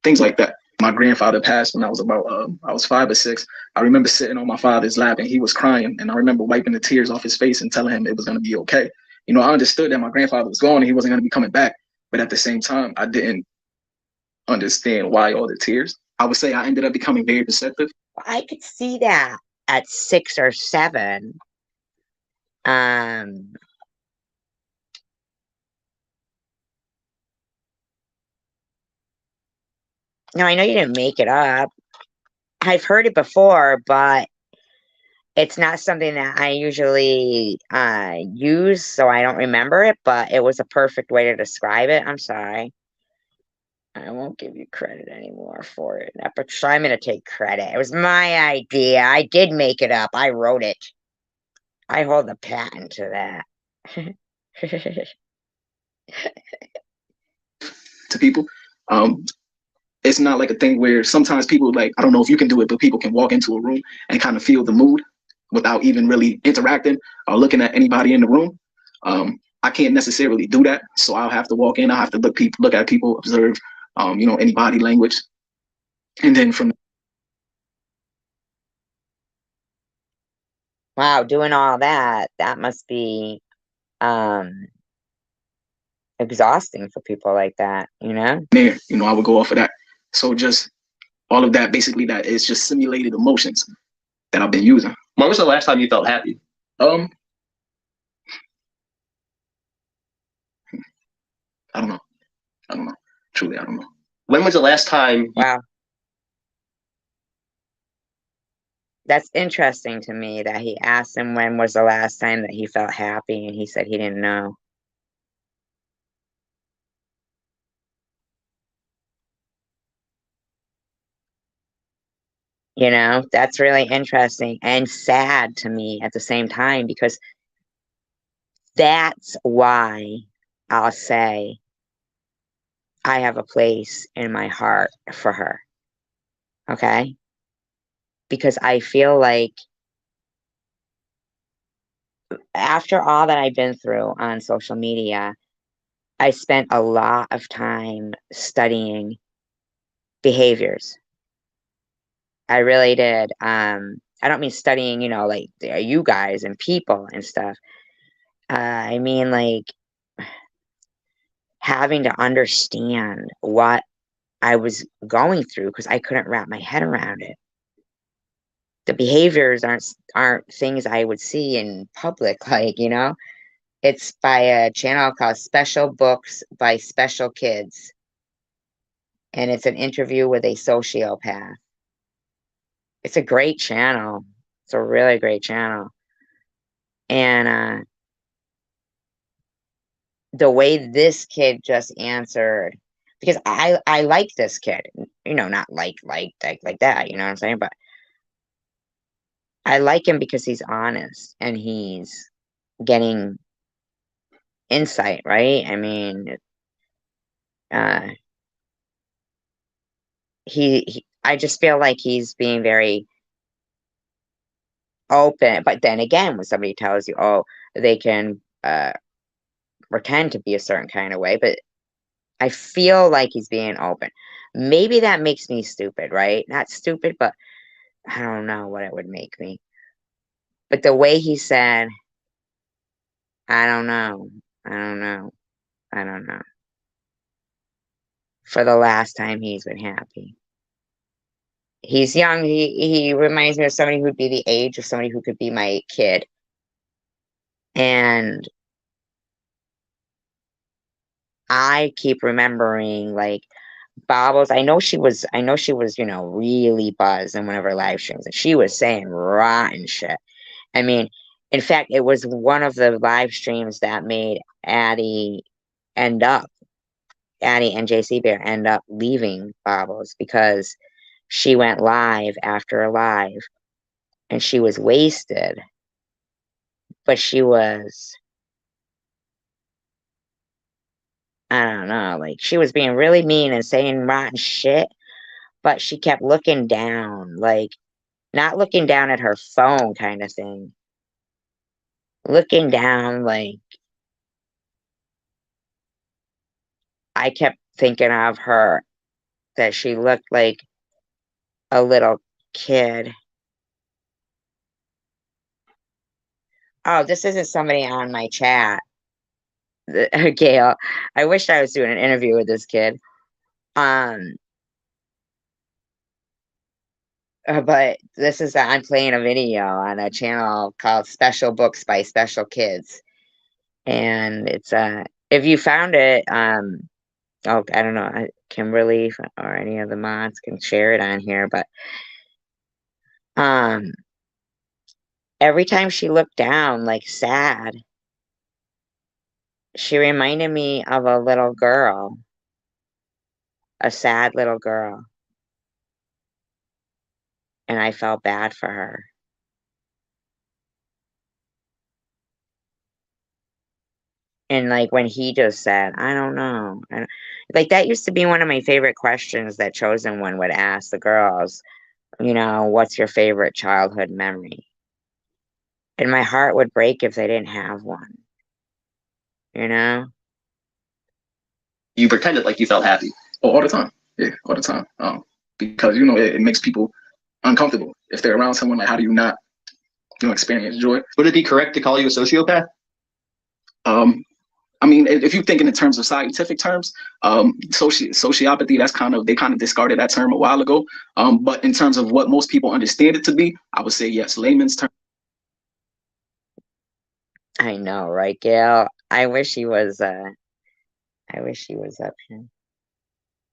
Speaker 13: Things like that. My grandfather passed when I was about, I was 5 or 6. I remember sitting on my father's lap and he was crying. And I remember wiping the tears off his face and telling him it was going to be okay. You know, I understood that my grandfather was gone and he wasn't going to be coming back. But at the same time, I didn't understand why all the tears. I would say I ended up becoming very receptive.
Speaker 7: I could see that at 6 or 7. No, I know you didn't make it up. I've heard it before, but it's not something that I usually use, so I don't remember it, but it was a perfect way to describe it. I'm sorry. I won't give you credit anymore for it. But I'm going to take credit. It was my idea. I did make it up. I wrote it. I hold the patent to that.
Speaker 13: To people. It's not like a thing where sometimes people, like, I don't know if you can do it, but people can walk into a room and kind of feel the mood without even really interacting or looking at anybody in the room. I can't necessarily do that, so I'll have to walk in. I have to look at people, observe, any body language, and then from.
Speaker 7: Wow, doing all that must be exhausting for people like that, you know?
Speaker 13: There, I would go off of that. So just all of that, basically, that is just simulated emotions that I've been using.
Speaker 6: When was the last time you felt happy?
Speaker 13: I don't know. Truly, I don't know.
Speaker 6: When was the last time?
Speaker 7: Wow. That's interesting to me that he asked him when was the last time that he felt happy, and he said he didn't know. You know, that's really interesting and sad to me at the same time, because that's why I'll say I have a place in my heart for her. Okay? Because I feel like after all that I've been through on social media, I spent a lot of time studying behaviors. I really did. I don't mean studying, like you guys and people and stuff. I mean, like, having to understand what I was going through because I couldn't wrap my head around it. The behaviors aren't things I would see in public, like, It's by a channel called Special Books by Special Kids. And it's an interview with a sociopath. It's a great channel. It's a really great channel. And the way this kid just answered, because I like this kid, not like that, you know what I'm saying? But I like him because he's honest and he's getting insight, right? I mean, I just feel like he's being very open. But then again, when somebody tells you, oh, they can pretend to be a certain kind of way, but I feel like he's being open. Maybe that makes me stupid, right? Not stupid, but I don't know what it would make me. But the way he said, I don't know. For the last time he's been happy. He's young. He reminds me of somebody who'd be the age of somebody who could be my kid. And I keep remembering, like, Bobbles. I know she was, really buzzed in one of her live streams, and she was saying rotten shit. I mean, in fact, it was one of the live streams that made Addie and JC Bear end up leaving Bobbles because she went live after a live and she was wasted. But she was, I don't know, like, she was being really mean and saying rotten shit, but she kept looking down, like, not looking down at her phone kind of thing. Looking down, like, I kept thinking of her, that she looked like a little kid. Oh, this isn't somebody on my chat. Gail, I wish I was doing an interview with this kid. But this is I'm playing a video on a channel called Special Books by Special Kids. And it's if you found it, oh, I don't know, Kimberly or any of the mods can share it on here, but every time she looked down, like, sad, she reminded me of a little girl. a sad little girl. And I felt bad for her. And like when he just said, I don't know. Like that used to be one of my favorite questions that Chosen One would ask the girls, you know, what's your favorite childhood memory? And my heart would break if they didn't have one. You know?
Speaker 6: You pretended like you felt happy.
Speaker 13: All the time. Yeah, all the time. Because, you know, it makes people uncomfortable. If they're around someone, like, how do you not, you know, experience joy?
Speaker 6: Would it be correct to call you a sociopath?
Speaker 13: I mean, if you think in terms of scientific terms, sociopathy, that's they kind of discarded that term a while ago. But in terms of what most people understand it to be, I would say yes, layman's term.
Speaker 7: I know, right, Gail? I wish he was up here.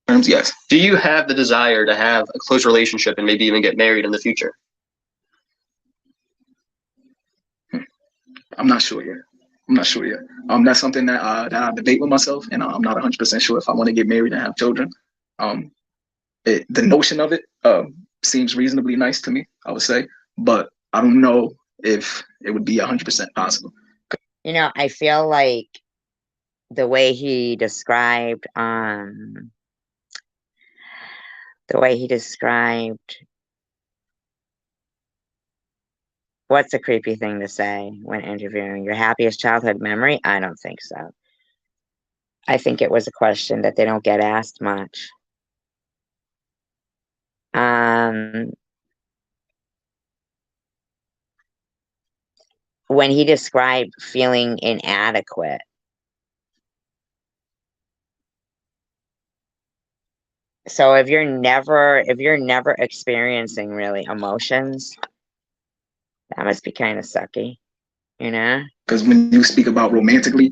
Speaker 13: Terms, yes.
Speaker 6: Do you have the desire to have a close relationship and maybe even get married in the future?
Speaker 13: I'm not sure yet. That's something that I debate with myself, and I'm not 100% sure if I want to get married and have children. The notion of it seems reasonably nice to me, I would say, but I don't know if it would be 100% possible.
Speaker 7: You know, I feel like the way he described what's a creepy thing to say when interviewing? Your happiest childhood memory? I don't think so. I think it was a question that they don't get asked much. When he described feeling inadequate, so if you're never experiencing really emotions, that must be kind of sucky, you know?
Speaker 13: Because when you speak about romantically,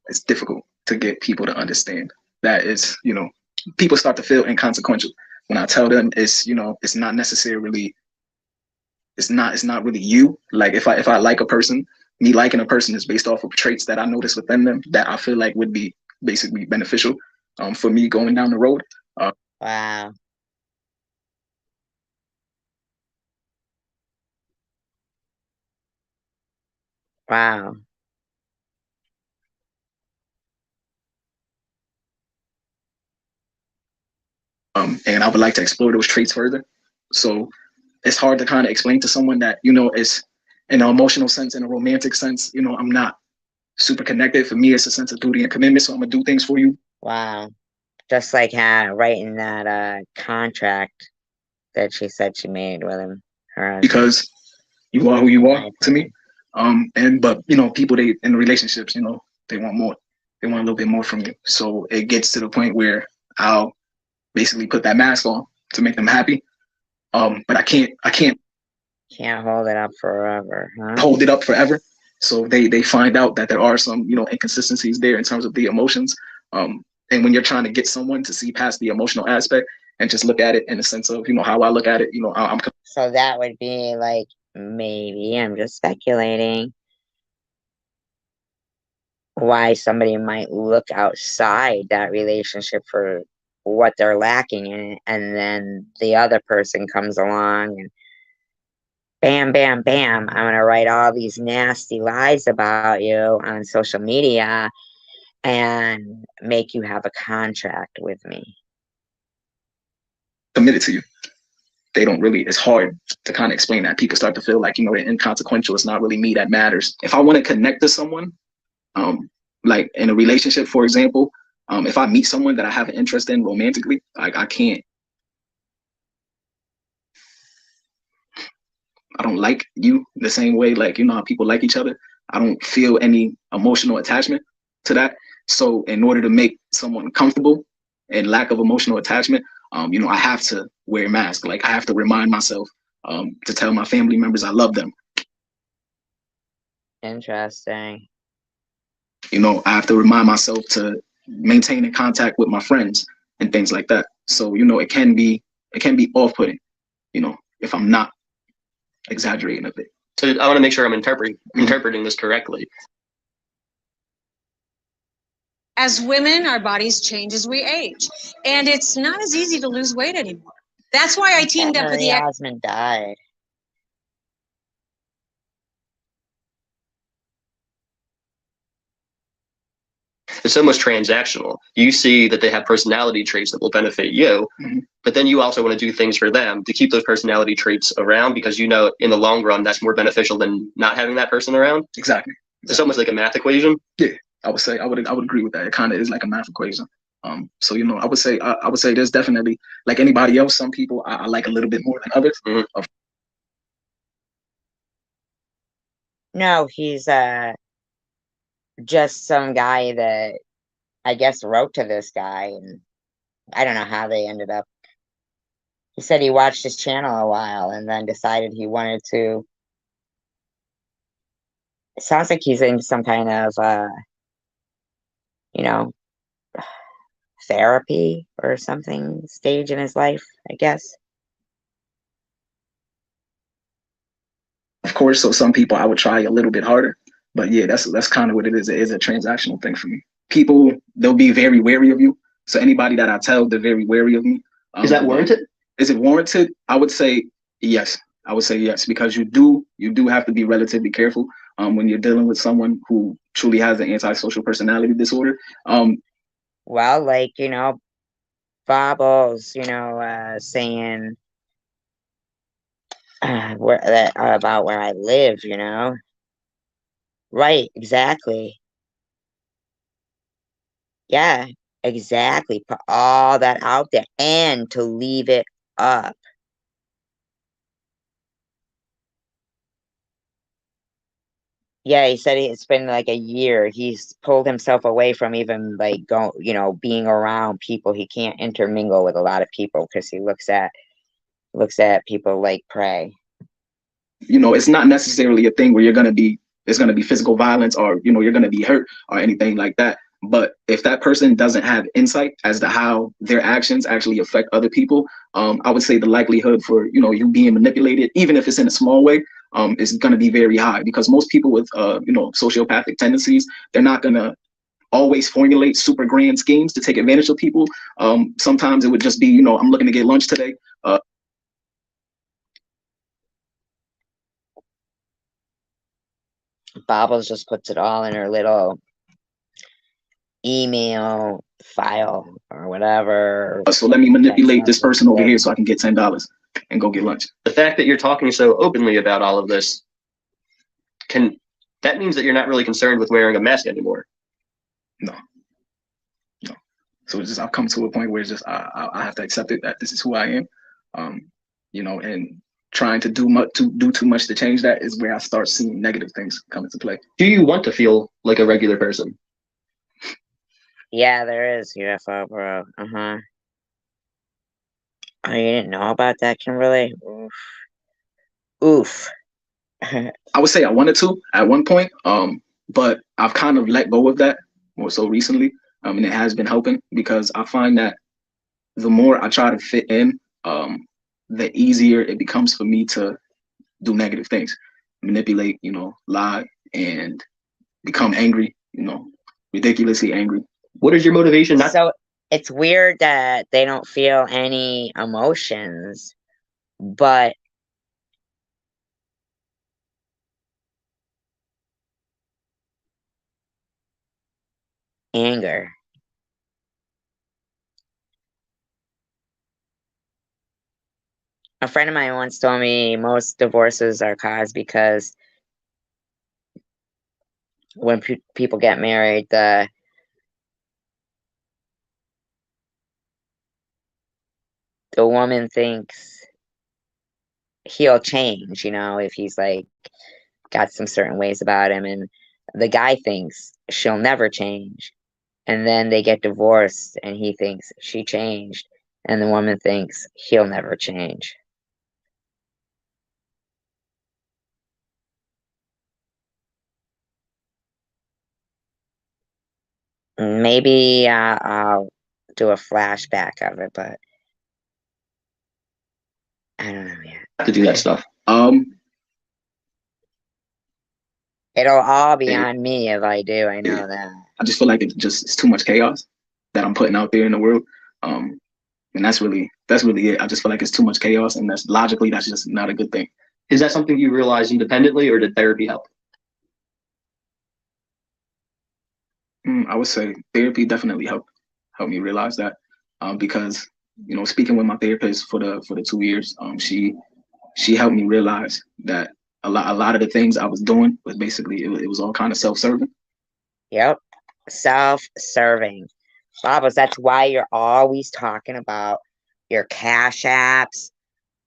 Speaker 13: it's difficult to get people to understand that it's, you know, people start to feel inconsequential. When I tell them it's, you know, it's not necessarily, it's not really you. Like if I like a person, me liking a person is based off of traits that I notice within them that I feel like would be basically beneficial for me going down the road.
Speaker 7: Wow. Wow.
Speaker 13: And I would like to explore those traits further. So it's hard to kind of explain to someone that, you know, is in an emotional sense, in a romantic sense, you know, I'm not super connected. For me, it's a sense of duty and commitment. So I'm gonna do things for you.
Speaker 7: Wow. Just like writing that contract that she said she made with him.
Speaker 13: Because you are who you are to me. But you know, people in relationships, you know, they want more. They want a little bit more from you. So it gets to the point where I'll basically put that mask on to make them happy. But I can't
Speaker 7: hold it up forever, huh?
Speaker 13: Hold it up forever. So they find out that there are some, you know, inconsistencies there in terms of the emotions. And when you're trying to get someone to see past the emotional aspect and just look at it in the sense of, you know, how I look at it, you know,
Speaker 7: so that would be like, maybe, I'm just speculating, why somebody might look outside that relationship for what they're lacking in it, and then the other person comes along and bam, bam, bam, I'm going to write all these nasty lies about you on social media and make you have a contract with me.
Speaker 13: Committed to you. They don't really, it's hard to kind of explain that. People start to feel like, you know, they're inconsequential. It's not really me that matters. If I want to connect to someone, like in a relationship, for example, if I meet someone that I have an interest in romantically, like I don't like you the same way, like, you know, how people like each other. I don't feel any emotional attachment to that. So in order to make someone comfortable and lack of emotional attachment, you know, I have to wear a mask. Like I have to remind myself to tell my family members I love them.
Speaker 7: Interesting.
Speaker 13: You know, I have to remind myself to maintain in contact with my friends and things like that. So, you know, it can be off-putting, you know, if I'm not exaggerating a bit.
Speaker 6: So I want to make sure I'm interpreting this correctly.
Speaker 14: As women, our bodies change as we age. And it's not as easy to lose weight anymore. That's why I teamed up with
Speaker 7: Marie
Speaker 14: the
Speaker 7: Osmond died.
Speaker 6: It's almost transactional. You see that they have personality traits that will benefit you, but then you also want to do things for them to keep those personality traits around because you know in the long run that's more beneficial than not having that person around.
Speaker 13: Exactly.
Speaker 6: It's almost like a math equation.
Speaker 13: Yeah, I would say I would agree with that. It kind of is like a math equation. So you know, I would say there's definitely, like anybody else, some people I like a little bit more than others.
Speaker 7: No, he's just some guy that I guess wrote to this guy, and I don't know how they ended up. He said he watched his channel a while and then decided he wanted to. It sounds like he's in some kind of, you know, therapy or something stage in his life, I guess.
Speaker 13: Of course, so some people I would try a little bit harder, but yeah, that's kind of what it is. It is a transactional thing for me. People, they'll be very wary of you. So anybody that I tell, they're very wary of me.
Speaker 6: Is that warranted?
Speaker 13: Is it warranted? I would say yes. I would say yes, because you do have to be relatively careful when you're dealing with someone who truly has an antisocial personality disorder.
Speaker 7: Well, like, you know, Bobbles, you know, saying about where I live, you know. Right, exactly. Yeah, exactly. Put all that out there and to leave it up. Yeah, he said it's been like a year. He's pulled himself away from even like being around people. He can't intermingle with a lot of people because he looks at people like prey.
Speaker 13: You know, it's not necessarily a thing where there's gonna be physical violence or you're gonna be hurt or anything like that. But if that person doesn't have insight as to how their actions actually affect other people, I would say the likelihood for you being manipulated, even if it's in a small way, is going to be very high, because most people with sociopathic tendencies, they're not going to always formulate super grand schemes to take advantage of people. Sometimes it would just be, I'm looking to get lunch today.
Speaker 7: Bobbles just puts it all in her little email file or whatever.
Speaker 13: So let me manipulate this person over here so I can get $10 and go get lunch.
Speaker 6: The fact that you're talking so openly about all of this, that means that you're not really concerned with wearing a mask anymore.
Speaker 13: No. So it's just, I've come to a point where it's just I have to accept it, that this is who I am. And trying to do too much to change that is where I start seeing negative things come into play.
Speaker 6: Do you want to feel like a regular person?
Speaker 7: Yeah, there is UFO, bro. Oh, you didn't know about that, Kimberly? Oof.
Speaker 13: I would say I wanted to at one point, but I've kind of let go of that more so recently, and it has been helping, because I find that the more I try to fit in, the easier it becomes for me to do negative things, manipulate, lie, and become angry, ridiculously angry.
Speaker 6: What is your motivation?
Speaker 7: So it's weird that they don't feel any emotions, but anger. A friend of mine once told me most divorces are caused because when people get married, the woman thinks he'll change, if he's like got some certain ways about him, and the guy thinks she'll never change. And then they get divorced and he thinks she changed, and the woman thinks he'll never change. Maybe I'll do a flashback of it, but I don't know yet.
Speaker 6: I have to do that stuff.
Speaker 7: It'll all be on me if I do. I know that.
Speaker 13: I just feel like it's too much chaos that I'm putting out there in the world. And that's really it. I just feel like it's too much chaos, and that's just not a good thing.
Speaker 6: Is that something you realized independently, or did therapy help?
Speaker 13: I would say therapy definitely helped me realize that, because speaking with my therapist for the 2 years, she helped me realize that a lot of the things I was doing was basically it was all kind of self-serving.
Speaker 7: Yep, self-serving. Bobbles, that's why you're always talking about your cash apps,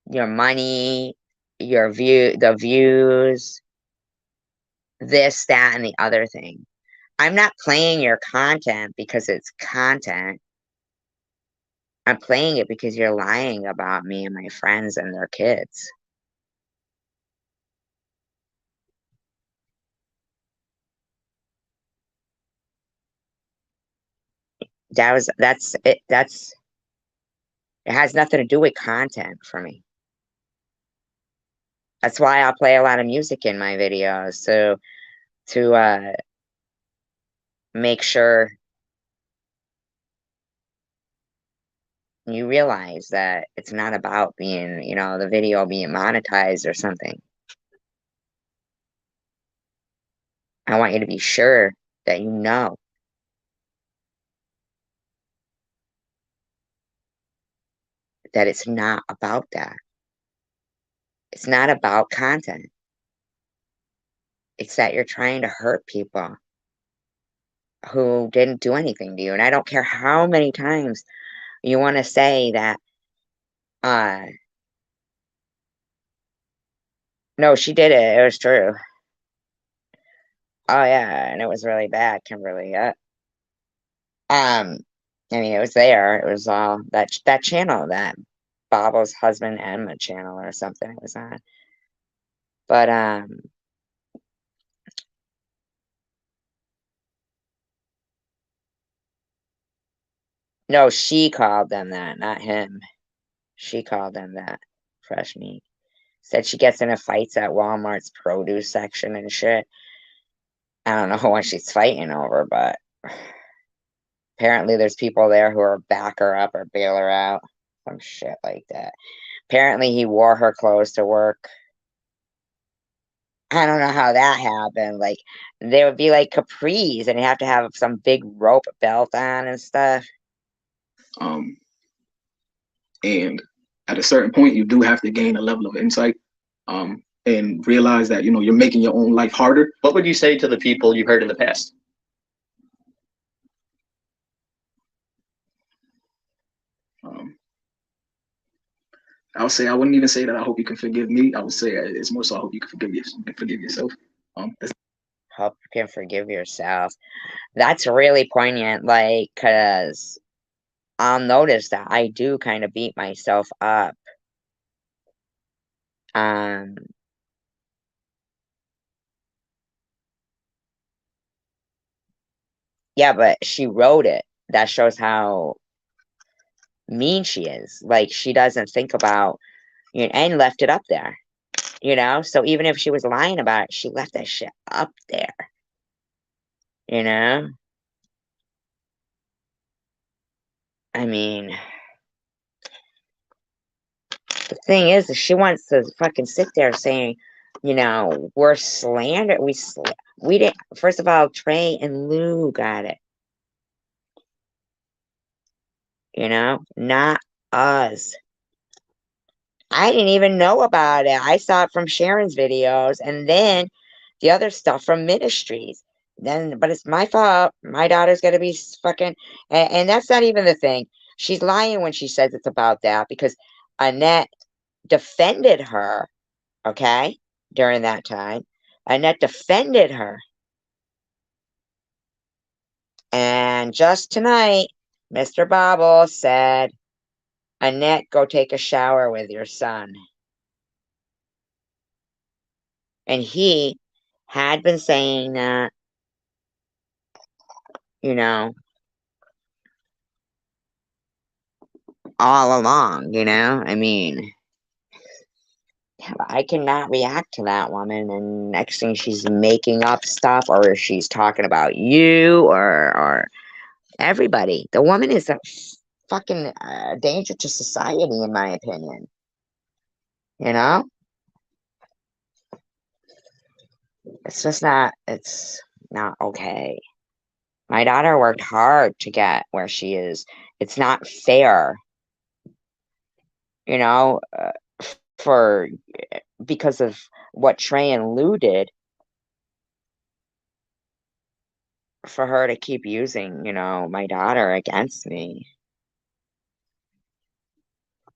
Speaker 7: your money, the views, this, that, and the other thing. I'm not playing your content because it's content. I'm playing it because you're lying about me and my friends and their kids. That's it. It has nothing to do with content for me. That's why I'll play a lot of music in my videos, so to make sure you realize that it's not about being, the video being monetized or something. I want you to be sure that you know that it's not about that. It's not about content. It's that you're trying to hurt people who didn't do anything to you. And I don't care how many times you want to say that, no, she did it. It was true. Oh, yeah. And it was really bad, Kimberly. Yeah. I mean, it was there. It was all that channel, that Bobble's husband Emma channel or something it was on. But, no, she called them that, not him. She called them that. Fresh meat. Said she gets into fights at Walmart's produce section and shit. I don't know what she's fighting over, but apparently there's people there who are back her up or bail her out. Some shit like that. Apparently he wore her clothes to work. I don't know how that happened. Like, they would be like capris and you have to have some big rope belt on and stuff.
Speaker 13: And at a certain point, you do have to gain a level of insight, and realize that you're making your own life harder.
Speaker 6: What would you say to the people you heard in the past?
Speaker 13: I would say I wouldn't even say that I hope you can forgive me. I would say it's more so I hope you can forgive yourself.
Speaker 7: Hope you can forgive yourself. That's really poignant, like, because I'll notice that I do kind of beat myself up. Yeah, but she wrote it. That shows how mean she is. Like, she doesn't think about, and left it up there. So even if she was lying about it, she left that shit up there. I mean, the thing is she wants to fucking sit there saying, we're slandered. We didn't. First of all, Trey and Lou got it. Not us. I didn't even know about it. I saw it from Sharon's videos and then the other stuff from Ministries. But it's my fault. My daughter's gonna be fucking, and that's not even the thing. She's lying when she says it's about that, because Annette defended her, okay, during that time. Annette defended her. And just tonight, Mr. Bobble said, Annette, go take a shower with your son. And he had been saying that, all along, I mean, I cannot react to that woman, and next thing she's making up stuff, or she's talking about you, or everybody. The woman is a fucking danger to society, in my opinion. You know, it's just not. It's not okay. My daughter worked hard to get where she is. It's not fair, you know, for because of what Trey and Lou did, for her to keep using, you know, my daughter against me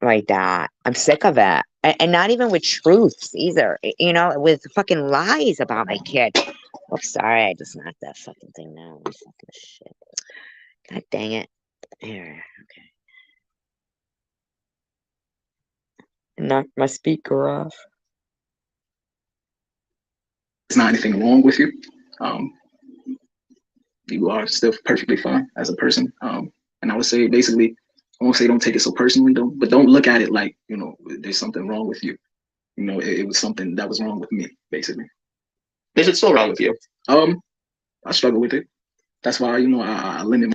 Speaker 7: like that. I'm sick of it. And not even with truths either, you know, with fucking lies about my kid. Oh, sorry, I just knocked that fucking thing down. Fucking shit. God dang it. Here, okay. Knocked my speaker off.
Speaker 13: There's not anything wrong with you. You are still perfectly fine as a person. And I would say basically, I won't say don't take it so personally, but don't look at it like, you know, there's something wrong with you. You know, it was something that was wrong with me, basically.
Speaker 6: Is it still wrong with you?
Speaker 13: I struggle with it. That's why, you know, I limit.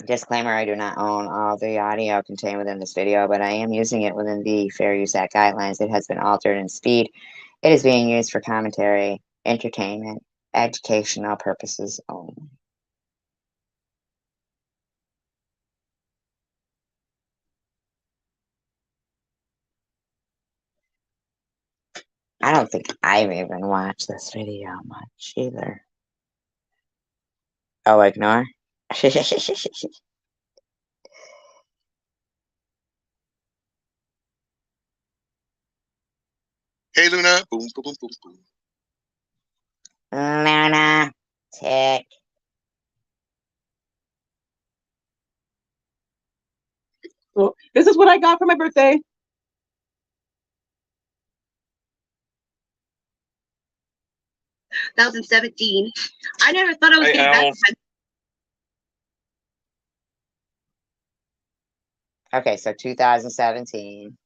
Speaker 7: Disclaimer, I do not own all the audio contained within this video, but I am using it within the Fair Use Act guidelines. It has been altered in speed. It is being used for commentary, entertainment, educational purposes only. I don't think I've even watched this video much either. Oh, ignore?
Speaker 15: Hey, Luna. Boom, boom, boom, boom, boom.
Speaker 7: Luna. Tick.
Speaker 16: So this is what I got for my birthday.
Speaker 17: That was in 2017. I never thought I was getting back.
Speaker 7: Okay, so 2017.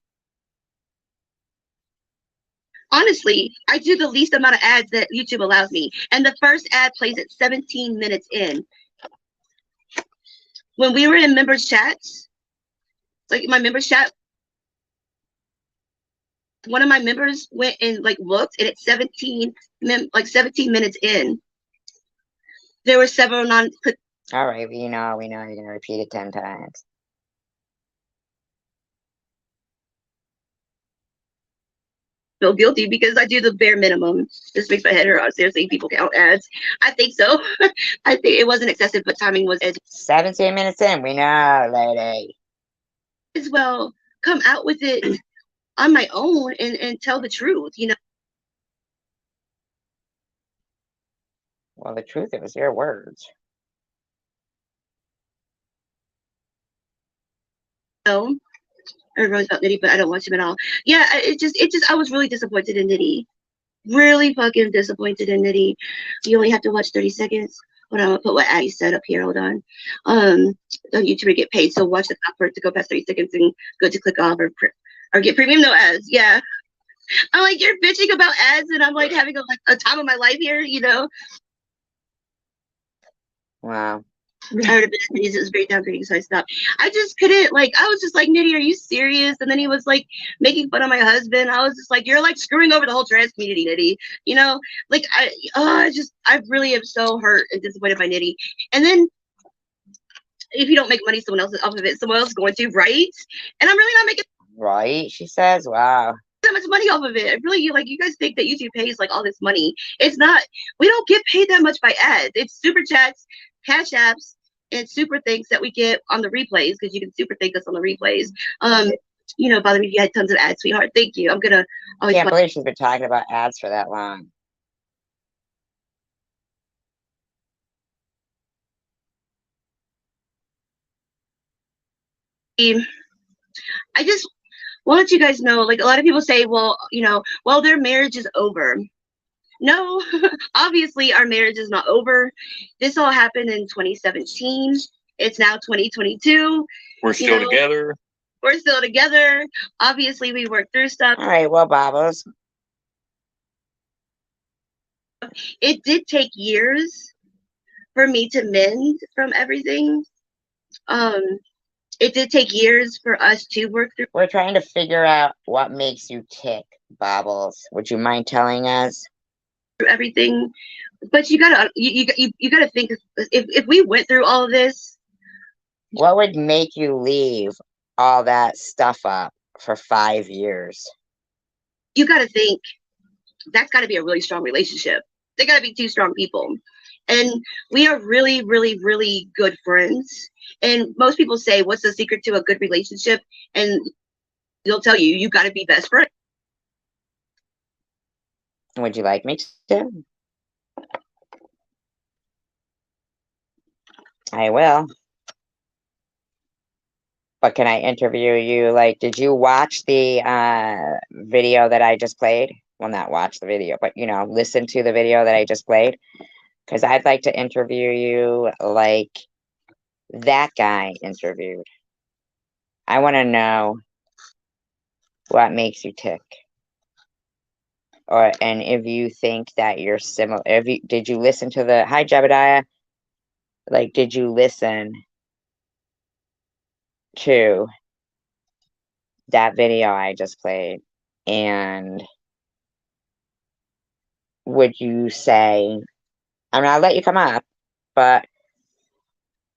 Speaker 17: Honestly, I do the least amount of ads that YouTube allows me. And the first ad plays at 17 minutes in. When we were in members chats, like my members chat, one of my members went and like looked, and it's 17 minutes in. There were several
Speaker 7: All right, we know you're gonna repeat it 10 times.
Speaker 17: Feel guilty because I do the bare minimum. This makes my head hurt. Seriously, people count ads. I think so. I think it wasn't excessive, but timing was
Speaker 7: 17 minutes in. We know, lady.
Speaker 17: As well, come out with it on my own and tell the truth, you know.
Speaker 7: Well, the truth, it was your words.
Speaker 17: No, everyone's about Nitty, but I don't watch him at all. Yeah, it just, I was really disappointed in Nitty. Really fucking disappointed in Nitty. You only have to watch 30 seconds. Hold on, I'll put what Addie said up here. Hold on. The YouTuber get paid, so watch the top for it to go past 30 seconds and go to click off or get premium, no ads. Yeah. I'm like, you're bitching about ads, and I'm like having a time of my life here, you know.
Speaker 7: Wow.
Speaker 17: I heard of it was very downgrading, so I stopped. I just couldn't, like, I was just like, Nitty, are you serious? And then he was like making fun of my husband. I was just like, you're like screwing over the whole trans community, Nitty. You know, like I really am so hurt and disappointed by Nitty. And then if you don't make money, someone else is off of it. Someone else is going to, right? And I'm really not making
Speaker 7: Right? She says, wow.
Speaker 17: that much money off of it. I really, like, you guys think that YouTube pays like all this money. It's not. We don't get paid that much by ads. It's super chats, cash apps, and super things that we get on the replays, because you can super thank us on the replays. You know, bother me if you had tons of ads, sweetheart. Thank you. I'm gonna always
Speaker 7: Can't believe she's been talking about ads for that long.
Speaker 17: I just want you guys know, like, a lot of people say, well, you know, well, their marriage is over. No, obviously our marriage is not over. This all happened in 2017. It's now 2022.
Speaker 4: We're still together.
Speaker 17: We're still together. Obviously, we worked through stuff.
Speaker 7: All right, well, Bobbles.
Speaker 17: It did take years for me to mend from everything. It did take years for us to work through.
Speaker 7: We're trying to figure out what makes you tick, Bobbles. Would you mind telling us?
Speaker 17: Everything, but you gotta think, if we went through all of this,
Speaker 7: what would make you leave all that stuff up for 5 years?
Speaker 17: You gotta think that's gotta be a really strong relationship. They gotta be two strong people, and we are really, really, really good friends. And most people say, what's the secret to a good relationship? And they'll tell you, you gotta be best friends.
Speaker 7: Would you like me to? I will. But can I interview you? Like, did you watch the video that I just played? Well, not watch the video, but, you know, listen to the video that I just played. Because I'd like to interview you like that guy interviewed. I want to know what makes you tick. And if you think that you're similar, did you listen to the, hi Jebediah, like, did you listen to that video I just played? And would you say, I mean, I'll let you come up, but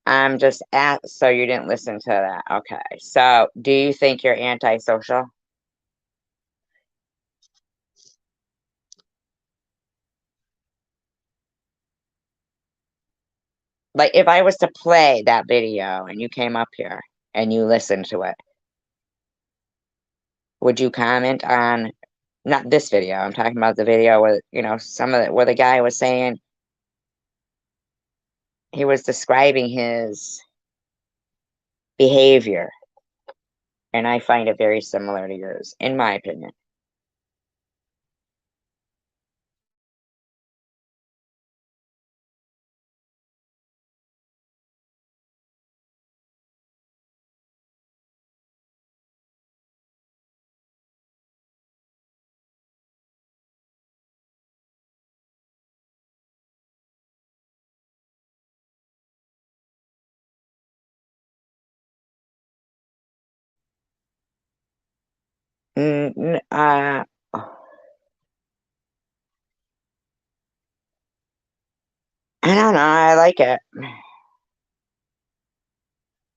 Speaker 7: I'm just so you didn't listen to that. Okay, so do you think you're antisocial? Like, if I was to play that video and you came up here and you listened to it, would you comment on, not this video, I'm talking about the video where, you know, where the guy was saying, he was describing his behavior, and I find it very similar to yours, in my opinion. I don't know. I like it.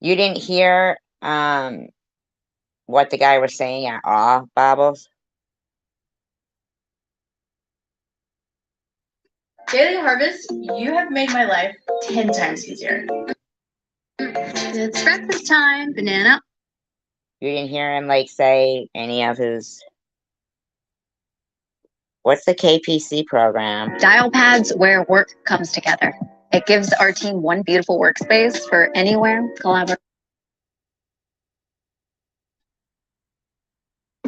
Speaker 7: You didn't hear what the guy was saying at all, Bobbles?
Speaker 18: Daily Harvest, you have made my life 10 times easier. It's breakfast time, banana.
Speaker 7: You didn't hear him, like, say any of his... What's the KPC program?
Speaker 8: Dial pads where work comes together. It gives our team one beautiful workspace for anywhere collaboration.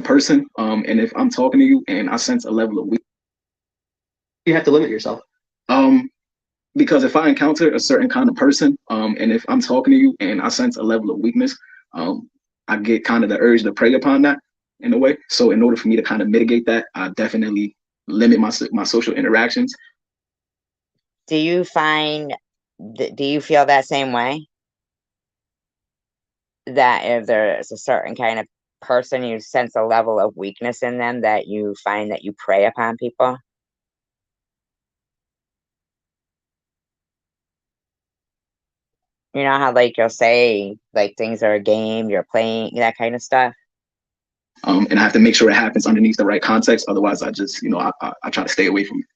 Speaker 13: Person, and if I'm talking to you and I sense a level of weakness,
Speaker 6: you have to limit yourself.
Speaker 13: Because if I encounter a certain kind of person, and if I'm talking to you and I sense a level of weakness, I get kind of the urge to prey upon that in a way. So in order for me to kind of mitigate that, I definitely limit my social interactions.
Speaker 7: Do you find Do you feel that same way? That if there's a certain kind of person, you sense a level of weakness in them that you find that you prey upon people? You know how like you'll say like things are a game, you're playing, that kind of stuff?
Speaker 13: And I have to make sure it happens underneath the right context. Otherwise, I just, I try to stay away from it.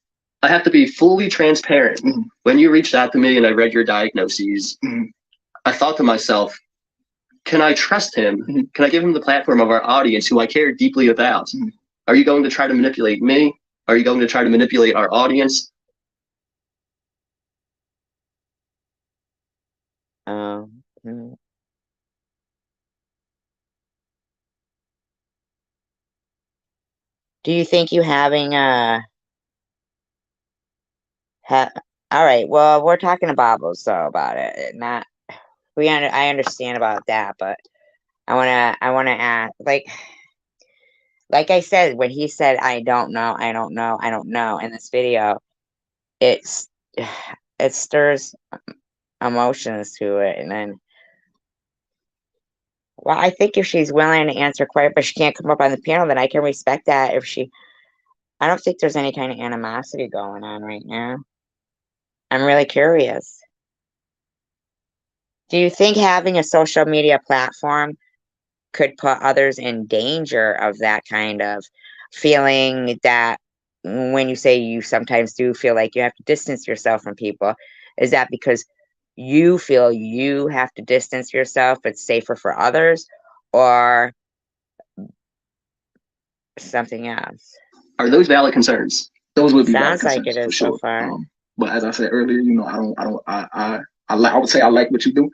Speaker 6: I have to be fully transparent. When you reached out to me and I read your diagnoses, I thought to myself, can I trust him? Can I give him the platform of our audience who I care deeply about? Are you going to try to manipulate me? Are you going to try to manipulate our audience?
Speaker 7: Do you think you having all right, well, we're talking about about it. Not I understand about that, but I wanna ask like I said, when he said I don't know in this video, it's it stirs emotions to it, and then well, I think if she's willing to answer quick, but she can't come up on the panel, then I can respect that. I don't think there's any kind of animosity going on right now. I'm really curious. Do you think having a social media platform could put others in danger of that kind of feeling that when you say you sometimes do feel like you have to distance yourself from people, is that because you feel you have to distance yourself, it's safer for others, or something else?
Speaker 6: Are those valid concerns?
Speaker 13: Those would be
Speaker 7: Sounds
Speaker 13: valid
Speaker 7: like
Speaker 13: concerns
Speaker 7: it
Speaker 13: for
Speaker 7: is
Speaker 13: sure.
Speaker 7: so far.
Speaker 13: But as I said earlier, I would say I like what you do,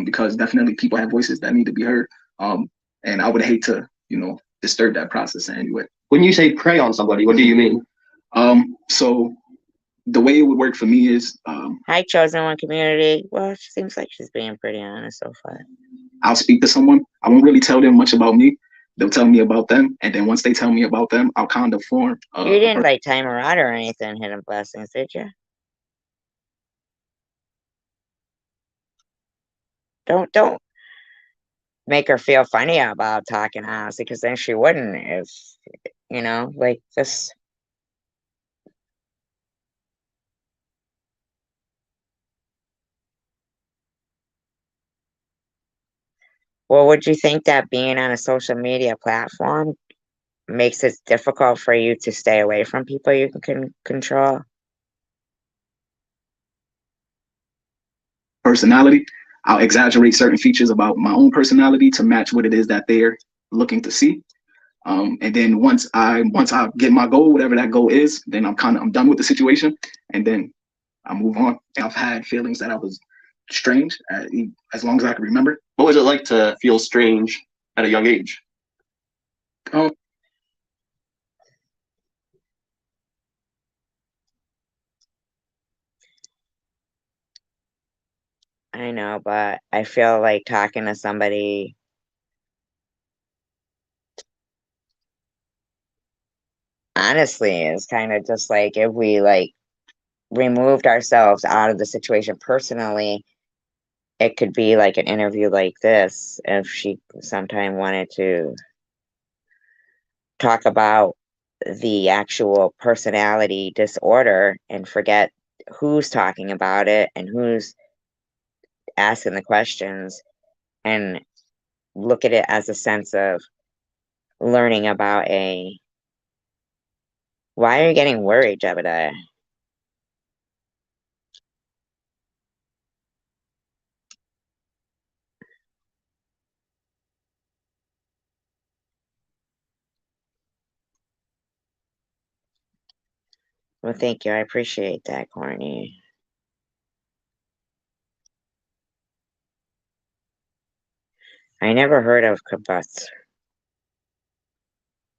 Speaker 13: because definitely people have voices that need to be heard. And I would hate to, disturb that process in any way.
Speaker 6: When you say prey on somebody, what do you mean?
Speaker 13: So the way it would work for me is,
Speaker 7: Hi, Chosen One community. Well, she seems like she's being pretty honest so far.
Speaker 13: I'll speak to someone. I won't really tell them much about me. They'll tell me about them, and then once they tell me about them, I'll kind of form.
Speaker 7: You didn't like time her out or anything, hidden blessings, did you? Don't make her feel funny about talking honestly, because then she wouldn't if like this. Well, would you think that being on a social media platform makes it difficult for you to stay away from people you can control?
Speaker 13: Personality, I'll exaggerate certain features about my own personality to match what it is that they're looking to see. And then once I get my goal, whatever that goal is, then I'm done with the situation, and then I move on. I've had feelings that I was strange as long as I can remember.
Speaker 6: What was it like to feel strange at a young age?
Speaker 7: I know, but I feel like talking to somebody honestly is kind of just like if we like removed ourselves out of the situation personally, it could be like an interview like this if she sometime wanted to talk about the actual personality disorder and forget who's talking about it and who's asking the questions, and look at it as a sense of learning about why are you getting worried, Jebediah? Well, thank you. I appreciate that, Courtney. I never heard of kibbutz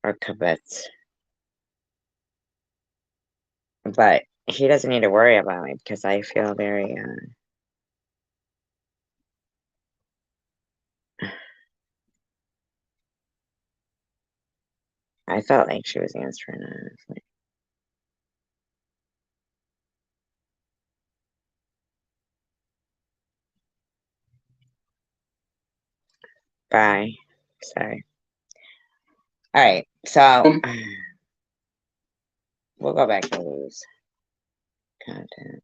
Speaker 7: or kibbutz, but he doesn't need to worry about me because I feel very. I felt like she was answering honestly. Bye. Sorry. All right, so we'll go back to lose content.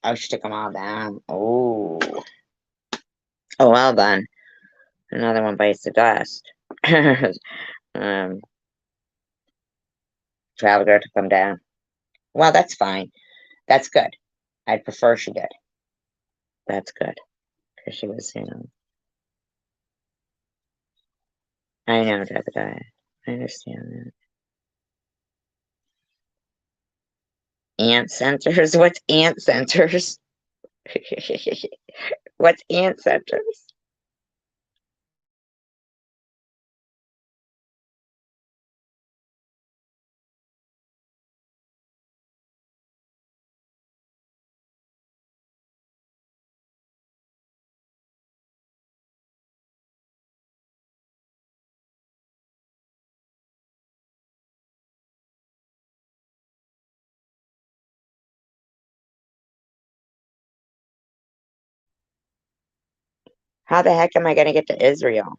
Speaker 7: Oh, she took them all down. Oh. Oh, well done. Another one bites the dust. Traveler took them down. Well, that's fine. That's good. I'd prefer she did. That's good. Because she was, you know. I know, Jebediah. I understand that. Ant centers? What's ant centers? What's ant centers? How the heck am I going to get to Israel?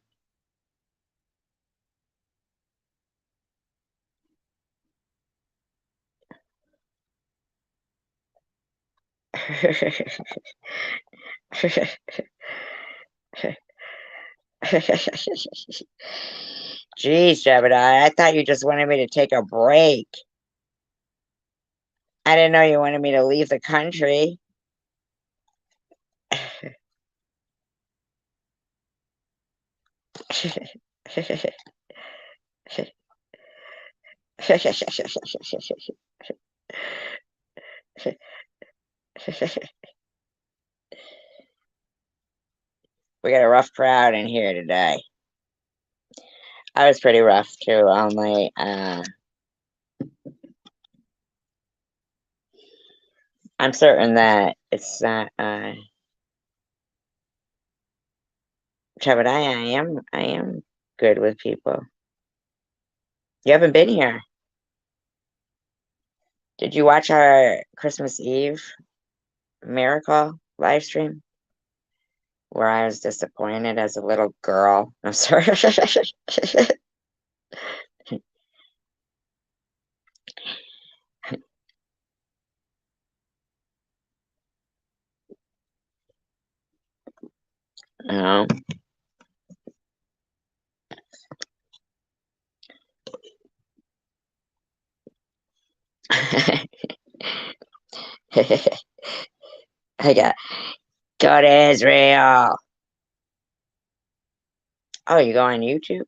Speaker 7: Jeez, Jebediah, I thought you just wanted me to take a break. I didn't know you wanted me to leave the country. We got a rough crowd in here today. I was pretty rough too, only I'm certain that it's not Jebediah, I am good with people. You haven't been here. Did you watch our Christmas Eve miracle live stream? Where I was disappointed as a little girl. I'm sorry. Oh. I got go to Israel. Oh, you go on YouTube?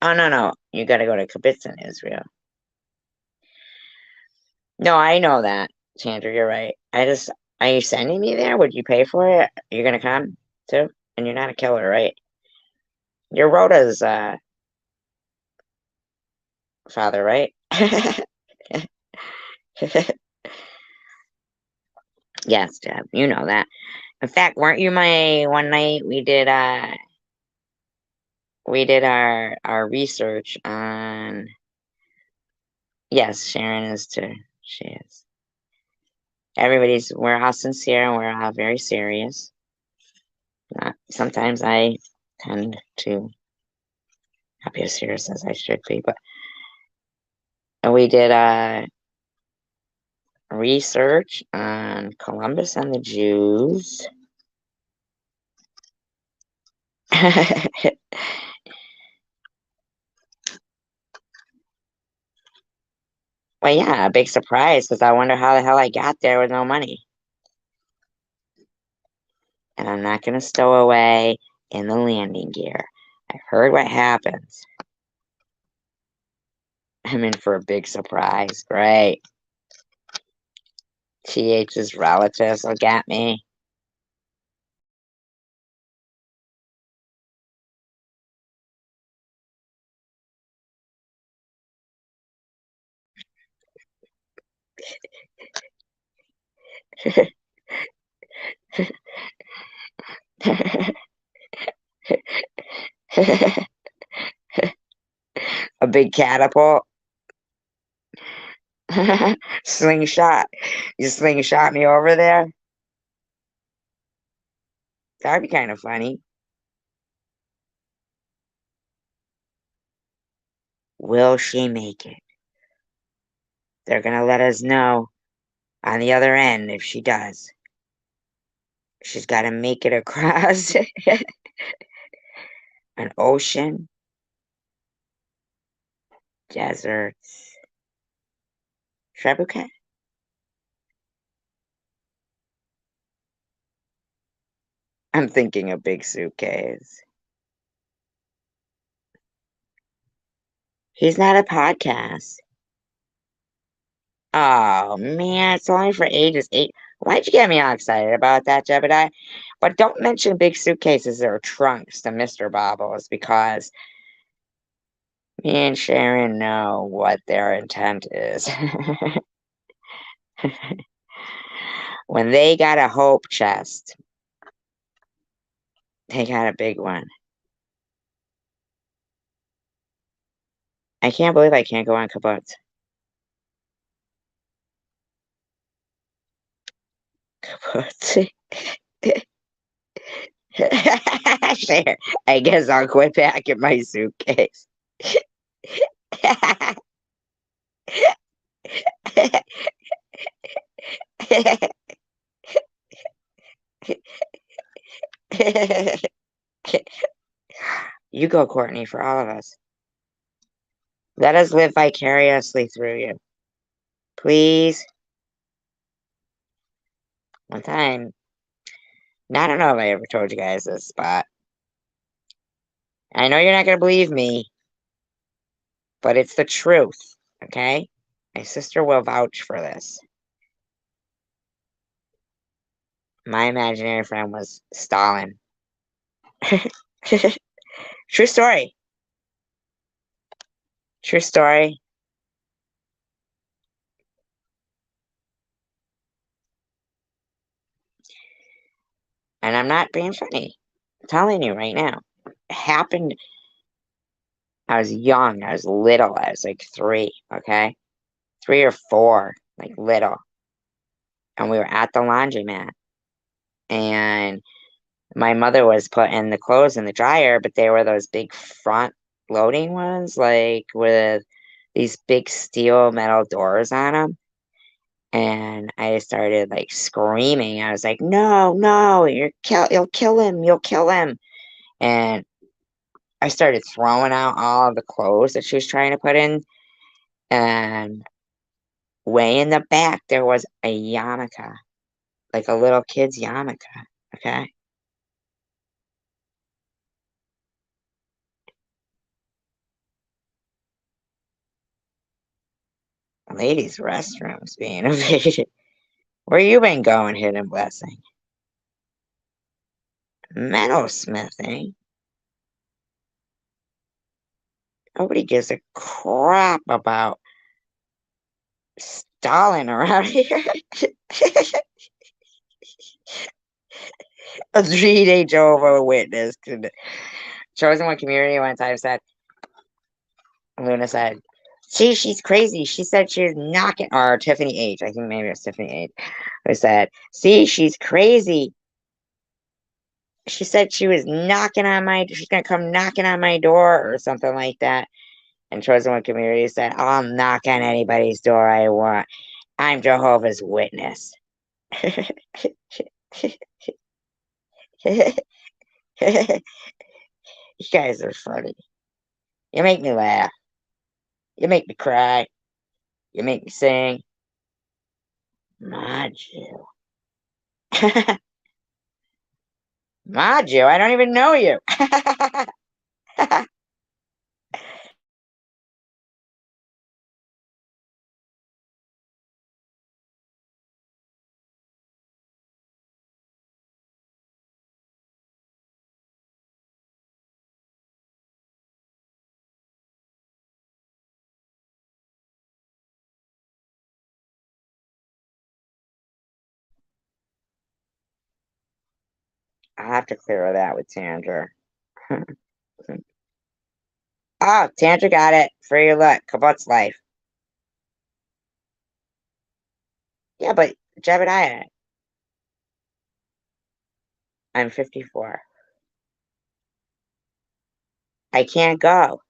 Speaker 7: Oh, no. You got to go to Kibbutz in Israel. No, I know that, Sandra. You're right. Are you sending me there? Would you pay for it? You're going to come too? And you're not a killer, right? You're Rhoda's father, right? Yes, Deb. You know that. In fact, weren't you my one night we did our research on. Yes, Sharon is too. She is. We're all sincere and we're all very serious. Sometimes I tend to not be as serious as I should be, but we did research on Columbus and the Jews. Well, yeah, a big surprise because I wonder how the hell I got there with no money. And I'm not going to stow away in the landing gear. I heard what happens. I'm in for a big surprise. Great. TH's relatives will get me. A big catapult. Slingshot. You slingshot me over there? That'd be kind of funny. Will she make it? They're gonna let us know on the other end if she does. She's got to make it across an ocean, deserts. Trebuchet? I'm thinking a big suitcase. He's not a podcast. Oh, man, it's only for ages 8. Why'd you get me all excited about that, Jebediah? But don't mention big suitcases or trunks to Mr. Bobbles, because me and Sharon know what their intent is. When they got a hope chest, they got a big one. I can't believe I can't go on kibbutz. Kibbutz. Sure. I guess I'll quit packing my suitcase. You go, Courtney, for all of us. Let us live vicariously through you. Please. One time, now, I don't know if I ever told you guys this, but I know you're not going to believe me, but it's the truth, okay? My sister will vouch for this. My imaginary friend was Stalin. True story. True story. And I'm not being funny. I'm telling you right now. It happened. I was young. I was little. I was like 3, okay? 3 or 4, like little. And we were at the laundromat. And my mother was putting the clothes in the dryer, but they were those big front loading ones, like with these big steel metal doors on them. And I started like screaming. I was like, "No, no, you'll kill him, you'll kill him." And I started throwing out all of the clothes that she was trying to put in. And way in the back, there was a yarmulke, like a little kid's yarmulke, okay? Ladies' restrooms being invaded. Where you been going, Hidden Blessing? Metalsmithing? Nobody gives a crap about Stalin around here. A 3-day Jehovah's Witness. Chosen One community one time said, Luna said, "See, she's crazy. She said she was knocking," or Tiffany H. I think maybe it was Tiffany H. Who said, "See, she's crazy. She said she was she's going to come knocking on my door," or something like that. And Chosen One community said, "I'll knock on anybody's door I want. I'm Jehovah's Witness." You guys are funny. You make me laugh. You make me cry. You make me sing. Maju. Maju, I don't even know you. I'll have to clear that with Tandra. Oh, Tandra got it. Free look. Kabutt's life. Yeah, but Jebediah, I'm 54. I can't go.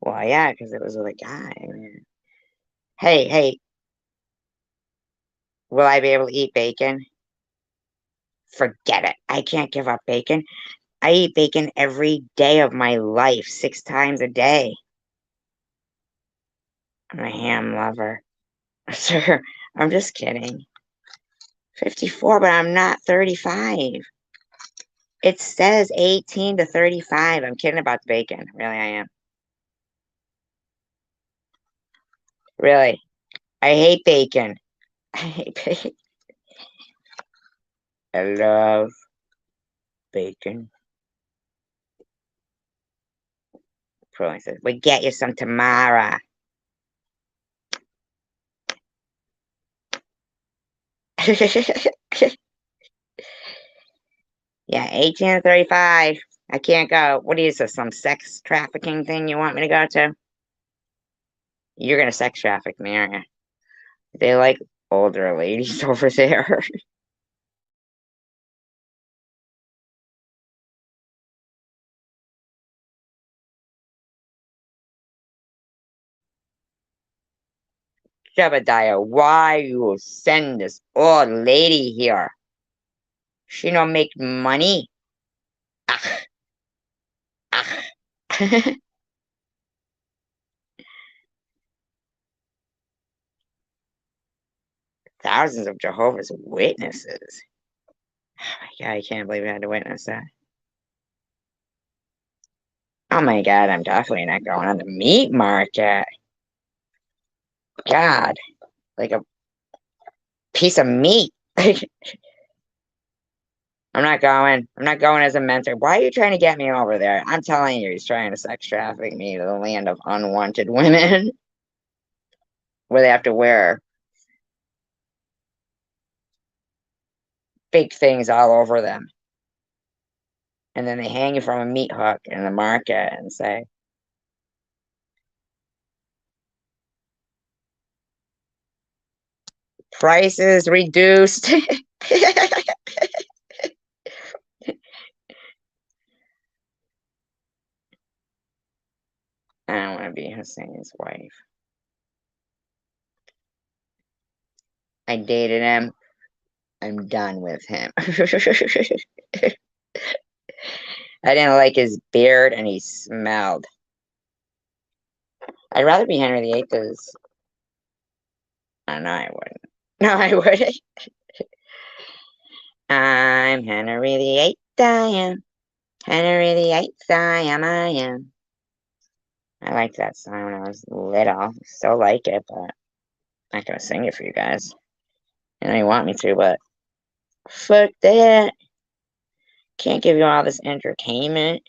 Speaker 7: Well, yeah, because it was with a guy. Hey, will I be able to eat bacon? Forget it. I can't give up bacon. I eat bacon every day of my life, 6 times a day. I'm a ham lover. Sure, I'm just kidding. 54, but I'm not 35. It says 18 to 35. I'm kidding about the bacon. Really, I am. Really. I hate bacon. I hate bacon. I love bacon. Probably says, we get you some tomorrow. Yeah, 18 to 35. I can't go. What is this? Some sex trafficking thing you want me to go to? You're gonna sex traffic me, aren't you? They like older ladies over there. Jebediah, why you send this old lady here? She don't make money. Ugh. Ugh. Thousands of Jehovah's Witnesses. Oh my God, I can't believe I had to witness that. Oh my God, I'm definitely not going on the meat market. God, like a piece of meat. I'm not going. I'm not going as a mentor. Why are you trying to get me over there? I'm telling you, he's trying to sex traffic me to the land of unwanted women. Where they have to wear big things all over them. And then they hang you from a meat hook in the market and say, prices reduced. I don't want to be Hussein's wife. I dated him. I'm done with him. I didn't like his beard and he smelled. I'd rather be Henry VIII as... Oh, no, I wouldn't. No, I wouldn't. I'm Henry VIII, I am. Henry VIII, I am. I liked that song when I was little. Still like it, but I'm not gonna sing it for you guys. I know you want me to, but fuck that. Can't give you all this entertainment.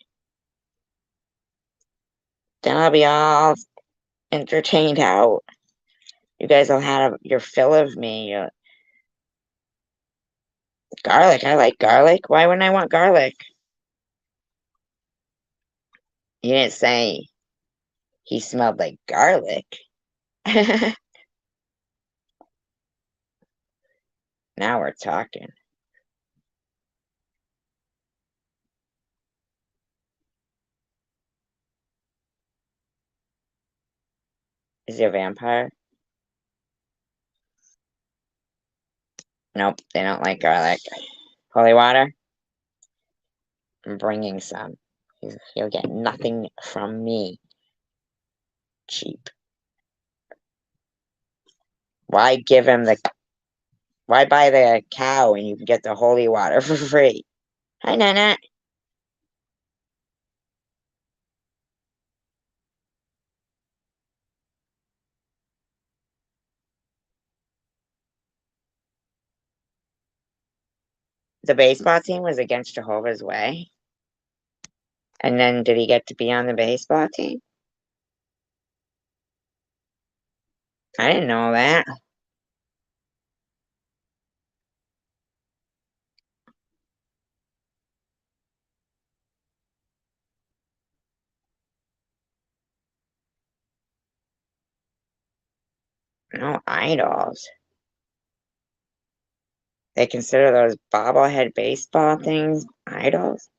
Speaker 7: Then I'll be all entertained out. You guys will have your fill of me. Garlic. I like garlic. Why wouldn't I want garlic? You didn't say he smelled like garlic. Now we're talking. Is he a vampire? Nope, they don't like garlic. Holy water? I'm bringing some. He'll get nothing from me. Cheap. Why give him the... Why buy the cow when you can get the holy water for free? Hi, Nana. The baseball team was against Jehovah's Way. And then did he get to be on the baseball team? I didn't know that. No idols. They consider those bobblehead baseball things idols?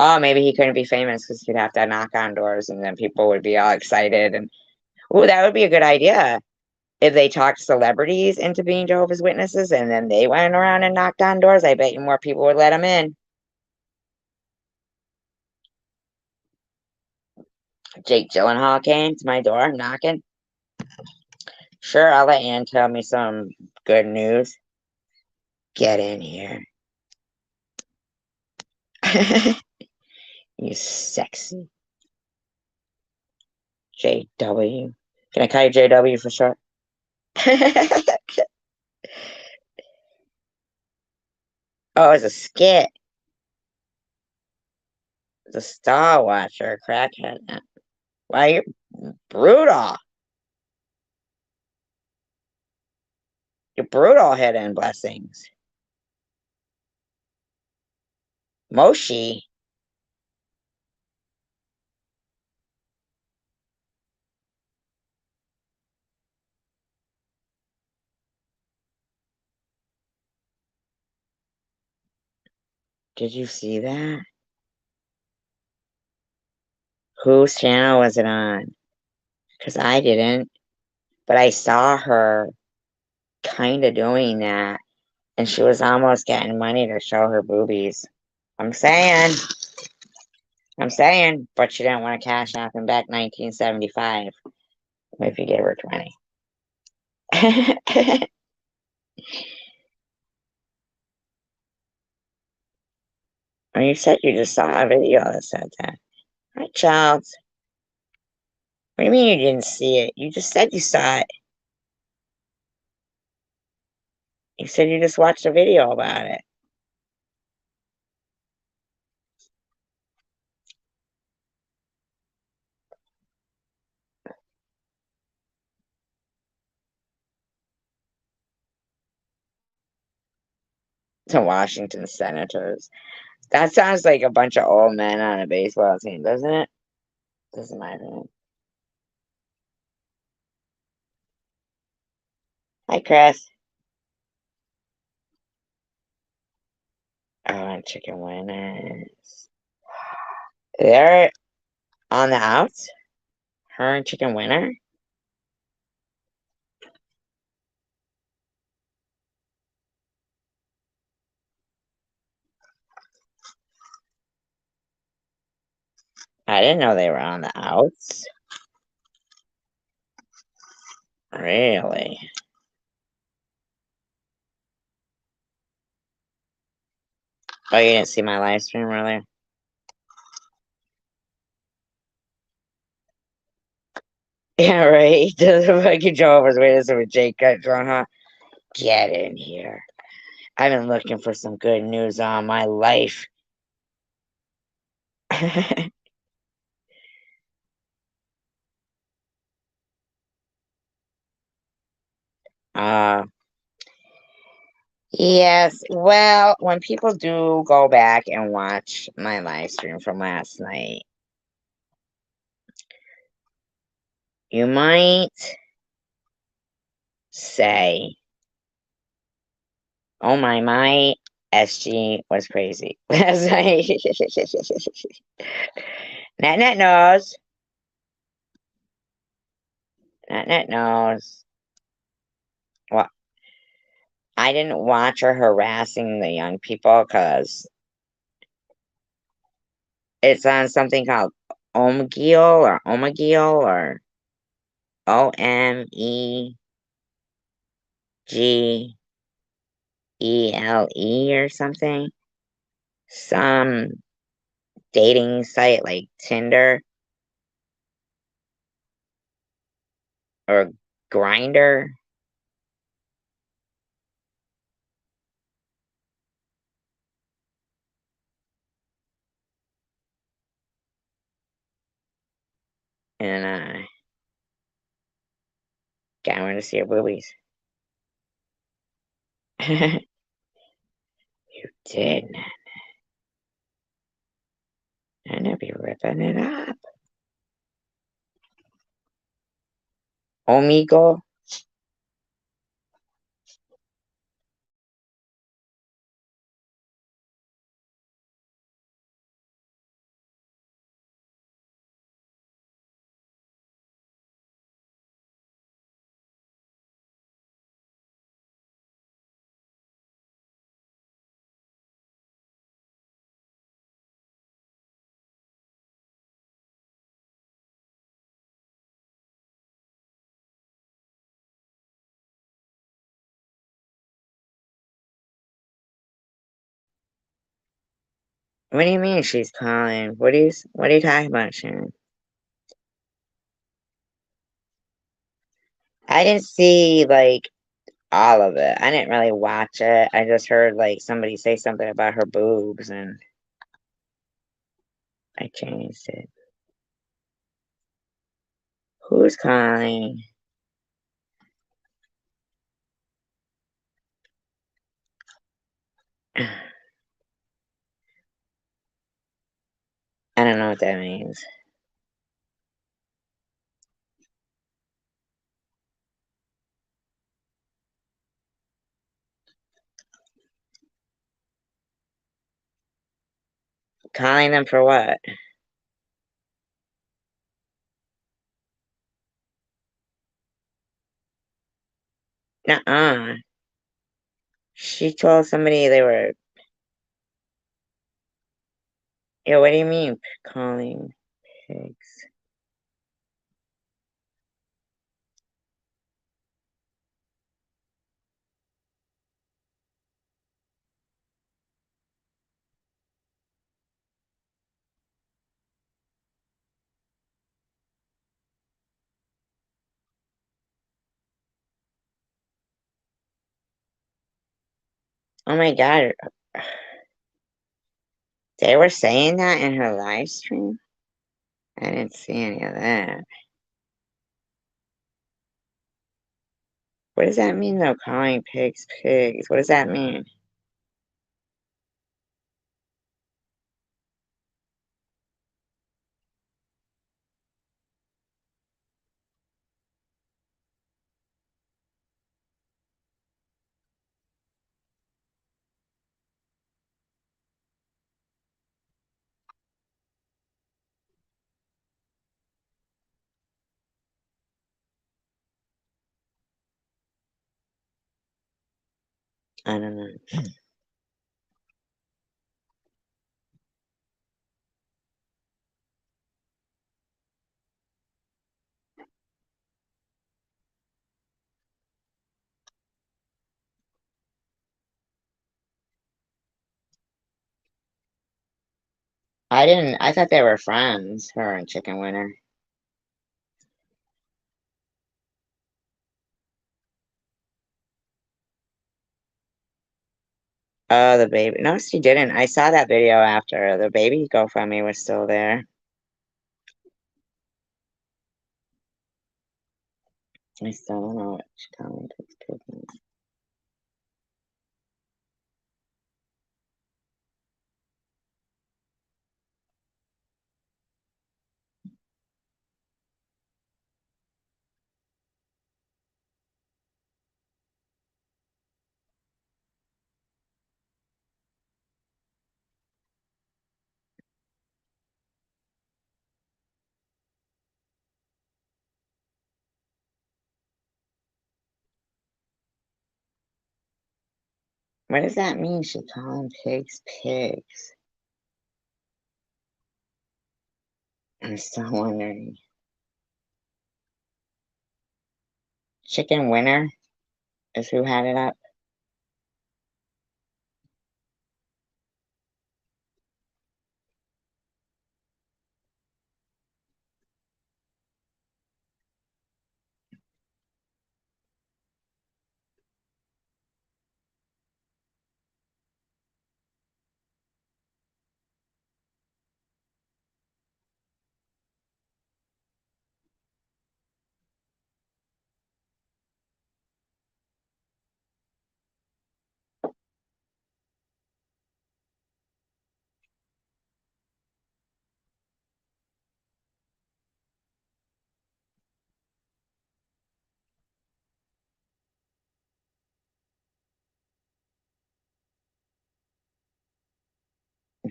Speaker 7: Oh, maybe he couldn't be famous because he'd have to knock on doors and then people would be all excited. And oh, that would be a good idea. If they talked celebrities into being Jehovah's Witnesses and then they went around and knocked on doors, I bet you more people would let them in. Jake Gyllenhaal came to my door knocking. Sure, I'll let Ann tell me some good news. Get in here. You sexy. JW. Can I call you JW for short? Oh, it's a skit. It's a Star Watcher, crackhead. Why, you're brutal. You're brutal, hidden blessings. Moshi. Did you see that? Whose channel was it on? Because I didn't. But I saw her kind of doing that. And she was almost getting money to show her boobies. I'm saying. But she didn't want to cash app him back 1975. If you gave her 20. Well, you said you just saw a video that said that. Hi, child. What do you mean you didn't see it? You just said you saw it. You said you just watched a video about it. To Washington Senators. That sounds like a bunch of old men on a baseball team, doesn't it? Doesn't matter. Hi, Chris. Oh, and chicken winners. They're on the outs? Her and Chicken Winner? I didn't know they were on the outs. Really? Oh, you didn't see my live stream earlier? Yeah, right. The fucking Jehovah's Witness with Jake got drawn, huh? Get in here. I've been looking for some good news on my life. uh, yes. Well, when people do go back and watch my live stream from last night, you might say, oh my SG was crazy last night. Net knows. Net knows. Well, I didn't watch her harassing the young people because it's on something called Omegle or OMEGELE or something. Some dating site like Tinder or Grinder. And Can't wait to see your boobies. You did, and I'd be ripping it up. Omigo. What do you mean she's calling? What are you talking about, Sharon? I didn't see like all of it. I didn't really watch it. I just heard like somebody say something about her boobs and I changed it. Who's calling? I don't know what that means. Calling them for what? Nuh-uh. She told somebody they were... Yeah, what do you mean calling pigs? Oh my god. They were saying that in her live stream? I didn't see any of that. What does that mean though, calling pigs pigs? What does that mean? I don't know. I thought they were friends, her and Chicken Winner. Oh, the baby. No, she didn't. I saw that video after. The baby GoFundMe was still there. I still don't know what she told me to do. What does that mean? She calling pigs pigs. I'm still wondering. Chicken Winner is who had it up.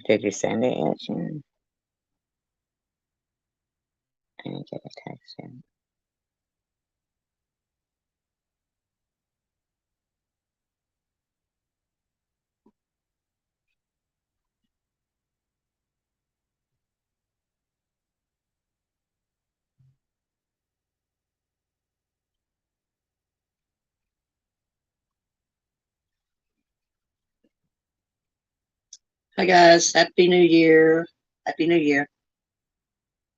Speaker 7: Did you send it yet, Sharon? I didn't get a text yet.
Speaker 19: Hi guys, Happy New Year. Happy New Year.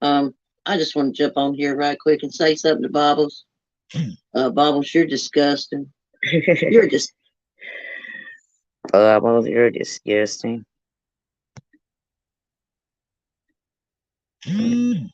Speaker 19: I just want to jump on here right quick and say something to Bobbles. Bobbles, you're disgusting. You're just
Speaker 7: Bubbles, you're disgusting. Shoot.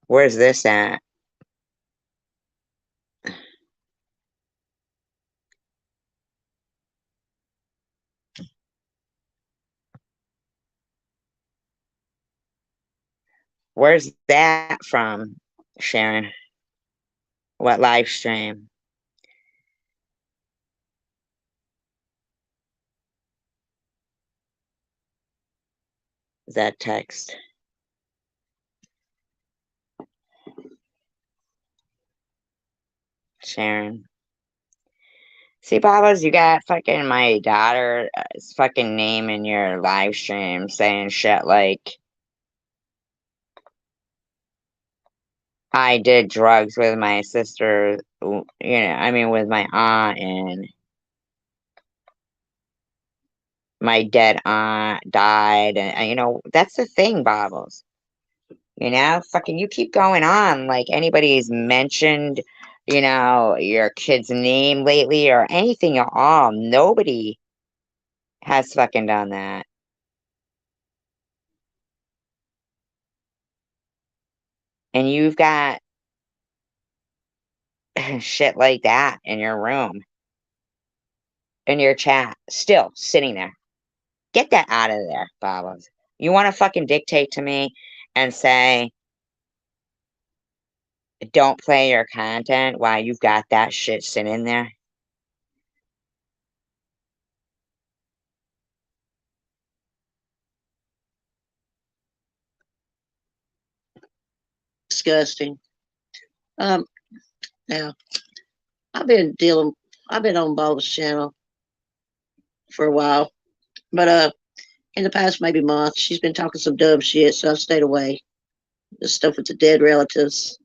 Speaker 7: Where's this at? Where's that from, Sharon? What live stream? That text. Sharon. See, Bobbles, you got fucking my daughter's fucking name in your live stream saying shit like I did drugs with my sister, with my aunt, and my dead aunt died, and that's the thing, Bobbles. Fucking you keep going on like anybody's mentioned, your kid's name lately or anything at all. Nobody has fucking done that. And you've got shit like that in your room, in your chat, still sitting there. Get that out of there, Bobbles. You want to fucking dictate to me and say, don't play your content while you've got that shit sitting there?
Speaker 19: disgusting. Now I've been on Bobbles' channel for a while, but in the past maybe month, she's been talking some dumb shit, so I've stayed away. The stuff with the dead relatives.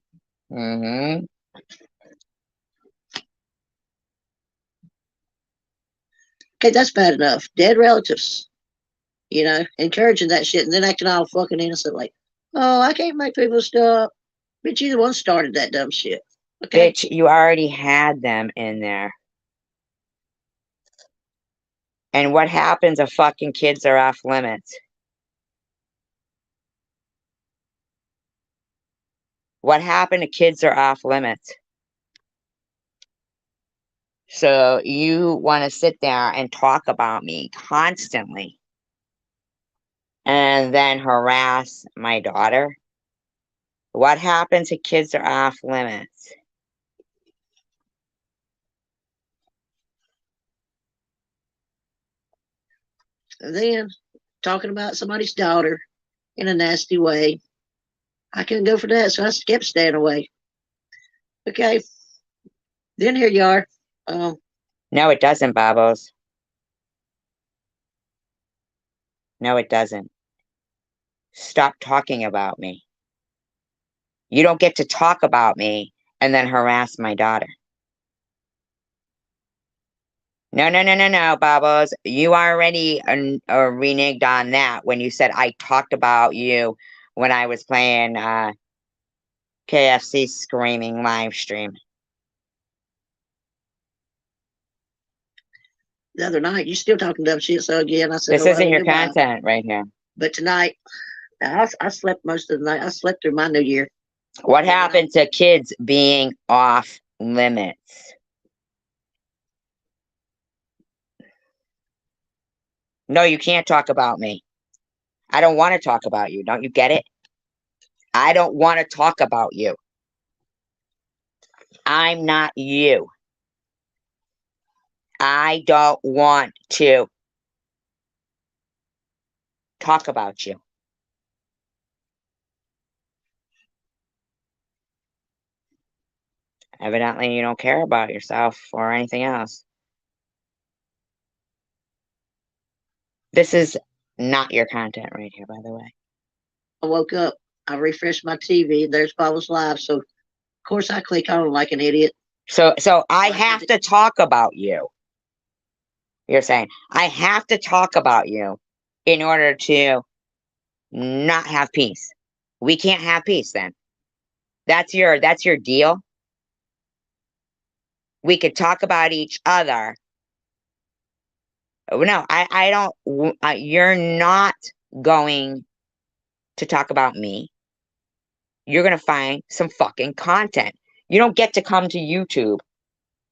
Speaker 7: Mm-hmm.
Speaker 19: Okay, that's bad enough. Dead relatives, encouraging that shit and then acting all fucking innocent like, oh, I can't make people stop. Bitch, you the one started that dumb shit. Okay.
Speaker 7: Bitch, you already had them in there. And what happens if fucking kids are off limits? What happened to kids are off limits? So you want to sit there and talk about me constantly and then harass my daughter? What happens if kids are off limits?
Speaker 19: And then talking about somebody's daughter in a nasty way. I couldn't go for that, so I kept staying away. Okay. Then here you are.
Speaker 7: No, it doesn't, Bobbles. No, it doesn't. Stop talking about me. You don't get to talk about me and then harass my daughter. No, Bobbles. You already reneged on that when you said I talked about you when I was playing KFC screaming live stream.
Speaker 19: The other night, you still talking dumb shit. So again, I said,
Speaker 7: This
Speaker 19: hello,
Speaker 7: isn't your
Speaker 19: goodbye.
Speaker 7: content right here.
Speaker 19: But tonight, I slept most of the night. I slept through my New Year.
Speaker 7: What happened to kids being off limits? No, you can't talk about me. I don't want to talk about you. Don't you get it? I don't want to talk about you. I'm not you. I don't want to talk about you. Evidently, you don't care about yourself or anything else. This is not your content right here, by the way.
Speaker 19: I woke up. I refreshed my TV. There's Bubbles Live. So, of course, I click on like an idiot.
Speaker 7: So I have to talk about you. You're saying I have to talk about you in order to not have peace. We can't have peace then. That's your deal. We could talk about each other. No, I don't. You're not going to talk about me. You're going to find some fucking content. You don't get to come to YouTube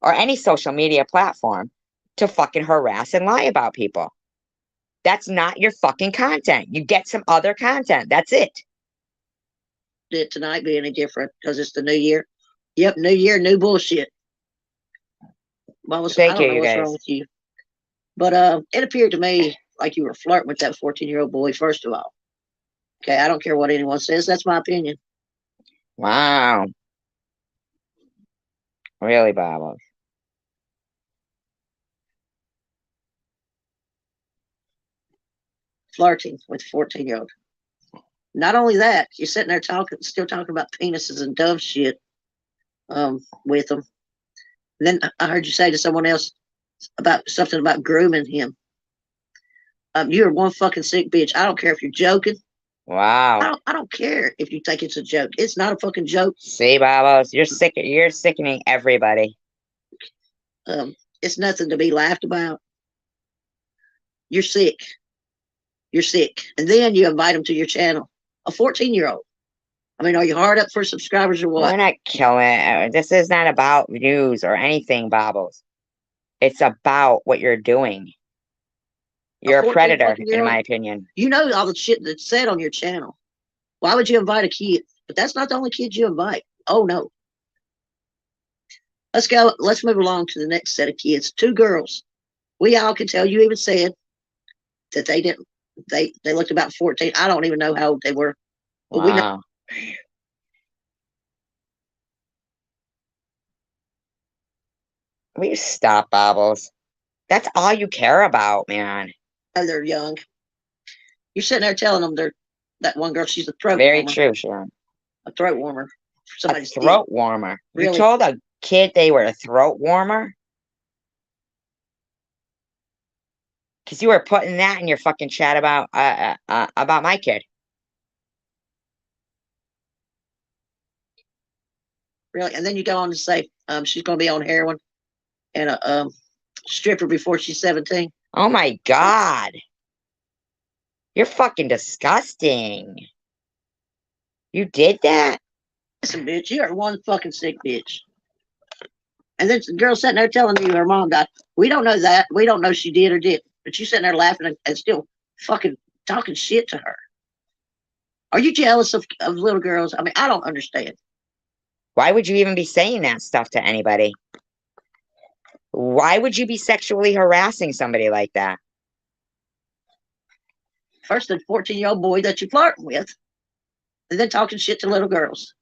Speaker 7: or any social media platform to fucking harass and lie about people. That's not your fucking content. You get some other content. That's it.
Speaker 19: Did tonight be any different because it's the new year? Yep, new year, new bullshit.
Speaker 7: Thank
Speaker 19: I don't
Speaker 7: you,
Speaker 19: know
Speaker 7: you
Speaker 19: what's
Speaker 7: guys.
Speaker 19: wrong with you. But it appeared to me like you were flirting with that 14-year-old boy, first of all. Okay, I don't care what anyone says. That's my opinion.
Speaker 7: Wow. Really, Bobbles?
Speaker 19: Flirting with a 14-year-old. Not only that, you're sitting there still talking about penises and dove shit with them. And then I heard you say to someone else about something about grooming him. You're one fucking sick bitch. I don't care if you're joking.
Speaker 7: Wow.
Speaker 19: I don't care if you think it's a joke. It's not a fucking joke.
Speaker 7: See, Bobos, you're sick. You're sickening everybody.
Speaker 19: It's nothing to be laughed about. You're sick. You're sick. And then you invite them to your channel. A 14-year-old. I mean, are you hard up for subscribers or what?
Speaker 7: We're not killing. This is not about views or anything, Bobbles. It's about what you're doing. You're a predator, in my opinion.
Speaker 19: You know all the shit that's said on your channel. Why would you invite a kid? But that's not the only kid you invite. Oh, no. Let's go. Let's move along to the next set of kids. 2 girls. We all can tell. You even said that they didn't. They looked about 14. I don't even know how old they were. But
Speaker 7: wow.
Speaker 19: We know.
Speaker 7: Will you stop, Bobbles? That's all you care about, man.
Speaker 19: Oh, they're young. You're sitting there telling them that one girl, she's a throat
Speaker 7: Very
Speaker 19: warmer.
Speaker 7: true, Sharon.
Speaker 19: A throat warmer. For somebody's
Speaker 7: a throat warmer.
Speaker 19: Really?
Speaker 7: You told a kid they were a throat warmer? Because you were putting that in your fucking chat about my kid.
Speaker 19: Really? And then you go on to say she's going to be on heroin and a stripper before she's 17.
Speaker 7: Oh my God. You're fucking disgusting. You did that?
Speaker 19: Listen, bitch, you are one fucking sick bitch. And then the girl sitting there telling you her mom died. We don't know that. We don't know she did or didn't. But you sitting there laughing and still fucking talking shit to her. Are you jealous of little girls? I mean, I don't understand.
Speaker 7: Why would you even be saying that stuff to anybody? Why would you be sexually harassing somebody like that?
Speaker 19: First, a 14-year-old boy that you're flirting with, and then talking shit to little girls.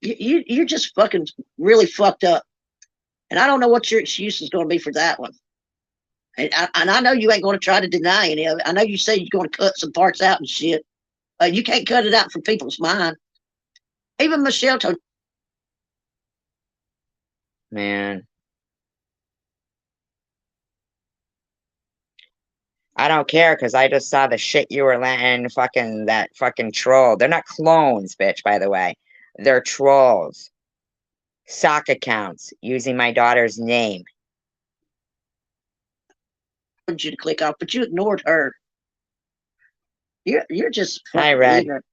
Speaker 19: You're just fucking really fucked up. And I don't know what your excuse is going to be for that one. And I know you ain't going to try to deny any of it. I know you say you're going to cut some parts out and shit. You can't cut it out from people's mind. Even Michelle told.
Speaker 7: Man. I don't care because I just saw the shit you were letting that fucking troll. They're not clones, bitch, by the way. They're trolls. Sock accounts using my daughter's name.
Speaker 19: I wanted you to click off, but you ignored her. You're just
Speaker 7: Hi,
Speaker 19: fucking
Speaker 7: Red.
Speaker 19: ignorant.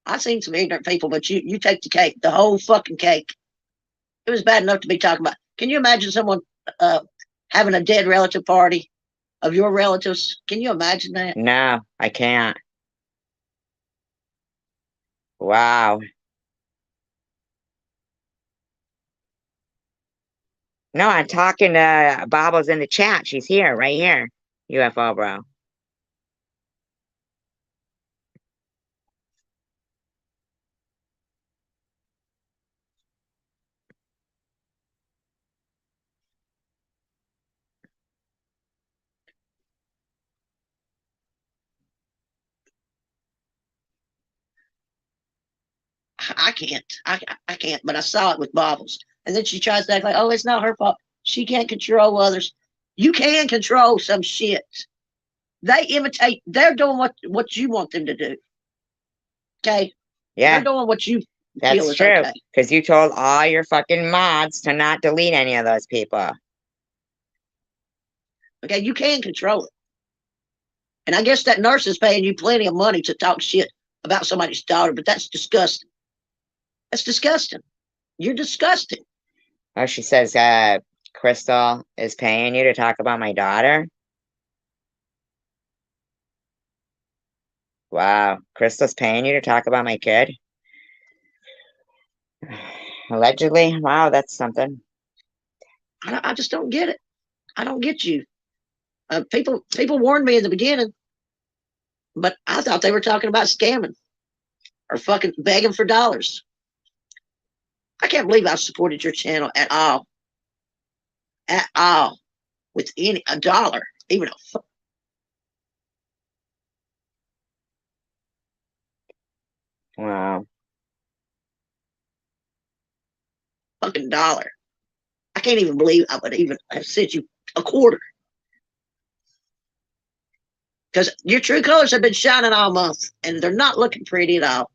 Speaker 19: I've seen some ignorant people, but you take the cake, the whole fucking cake. It was bad enough to be talking about. Can you imagine someone having a dead relative party of your relatives? Can you imagine that?
Speaker 7: No, I can't. Wow. No, I'm talking to Bobbles in the chat. She's here, right here. UFO bro.
Speaker 19: I can't. I can't. But I saw it with Bobbles, and then she tries to act like, oh, it's not her fault. She can't control others. You can control some shit. They imitate. They're doing what you want them to do. Okay.
Speaker 7: Yeah.
Speaker 19: They're doing what you feel
Speaker 7: That's
Speaker 19: is
Speaker 7: true.
Speaker 19: okay.
Speaker 7: Because you told all your fucking mods to not delete any of those people.
Speaker 19: Okay, you can control it. And I guess that nurse is paying you plenty of money to talk shit about somebody's daughter, but that's disgusting. That's disgusting. You're disgusting.
Speaker 7: Oh, she says Crystal is paying you to talk about my daughter? Wow. Crystal's paying you to talk about my kid? Allegedly? Wow, that's something.
Speaker 19: I just don't get it. I don't get you. People warned me in the beginning, but I thought they were talking about scamming or fucking begging for dollars. I can't believe I supported your channel at all. At all. With a dollar, even a
Speaker 7: Wow.
Speaker 19: fucking dollar. I can't even believe I would even have sent you a quarter. Because your true colors have been shining all month, and they're not looking pretty at all.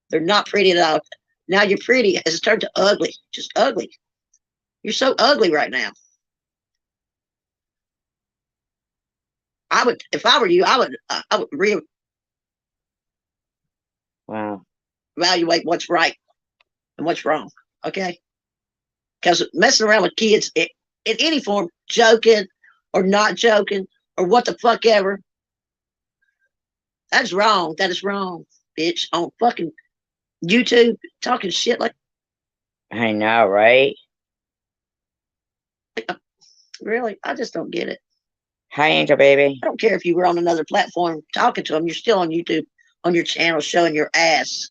Speaker 19: They're not pretty at all. Now you're pretty has turned to ugly, just ugly. You're so ugly right now. I would, if I were you, I would
Speaker 7: Wow.
Speaker 19: Evaluate what's right and what's wrong. Okay, because messing around with kids in any form, joking or not joking or what the fuck ever, that's wrong. That is wrong, bitch. On fucking YouTube, talking shit like.
Speaker 7: I know, right?
Speaker 19: Really, I just don't get it.
Speaker 7: Hi, Angel Baby.
Speaker 19: I don't care if you were on another platform talking to them. You're still on YouTube, on your channel, showing your ass.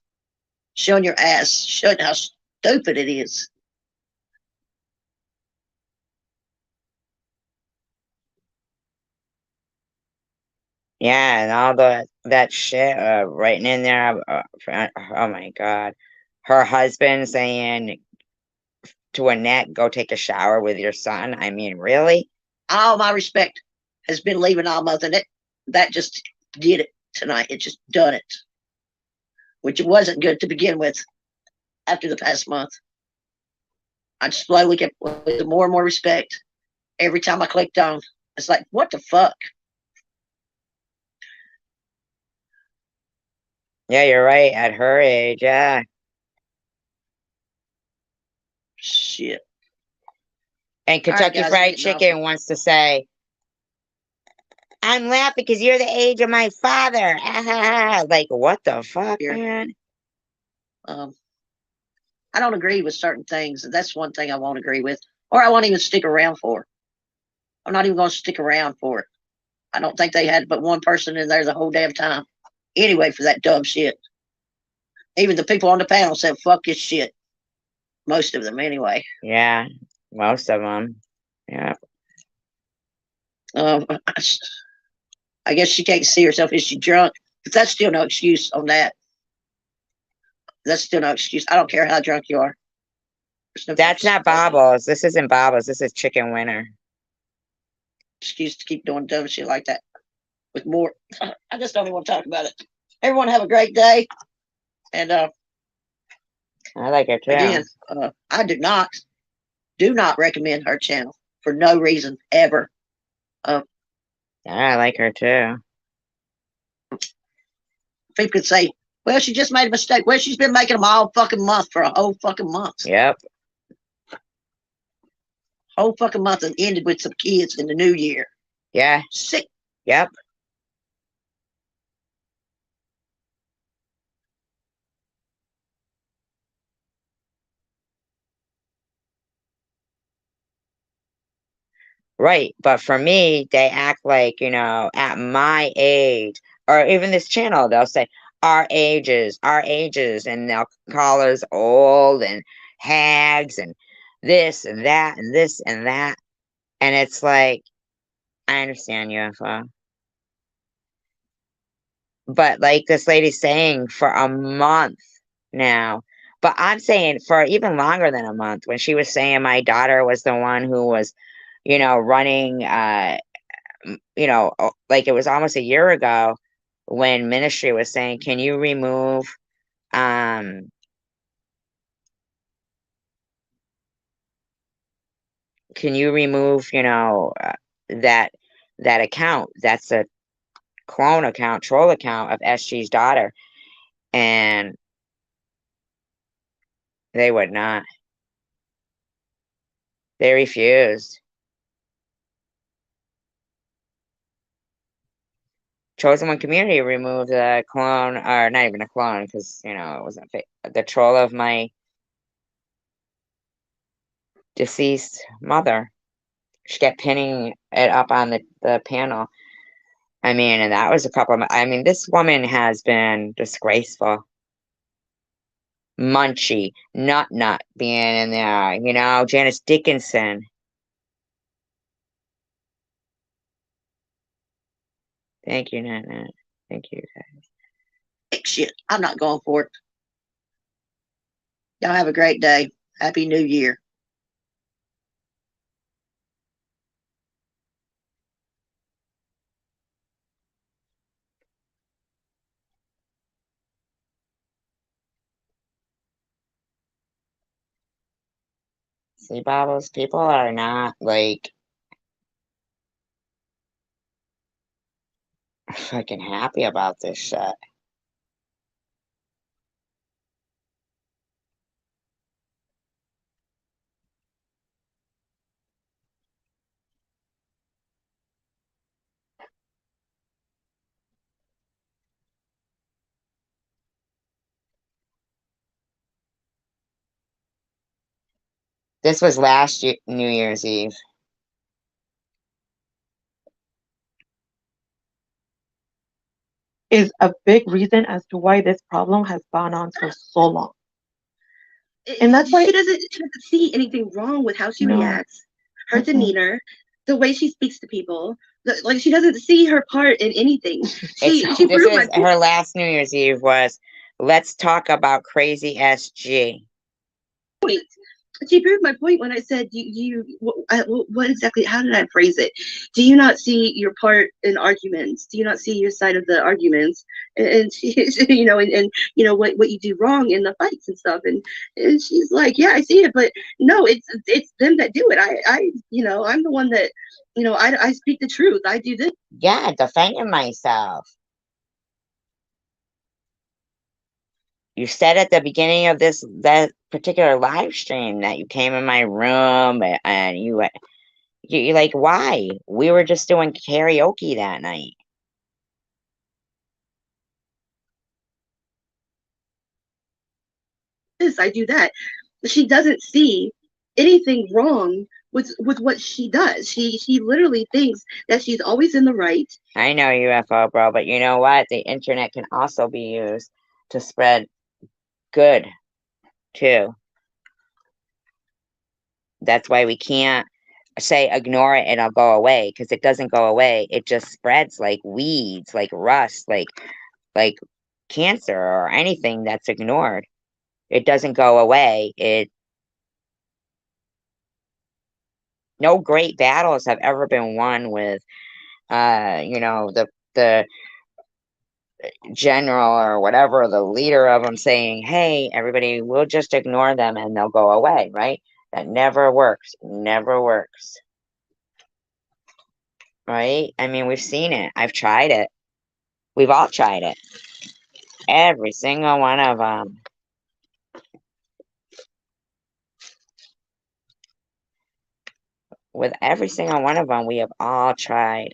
Speaker 19: Showing your ass. Showing how stupid it is.
Speaker 7: Yeah, and all that shit writing in there. Oh my God. Her husband saying to Annette, go take a shower with your son. I mean, really?
Speaker 19: All my respect has been leaving all month, and that just did it tonight. It just done it. Which it wasn't good to begin with after the past month. I just slowly kept with more and more respect. Every time I clicked on, it's like, what the fuck?
Speaker 7: Yeah, you're right. At her age, yeah.
Speaker 19: Shit.
Speaker 7: And Kentucky Fried Chicken wants to say, I'm laughing because you're the age of my father. Like, what the fuck, man?
Speaker 19: I don't agree with certain things. And that's one thing I won't agree with. Or I won't even stick around for. I'm not even going to stick around for it. I don't think they had but one person in there the whole damn time. Anyway, for that dumb shit. Even the people on the panel said, fuck this shit. Most of them, anyway.
Speaker 7: Yeah, most of them. Yeah.
Speaker 19: I guess she can't see herself. Is she drunk? But that's still no excuse on that. That's still no excuse. I don't care how drunk you are.
Speaker 7: That's not Bobbles. This isn't Bobbles. This is Chicken Winner.
Speaker 19: excuse to keep doing dumb shit like that with more. I just don't even want to talk about it. Everyone have a great day. And
Speaker 7: I like her too.
Speaker 19: again, I do not recommend her channel for no reason ever.
Speaker 7: I like her too.
Speaker 19: People could say, well, she just made a mistake. Well, she's been making them all fucking month for a whole fucking month.
Speaker 7: Yep.
Speaker 19: Whole fucking month and ended with some kids in the new year.
Speaker 7: Yeah.
Speaker 19: Sick.
Speaker 7: Yep. Right. But for me, they act like, at my age, or even this channel, they'll say our ages, and they'll call us old and hags and this and that and this and that. And it's like, I understand UFO. But like this lady's saying, for a month now. But I'm saying for even longer than a month, when she was saying my daughter was the one who was, running, like it was almost a year ago when ministry was saying, can you remove, that account? That's a clone account, troll account of SG's daughter. And they would not. They refused. Chosen One Community removed the clone, or not even a clone, because, it wasn't fake. The troll of my deceased mother. She kept pinning it up on the panel. I mean, and that was a couple of, this woman has been disgraceful. Munchie, Nut being in there, Janice Dickinson. Thank you, Nat. Thank you, guys.
Speaker 19: Shit, I'm not going for it. Y'all have a great day. Happy New Year.
Speaker 7: See, Bubbles, people are not, fucking happy about this shit. This was last year, New Year's Eve.
Speaker 16: Is a big reason as to why this problem has gone on for so long. And that's why
Speaker 17: she doesn't see anything wrong with how she reacts, her demeanor, the way she speaks to people. Like she doesn't see her part in anything.
Speaker 7: Her last New Year's Eve was, let's talk about crazy SG.
Speaker 17: Point. She proved my point when I said, what exactly, how did I phrase it? Do you not see your part in arguments? Do you not see your side of the arguments? And she, what you do wrong in the fights and stuff. And she's like, yeah, I see it, but no, it's them that do it. I'm the one that, I speak the truth. I do this.
Speaker 7: Yeah, defending myself. You said at the beginning of that particular live stream that you came in my room and you're like, why? We were just doing karaoke that night.
Speaker 17: I do that. She doesn't see anything wrong with what she does. She literally thinks that she's always in the right.
Speaker 7: I know, UFO bro, but you know what? The internet can also be used to spread good too. That's why we can't say ignore it and it'll go away, because it doesn't go away. It just spreads like weeds, like rust, like cancer or anything that's ignored. It doesn't go away. no great battles have ever been won with, you know, the general or whatever, the leader of them saying, hey, everybody, we'll just ignore them and they'll go away, right? That never works. Never works. Right? I mean, we've seen it. I've tried it. We've all tried it. Every single one of them. With every single one of them, we have all tried.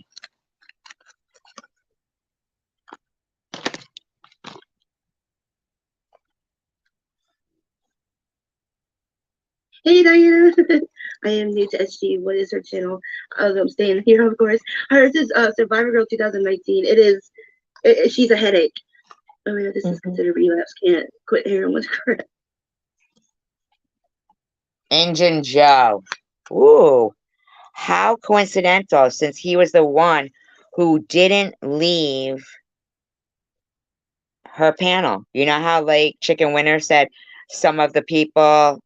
Speaker 17: Hey Diana, I am new to SG. What is her channel? I'm staying here, of course. Hers is Survivor Girl 2019. It is. She's a headache. Oh yeah, this is considered relapse. Can't quit heroin with crap.
Speaker 7: Injun Joe. Ooh. How coincidental, since he was the one who didn't leave her panel. You know how, like, Chicken Winner said some of the people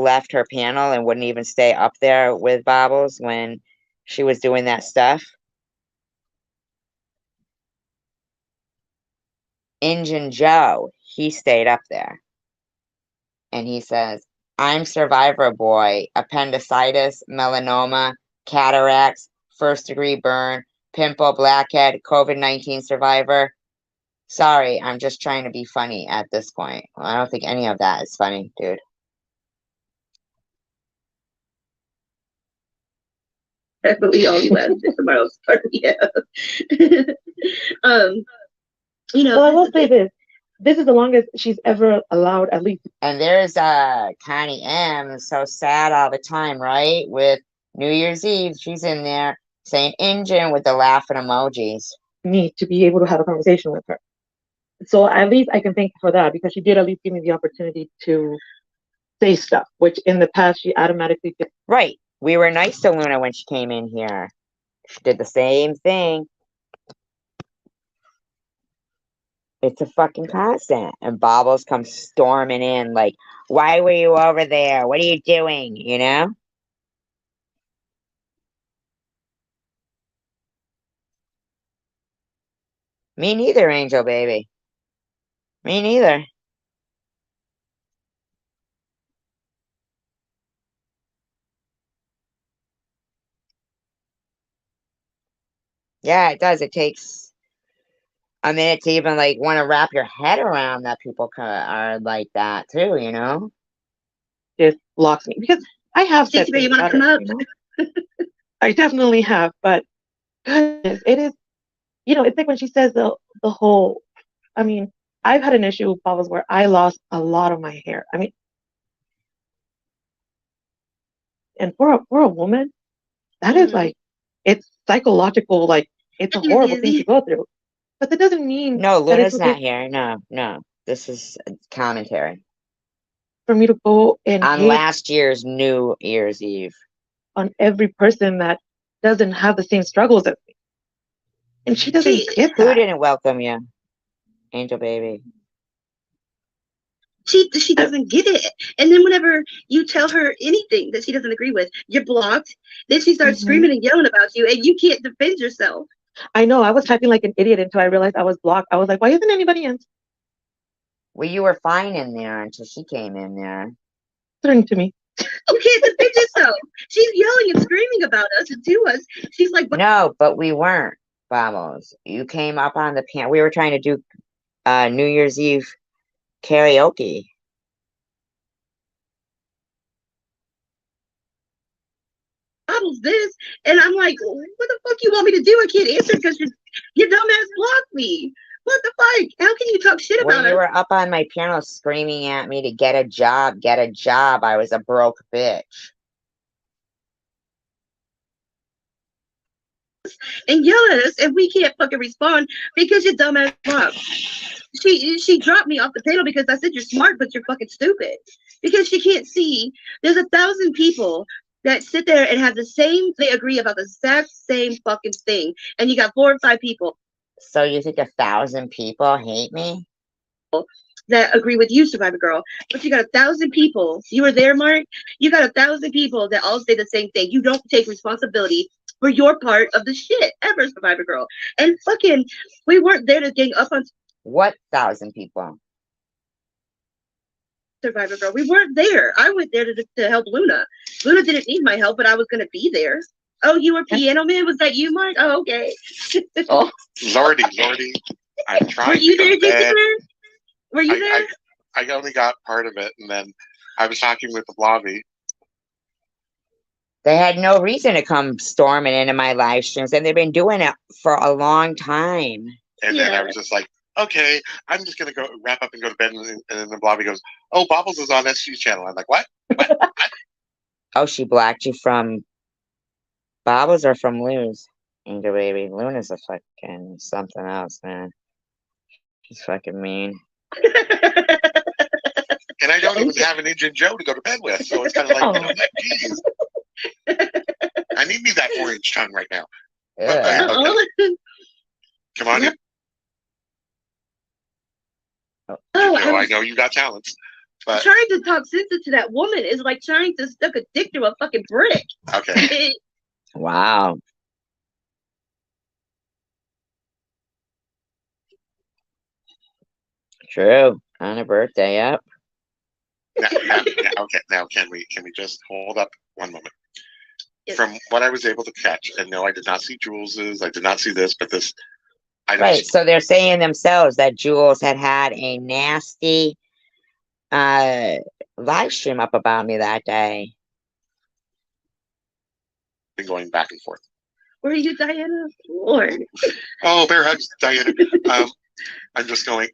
Speaker 7: left her panel and wouldn't even stay up there with Bobbles when she was doing that stuff. Injun Joe, he stayed up there. And he says, I'm Survivor Boy, appendicitis, melanoma, cataracts, first-degree burn, pimple, blackhead, COVID-19 survivor. Sorry, I'm just trying to be funny at this point. Well, I don't think any of that is funny, dude.
Speaker 17: Definitely all left tomorrow's party. Yeah. You know,
Speaker 16: well, I will say this. This is the longest she's ever allowed, at least.
Speaker 7: And there's Connie M, so sad all the time, right? With New Year's Eve, she's in there saying Injun with the laughing emojis.
Speaker 16: Me to be able to have a conversation with her. So at least I can thank her for that, because she did at least give me the opportunity to say stuff, which in the past she automatically did.
Speaker 7: Right. We were nice to Luna when she came in here. She did the same thing. It's a fucking constant. And Bobbles comes storming in like, why were you over there? What are you doing? You know? Me neither, Angel Baby. Me neither. Yeah, it does. It takes a minute to even like want to wrap your head around that people are like that too, you know?
Speaker 16: It blocks me because I have said
Speaker 17: you want to come up?
Speaker 16: You know? I definitely have, but goodness, it is, you know, it's like when she says the whole, I mean, I've had an issue with Bobbles where I lost a lot of my hair. I mean, and for a woman, that is like, it's psychological, like it's a horrible thing to go through. But that doesn't mean
Speaker 7: no, Luna's not here. No. This is commentary.
Speaker 16: For me to go and
Speaker 7: on last year's New Year's Eve
Speaker 16: on every person that doesn't have the same struggles as me. And she doesn't get that.
Speaker 7: Who didn't welcome you? Angel Baby.
Speaker 17: She doesn't get it. And then whenever you tell her anything that she doesn't agree with, you're blocked. Then she starts screaming and yelling about you, and you can't defend yourself.
Speaker 16: I know. I was typing like an idiot until I realized I was blocked. I was like, why isn't anybody in?
Speaker 7: Well, you were fine in there until she came in there.
Speaker 16: Turn to me.
Speaker 17: You can't defend yourself. She's yelling and screaming about us and to us. She's like,
Speaker 7: no, but we weren't, Bobbles. You came up on the pan. We were trying to do New Year's Eve karaoke.
Speaker 17: Bobbles this, and I'm like, what the fuck you want me to do? I can't answer because your dumbass blocked me. What the fuck? How can you talk shit about
Speaker 7: When you were up on my piano screaming at me to get a job, I was a broke bitch.
Speaker 17: And yell at us, and we can't fucking respond because your dumbass blocked. She dropped me off the panel because I said you're smart, but you're fucking stupid. Because she can't see there's 1,000 people that sit there and have they agree about the exact same fucking thing. And you got 4 or 5 people.
Speaker 7: So you think 1,000 people hate me?
Speaker 17: that agree with you, Survivor Girl, but you got 1,000 people. You were there, Mark. You got 1,000 people that all say the same thing. You don't take responsibility for your part of the shit ever, Survivor Girl. And fucking, we weren't there to gang up on
Speaker 7: What 1,000 people?
Speaker 17: Survivor Girl. We weren't there. I went there to help Luna. Luna didn't need my help, but I was gonna be there. Oh, you were Piano Man? Was that you, Mark? Oh, okay.
Speaker 15: Oh, Lordy, I'm trying
Speaker 17: Were you
Speaker 15: to go
Speaker 17: there,
Speaker 15: to bed.
Speaker 17: Jessica? Were you there?
Speaker 15: I only got part of it, and then I was talking with the Blobby.
Speaker 7: They had no reason to come storming into my live streams, and they've been doing it for a long time.
Speaker 15: And then I was just like, okay, I'm just going to go wrap up and go to bed. And then the Blobby goes, oh, Bobbles is on SG's channel. I'm like, what?
Speaker 7: Oh, she blocked you from Bobbles or from Luz? Angel Baby. Luna's a fucking something else, man. She's fucking mean.
Speaker 15: And I don't even have an Indian Joe to go to bed with. So it's kind of like, geez. I need me that 4-inch tongue right now.
Speaker 7: Yeah.
Speaker 15: Okay. Come on in.
Speaker 17: Oh,
Speaker 15: I know you got talents. But
Speaker 17: trying to talk sense to that woman is like trying to stuck a dick through a fucking brick.
Speaker 15: Okay.
Speaker 7: Wow. True. On a birthday, yep.
Speaker 15: Now can we just hold up one moment? Yes. From what I was able to catch, and no, I did not see Jules's, I did not see this, but this.
Speaker 7: Right, so they're saying themselves that Jules had a nasty live stream up about me that day.
Speaker 15: Been going back and forth.
Speaker 17: Were you Diana? Lord.
Speaker 15: Oh, bear hugs, Diana. I'm just going,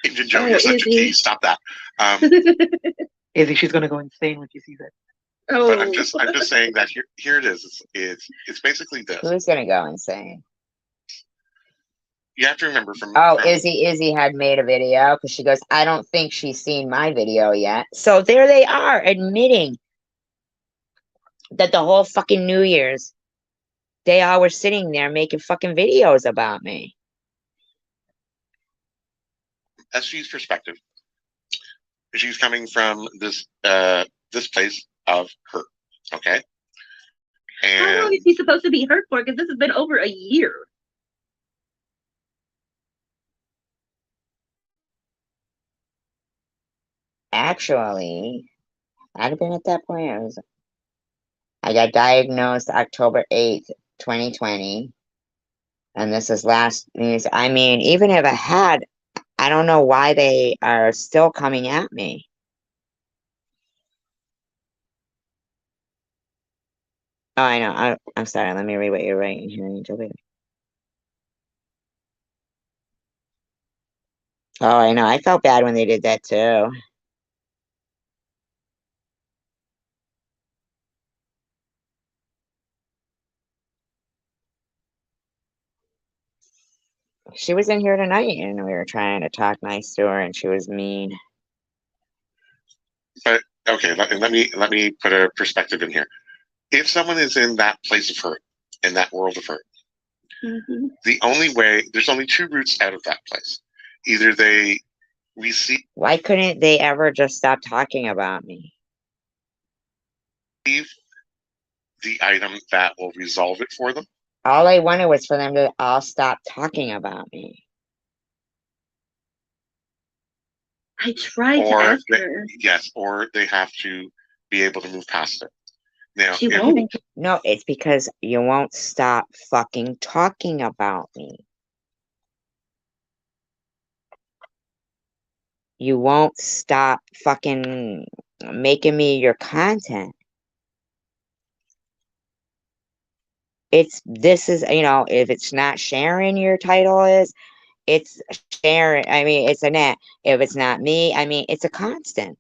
Speaker 15: Indian Joe, you're such a tease. Stop that.
Speaker 16: Izzy, she's gonna go insane when she sees it.
Speaker 17: Oh.
Speaker 15: But I'm just saying that here it is. It's basically this.
Speaker 7: Who's gonna go insane?
Speaker 15: You have to remember from
Speaker 7: Izzy had made a video because she goes, I don't think she's seen my video yet. So there they are admitting that the whole fucking New Year's they all were sitting there making fucking videos about me.
Speaker 15: SG's perspective, she's coming from this this place of hurt, okay? And
Speaker 17: how long is he supposed to be hurt for? Because this has been over a year.
Speaker 7: Actually, I'd have been at that point. I got diagnosed October 8th, 2020. And this is last news. I mean, even if I had, I don't know why they are still coming at me. Oh, I know. I'm sorry. Let me read what you're writing here, Angel Baby. Oh, I know. I felt bad when they did that too. She was in here tonight and we were trying to talk nice to her and she was mean.
Speaker 15: But okay, let me put a perspective in here. If someone is in that place of hurt, in that world of hurt, the only way, there's only two routes out of that place. Either they receive.
Speaker 7: Why couldn't they ever just stop talking about me?
Speaker 15: The item that will resolve it for them.
Speaker 7: All I wanted was for them to all stop talking about me.
Speaker 17: I tried to ask her.
Speaker 15: Yes, or they have to be able to move past it. Now,
Speaker 7: She won't. No, it's because you won't stop fucking talking about me. You won't stop fucking making me your content. This is, if it's not Sharon, your title is, it's Sharon. I mean, it's Annette. If it's not me, I mean, it's a constant.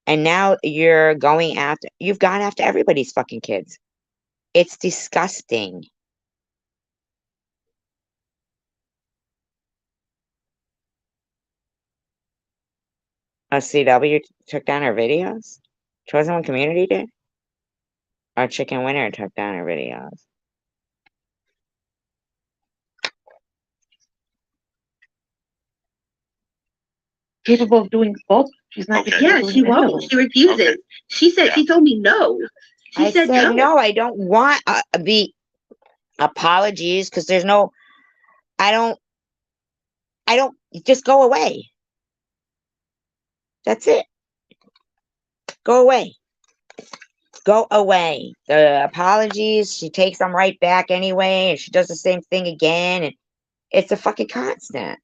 Speaker 7: And now you've gone after everybody's fucking kids. It's disgusting. CW took down her videos? Chosen One Community did? Or Chicken Winner took down her videos?
Speaker 16: capable of doing both. She's not.
Speaker 15: Okay.
Speaker 17: Yeah, she won't. She refuses.
Speaker 15: Okay.
Speaker 17: She said, she told me no. She
Speaker 7: I
Speaker 17: said
Speaker 7: said,
Speaker 17: no.
Speaker 7: no, I don't want the apologies because there's no, I don't, just go away. That's it. Go away. Go away. The apologies, she takes them right back anyway, and she does the same thing again, and it's a fucking constant.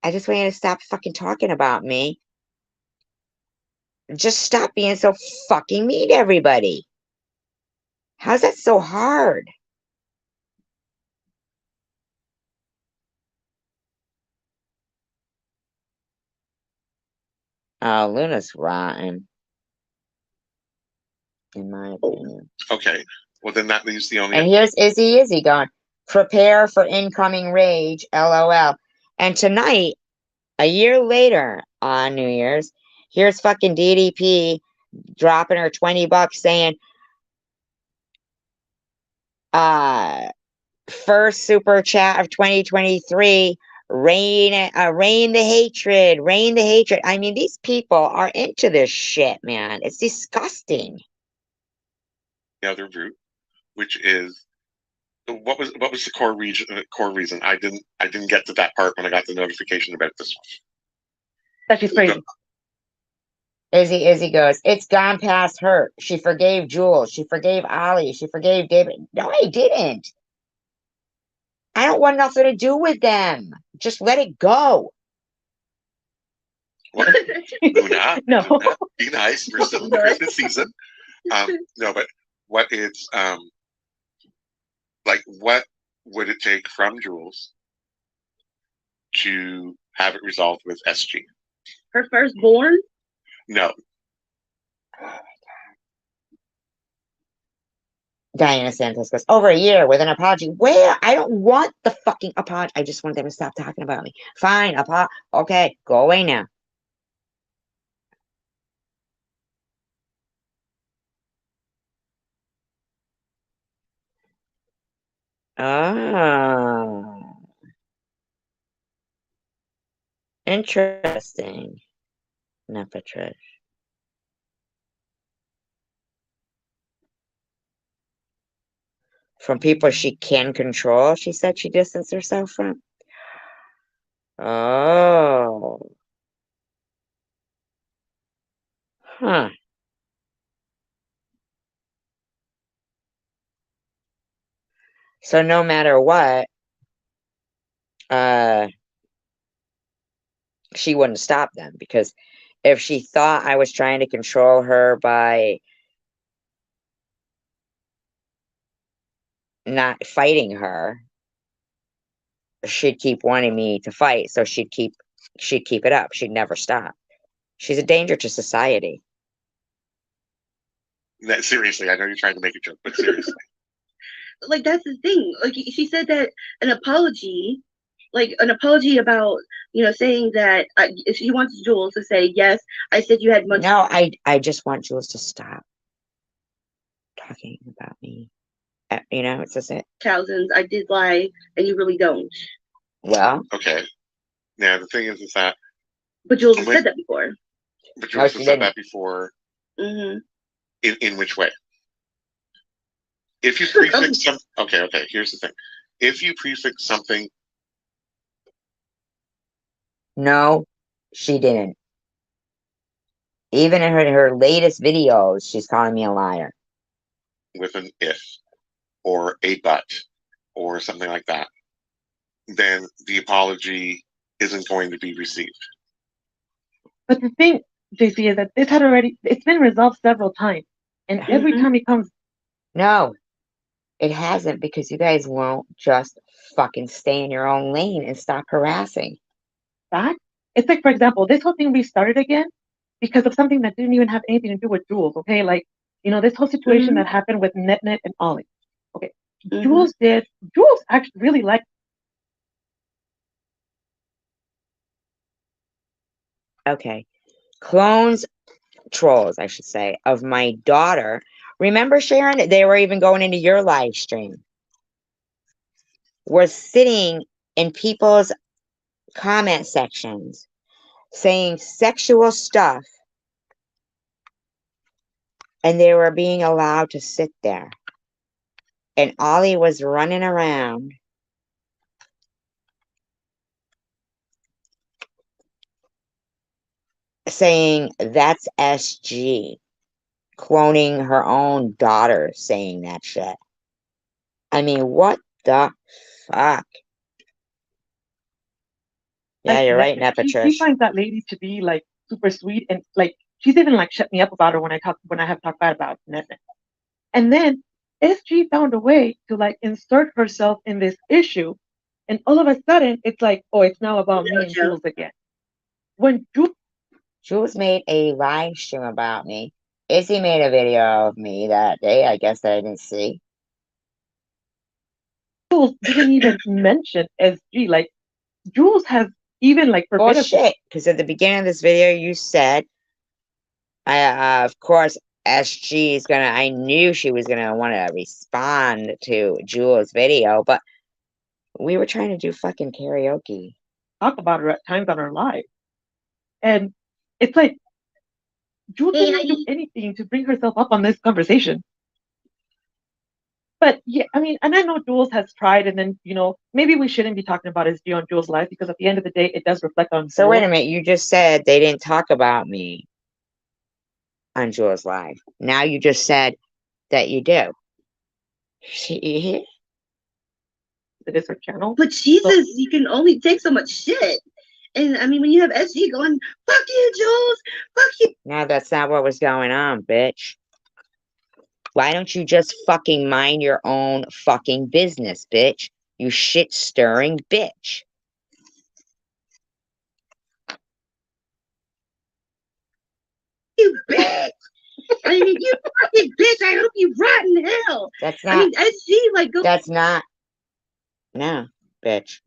Speaker 7: I just want you to stop fucking talking about me. Just stop being so fucking mean to everybody. How's that so hard? Oh, Luna's rotten. In my opinion.
Speaker 15: Okay. Well, then that leaves the only.
Speaker 7: And here's Izzy going, prepare for incoming rage, LOL. And tonight, a year later on New Year's, here's fucking DDP dropping her $20 saying, first super chat of 2023, rain the hatred, rain the hatred. I mean, these people are into this shit, man. It's disgusting.
Speaker 15: The other route, which is what was the core reason? I didn't get to that part when I got the notification about this one.
Speaker 16: That she's crazy.
Speaker 7: Izzy goes, it's gone past her. She forgave Jules. She forgave Ollie. She forgave David. No, I didn't. I don't want nothing to do with them. Just let it go.
Speaker 15: What? Luna,
Speaker 16: No.
Speaker 15: Luna, be nice. We're still in the Christmas season. No, but what it's like, what would it take from Jules to have it resolved with SG?
Speaker 17: Her firstborn?
Speaker 15: No.
Speaker 7: Diana Santos goes, over a year with an apology. Where? I don't want the fucking apology. I just want them to stop talking about me. Fine. Okay. Go away now. Oh. Interesting. Not Patricia. From people she can control, she said she distanced herself from. Oh. Huh. So no matter what, she wouldn't stop them, because if she thought I was trying to control her by not fighting her, she'd keep wanting me to fight, so she'd keep it up. She'd never stop. She's a danger to society.
Speaker 15: No, seriously, I know you're trying to make a joke, but seriously.
Speaker 17: Like, that's the thing. Like, she said that an apology about, saying that if she wants Jules to say, yes, I said you had much.
Speaker 7: No, I just want Jules to stop talking about me. It's just it.
Speaker 17: Thousands, I did lie, and you really don't.
Speaker 7: Well.
Speaker 15: Okay. Now, the thing is that.
Speaker 17: But Jules has said that before.
Speaker 15: But Jules has said that before.
Speaker 17: Mm-hmm.
Speaker 15: In which way? If you prefix something, okay, here's the thing. If you prefix something.
Speaker 7: No, she didn't. Even in her latest videos, she's calling me a liar.
Speaker 15: With an if, or a but, or something like that, then the apology isn't going to be received.
Speaker 16: But the thing, JC, is that it's been resolved several times. And every time it comes.
Speaker 7: No, it hasn't, because you guys won't just fucking stay in your own lane and stop harassing.
Speaker 16: That? It's like, for example, this whole thing restarted again because of something that didn't even have anything to do with Jules, okay? Like, this whole situation that happened with Net and Ollie. Okay. Jules actually really liked.
Speaker 7: Okay. Trolls, I should say, of my daughter. Remember, Sharon, they were even going into your live stream. We're sitting in people's comment sections saying sexual stuff, and they were being allowed to sit there. And Ollie was running around saying that's SG, cloning her own daughter saying that shit. I mean, what the fuck? Yeah, you're right,
Speaker 16: She finds that lady to be like super sweet, and like she's even like shut me up about her when I have talked bad about Netflix. And then SG found a way to like insert herself in this issue, and all of a sudden it's like, oh, it's now about me and Jules again. When
Speaker 7: Jules made a live stream about me. Izzy made a video of me that day, I guess, that I didn't see.
Speaker 16: Jules didn't even mention SG. Like, Jules has even like
Speaker 7: Well, shit, because at the beginning of this video, you said, of course, SG is gonna, I knew she was gonna want to respond to Jules' video, but we were trying to do fucking karaoke.
Speaker 16: Talk about her at times on her live. And it's like, Jules didn't do anything to bring herself up on this conversation. But yeah, I mean, and I know Jules has tried, and then, you know, maybe we shouldn't be talking about SG on Jules' life, because at the end of the day, it does reflect on
Speaker 7: So
Speaker 16: Jules.
Speaker 7: wait a minute, you just said they didn't talk about me on Jules' live. Now you just said that you do.
Speaker 16: It is her channel.
Speaker 17: But Jesus, you can only take so much shit. And I mean, when you have SG going, fuck you, Jules, fuck you.
Speaker 7: No, that's not what was going on, bitch. Why don't you just fucking mind your own fucking business, bitch? You shit-stirring bitch.
Speaker 17: You bitch. I mean, you fucking bitch. I hope you rot in hell.
Speaker 7: That's not.
Speaker 17: I mean, SG, like, go.
Speaker 7: That's not. No, bitch.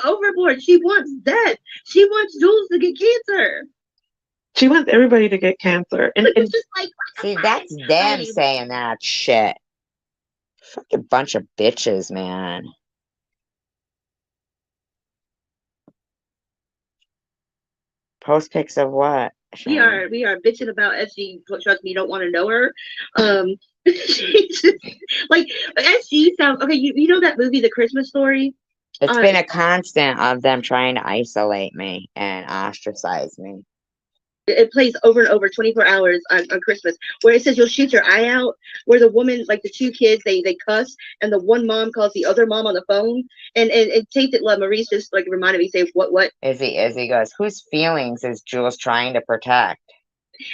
Speaker 17: Overboard. She wants death. She wants Jules to get cancer.
Speaker 16: She wants everybody to get cancer. And
Speaker 17: it's just like,
Speaker 7: see, that's them saying that shit. Fucking bunch of bitches, man. Post pics of what?
Speaker 17: We are bitching about SG. Trust me, you don't want to know her. Like SG sounds okay. You know that movie, The Christmas Story?
Speaker 7: It's been a constant of them trying to isolate me and ostracize me.
Speaker 17: It plays over and over 24 hours on Christmas, where it says you'll shoot your eye out, where the woman, like the two kids, they cuss, and the one mom calls the other mom on the phone, and Tate it, Maurice just like reminded me, say what?
Speaker 7: Izzy goes, whose feelings is Jules trying to protect?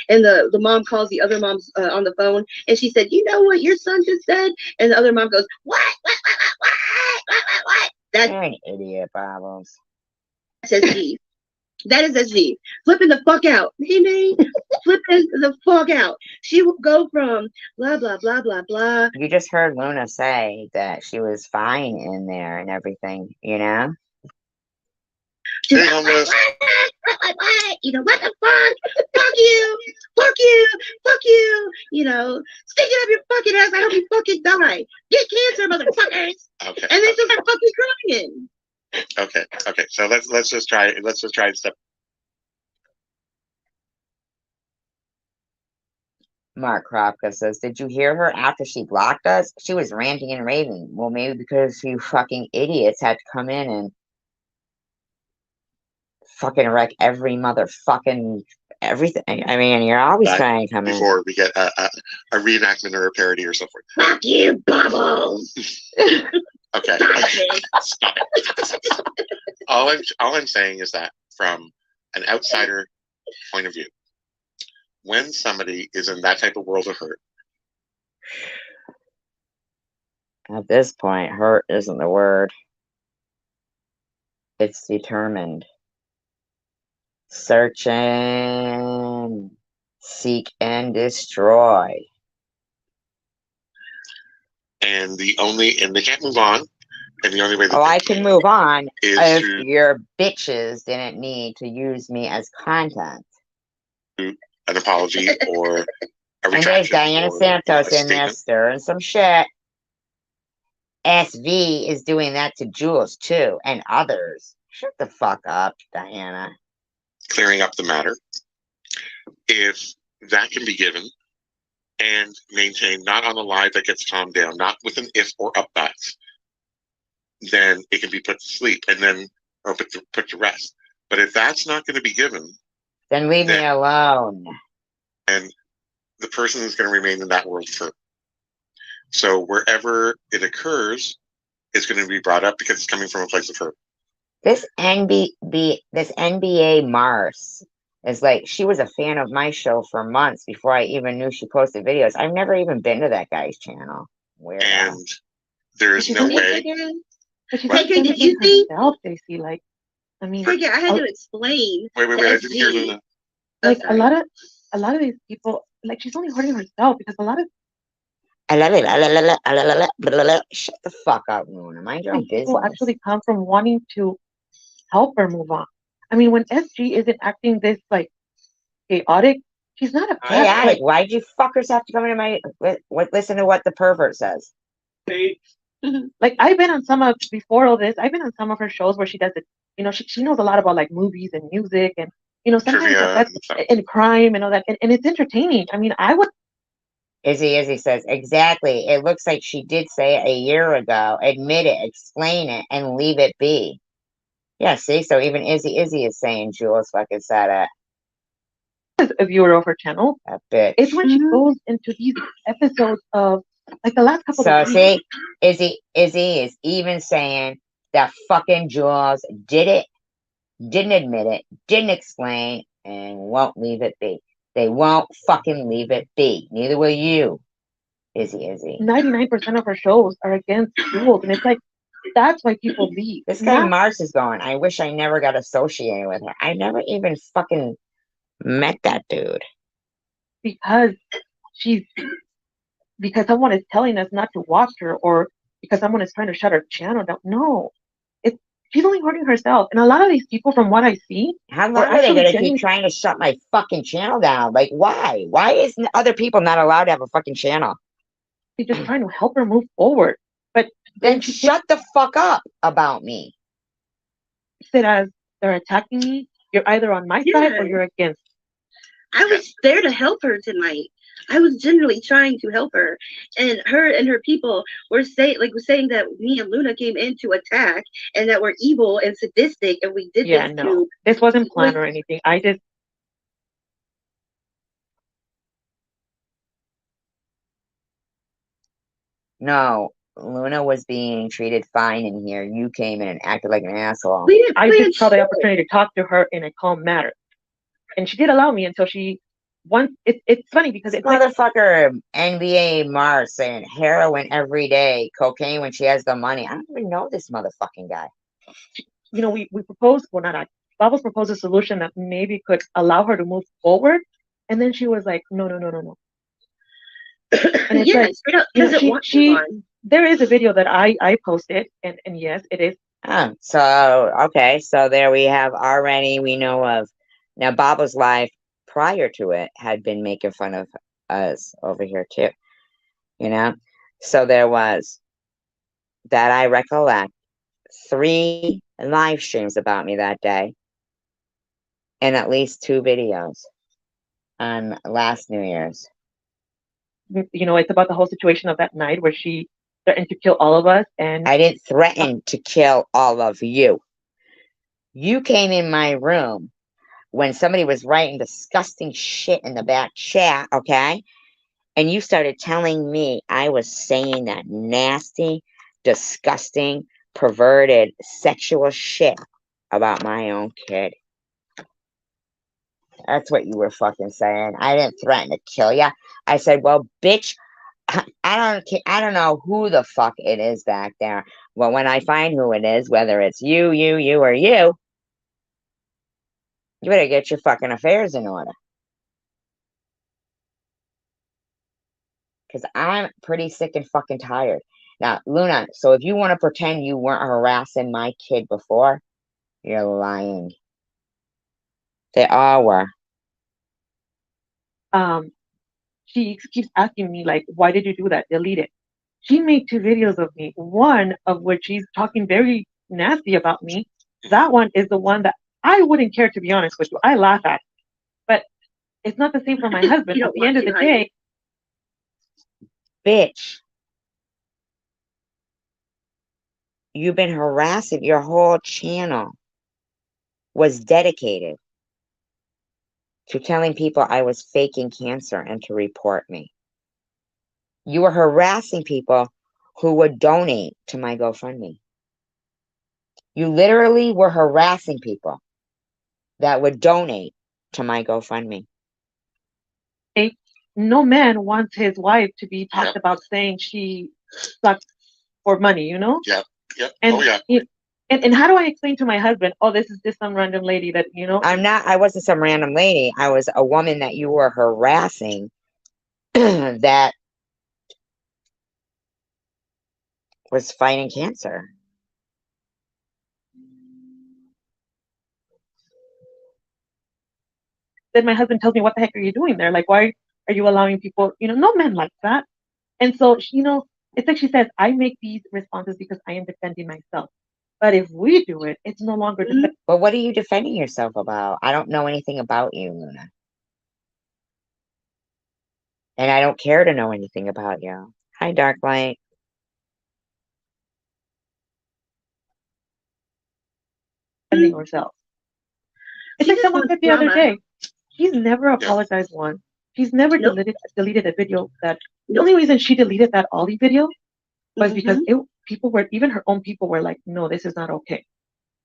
Speaker 17: And the mom calls the other moms on the phone, and she said, you know what your son just said? And the other mom goes, what?
Speaker 7: That's an idiot, Bobbles.
Speaker 17: That's SG. That is SG. Flipping the fuck out. Hey, man. Flipping the fuck out. She will go from blah, blah, blah, blah, blah.
Speaker 7: You just heard Luna say that she was fine in there and everything, you know?
Speaker 17: You know, what the fuck? Fuck you. Fuck you. Fuck you. You know, stick it up your fucking ass. I hope you fucking die. Get cancer, motherfuckers.
Speaker 15: Okay.
Speaker 17: And then she'll start fucking crying.
Speaker 15: Okay. So let's just try and step.
Speaker 7: Mark Kropka says, did you hear her after she blocked us? She was ranting and raving. Well, maybe because you fucking idiots had to come in and fucking wreck every motherfucking everything. I mean, you're always trying to come in.
Speaker 15: Before we get a reenactment or a parody or so forth.
Speaker 17: Fuck you, Bubbles.
Speaker 15: Okay. Stop it. All I'm saying is that from an outsider point of view, when somebody is in that type of world of hurt.
Speaker 7: At this point, hurt isn't the word. It's determined. Search and seek and destroy.
Speaker 15: And they can't move on. And the only way that
Speaker 7: I can move on
Speaker 15: is
Speaker 7: if your bitches didn't need to use me as content.
Speaker 15: To an apology or a
Speaker 7: And there's
Speaker 15: retraction
Speaker 7: Diana
Speaker 15: or a
Speaker 7: Santos in there
Speaker 15: statement.
Speaker 7: stirring some shit. SV is doing that to Jules too, and others. Shut the fuck up, Diana.
Speaker 15: Clearing up the matter. If that can be given and maintained, not on a live that gets calmed down, not with an if or up buts, then it can be put to sleep and then or put to rest. But if that's not going to be given,
Speaker 7: then leave me alone.
Speaker 15: And the person is going to remain in that world for. So wherever it occurs, it's going to be brought up because it's coming from a place of hurt.
Speaker 7: This NBA Mars is like, she was a fan of my show for months before I even knew she posted videos. I've never even been to that guy's channel. Weirdo.
Speaker 15: And there's no way.
Speaker 16: But she's
Speaker 17: Okay, did you see?
Speaker 16: Stacy, like, I mean,
Speaker 17: Okay, I had to explain.
Speaker 15: Wait, I didn't hear Luna.
Speaker 16: Like a lot of these people, like she's only hurting herself because a lot of
Speaker 7: shut the fuck up, Luna. Mind your own
Speaker 16: people
Speaker 7: business.
Speaker 16: actually come from wanting to help her move on. I mean, when SG isn't acting this like chaotic, she's not a
Speaker 7: chaotic. Why'd you fuckers have to come into my listen to what the pervert says?
Speaker 16: Like I've been on some of before all this. I've been on some of her shows where she does it. You know, she knows a lot about like movies and music and sometimes that's and crime and all that, and it's entertaining. I mean, I would.
Speaker 7: Izzy says exactly. It looks like she did say it a year ago. Admit it, explain it, and leave it be. Yeah, see, so even Izzy is saying Jules fucking said it.
Speaker 16: As a viewer of her channel,
Speaker 7: that bitch.
Speaker 16: It's when she goes into these episodes of like the last couple of
Speaker 7: see, Izzy is even saying that fucking Jules didn't admit it, didn't explain, and won't leave it be. They won't fucking leave it be. Neither will you, Izzy.
Speaker 16: 99% of her shows are against Jules, and it's like that's why people leave.
Speaker 7: This guy Mars is going, I wish I never got associated with her. I never even fucking met that dude.
Speaker 16: Because someone is telling us not to watch her, or because someone is trying to shut her channel down. No. She's only hurting herself. And a lot of these people, from what I see,
Speaker 7: how long are they going to keep trying to shut my fucking channel down? Like, why? Why is other people not allowed to have a fucking channel?
Speaker 16: They're just trying to help her move forward. But
Speaker 7: then shut the fuck up about me.
Speaker 16: Said as they're attacking me, you're either on my side or you're against.
Speaker 17: I was there to help her tonight. I was genuinely trying to help her, and her people were saying that me and Luna came in to attack, and that we're evil and sadistic, and we did this.
Speaker 16: No, this wasn't planned or anything. I just.
Speaker 7: No, Luna was being treated fine in here. You came in and acted like an asshole.
Speaker 16: I just saw the opportunity to talk to her in a calm manner, and she did allow me until she. Once it's funny because it's
Speaker 7: motherfucker NBA Mars saying heroin every day, cocaine when she has the money. I don't even know this motherfucking guy.
Speaker 16: You know, we proposed, well, not Bubbles proposed a solution that maybe could allow her to move forward, and then she was like, no. And it's there is a video that I posted, and yes, it is.
Speaker 7: So okay, so there we have already. We know of now. Bubbles Live prior to it had been making fun of us over here too, so there was that I recollect 3 live streams about me that day and at least 2 videos on last New Year's.
Speaker 16: It's about the whole situation of that night where she threatened to kill all of us, and
Speaker 7: I didn't threaten to kill all of you. You came in my room when somebody was writing disgusting shit in the back chat, okay? And you started telling me I was saying that nasty, disgusting, perverted, sexual shit about my own kid. That's what you were fucking saying. I didn't threaten to kill ya. I said, well, bitch, I don't know who the fuck it is back there. Well, when I find who it is, whether it's you, or you better get your fucking affairs in order. Because I'm pretty sick and fucking tired. Now, Luna, so if you want to pretend you weren't harassing my kid before, you're lying. They all were.
Speaker 16: she keeps asking me, like, why did you do that? Delete it. She made 2 videos of me, one of which she's talking very nasty about me. That one is the one that I wouldn't care, to be honest with you. I laugh at, but it's not the same for my husband. At the end of the day,
Speaker 7: Bitch, you've been harassing, your whole channel was dedicated to telling people I was faking cancer and to report me. You were harassing people who would donate to my GoFundMe. You literally were harassing people that would donate to my GoFundMe.
Speaker 16: no man wants his wife to be talked about saying she sucks for money, you know?
Speaker 15: Yeah, yeah.
Speaker 16: And,
Speaker 15: Oh, yeah.
Speaker 16: And how do I explain to my husband, oh, this is just some random lady that, you know?
Speaker 7: I wasn't some random lady. I was a woman that you were harassing that was fighting cancer.
Speaker 16: Then my husband tells me, what the heck are you doing there? Like, why are you allowing people, you know, no man likes that. And so, you know, it's like she says, I make these responses because I am defending myself. But if we do it, it's no longer defending.
Speaker 7: But what are you defending yourself about? I don't know anything about you, Luna. And I don't care to know anything about you. Hi, Dark Light.
Speaker 16: Defending ourselves. It's like someone said the other day, she's never apologized once. She's never deleted a video that, the only reason she deleted that Ollie video was because people were, even her own people were like, no, this is not okay.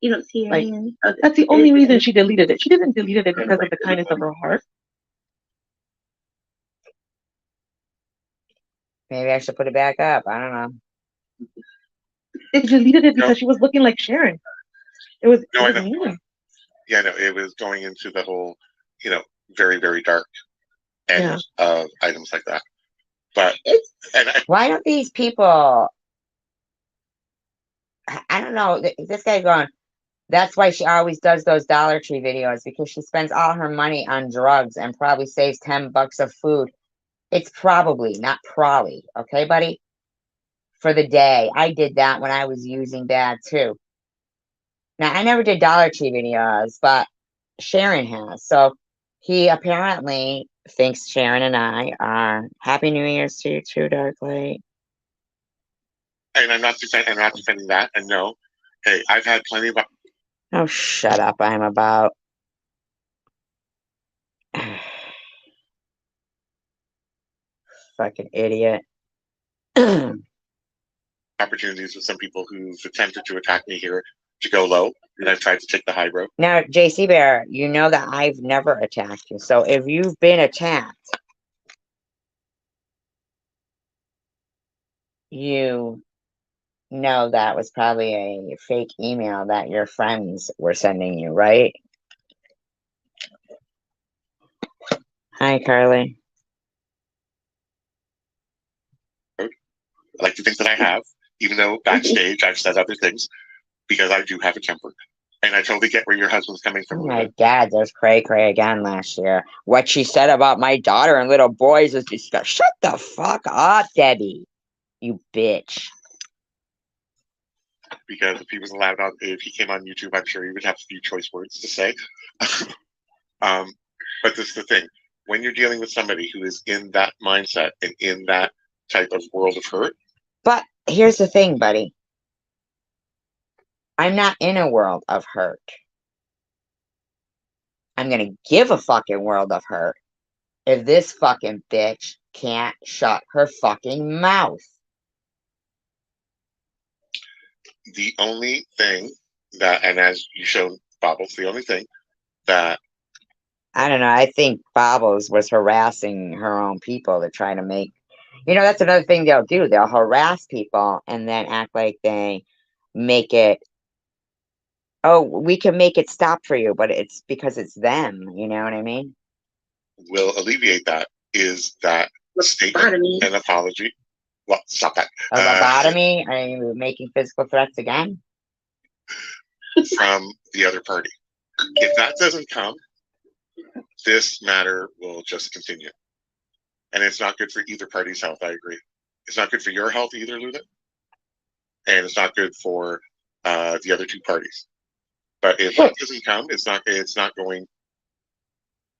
Speaker 17: You don't see her
Speaker 16: like,
Speaker 17: hand.
Speaker 16: That's the only reason she deleted it. She didn't delete it because of the kindness of her heart.
Speaker 7: Maybe I should put it back up. I don't know.
Speaker 16: She deleted it because she was looking like Sharon. It was,
Speaker 15: no,
Speaker 16: it was mean.
Speaker 15: Yeah, no, it was going into the whole, you know, very, very dark end of items like that. But
Speaker 7: why don't these people, I don't know, this guy's going, that's why she always does those Dollar Tree videos, because she spends all her money on drugs and probably saves $10 of food. It's probably, not probably, okay, buddy? For the day. I did that when I was using bad too. Now, I never did Dollar Tree videos, but Sharon has. So he apparently thinks Sharon and I are. Happy New Year's to you too, Dark Light.
Speaker 15: And I'm not defending that. And no, hey, I've had plenty of.
Speaker 7: Oh, shut up. I'm about. Fucking idiot.
Speaker 15: Opportunities with some people who've attempted to attack me here to go low, and I've tried to take the high road.
Speaker 7: Now, JC Bear, you know that I've never attacked you. So if you've been attacked, you know that was probably a fake email that your friends were sending you, right? Hi, Carly.
Speaker 15: I like to think that I have, even though backstage I've said other things, because I do have a temper. And I totally get where your husband's coming from.
Speaker 7: Oh my God, there's cray again last year. What she said about my daughter and little boys is disgusting. Shut the fuck up, Debbie. You bitch.
Speaker 15: Because if he was allowed on, if he came on YouTube, I'm sure he would have a few choice words to say. But this is the thing. When you're dealing with somebody who is in that mindset and in that type of world of hurt.
Speaker 7: But here's the thing, buddy. I'm not in a world of hurt. I'm going to give a fucking world of hurt if this fucking bitch can't shut her fucking mouth.
Speaker 15: The only thing that, and as you showed Bobbles, the only thing that.
Speaker 7: I don't know. I think Bobbles was harassing her own people to try to make. You know, that's another thing they'll do. They'll harass people and then act like they make it. Oh, we can make it stop for you, but it's because it's them. You know what I mean?
Speaker 15: Will alleviate that is that statement, an apology. Well, stop that.
Speaker 7: A lobotomy? Are you making physical threats again?
Speaker 15: From the other party. If that doesn't come, this matter will just continue. And it's not good for either party's health, I agree. It's not good for your health either, Luna. And it's not good for the other two parties. But if that doesn't come, it's not going.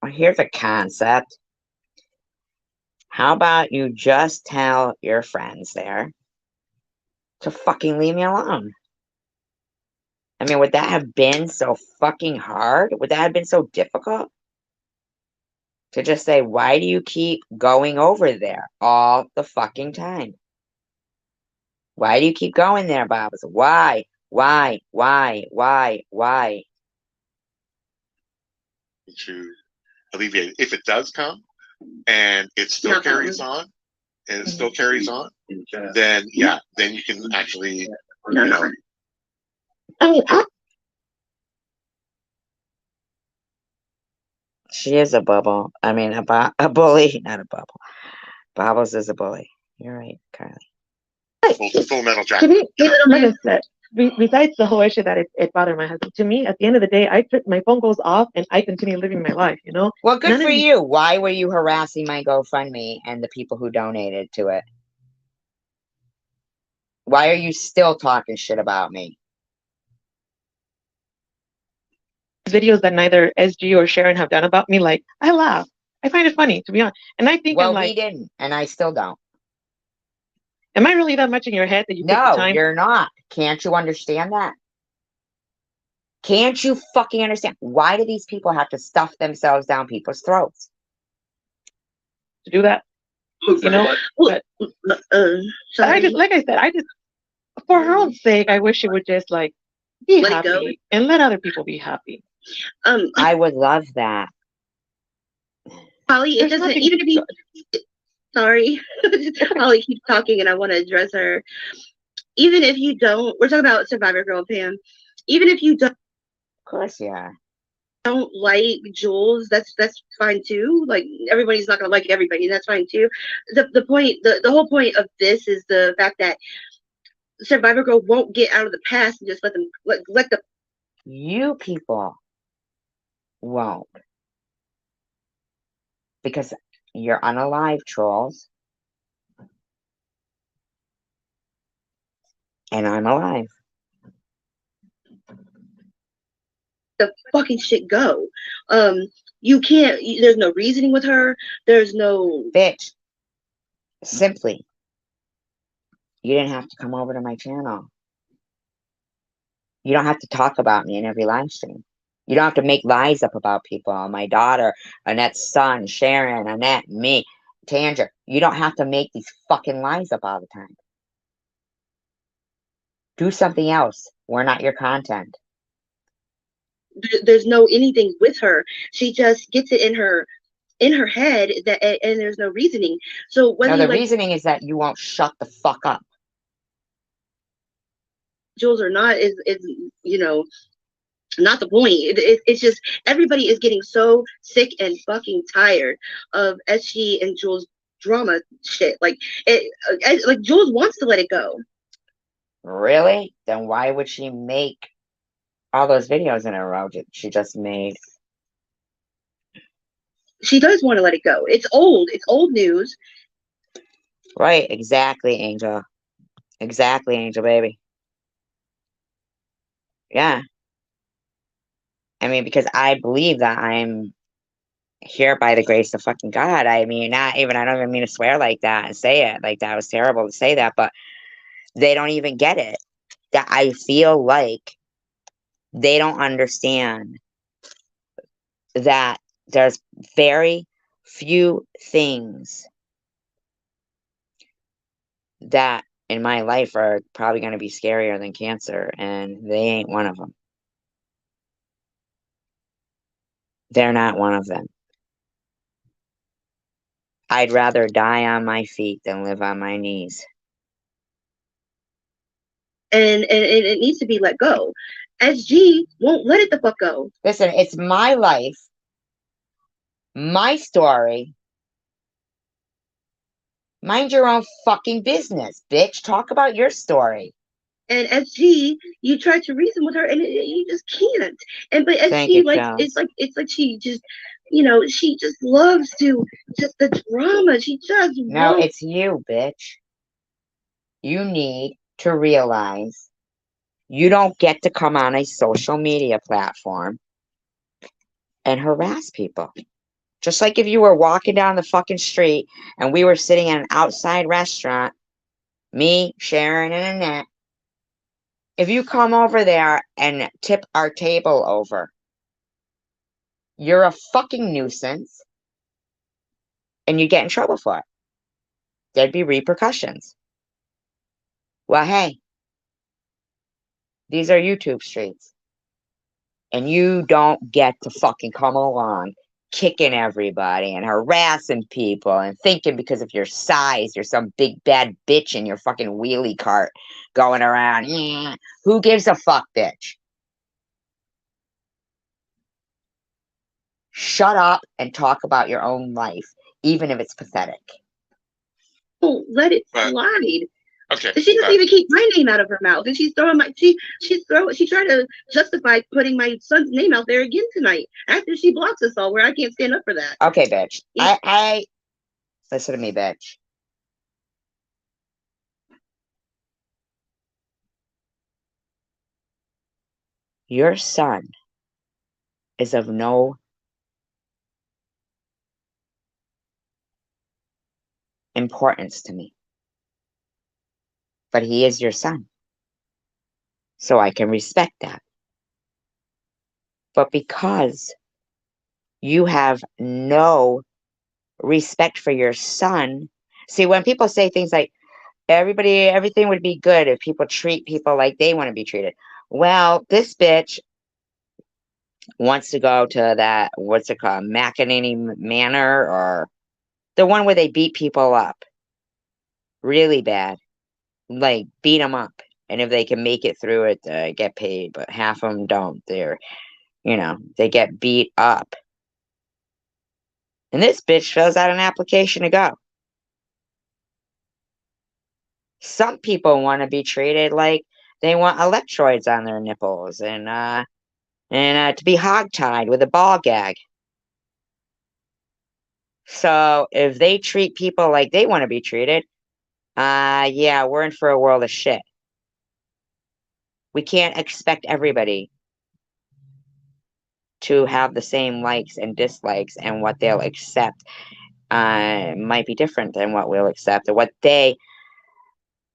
Speaker 7: Well, here's a concept. How about you just tell your friends there to fucking leave me alone? I mean, would that have been so fucking hard? Would that have been so difficult? To just say, why do you keep going over there all the fucking time? Why do you keep going there, Bobas? Why?
Speaker 15: To alleviate it. If it does come and it still carries on, then yeah, then you can actually, you know.
Speaker 16: I mean,
Speaker 7: she is a bubble. I mean, a bully, not a bubble. Bobbles is a bully. You're right, Carly.
Speaker 15: Full Metal Jacket.
Speaker 16: Like I said, besides the whole issue that it bothered my husband, to me, at the end of the day, my phone goes off and I continue living my life, you know?
Speaker 7: Well, good for you. Why were you harassing my GoFundMe and the people who donated to it? Why are you still talking shit about me?
Speaker 16: Videos that neither SG or Sharon have done about me, like, I laugh. I find it funny, to be honest. And I think
Speaker 7: well, we didn't, and I still don't.
Speaker 16: Am I really that much in your head that you take the time?
Speaker 7: No, you're not. Can't you understand that? Can't you fucking understand? Why do these people have to stuff themselves down people's throats?
Speaker 16: To do that? You know? But, I just, like I said, for her own sake, I wish she would just, like, be happy and let other people be happy.
Speaker 7: I would love that.
Speaker 17: Holly, it doesn't, even if you, sorry, Holly keeps talking and I want to address her. Even if you don't, we're talking about Survivor Girl, Pam. Even if you don't,
Speaker 7: of course, yeah,
Speaker 17: don't like Jules, that's fine too. Like, everybody's not gonna like everybody, that's fine too. The point, the whole point of this is the fact that Survivor Girl won't get out of the past and just let them let the
Speaker 7: you people won't, because you're unalive trolls and I'm alive.
Speaker 17: The fucking shit go. You can't, there's no reasoning with her, there's no
Speaker 7: bitch. Simply, you didn't have to come over to my channel. You don't have to talk about me in every live stream. You don't have to make lies up about people. My daughter, Annette's son, Sharon, Annette, me, Tanger. You don't have to make these fucking lies up all the time. Do something else. We're not your content.
Speaker 17: There's no anything with her. She just gets it in her head that, and there's no reasoning. So whether
Speaker 7: the reasoning is that you won't shut the fuck up.
Speaker 17: Jules or not is you know, not the point. It's just everybody is getting so sick and fucking tired of SG and Jules drama shit. Like like Jules wants to let it go.
Speaker 7: Really? Then why would she make all those videos in a row she just made?
Speaker 17: She does want to let it go. It's old news.
Speaker 7: Right, exactly, Angel. Exactly, Angel baby. Yeah. I mean, because I believe that I'm here by the grace of fucking God. I mean, I don't even mean to swear like that and say it like that. It was terrible to say that, but they don't even get it. That I feel like they don't understand that there's very few things that in my life are probably going to be scarier than cancer, and they ain't one of them. They're not one of them. I'd rather die on my feet than live on my knees.
Speaker 17: And it needs to be let go. SG won't let it the fuck go.
Speaker 7: Listen, it's my life, my story. Mind your own fucking business, bitch. Talk about your story.
Speaker 17: And SG, you try to reason with her, and you just can't. And but SG, like, it's like she just she just loves to, just the drama. She just
Speaker 7: No,
Speaker 17: won't.
Speaker 7: it's you, bitch. You need to realize you don't get to come on a social media platform and harass people. Just like if you were walking down the fucking street and we were sitting in an outside restaurant, me, Sharon, and Annette, if you come over there and tip our table over, you're a fucking nuisance and you get in trouble for it. There'd be repercussions. Well, hey, these are YouTube streets. And you don't get to fucking come along kicking everybody and harassing people and thinking because of your size, you're some big bad bitch in your fucking wheelie cart going around. Yeah. Who gives a fuck, bitch? Shut up and talk about your own life, even if it's pathetic.
Speaker 17: Don't let it slide.
Speaker 15: Okay.
Speaker 17: She doesn't even keep my name out of her mouth, and she's throwing she tried to justify putting my son's name out there again tonight after she blocks us all. Where I can't stand up for that.
Speaker 7: Okay, bitch. I listen to me, bitch. Your son is of no importance to me. But he is your son. So I can respect that. But because you have no respect for your son, see, when people say things like, everything would be good if people treat people like they want to be treated. Well, this bitch wants to go to that, what's it called, McEnany Manor, or the one where they beat people up really bad, like beat them up. And if they can make it through it, get paid, but half of them don't. They get beat up. And this bitch fills out an application to go. Some people want to be treated like they want electrodes on their nipples and to be hogtied with a ball gag. So if they treat people like they want to be treated, yeah, we're in for a world of shit. We can't expect everybody to have the same likes and dislikes, and what they'll accept might be different than what we'll accept, or what they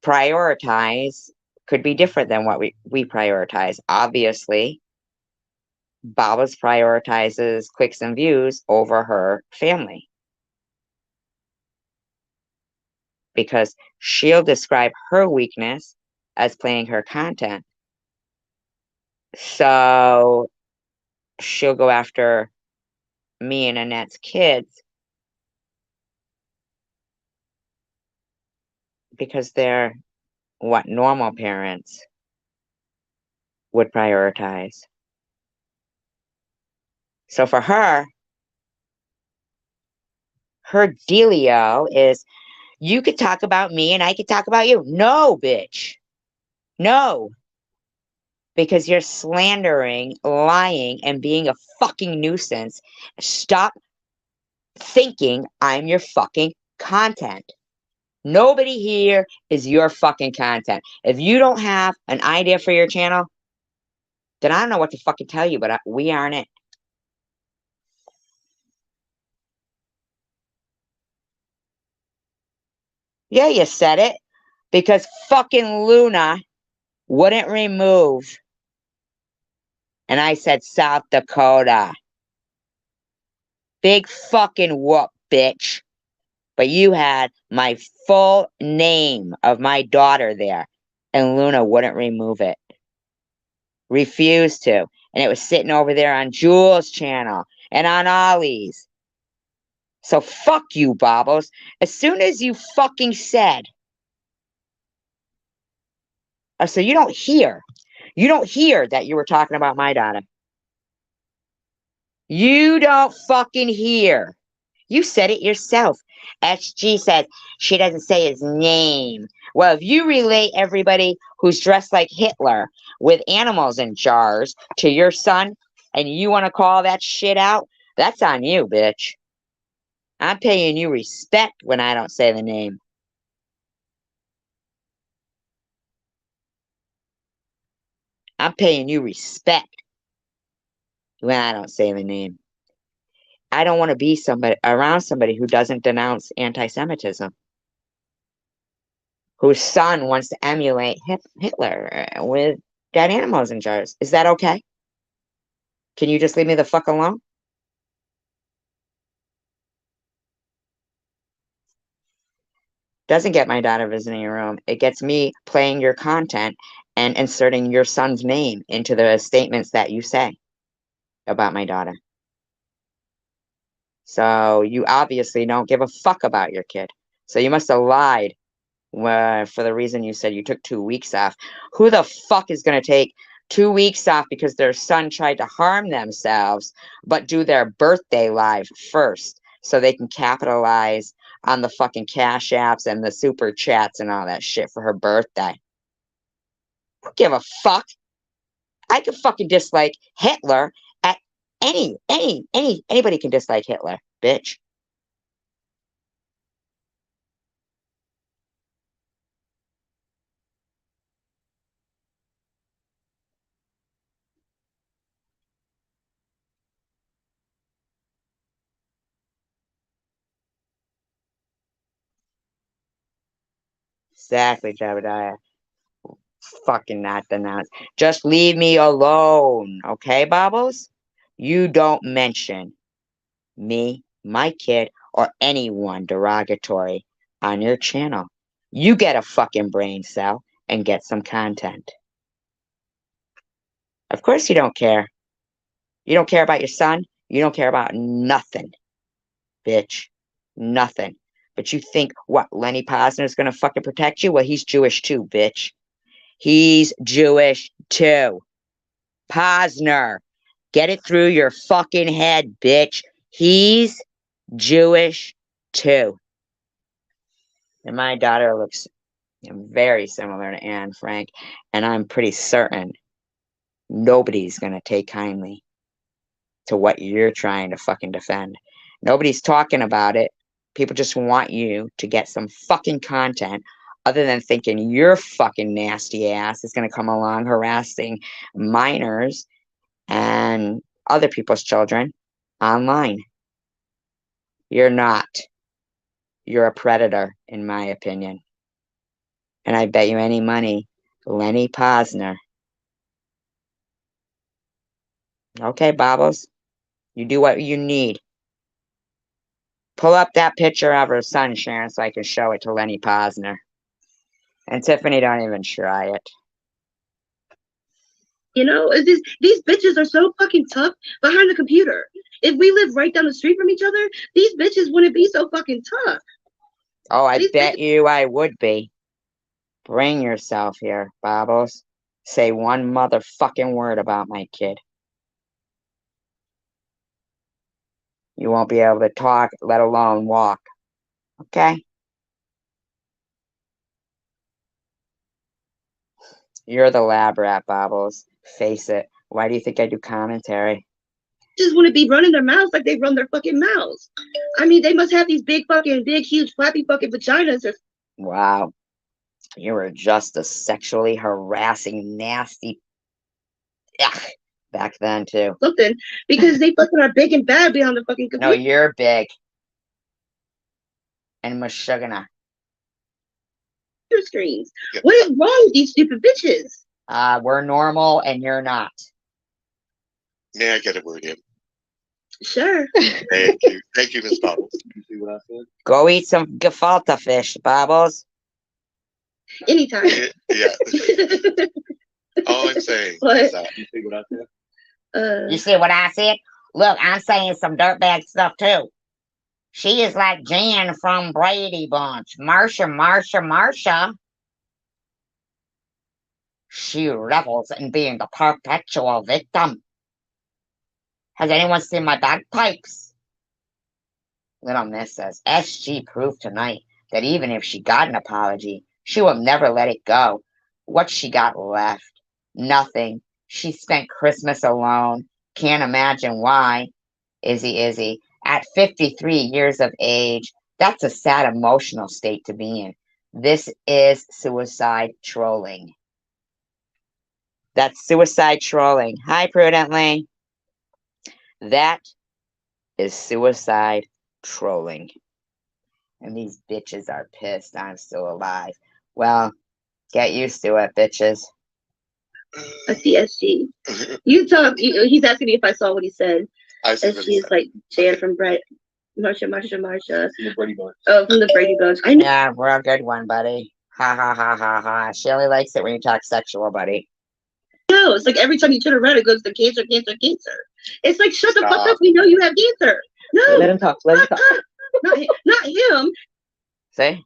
Speaker 7: prioritize could be different than what we prioritize. Obviously, Baba's prioritizes clicks and views over her family, because she'll describe her weakness as playing her content. So she'll go after me and Annette's kids because they're what normal parents would prioritize. So for her dealio is, you could talk about me and I could talk about you. No, bitch. No. Because you're slandering, lying, and being a fucking nuisance. Stop thinking I'm your fucking content. Nobody here is your fucking content. If you don't have an idea for your channel, then I don't know what to fucking tell you, but we aren't it. Yeah, you said it. Because fucking Luna wouldn't remove. And I said South Dakota. Big fucking whoop, bitch. But you had my full name of my daughter there, and Luna wouldn't remove it. Refused to. And it was sitting over there on Jules' channel and on Ollie's. So fuck you, Bobbles. As soon as you fucking said. So you don't hear that you were talking about my daughter. You don't fucking hear. You said it yourself. SG said she doesn't say his name. Well, if you relate everybody who's dressed like Hitler with animals in jars to your son, and you want to call that shit out, That's on you, bitch. I'm paying you respect when I don't say the name. I'm paying you respect when I don't say the name. I don't want to be around somebody who doesn't denounce anti-Semitism, whose son wants to emulate Hitler with dead animals in jars. Is that okay? Can you just leave me the fuck alone? Doesn't get my daughter visiting your room. It gets me playing your content and inserting your son's name into the statements that you say about my daughter. So you obviously don't give a fuck about your kid. So you must have lied for the reason you said you took 2 weeks off. Who the fuck is going to take 2 weeks off because their son tried to harm themselves, but do their birthday live first so they can capitalize on the fucking cash apps and the super chats and all that shit for her birthday? Don't give a fuck. I could fucking dislike Hitler at anybody can dislike Hitler, bitch. Exactly, Jebediah. Fucking not denounced. Just leave me alone, okay, Bobbles? You don't mention me, my kid, or anyone derogatory on your channel. You get a fucking brain cell and get some content. Of course you don't care. You don't care about your son. You don't care about nothing, bitch. Nothing. But you think, what, Lenny Posner's gonna fucking protect you? Well, he's Jewish too, bitch. He's Jewish too. Posner. Get it through your fucking head, bitch. He's Jewish too. And my daughter looks very similar to Anne Frank, and I'm pretty certain nobody's gonna take kindly to what you're trying to fucking defend. Nobody's talking about it. People just want you to get some fucking content other than thinking your fucking nasty ass is gonna come along harassing minors and other people's children online. You're not. You're a predator, in my opinion. And I bet you any money, Lenny Posner. Okay, Bobbles. You do what you need. Pull up that picture of her son, Sharon, so I can show it to Lenny Posner. And Tiffany, don't even try it.
Speaker 17: You know, these bitches are so fucking tough behind the computer. If we lived right down the street from each other, these bitches wouldn't be so fucking tough.
Speaker 7: Oh, I bet you I would be. Bring yourself here, Bobbles. Say one motherfucking word about my kid. You won't be able to talk, let alone walk. Okay? You're the lab rat, Bobbles. Face it. Why do you think I do commentary?
Speaker 17: Just want to be running their mouths like they run their fucking mouths. I mean, they must have these big, huge, flappy fucking vaginas.
Speaker 7: Wow. You were just a sexually harassing, nasty... Ugh, back then, too.
Speaker 17: Something. Because they fucking are big and bad behind the fucking computer.
Speaker 7: No, you're big. And Meshuggah.
Speaker 17: Screens. What is wrong with these stupid bitches?
Speaker 7: We're normal and you're not.
Speaker 15: May I get a word in?
Speaker 17: Sure.
Speaker 15: Thank you. Thank you, Miss Bobbles. You see what I said?
Speaker 7: Go eat some gefilte fish, Bobbles.
Speaker 17: Anytime.
Speaker 15: Yeah. All I'm saying is that. You see what I said?
Speaker 7: You see what I said? Look, I'm saying some dirtbag stuff too. She is like Jan from Brady Bunch. Marsha. She revels in being the perpetual victim. Has anyone seen my bagpipes? Little Miss says, SG proved tonight that even if she got an apology, she will never let it go. What she got left? Nothing. She spent Christmas alone. Can't imagine why. Izzy. At 53 years of age, that's a sad emotional state to be in. This is suicide trolling. That's suicide trolling. Hi, Prudently. That is suicide trolling. And these bitches are pissed I'm still alive. Well, get used to it, bitches.
Speaker 17: A CSG. You talk. He's asking me if I saw what he said.
Speaker 15: I see.
Speaker 17: She's like Jan from Brett. Marsha.
Speaker 15: From the Brady Bunch.
Speaker 17: Oh, from the Brady Bunch. I know.
Speaker 7: Yeah, we're a good one, buddy. Ha ha ha ha ha. She only likes it when you talk sexual, buddy.
Speaker 17: No, it's like every time you turn around, it goes to cancer. It's like, shut the fuck up. We know you have cancer. No.
Speaker 16: Let him talk. Let him talk.
Speaker 17: Not him.
Speaker 7: See?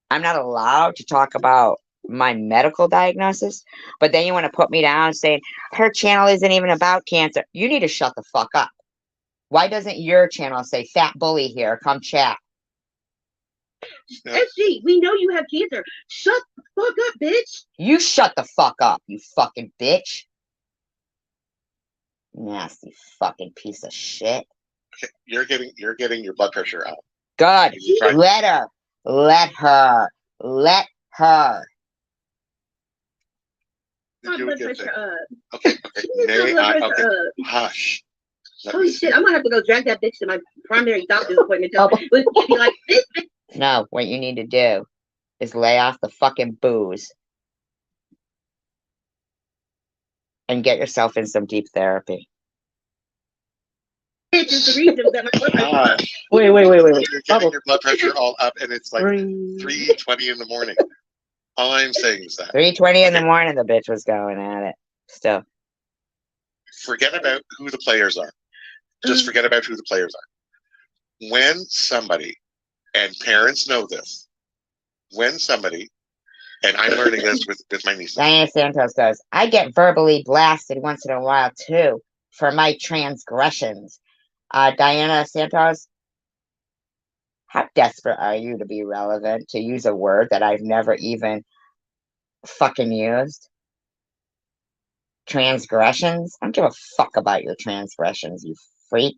Speaker 7: I'm not allowed to talk about my medical diagnosis, but then you want to put me down saying her channel isn't even about cancer. You need to shut the fuck up. Why doesn't your channel say fat bully here? Come chat.
Speaker 17: SG, we know you have cancer. Shut the fuck up, bitch.
Speaker 7: You shut the fuck up, you fucking bitch. Nasty fucking piece of shit.
Speaker 15: Okay, you're getting your blood pressure up.
Speaker 7: Good. Let her. Let her. Let her.
Speaker 17: My blood pressure up.
Speaker 15: Okay. Hush.
Speaker 17: Holy shit, I'm gonna have to go drag that bitch to my primary doctor's appointment. Be like, this bitch.
Speaker 7: No, what you need to do is lay off the fucking booze and get yourself in some deep therapy.
Speaker 17: Is the reason that my blood pressure up.
Speaker 16: Wait.
Speaker 15: You're getting your blood pressure all up, and it's like 3:20 in the morning. All I'm saying is that
Speaker 7: 3:20 in the morning, the bitch was going at it. Still.
Speaker 15: Forget about who the players are. Just forget about who the players are. When somebody, and parents know this, when somebody, and I'm learning this with my niece.
Speaker 7: Diana Santos goes, I get verbally blasted once in a while too for my transgressions. Diana Santos, how desperate are you to be relevant, to use a word that I've never even fucking used? Transgressions? I don't give a fuck about your transgressions, you freak.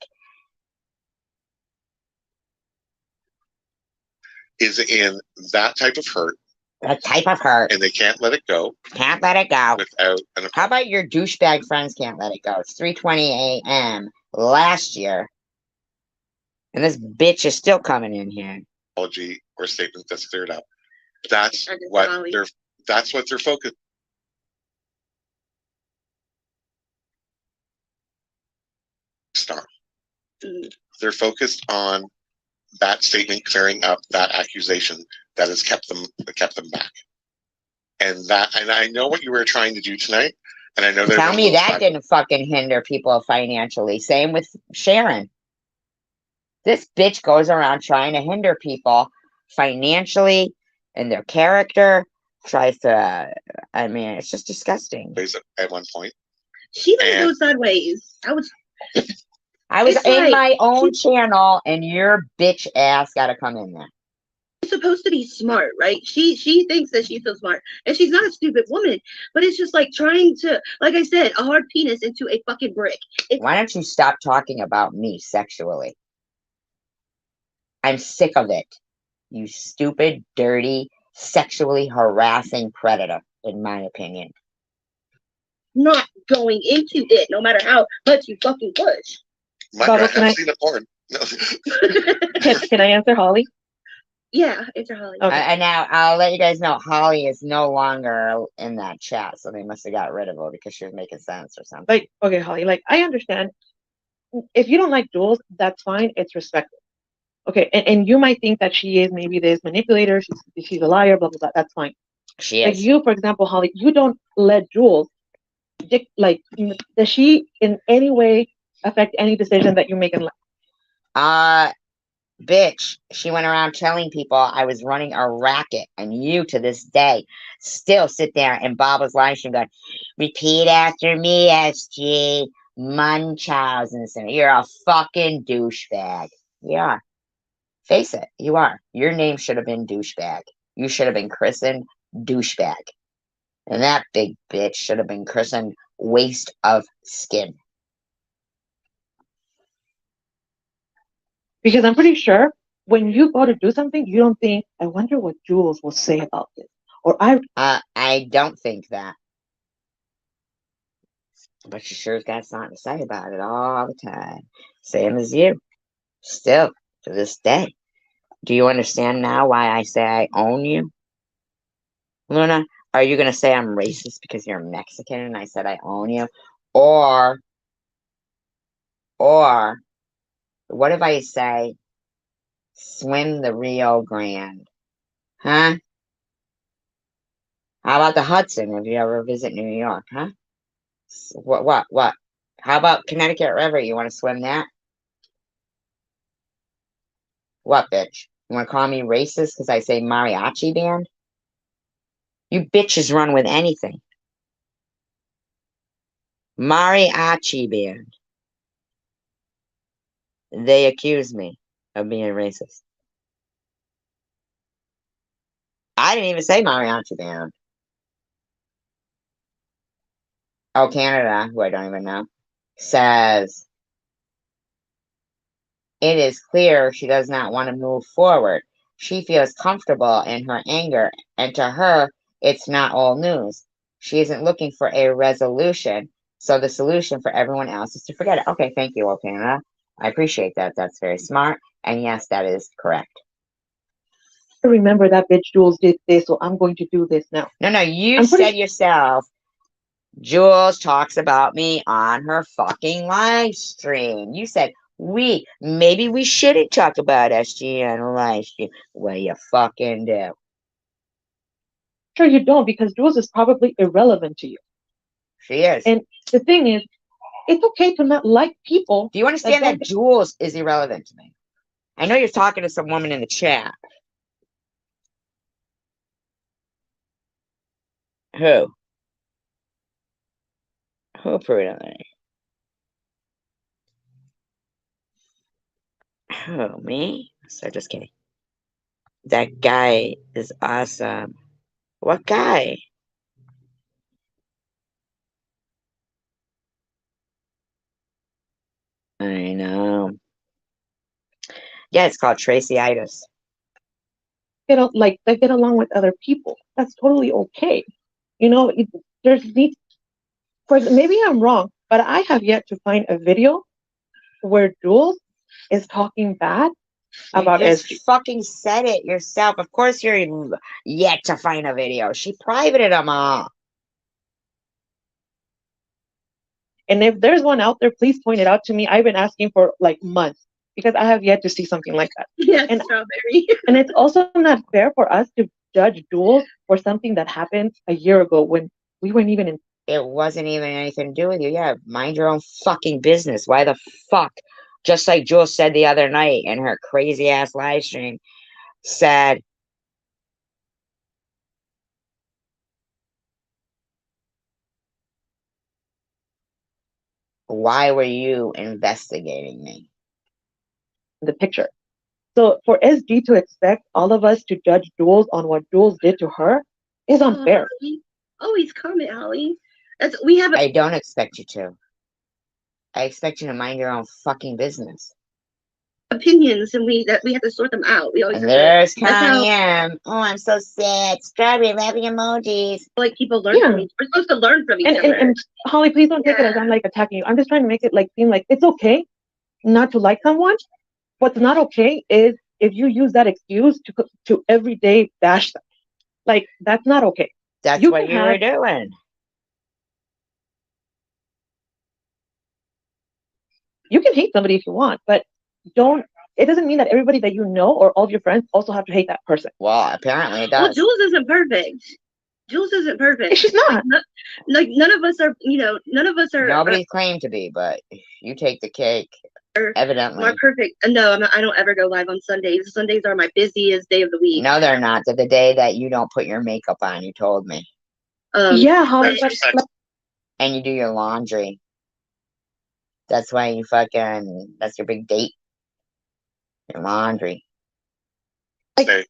Speaker 15: Is in that type of hurt.
Speaker 7: That type of hurt.
Speaker 15: And they can't let it go.
Speaker 7: Can't let it go.
Speaker 15: Without an
Speaker 7: How about your douchebag friends can't let it go? It's 3:20 a.m. last year. And this bitch is still coming in here.
Speaker 15: Apology or statement that's cleared up. That's what they're focused on. They're focused on that statement clearing up that accusation that has kept them back. And I know what you were trying to do tonight. And I know that
Speaker 7: tell me that didn't fucking hinder people financially. Same with Sharon. This bitch goes around trying to hinder people financially and their character. Tries to, I mean, it's just disgusting.
Speaker 15: At one point.
Speaker 17: She didn't go sideways.
Speaker 7: I was in my own channel and your bitch ass got to come in there.
Speaker 17: She's supposed to be smart, right? She thinks that she's so smart. And she's not a stupid woman. But it's just like trying to, like I said, a hard penis into a fucking brick.
Speaker 7: Why don't you stop talking about me sexually? I'm sick of it. You stupid, dirty, sexually harassing predator, in my opinion.
Speaker 17: Not going into it, no matter how much you fucking push.
Speaker 15: I've seen a porn. No.
Speaker 16: Can I answer Holly?
Speaker 17: Yeah, answer Holly.
Speaker 7: Okay. And now I'll let you guys know Holly is no longer in that chat, so they must have got rid of her because she was making sense or something.
Speaker 16: Like, okay, Holly, like, I understand. If you don't like Jules, that's fine. It's respectful. Okay, and you might think that she is maybe this manipulator, she's a liar, blah, blah, blah. That's fine.
Speaker 7: She is.
Speaker 16: Like you, for example, Holly, you don't let Jules, like, does she in any way affect any decision that you make in life?
Speaker 7: Bitch, she went around telling people I was running a racket, and you, to this day, still sit there and Bob's live stream going, repeat after me, SG, Munchausen. You're a fucking douchebag. Yeah. Face it, you are. Your name should have been douchebag. You should have been christened douchebag. And that big bitch should have been christened waste of skin.
Speaker 16: Because I'm pretty sure when you go to do something, you don't think, I wonder what Jules will say about this. Or
Speaker 7: I don't think that. But she sure's got something to say about it all the time. Same as you. Still, to this day. Do you understand now why I say I own you? Luna, are you going to say I'm racist because you're Mexican and I said I own you? Or what if I say swim the Rio Grande? Huh? How about the Hudson if you ever visit New York, huh? What? How about Connecticut River? You want to swim that? What, bitch? You want to call me racist because I say mariachi band? You bitches run with anything. Mariachi band. They accuse me of being racist. I didn't even say mariachi band. Oh, Canada, who I don't even know, says it is clear she does not want to move forward. She feels comfortable in her anger, and to her, it's not old news. She isn't looking for a resolution, so the solution for everyone else is to forget it. Okay, thank you, Canada. I appreciate that. That's very smart. And yes, that is correct.
Speaker 16: I remember that bitch Jules did this, so I'm going to do this now.
Speaker 7: No, you said yourself, Jules talks about me on her fucking live stream. You said, maybe we shouldn't talk about SG on a live stream. Well, you fucking do.
Speaker 16: Sure you don't, because Jules is probably irrelevant to you.
Speaker 7: She is.
Speaker 16: And the thing is, it's okay to not like people.
Speaker 7: Do you understand that Jules is irrelevant to me? I know you're talking to some woman in the chat. Who? Who approved me? Who, me? So just kidding. That guy is awesome. What guy? I know. Yeah, it's called Tracy-itis.
Speaker 16: They get along with other people. That's totally okay. You know, maybe I'm wrong, but I have yet to find a video where Jules is talking bad about SG.
Speaker 7: You just fucking said it yourself. Of course you're yet to find a video. She privated them all.
Speaker 16: And if there's one out there, please point it out to me. I've been asking for like months because I have yet to see something like that.
Speaker 17: Yes, and Strawberry.
Speaker 16: And it's also not fair for us to judge Jules for something that happened a year ago when we weren't even in.
Speaker 7: It wasn't even anything to do with you. Yeah, mind your own fucking business. Why the fuck? Just like Jules said the other night in her crazy ass live stream, said, why were you investigating me?
Speaker 16: The picture. So for SG to expect all of us to judge Jules on what Jules did to her is unfair.
Speaker 17: Always comment, Holly.
Speaker 7: I don't expect you to. I expect you to mind your own fucking business.
Speaker 17: Opinions, and we have to sort them out. We always.
Speaker 7: And there's Connie M. Oh, I'm so sad. Strawberry laughing emojis.
Speaker 17: Like people learn from each. We're supposed to learn from each other.
Speaker 16: And Holly, please don't take it as I'm like attacking you. I'm just trying to make it like seem like it's okay not to like someone. What's not okay is if you use that excuse to everyday bash them. Like that's not okay.
Speaker 7: That's what you were doing.
Speaker 16: You can hate somebody if you want, but it doesn't mean that everybody that you know or all of your friends also have to hate that person.
Speaker 7: Well, apparently it does.
Speaker 17: Well, Jules isn't perfect. Jules isn't perfect.
Speaker 16: She's not.
Speaker 17: Like none of us are, none of us are.
Speaker 7: Nobody's claimed to be, but you take the cake. Evidently.
Speaker 17: Not perfect. No, I don't ever go live on Sundays. Sundays are my busiest day of the week.
Speaker 7: No, they're not. They're the day that you don't put your makeup on, you told me.
Speaker 16: Yeah, Holly.
Speaker 7: And you do your laundry. That's why that's your big date. Your laundry.
Speaker 16: Like,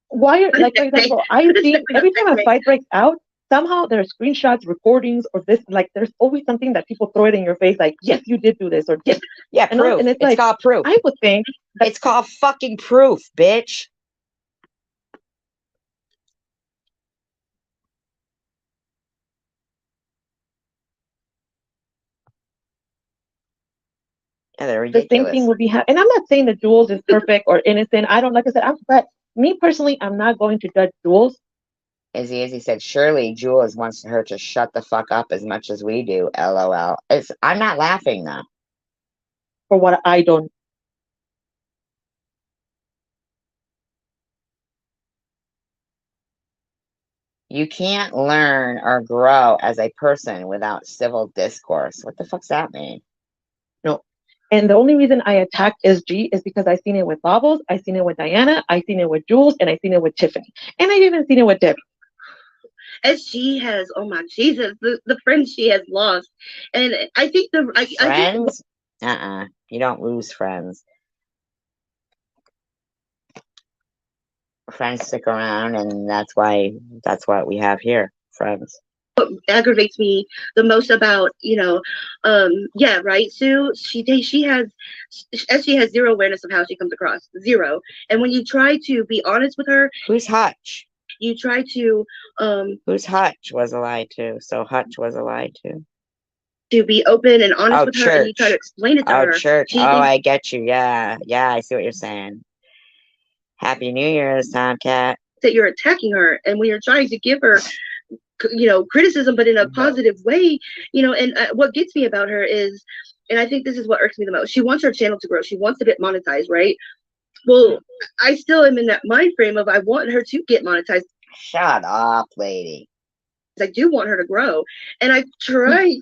Speaker 16: why are, like, for example, I see every time a fight breaks out, somehow there are screenshots, recordings, or this. Like, there's always something that people throw it in your face, like, yes, you did do this, or yes,
Speaker 7: yeah, proof.
Speaker 16: And it's
Speaker 7: like, called proof.
Speaker 16: I would think
Speaker 7: it's called fucking proof, bitch. Yeah, they're ridiculous.
Speaker 16: The same thing would be and I'm not saying that Jules is perfect or innocent. I don't, like I said, but me personally, I'm not going to judge Jules.
Speaker 7: Izzy said, surely Jules wants her to shut the fuck up as much as we do. LOL. I'm not laughing though.
Speaker 16: For what I don't.
Speaker 7: You can't learn or grow as a person without civil discourse. What the fuck's that mean?
Speaker 16: No. And the only reason I attacked SG is because I seen it with Bobbles, I seen it with Diana, I seen it with Jules, and I seen it with Tiffany. And I even seen it with Debbie.
Speaker 17: SG has, oh my Jesus, the friends she has lost. And I think
Speaker 7: friends? You don't lose friends. Friends stick around, and that's what we have here, friends.
Speaker 17: What aggravates me the most about, yeah, right, Sue, she has zero awareness of how she comes across. Zero. And when you try to be honest with her,
Speaker 7: who's Hutch?
Speaker 17: You try to
Speaker 7: who's Hutch was a lie too. So Hutch was a lie too.
Speaker 17: To be open and honest with her, and you try to explain it to her.
Speaker 7: Church. I get you. Yeah, I see what you're saying. Happy New Year's, Tomcat.
Speaker 17: That you're attacking her, and when you're trying to give her, criticism, but in a positive way, and what gets me about her is, and I think this is what irks me the most. She wants her channel to grow. She wants to get monetized, right? Well, I still am in that mind frame of I want her to get monetized.
Speaker 7: Shut up, lady.
Speaker 17: I do want her to grow, and I try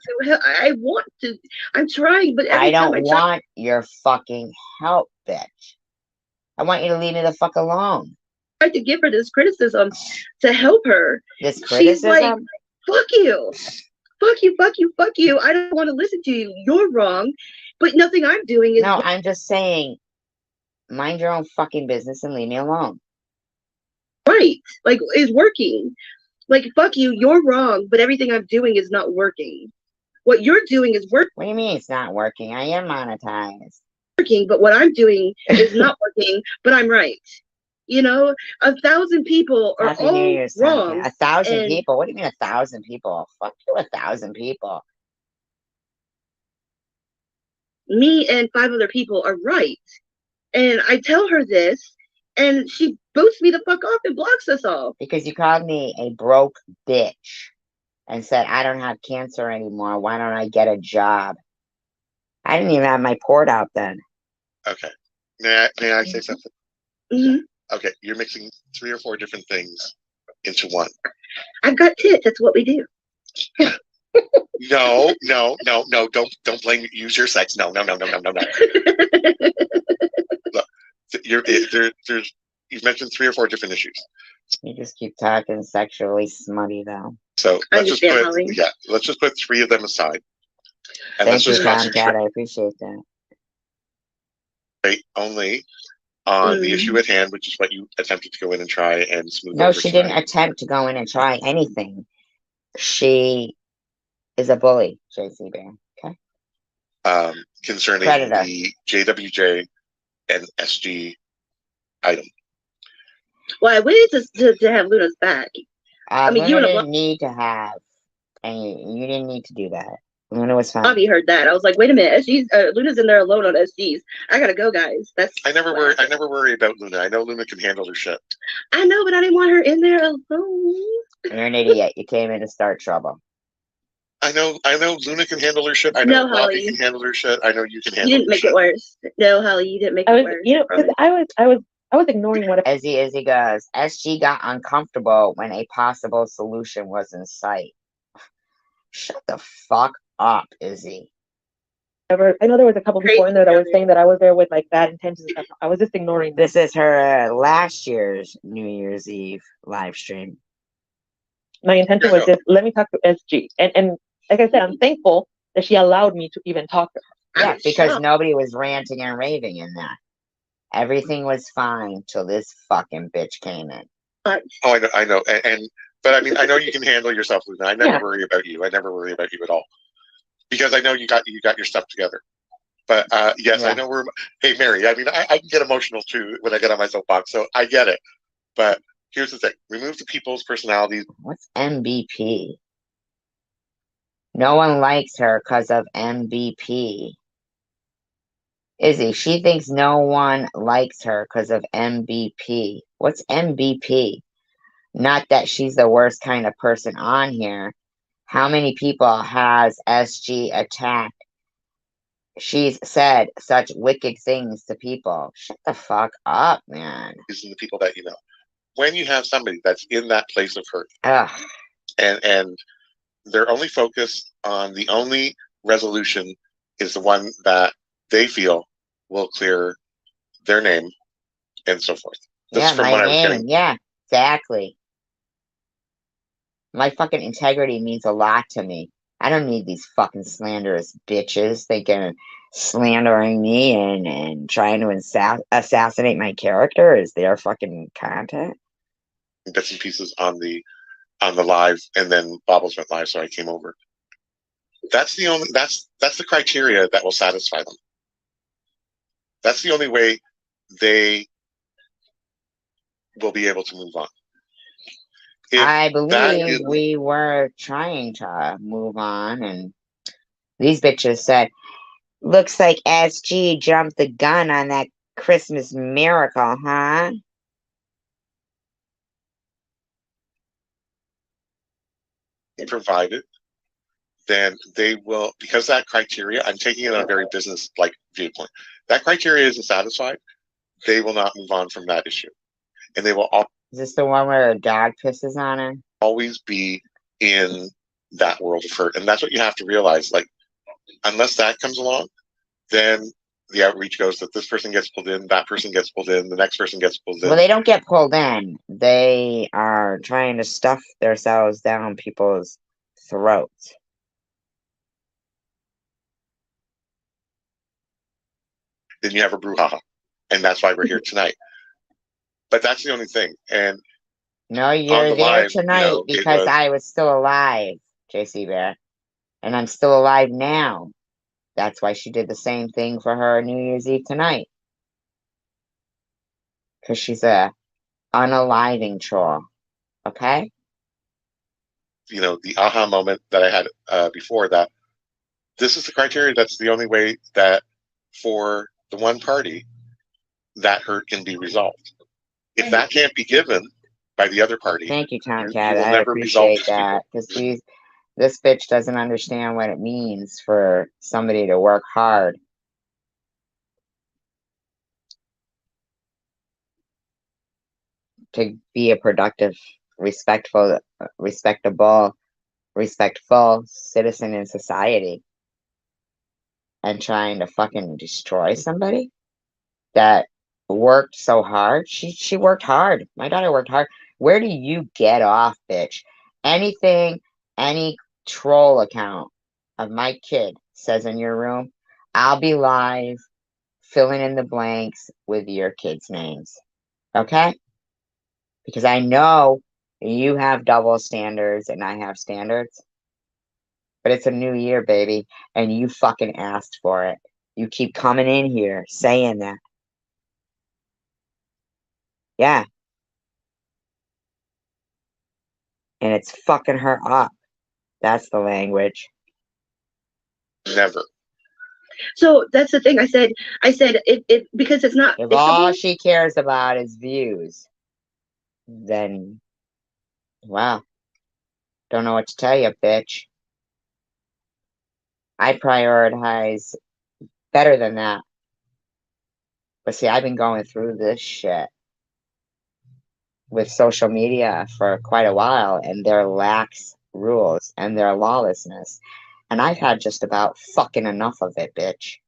Speaker 17: to. I'm trying, but
Speaker 7: I don't want your fucking help, bitch. I want you to leave me the fuck alone.
Speaker 17: I tried to give her this criticism to help her.
Speaker 7: This criticism?
Speaker 17: She's like, fuck you. Fuck you, fuck you, fuck you. I don't want to listen to you. You're wrong. But nothing I'm doing is.
Speaker 7: No, I'm just saying, mind your own fucking business and leave me alone.
Speaker 17: Right. Like, it's working. Like, fuck you, you're wrong, but everything I'm doing is not working. What you're doing is working.
Speaker 7: What do you mean it's not working? I am monetized.
Speaker 17: Working, but what I'm doing is not working, but I'm right. 1,000 people are all wrong.
Speaker 7: 1,000 people? What do you mean 1,000 people? Fuck you, 1,000 people.
Speaker 17: Me and 5 other people are right. And I tell her this, and she boots me the fuck off and blocks us all.
Speaker 7: Because you called me a broke bitch and said, I don't have cancer anymore. Why don't I get a job? I didn't even have my port out then.
Speaker 15: Okay. May I say something?
Speaker 17: Mm-hmm.
Speaker 15: Okay, you're mixing 3 or 4 different things into one.
Speaker 17: I've got tits. That's what we do.
Speaker 15: No. Don't blame. Use your sex. No. Look, you've mentioned 3 or 4 different issues.
Speaker 7: You just keep talking sexually smutty though.
Speaker 15: So let's just put 3 of them aside. And
Speaker 7: Thank you, Tomcat. I appreciate that.
Speaker 15: Only on the issue at hand, which is what you attempted to go in and try and smooth.
Speaker 7: No, she didn't attempt to go in and try anything. She is a bully, JC Bear. Okay.
Speaker 15: Concerning
Speaker 7: Predator.
Speaker 15: The JWJ and SG item.
Speaker 17: Well, I waited to have Luna's back.
Speaker 7: I mean, you didn't need to have, and you didn't need to do that. Luna was fine.
Speaker 17: Bobby heard that. I was like, wait a minute, Luna's in there alone on SGs. I gotta go, guys. I never
Speaker 15: worry about Luna. I know Luna can handle her shit.
Speaker 17: I know, but I didn't want her in there alone.
Speaker 7: You're an idiot. You came in to start trouble.
Speaker 15: I know Luna can handle her shit. I know Bobby can handle her shit. I know you can handle.
Speaker 17: You didn't make it worse. No, Holly, you didn't make it worse.
Speaker 16: I was ignoring what
Speaker 7: Izzy goes. SG got uncomfortable when a possible solution was in sight. Shut the fuck up, Izzy.
Speaker 16: I know there was a couple people in there that were saying that I was there with like bad intentions and stuff. I was just ignoring
Speaker 7: this. Is her last year's New Year's Eve live stream.
Speaker 16: My intention was just let me talk to SG. And like I said, I'm thankful that she allowed me to even talk to her.
Speaker 7: Yeah, because nobody was ranting and raving in that. Everything was fine till this fucking bitch came in.
Speaker 15: Oh, I know. And But I mean, I know you can handle yourself, Luna. I never
Speaker 16: Yeah.
Speaker 15: worry about you. I never worry about you at all because I know you got your stuff together. But yes, I
Speaker 7: Yeah.
Speaker 15: know we're. Hey, Mary. I mean, I can get emotional too when I get on my soapbox, so I get it. But here's the thing: remove the people's personalities.
Speaker 7: What's MVP? No one likes her because of MVP. Izzy, she thinks no one likes her because of MVP. What's MVP? Not that she's the worst kind of person on here. How many people has SG attacked? She's said such wicked things to people. Shut the fuck up, man.
Speaker 15: These are the people that you know. When you have somebody that's in that place of hurt,
Speaker 7: Ugh.
Speaker 15: and they're only focused on the only resolution is the one that they feel will clear their name and so forth. This
Speaker 7: Yeah,
Speaker 15: is from
Speaker 7: my
Speaker 15: what I was
Speaker 7: name.
Speaker 15: getting.
Speaker 7: Yeah, exactly. My fucking integrity means a lot to me. I don't need these fucking slanderous bitches thinking slandering me and trying to assassinate my character is their fucking content.
Speaker 15: Bits and pieces on the live, and then Bobbles went live, so I came over. That's the criteria that will satisfy them. That's the only way they will be able to move on.
Speaker 7: I believe we were trying to move on, and these bitches said, looks like SG jumped the gun on that Christmas miracle, huh?
Speaker 15: Provided, then they will, because that criteria, I'm taking it on a very business-like viewpoint. That criteria isn't satisfied, they will not move on from that issue. And they will
Speaker 7: Is this the one where a dog pisses on her?
Speaker 15: always be in that world of hurt. And that's what you have to realize. Like, unless that comes along, then the outreach goes that this person gets pulled in, that person gets pulled in, the next person gets pulled in.
Speaker 7: Well, they don't get pulled in. They are trying to stuff themselves down people's throats.
Speaker 15: Then you have a brouhaha. And that's why we're here tonight. But that's the only thing. And
Speaker 7: no, you're
Speaker 15: the
Speaker 7: there
Speaker 15: live,
Speaker 7: tonight because I was still alive, JC Bear. And I'm still alive now. That's why she did the same thing for her New Year's Eve tonight. Because she's a unaliving troll. Okay?
Speaker 15: You know, the aha moment that I had before that, this is the criteria. That's the only way that for the one party, that hurt can be resolved. If that can't be given by the other party,
Speaker 7: thank you, Tomcat.
Speaker 15: You will
Speaker 7: I
Speaker 15: never resolve
Speaker 7: appreciate that. Because this bitch doesn't understand what it means for somebody to work hard. To be a productive, respectful citizen in society. And trying to fucking destroy somebody that worked so hard. She worked hard. My daughter worked hard. Where do you get off, bitch? Anything, any troll account of my kid says in your room, I'll be live filling in the blanks with your kids' names. Okay? Because I know you have double standards and I have standards. But it's a new year, baby, and you fucking asked for it. You keep coming in here saying that. Yeah. And it's fucking her up. That's the language.
Speaker 15: Never.
Speaker 17: So that's the thing. I said it because it's not
Speaker 7: If
Speaker 17: fixable.
Speaker 7: all she cares about is views, then, wow. Don't know what to tell you, bitch. I prioritize better than that. But see, I've been going through this shit with social media for quite a while, and their lax rules and their lawlessness. And I've had just about fucking enough of it, bitch.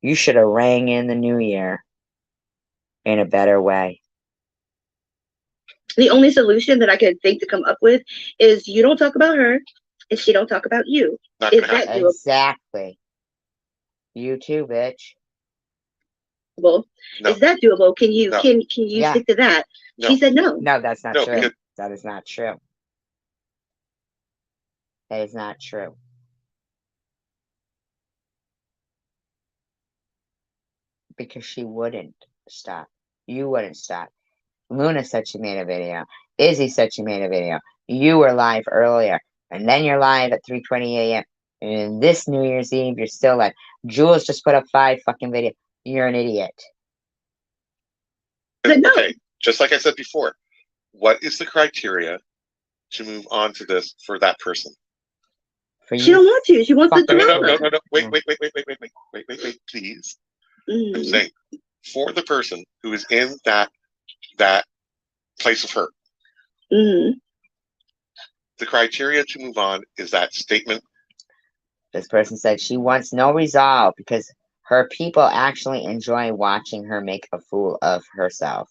Speaker 7: You should have rang in the new year in a better way.
Speaker 17: The only solution that I could think to come up with is you don't talk about her and she don't talk about you. Is that doable?
Speaker 7: Exactly. You too, bitch.
Speaker 17: No. Is that doable? Can you
Speaker 7: No.
Speaker 17: can you
Speaker 7: Yeah.
Speaker 17: stick to that?
Speaker 7: No.
Speaker 17: She said no.
Speaker 7: No, that's not
Speaker 15: No,
Speaker 7: true.
Speaker 15: because-
Speaker 7: That is not true. That is not true. Because she wouldn't stop. You wouldn't stop. Luna said she made a video. Izzy said she made a video. You were live earlier. And then you're live at 3:20 a.m. And this New Year's Eve, you're still live. Jules just put up 5 fucking videos. You're an idiot.
Speaker 15: Okay, just like I said before, what is the criteria to move on to this for that person?
Speaker 17: She don't want to. She wants the
Speaker 15: No,
Speaker 17: drama.
Speaker 15: Wait, please. I'm saying for the person who is in that place of hurt. The criteria to move on is that statement.
Speaker 7: This person said she wants no resolve because her people actually enjoy watching her make a fool of herself.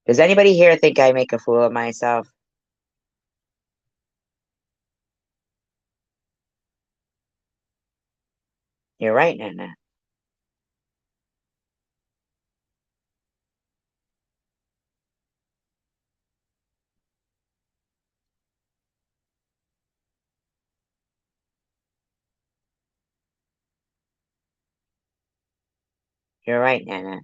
Speaker 7: Does anybody here think I make a fool of myself? You're right, Nana. You're right, Nana.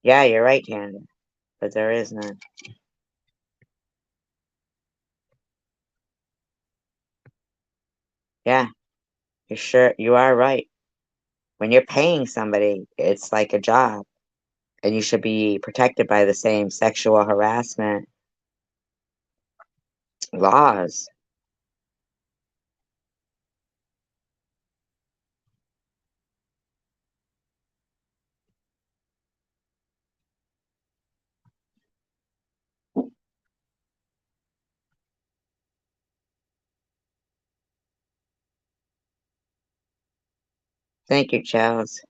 Speaker 7: Yeah, you're right, Nana. But there is none. Yeah, you are right. When you're paying somebody, it's like a job. And you should be protected by the same sexual harassment laws. Thank you, Charles.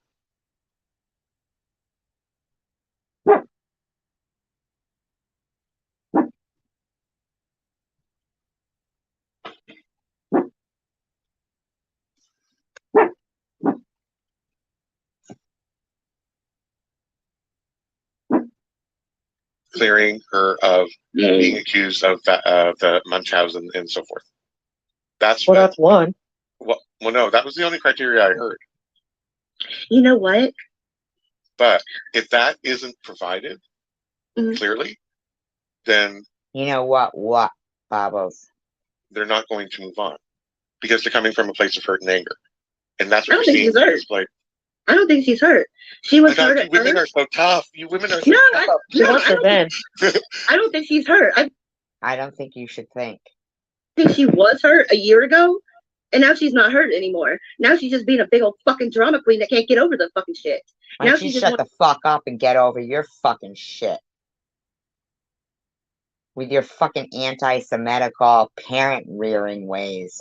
Speaker 15: Clearing her of being accused of the Munchausen and so forth. That's
Speaker 16: one.
Speaker 15: Well, no, that was the only criteria I heard.
Speaker 17: You know what?
Speaker 15: But if that isn't provided clearly, then
Speaker 7: you know what, Bobbles?
Speaker 15: They're not going to move on because they're coming from a place of hurt and anger, and that's what
Speaker 17: I don't think she's hurt.
Speaker 15: Displayed.
Speaker 17: I don't think she's hurt. She was hurt.
Speaker 15: You women are so tough. You women are so tough.
Speaker 17: I don't think she's hurt.
Speaker 7: I don't think you should think.
Speaker 17: I think she was hurt a year ago, and now she's not hurt anymore. Now she's just being a big old fucking drama queen that can't get over the fucking shit.
Speaker 7: Why don't you shut the fuck up and get over your fucking shit? With your fucking anti-Semitical parent-rearing ways.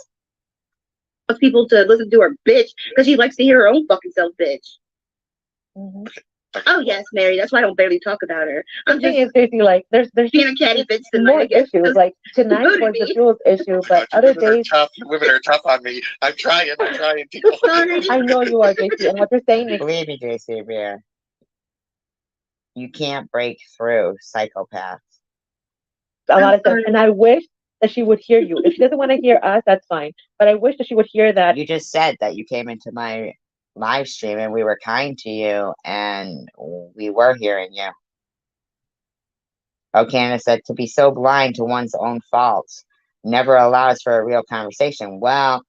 Speaker 17: Wants people to listen to her bitch because she likes to hear her own fucking self bitch. Oh yes, Mary. That's why I don't barely talk about her.
Speaker 16: The thing is, Stacey, like there's
Speaker 17: being a catty bitch
Speaker 16: more issues. Like tonight was the Jules issue, but other days
Speaker 15: women are tough on me. I'm trying, people.
Speaker 16: I know you are, JC, and what you're saying is,
Speaker 7: believe me, JC Beer, you can't break through psychopaths.
Speaker 16: A lot of stuff, and I wish that she would hear you. If she doesn't want to hear us, that's fine. But I wish that she would hear that.
Speaker 7: You just said that you came into my live stream and we were kind to you and we were hearing you. Canada said to be so blind to one's own faults never allows for a real conversation. Well,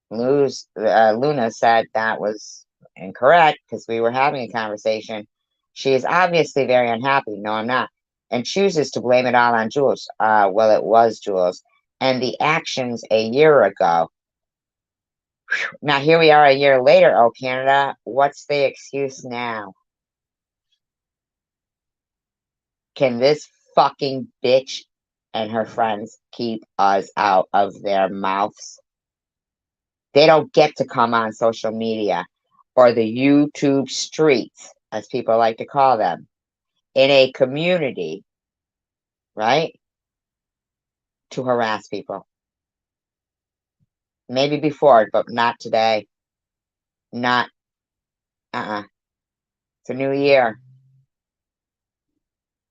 Speaker 7: Luna said that was incorrect because we were having a conversation. She is obviously very unhappy. No, I'm not. And chooses to blame it all on Jules. Well, it was Jules. And the actions a year ago. Now, here we are a year later, Canada. What's the excuse now? Can this fucking bitch and her friends keep us out of their mouths? They don't get to come on social media or the YouTube streets, as people like to call them, in a community, right, to harass people. Maybe before, but not today. Not, It's a new year.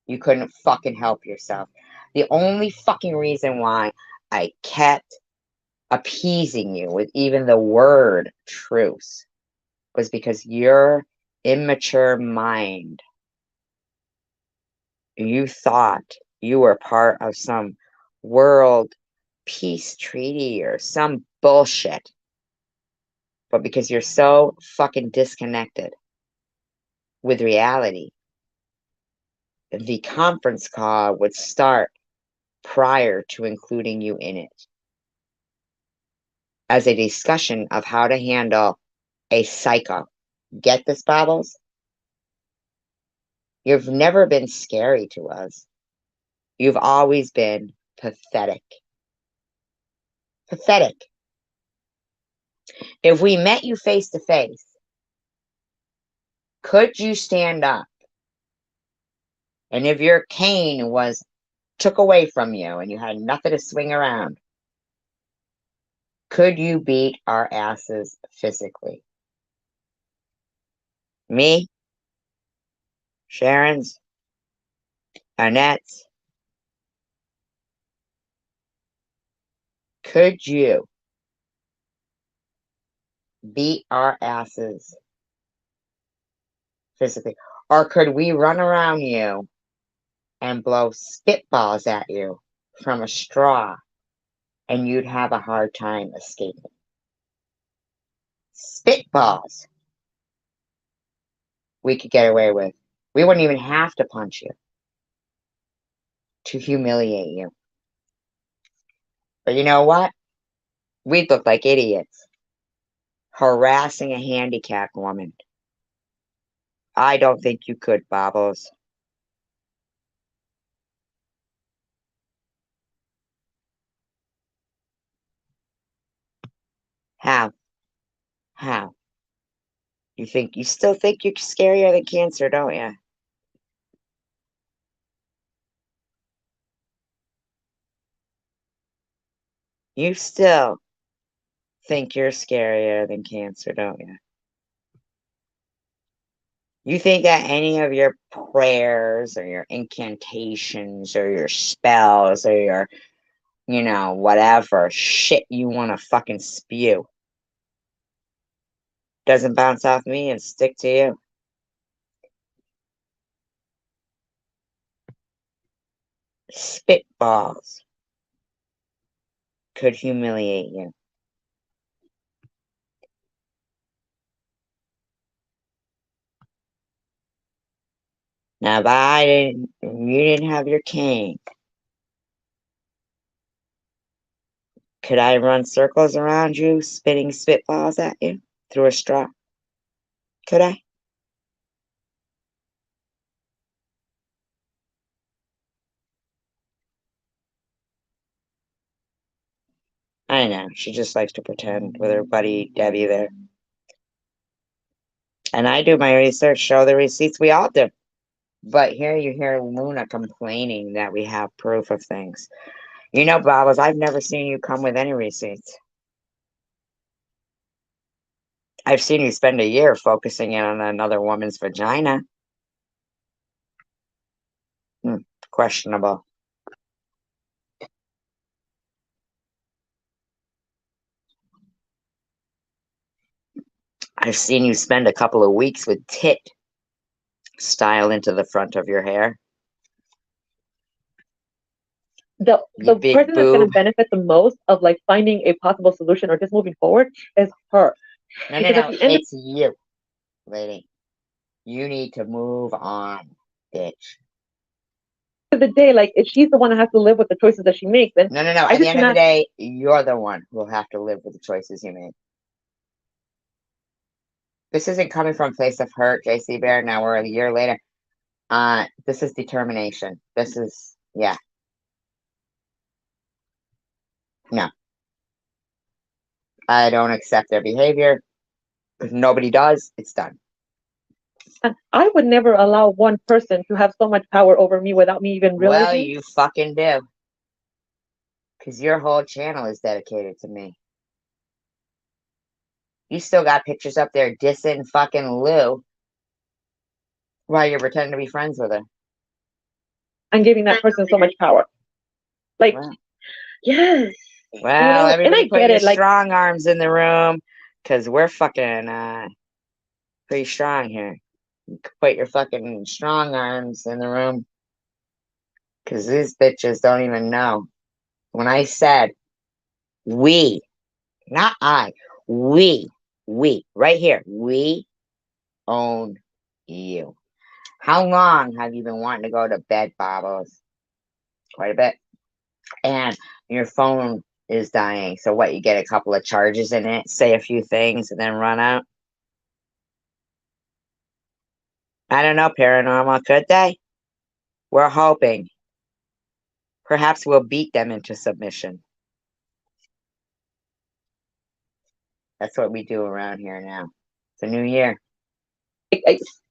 Speaker 7: You couldn't fucking help yourself. The only fucking reason why I kept appeasing you with even the word truce was because your immature mind, you thought you were part of some world peace treaty or some bullshit. But because you're so fucking disconnected with reality, the conference call would start prior to including you in it as a discussion of how to handle a psycho. Get this, Bobbles? You've never been scary to us. You've always been pathetic. Pathetic. If we met you face to face, could you stand up? And if your cane was took away from you and you had nothing to swing around, could you beat our asses physically? Me? Sharon's? Annette's? Could you beat our asses physically? Or could we run around you and blow spitballs at you from a straw and you'd have a hard time escaping? Spitballs we could get away with. We wouldn't even have to punch you to humiliate you. But you know what? We'd look like idiots harassing a handicapped woman. I don't think you could, Bobbles. How? How? You still think you're scarier than cancer, don't you? You still think you're scarier than cancer, don't you? You think that any of your prayers or your incantations or your spells or your, whatever shit you want to fucking spew doesn't bounce off me and stick to you? Spitballs could humiliate you. Now, if you didn't have your cane, could I run circles around you, spitting spitballs at you through a straw? Could I? I know, she just likes to pretend with her buddy Debbie there. And I do my research, show the receipts, we all do. But here you hear Luna complaining that we have proof of things. You know, Bobbles, I've never seen you come with any receipts. I've seen you spend a year focusing in on another woman's vagina. Questionable. I've seen you spend a couple of weeks with tit style into the front of your hair.
Speaker 16: The person that's going to benefit the most of like finding a possible solution or just moving forward is her.
Speaker 7: No, it's you, lady. You need to move on, bitch.
Speaker 16: Of the day, like if she's the one that has to live with the choices that she makes, then
Speaker 7: no. At the end of the day, you're the one who will have to live with the choices you make. This isn't coming from a place of hurt, JC Bear. Now we're a year later. This is determination. This is, yeah. No. I don't accept their behavior. If nobody does, it's done.
Speaker 16: And I would never allow one person to have so much power over me without me even realizing.
Speaker 7: Well, you fucking do. Because your whole channel is dedicated to me. You still got pictures up there dissing fucking Lou while you're pretending to be friends with her.
Speaker 16: And giving that person so much power. Like, wow.
Speaker 17: Yes.
Speaker 7: Well,
Speaker 16: and
Speaker 7: everybody
Speaker 16: I
Speaker 7: put
Speaker 16: get
Speaker 7: your
Speaker 16: it. Like,
Speaker 7: strong arms in the room, because we're fucking pretty strong here. Put your fucking strong arms in the room, because these bitches don't even know. When I said we, not I, we, right here, we own you. How long have you been wanting to go to bed, Bobbles? Quite a bit. And your phone is dying. So what, you get a couple of charges in it, say a few things, and then run out? I don't know, Paranormal, could they? We're hoping. Perhaps we'll beat them into submission. That's what we do around here now. It's a new year.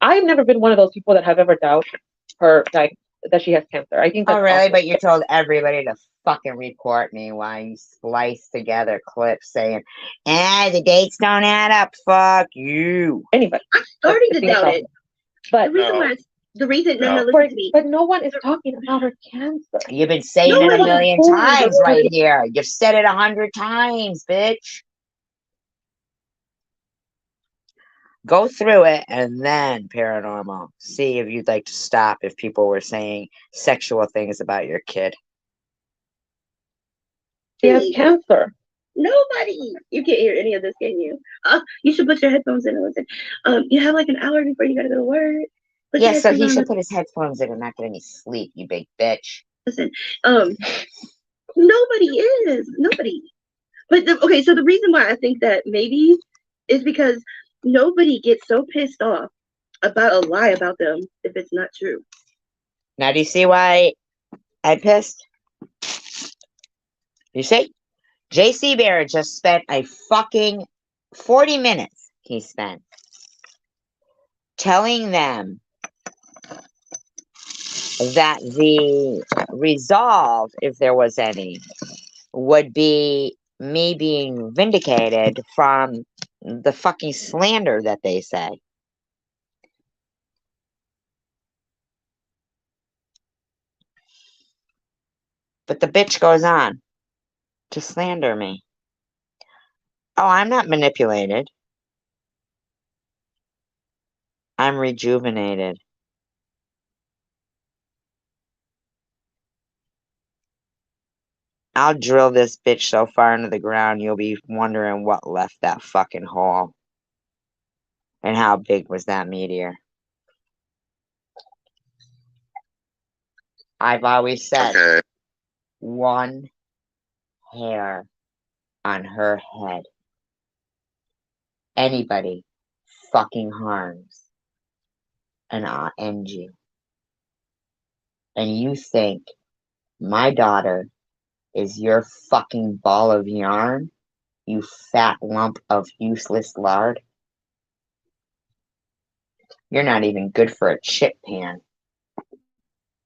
Speaker 16: I've never been one of those people that have ever doubted her, like, that she has cancer. I think that's
Speaker 7: Oh, really?
Speaker 16: awful.
Speaker 7: But you told everybody to fucking report me while you splice together clips saying, the dates don't add up. Fuck you.
Speaker 16: Anybody.
Speaker 17: I'm starting to doubt it.
Speaker 16: But
Speaker 17: the reason no,
Speaker 7: No.
Speaker 17: listen to me.
Speaker 16: But no one is talking about her cancer.
Speaker 7: You've been saying
Speaker 17: No,
Speaker 7: it a
Speaker 17: I-
Speaker 7: million
Speaker 16: Oh,
Speaker 7: times
Speaker 16: no.
Speaker 7: right here. You've said it 100 times, bitch. Go through it and then, Paranormal, see if you'd like to stop if people were saying sexual things about your kid.
Speaker 16: She has cancer.
Speaker 17: Nobody. You can't hear any of this, can you? You should put your headphones in and listen. You have like an hour before you gotta go to work. Put your
Speaker 7: Yeah, so he
Speaker 17: headphones
Speaker 7: should
Speaker 17: on.
Speaker 7: put his headphones in and not get any sleep, you big bitch.
Speaker 17: Listen, nobody is. Nobody. But okay, so the reason why I think that maybe is because nobody gets so pissed off about a lie about them if it's not true.
Speaker 7: Now, do you see why I'm pissed? You see? JC Bear just spent a fucking 40 minutes he spent telling them that the resolve, if there was any, would be me being vindicated from the fucking slander that they say. But the bitch goes on to slander me. Oh, I'm not manipulated. I'm rejuvenated. I'll drill this bitch so far into the ground, you'll be wondering what left that fucking hole. And how big was that meteor? I've always said, one hair on her head. Anybody fucking harms and I'll end you. And you think my daughter is your fucking ball of yarn? You fat lump of useless lard? You're not even good for a chip pan.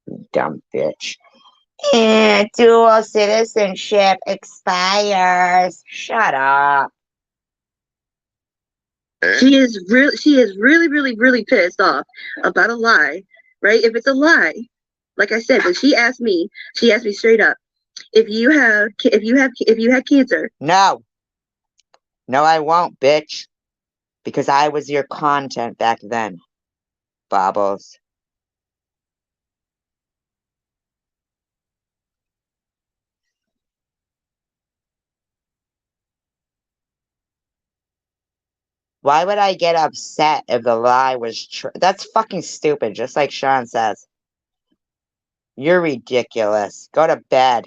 Speaker 7: You dumb bitch. Dual citizenship expires. Shut up.
Speaker 17: She is really, really, really pissed off about a lie, right? If it's a lie, like I said, when she asked me straight up, if you had cancer.
Speaker 7: No, I won't, bitch. Because I was your content back then, Bobbles. Why would I get upset if the lie was true? That's fucking stupid, just like Sean says. You're ridiculous. Go to bed.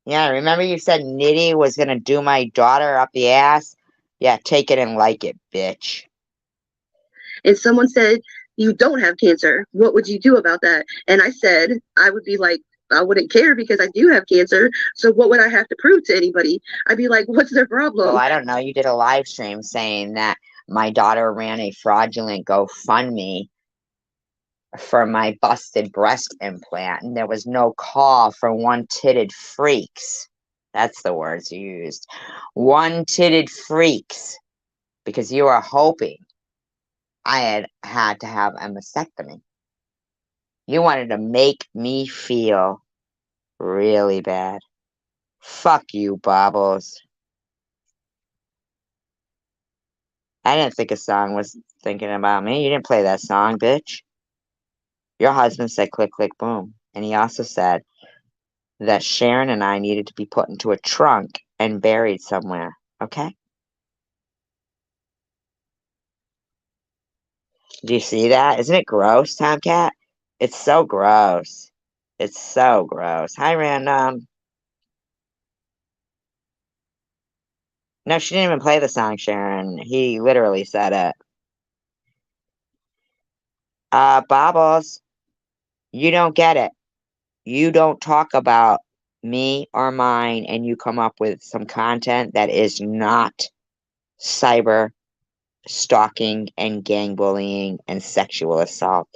Speaker 7: Yeah, remember you said Nitty was gonna do my daughter up the ass? Yeah, take it and like it, bitch.
Speaker 17: And someone said, you don't have cancer. What would you do about that? And I said, I would be like, I wouldn't care because I do have cancer. So what would I have to prove to anybody? I'd be like, what's their problem?
Speaker 7: Well, I don't know. You did a live stream saying that my daughter ran a fraudulent GoFundMe for my busted breast implant, and there was no call for one-titted freaks. That's the words you used. One-titted freaks. Because you are hoping I had to have a mastectomy. You wanted to make me feel really bad. Fuck you, Bobbles. I didn't think a song was thinking about me. You didn't play that song, bitch. Your husband said click, click, boom. And he also said that Sharon and I needed to be put into a trunk and buried somewhere. Okay? Do you see that? Isn't it gross, Tomcat? It's so gross. It's so gross. Hi, Random. No, she didn't even play the song, Sharon. He literally said it. Bobbles, you don't get it. You don't talk about me or mine, and you come up with some content that is not cyber stalking and gang bullying and sexual assault.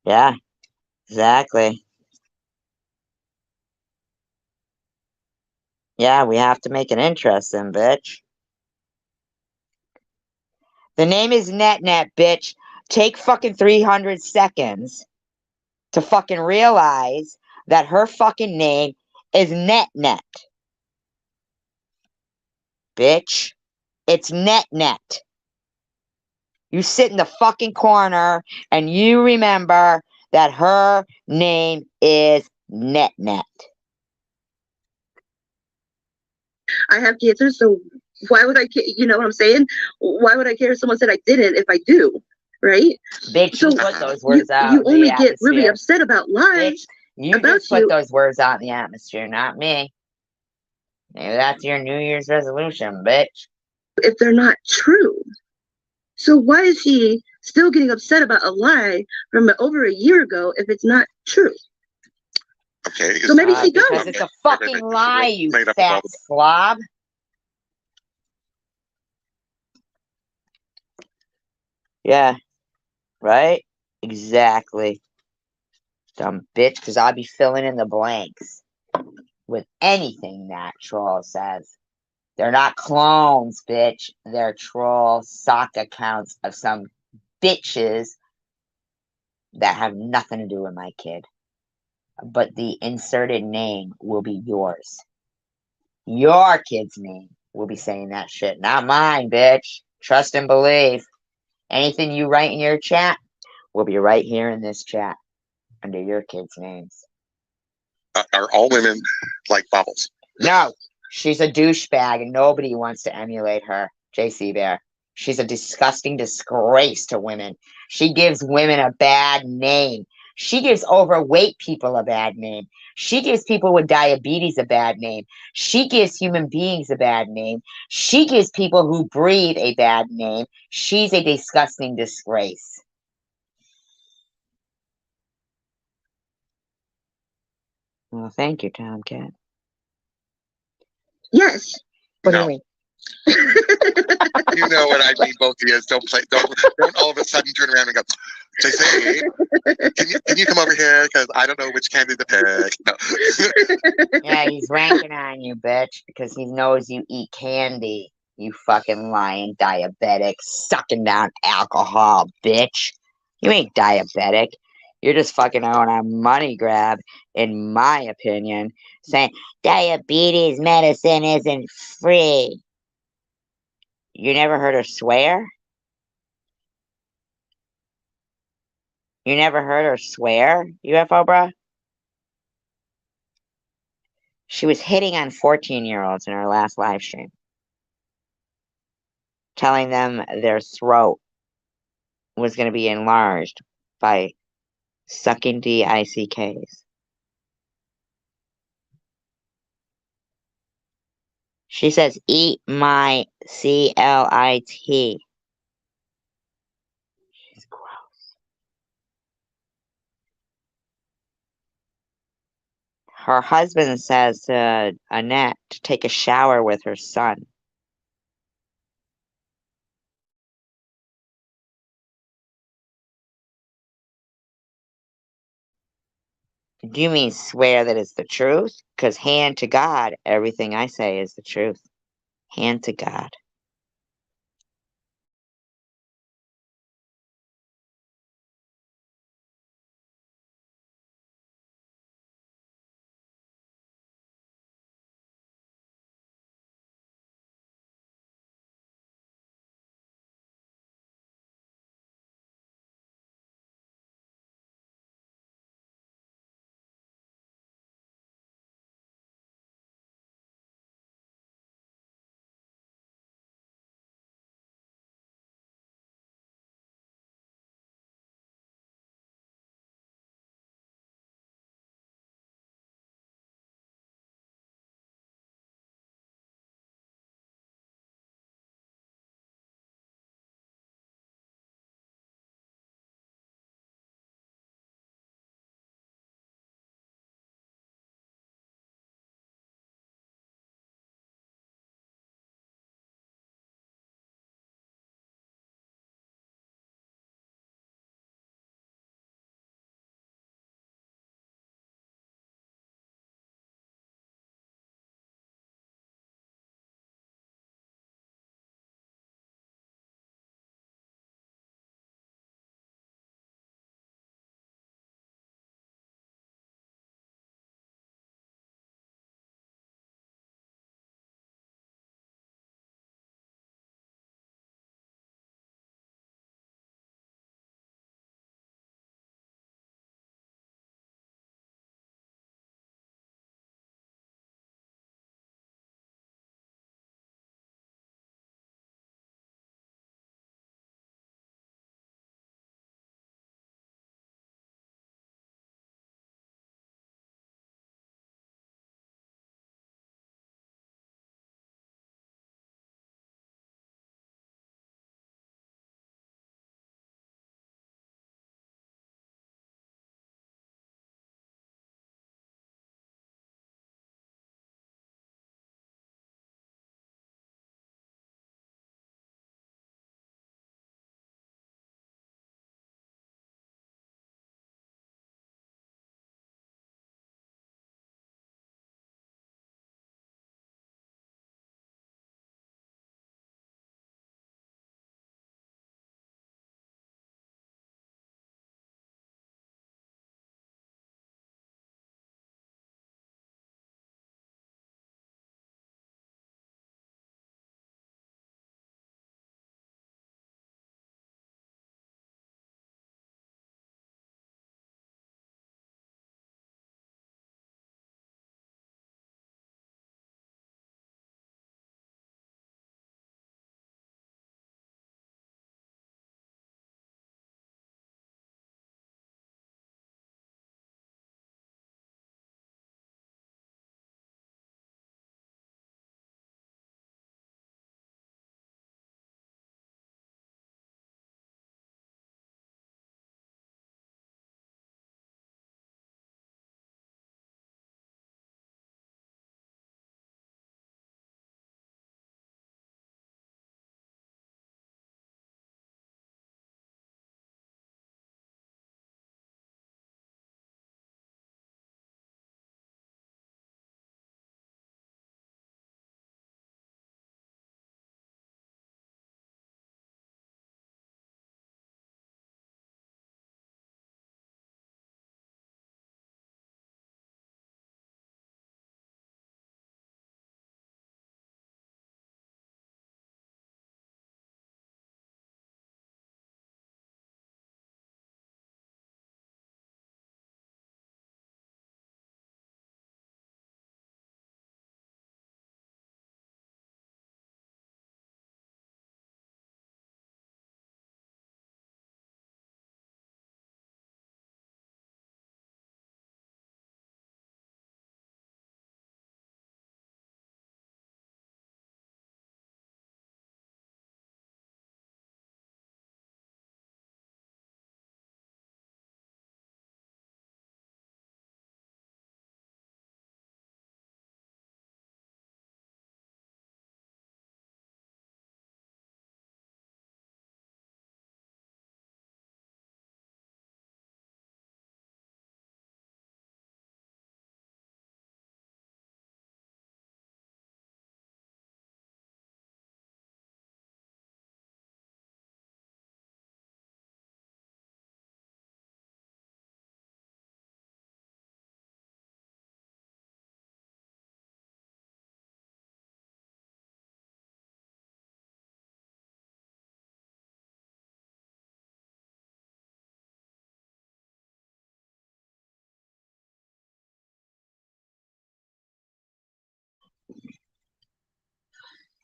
Speaker 7: Yeah, exactly. Yeah, we have to make it interesting, bitch. The name is NetNet, bitch. Take fucking 300 seconds to fucking realize that her fucking name is NetNet. Bitch. It's NetNet. You sit in the fucking corner and you remember that her name is NetNet.
Speaker 17: I have cancer, so why would I care? You know what I'm saying? Why would I care if someone said I didn't if I do? Right?
Speaker 7: Bitch,
Speaker 17: so
Speaker 7: you put those words out
Speaker 17: you
Speaker 7: in the
Speaker 17: only get really
Speaker 7: atmosphere.
Speaker 17: upset about lies.
Speaker 7: Bitch, you
Speaker 17: about
Speaker 7: just put
Speaker 17: you.
Speaker 7: those words out in the atmosphere, not me. Maybe that's your New Year's resolution, bitch.
Speaker 17: If they're not true. So why is he still getting upset about a lie from over a year ago if it's not true?
Speaker 15: Okay.
Speaker 17: So maybe she
Speaker 7: Because
Speaker 17: don't.
Speaker 7: it's a fucking lie, you fat slob. Yeah. Right? Exactly. Dumb bitch, because I'll be filling in the blanks with anything that troll says. They're not clones, bitch. They're troll sock accounts of some bitches that have nothing to do with my kid. But the inserted name will be yours. Your kid's name will be saying that shit, not mine, bitch. Trust and believe. Anything you write in your chat will be right here in this chat under your kids' names.
Speaker 15: Are all women like Bubbles?
Speaker 7: No, she's a douchebag and nobody wants to emulate her, JC Bear. She's a disgusting disgrace to women. She gives women a bad name. She gives overweight people a bad name. She gives people with diabetes a bad name. She gives human beings a bad name. She gives people who breathe a bad name. She's a disgusting disgrace. Well, thank you, Tomcat.
Speaker 17: Yes.
Speaker 7: What do you mean?
Speaker 15: You know what I mean, both of you. Don't all of a sudden turn around and go, JC, can you come over here? Because I don't know which candy to pick. No.
Speaker 7: Yeah, he's ranking on you, bitch, because he knows you eat candy. You fucking lying diabetic, sucking down alcohol, bitch. You ain't diabetic. You're just fucking on a money grab, in my opinion, saying diabetes medicine isn't free. You never heard her swear? You never heard her swear, UFO bro? She was hitting on 14-year-olds in her last live stream, telling them their throat was going to be enlarged by sucking DICKs. She says, eat my CLIT. She's gross. Her husband says to Annette to take a shower with her son. Do you mean swear that it's the truth? Because hand to God, everything I say is the truth. Hand to God.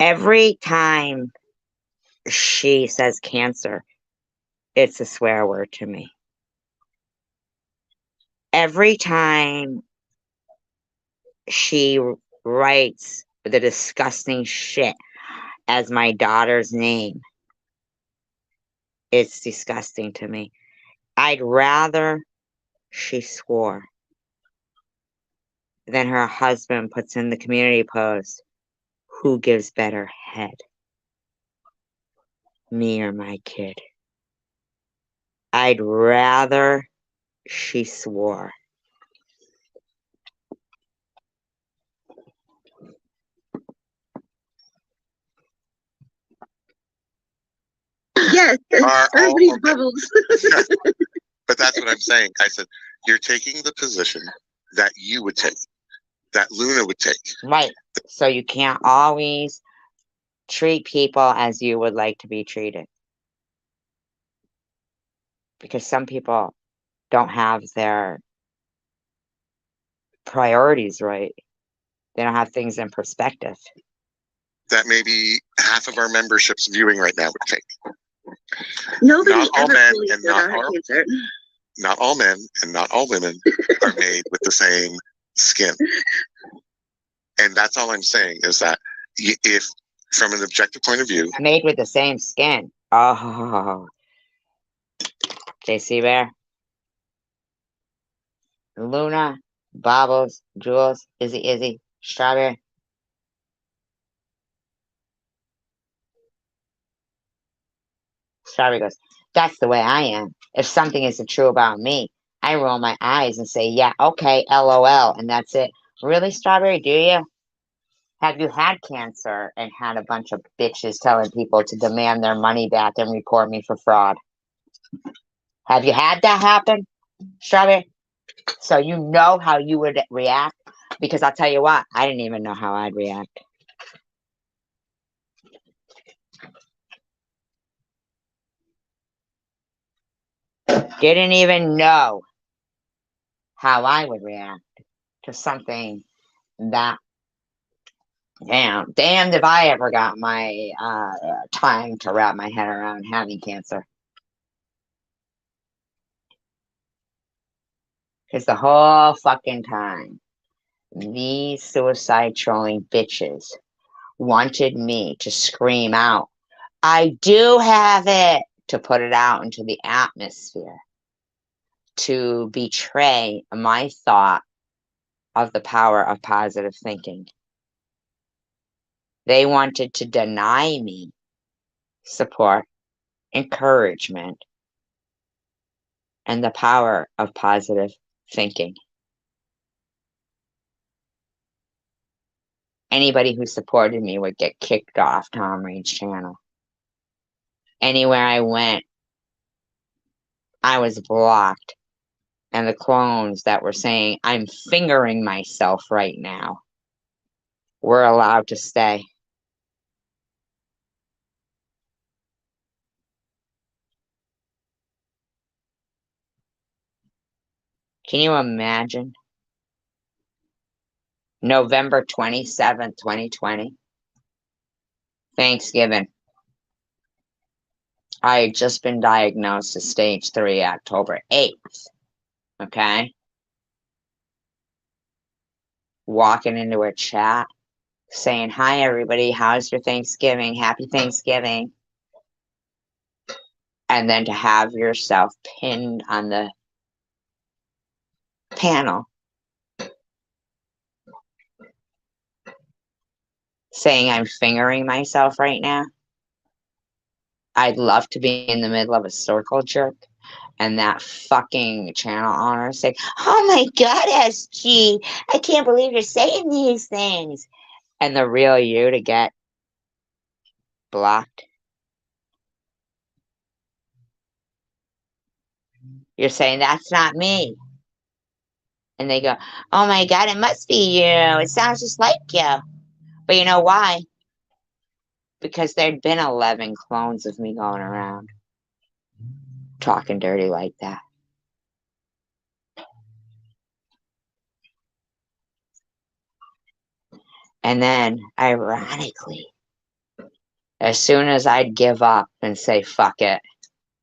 Speaker 7: Every time she says cancer, it's a swear word to me. Every time she writes the disgusting shit as my daughter's name, it's disgusting to me. I'd rather she swore than her husband puts in the community post, who gives better head, me or my kid. I'd rather she swore.
Speaker 17: Yes,
Speaker 15: Are all
Speaker 17: everybody's
Speaker 15: okay.
Speaker 17: bubbles.
Speaker 15: But that's what I'm saying. I said, you're taking the position that you would take, that Luna would take.
Speaker 7: Right. So you can't always treat people as you would like to be treated. Because some people don't have their priorities right. They don't have things in perspective.
Speaker 15: That maybe half of our membership's viewing right now would take.
Speaker 17: Nobody
Speaker 15: Not all
Speaker 17: ever
Speaker 15: men
Speaker 17: fully
Speaker 15: and
Speaker 17: said I
Speaker 15: not
Speaker 17: had
Speaker 15: all,
Speaker 17: cancer.
Speaker 15: not all men and not all women are made with the same skin. And that's all I'm saying is that if, from an objective point of view,
Speaker 7: Made with the same skin. Oh. JC Bear. Luna, Bobbles, Jules, Izzy, Strawberry. Strawberry goes, that's the way I am. If something isn't true about me, I roll my eyes and say, yeah, okay, LOL, and that's it. Really, Strawberry, do you? Have you had cancer and had a bunch of bitches telling people to demand their money back and report me for fraud? Have you had that happen, Strawberry? So you know how you would react? Because I'll tell you what, I didn't even know how I'd react. Didn't even know how I would react to something that, damned if I ever got my time to wrap my head around having cancer. Because the whole fucking time, these suicide trolling bitches wanted me to scream out, I do have it, to put it out into the atmosphere, to betray my thought of the power of positive thinking. They wanted to deny me support, encouragement, and the power of positive thinking. Anybody who supported me would get kicked off Tom Reed's channel. Anywhere I went, I was blocked. And the clones that were saying, I'm fingering myself right now, were allowed to stay. Can you imagine? November 27th, 2020. Thanksgiving. I had just been diagnosed with stage 3 October 8th. Okay? Walking into a chat saying, hi everybody, how's your Thanksgiving? Happy Thanksgiving. And then to have yourself pinned on the panel saying I'm fingering myself right now. I'd love to be in the middle of a circle jerk and that fucking channel owner say, oh my God, SG, I can't believe you're saying these things. And the real you to get blocked. You're saying, that's not me. And they go, oh my God, it must be you. It sounds just like you. But you know why? Because there'd been 11 clones of me going around talking dirty like that. And then, ironically, As soon as I'd give up and say, fuck it,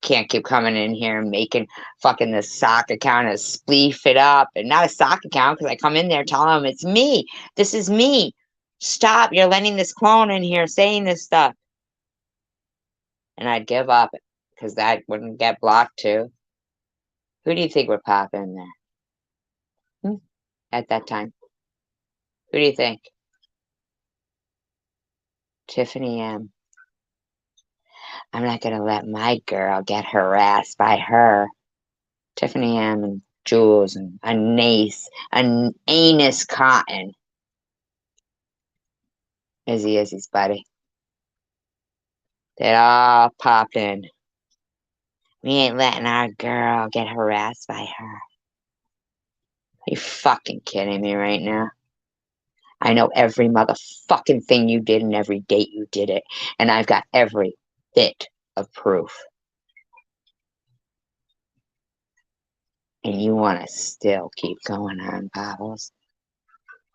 Speaker 7: can't keep coming in here and making fucking this sock account and spleef it up. And not a sock account, because I come in there telling them it's me. This is me. Stop. You're letting this clone in here saying this stuff. And I'd give up because that wouldn't get blocked too. Who do you think would pop in there? At that time? Who do you think? Tiffany M. I'm not going to let my girl get harassed by her. Tiffany M. and Jules and Anus Cotton. Izzy's buddy. They all popped in. We ain't letting our girl get harassed by her. Are you fucking kidding me right now? I know every motherfucking thing you did and every date you did it. And I've got every bit of proof. And you want to still keep going on, Bobbles?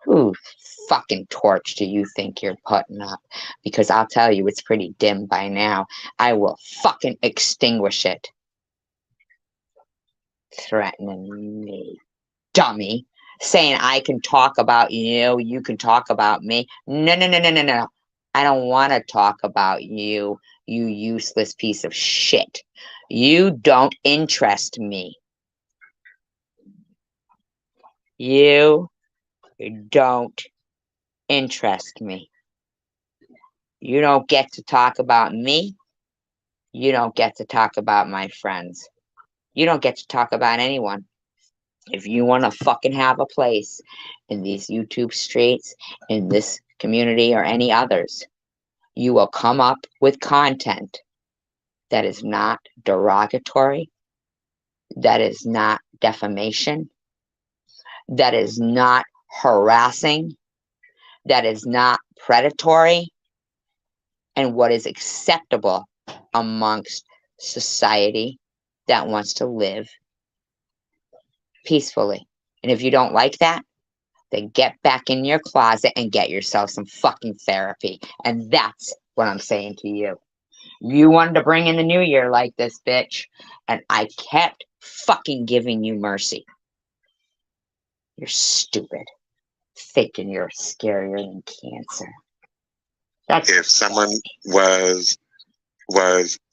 Speaker 7: Who fucking torch do you think you're putting up? Because I'll tell you, it's pretty dim by now. I will fucking extinguish it. Threatening me, dummy. Saying I can talk about you, you can talk about me. No. I don't want to talk about you, you useless piece of shit. You don't interest me. You don't interest me. You don't get to talk about me. You don't get to talk about my friends. You don't get to talk about anyone. If you want to fucking have a place in these YouTube streets, in this community or any others, you will come up with content that is not derogatory, that is not defamation, that is not harassing, that is not predatory, and what is acceptable amongst society that wants to live peacefully. And if you don't like that, then get back in your closet and get yourself some fucking therapy. And that's what I'm saying to you. You wanted to bring in the new year like this, bitch, and I kept fucking giving you mercy. You're stupid. Thinking you're scarier than cancer.
Speaker 15: If someone was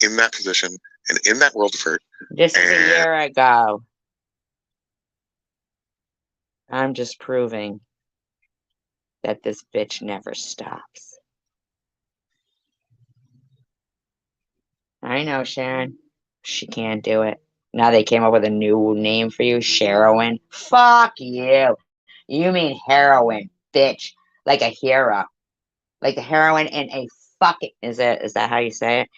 Speaker 15: in that position and in that world of hurt.
Speaker 7: This is a year ago. I'm just proving that this bitch never stops. I know, Sharon. She can't do it. Now they came up with a new name for you, Sherowin. Fuck you. You mean heroin, bitch. Like a hero. Like the heroine in a fucking... Is that how you say it?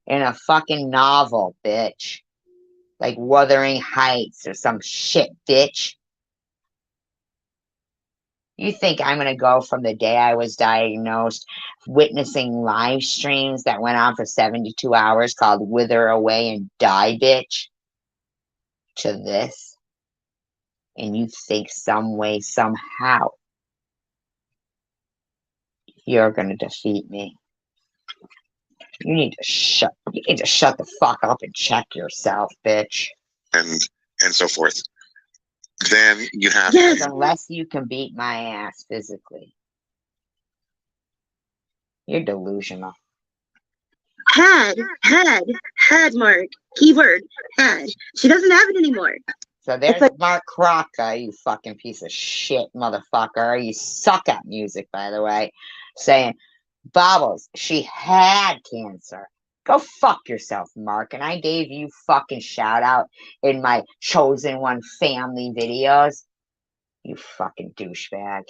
Speaker 7: In a fucking novel, bitch. Like Wuthering Heights or some shit, bitch. You think I'm going to go from the day I was diagnosed, witnessing live streams that went on for 72 hours called Wither Away and Die, bitch, to this? And you think some way, somehow, you're going to defeat me. You need to shut the fuck up and check yourself, bitch.
Speaker 15: And so forth. Then you have...
Speaker 7: Yes, unless you can beat my ass physically. You're delusional.
Speaker 17: Had, Mark. Keyword, had. She doesn't have it anymore.
Speaker 7: So there's like, Mark Crocker, you fucking piece of shit motherfucker. You suck at music, by the way. Saying, Bobbles, she had cancer. Go fuck yourself, Mark. And I gave you fucking shout out in my Chosen One family videos. You fucking douchebag.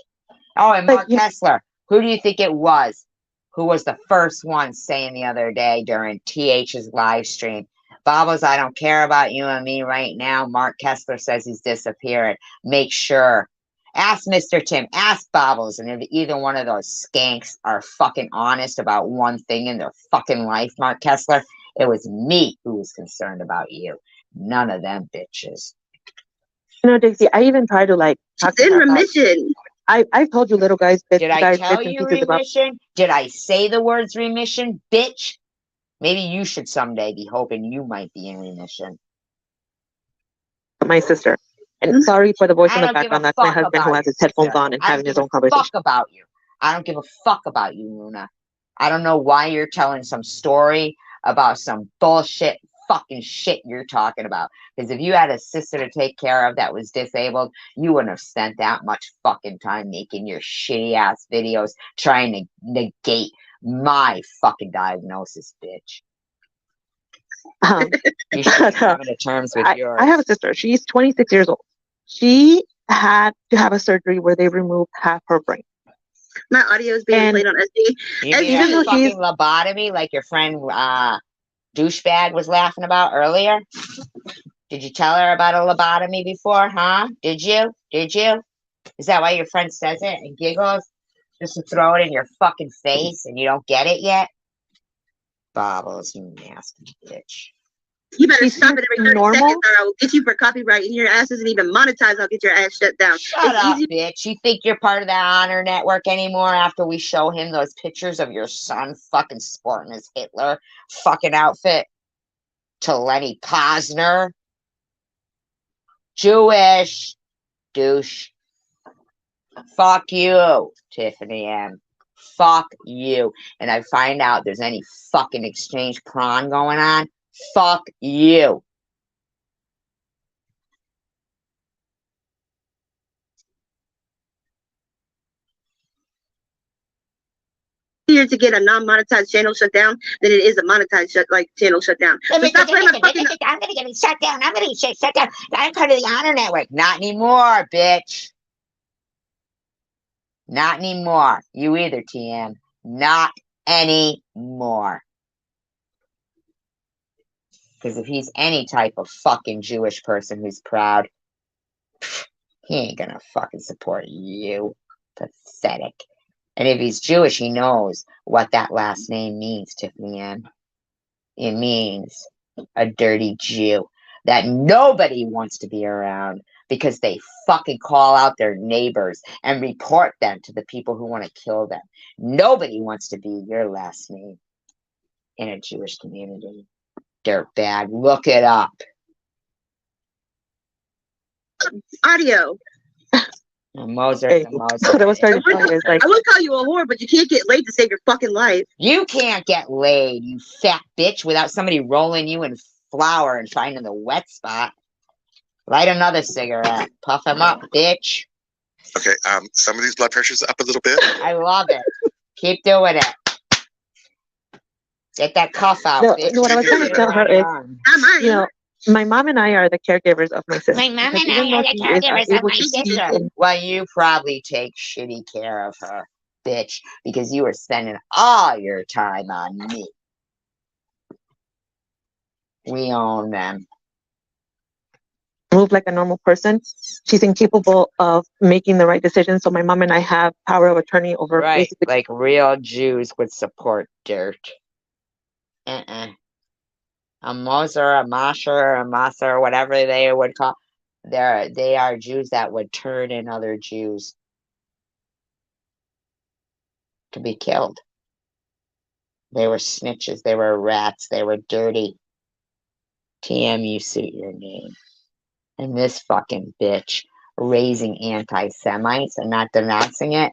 Speaker 7: Oh, and Mark Kessler. Who do you think it was? Who was the first one saying the other day during TH's live stream? Bobbles, I don't care about you and me right now. Mark Kessler says he's disappeared. Make sure. Ask Mr. Tim. Ask Bobbles. And if either one of those skanks are fucking honest about one thing in their fucking life, Mark Kessler, it was me who was concerned about you. None of them bitches.
Speaker 16: You know, Dixie, I even tried to like...
Speaker 17: She's in remission.
Speaker 16: I've told you, little guys, bits,
Speaker 7: Did I
Speaker 16: guys,
Speaker 7: tell
Speaker 16: bits and
Speaker 7: you
Speaker 16: pieces about
Speaker 7: remission? Did I say the words remission, bitch? Maybe you should someday be hoping you might be in remission.
Speaker 16: my sister. And sorry for the voice
Speaker 7: I
Speaker 16: in the
Speaker 7: don't give a
Speaker 16: background. That's my
Speaker 7: fuck
Speaker 16: husband who
Speaker 7: about
Speaker 16: has
Speaker 7: you,
Speaker 16: his headphones
Speaker 7: sister.
Speaker 16: on and
Speaker 7: I don't
Speaker 16: having his
Speaker 7: give
Speaker 16: own
Speaker 7: a
Speaker 16: conversation.
Speaker 7: fuck about you. I don't give a fuck about you, Luna. I don't know why you're telling some story about some bullshit fucking shit you're talking about. Because if you had a sister to take care of that was disabled, you wouldn't have spent that much fucking time making your shitty ass videos trying to negate my fucking diagnosis, bitch. You should be coming to terms with yours.
Speaker 16: I have a sister. She's 26 years old. She had to have a surgery where they removed half her brain.
Speaker 17: My audio is being played on SD.
Speaker 7: You mean a fucking lobotomy like your friend douchebag was laughing about earlier? Did you tell her about a lobotomy before, huh? Did you? Did you? Is that why your friend says it and giggles? Just to throw it in your fucking face and you don't get it yet? Bobbles, you nasty bitch.
Speaker 17: You better stop it every 30 seconds or I will get you for copyright and your ass isn't even monetized. I'll get your ass shut down.
Speaker 7: Shut up, bitch. You think you're part of the Honor Network anymore after we show him those pictures of your son fucking sporting his Hitler fucking outfit to Lenny Posner? Jewish douche. Fuck you, Tiffany M. Fuck you. And I find out there's any fucking exchange prawn going on. Fuck you.
Speaker 17: Easier to get a non-monetized channel shut down than it is a monetized channel shut down. So stop playing my fucking.
Speaker 7: I'm gonna get it shut down. I'm gonna get shut down. I'm part of the Honor Network. Not anymore, bitch. Not anymore. You either, TM. Not anymore. Because if he's any type of fucking Jewish person who's proud, he ain't gonna fucking support you. Pathetic. And if he's Jewish, he knows what that last name means, Tiffany Ann. It means a dirty Jew that nobody wants to be around because they fucking call out their neighbors and report them to the people who want to kill them. Nobody wants to be your last name in a Jewish community. Dirtbag. Look it up.
Speaker 17: Audio.
Speaker 7: Moser,
Speaker 16: Hey,
Speaker 7: Moser.
Speaker 16: I was trying to tell you is like
Speaker 17: I would call you a whore, but you can't get laid to save your fucking life.
Speaker 7: You can't get laid, you fat bitch, without somebody rolling you in flour and finding the wet spot. Light another cigarette. Puff him up, bitch.
Speaker 15: Okay, somebody's blood pressure's up a little bit.
Speaker 7: I love it. Keep doing it. Get that cough out,
Speaker 16: no,
Speaker 7: bitch.
Speaker 16: what I was trying to tell her is, you know, my mom and I are the caregivers of my sister.
Speaker 7: My mom
Speaker 16: Because
Speaker 7: and I
Speaker 16: even
Speaker 7: are
Speaker 16: though
Speaker 7: the
Speaker 16: she is
Speaker 7: caregivers of
Speaker 16: unable
Speaker 7: my
Speaker 16: to speak
Speaker 7: sister.
Speaker 16: and
Speaker 7: Well, you probably take shitty care of her, bitch, because you were spending all your time on me. We own them.
Speaker 16: move like a normal person, she's incapable of making the right decision. So my mom and I have power of attorney over
Speaker 7: Right,
Speaker 16: basically.
Speaker 7: like real Jews would support dirt. A Moser, a Masher, a Maser, whatever they would call, they are Jews that would turn in other Jews to be killed. They were snitches, they were rats, they were dirty. TM, you suit your name. And this fucking bitch raising anti-Semites and not denouncing it,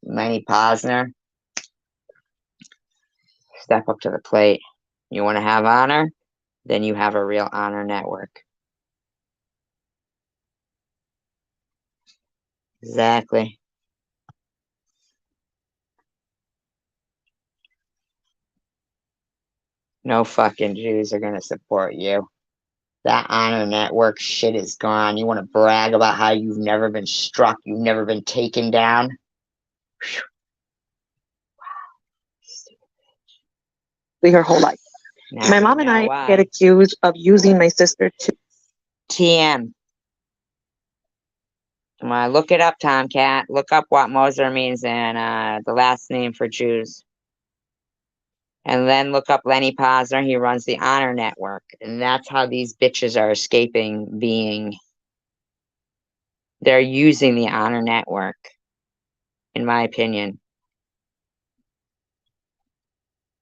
Speaker 7: Lenny Posner, step up to the plate. You want to have honor? Then you have a real honor network. Exactly. No fucking Jews are gonna support you. That honor network shit is gone. You want to brag about how you've never been struck, you've never been taken down?
Speaker 16: Her whole life.
Speaker 7: Now
Speaker 16: My
Speaker 7: you
Speaker 16: mom and
Speaker 7: know
Speaker 16: I
Speaker 7: why.
Speaker 16: get accused of using my sister to
Speaker 7: TM. Look it up, Tomcat. Look up what Moser means and the last name for Jews. And then look up Lenny Posner. He runs the Honor Network. And that's how these bitches are escaping being. They're using the Honor Network. in my opinion.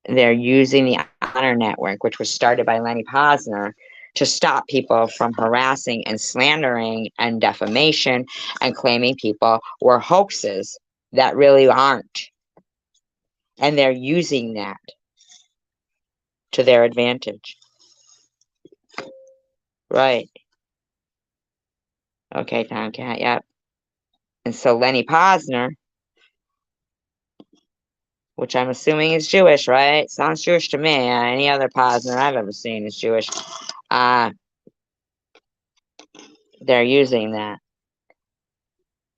Speaker 7: They're using the Honor Network, which was started by Lenny Posner, to stop people from harassing and slandering and defamation and claiming people were hoaxes that really aren't. And they're using that to their advantage. Right. Okay, Tomcat, yep. And so Lenny Posner, which I'm assuming is Jewish, right? Sounds Jewish to me. Any other Posner I've ever seen is Jewish. They're using that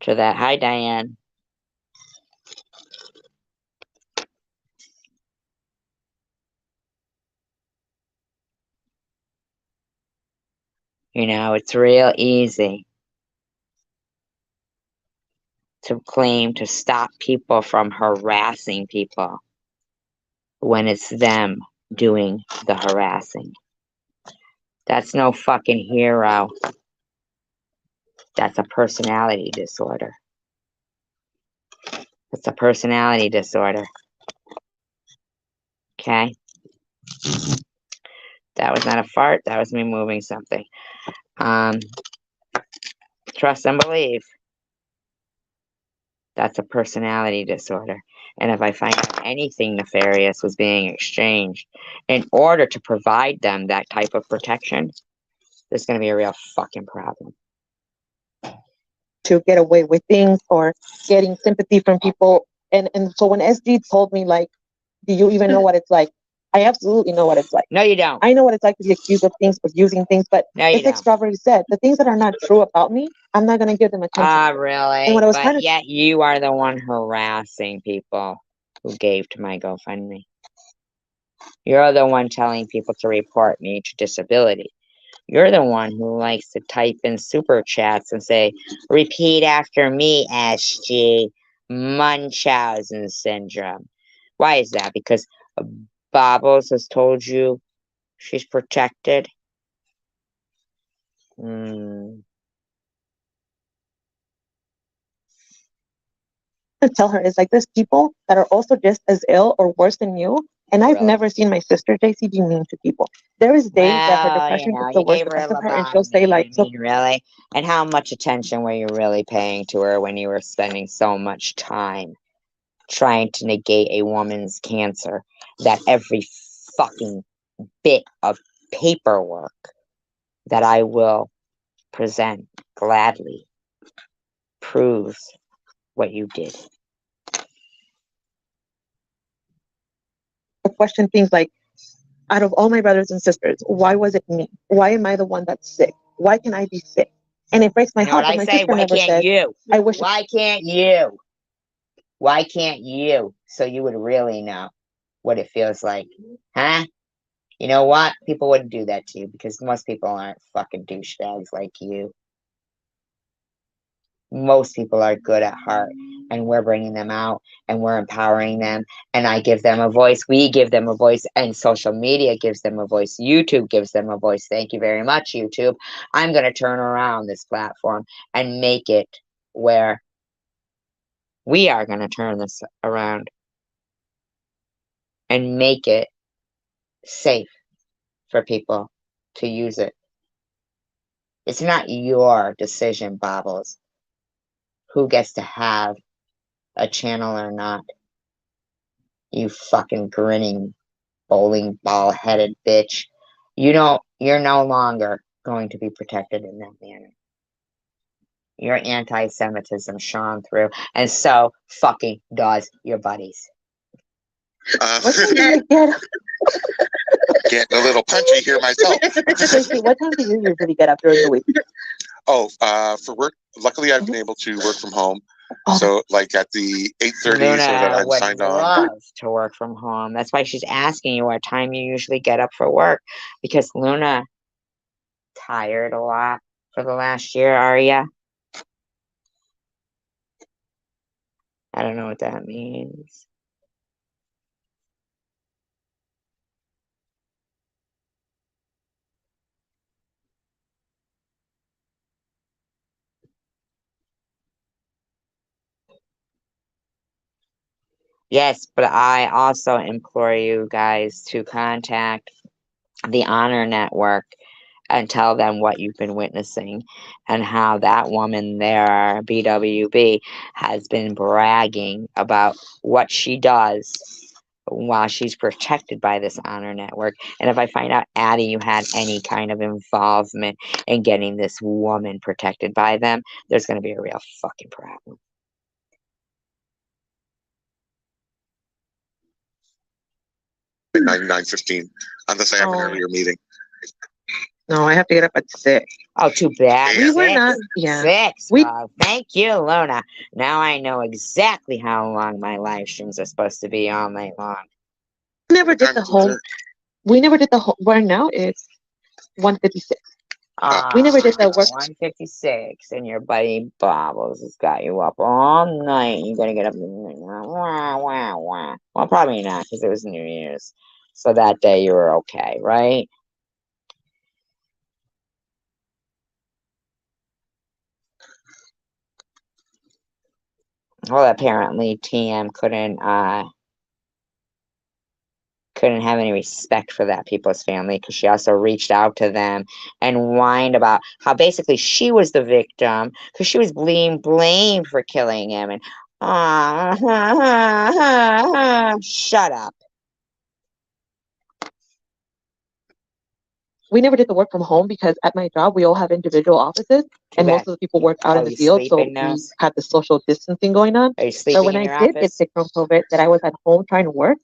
Speaker 7: to that. Hi, Diane. You know, it's real easy to claim to stop people from harassing people when it's them doing the harassing. That's no fucking hero. That's a personality disorder. It's a personality disorder. Okay? That was not a fart. That was me moving something. Trust and believe. That's a personality disorder. And if I find out anything nefarious was being exchanged in order to provide them that type of protection, there's going to be a real fucking problem.
Speaker 16: To get away with things or getting sympathy from people. And so when SG told me, like, do you even know what it's like? I absolutely know what it's like.
Speaker 7: No, you don't.
Speaker 16: I know what it's like to be accused of things, of using things, but
Speaker 7: no, it's
Speaker 16: like Strawberry said, the things that are not true about me, I'm not going to give them attention.
Speaker 7: Really?
Speaker 16: And what I was
Speaker 7: but yet you are the one harassing people who gave to my GoFundMe. You're the one telling people to report me to disability. You're the one who likes to type in super chats and say, repeat after me, SG, Munchausen syndrome. Why is that? Because Bobbles has told you she's protected?
Speaker 16: To tell her is like, there's people that are also just as ill or worse than you. And I've never seen my sister JC be mean to people. There is days that her depression gets the worst of her, and she'll say like,
Speaker 7: I mean, really? And how much attention were you really paying to her when you were spending so much time trying to negate a woman's cancer that every fucking bit of paperwork that I will present gladly proves what you did?
Speaker 16: question things like, out of all my brothers and sisters, why was it me? Why am I the one that's sick? Why can I be sick? And it breaks my heart.
Speaker 7: What I
Speaker 16: my
Speaker 7: say,
Speaker 16: sister
Speaker 7: why
Speaker 16: never
Speaker 7: can't
Speaker 16: said,
Speaker 7: you?
Speaker 16: I wish.
Speaker 7: Why can't you? Why can't you? So you would really know what it feels like, huh? You know what? People wouldn't do that to you because most people aren't fucking douchebags like you. Most people are good at heart, and we're bringing them out and we're empowering them, and I give them a voice. We give them a voice, and social media gives them a voice. YouTube gives them a voice. Thank you very much, YouTube. I'm going to turn around this platform and make it where we are going to turn this around and make it safe for people to use it. It's not your decision, Bobbles, who gets to have a channel or not. You fucking grinning, bowling ball headed bitch. You're no longer going to be protected in that manner. Your anti-Semitism shone through, and so fucking does your buddies.
Speaker 15: Getting a little punchy here myself.
Speaker 16: What time do you usually get up during the week?
Speaker 15: Oh, for work, luckily I've been able to work from home. So like at the 8:30 so that I'm signed on.
Speaker 7: Love to work from home. That's why she's asking you what time you usually get up for work. Because Luna tired a lot for the last year, are ya? I don't know what that means. Yes, but I also implore you guys to contact the Honor Network and tell them what you've been witnessing and how that woman there, BWB, has been bragging about what she does while she's protected by this Honor Network. And if I find out, Addie, you had any kind of involvement in getting this woman protected by them, there's going to be a real fucking problem.
Speaker 15: At 9:15, unless I have an earlier meeting.
Speaker 16: No, I have to get up at 6.
Speaker 7: Oh, too bad.
Speaker 16: We were
Speaker 7: Six.
Speaker 16: not. Yeah.
Speaker 7: 6. Thank you, Luna. Now I know exactly how long my live streams are supposed to be all night long.
Speaker 16: Never did the whole. We never did the whole. Right now it's 1:56. We never did the work.
Speaker 7: 1:56, and your buddy Bobbles has got you up all night. You gotta get up. Well, probably not, because it was New Year's. So that day you were okay, right? Well, apparently TM couldn't have any respect for that people's family, because she also reached out to them and whined about how basically she was the victim because she was blamed for killing him. And shut up.
Speaker 16: We never did the work from home because at my job we all have individual offices, and most of the people work out in the field, so we had the social distancing going on.
Speaker 7: Are you
Speaker 16: So
Speaker 7: sleeping
Speaker 16: when
Speaker 7: in
Speaker 16: I
Speaker 7: your
Speaker 16: did get
Speaker 7: office?
Speaker 16: sick from COVID, that I was at home trying to work.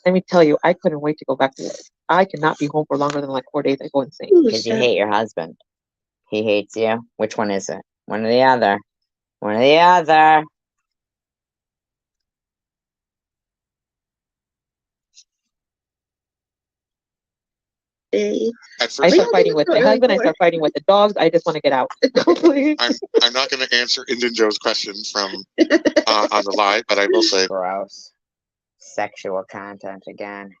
Speaker 16: Let me tell you, I couldn't wait to go back to work. I cannot be home for longer than like 4 days. I go insane.
Speaker 7: Because you hate your husband. He hates you. Which one is it? One or the other. One or the other.
Speaker 15: At
Speaker 16: I
Speaker 15: first,
Speaker 16: start fighting with my husband. I start fighting with the dogs. I just want to get out.
Speaker 15: I'm not going to answer Indian Joe's question from on the live, but I will say,
Speaker 7: gross. Sexual content again.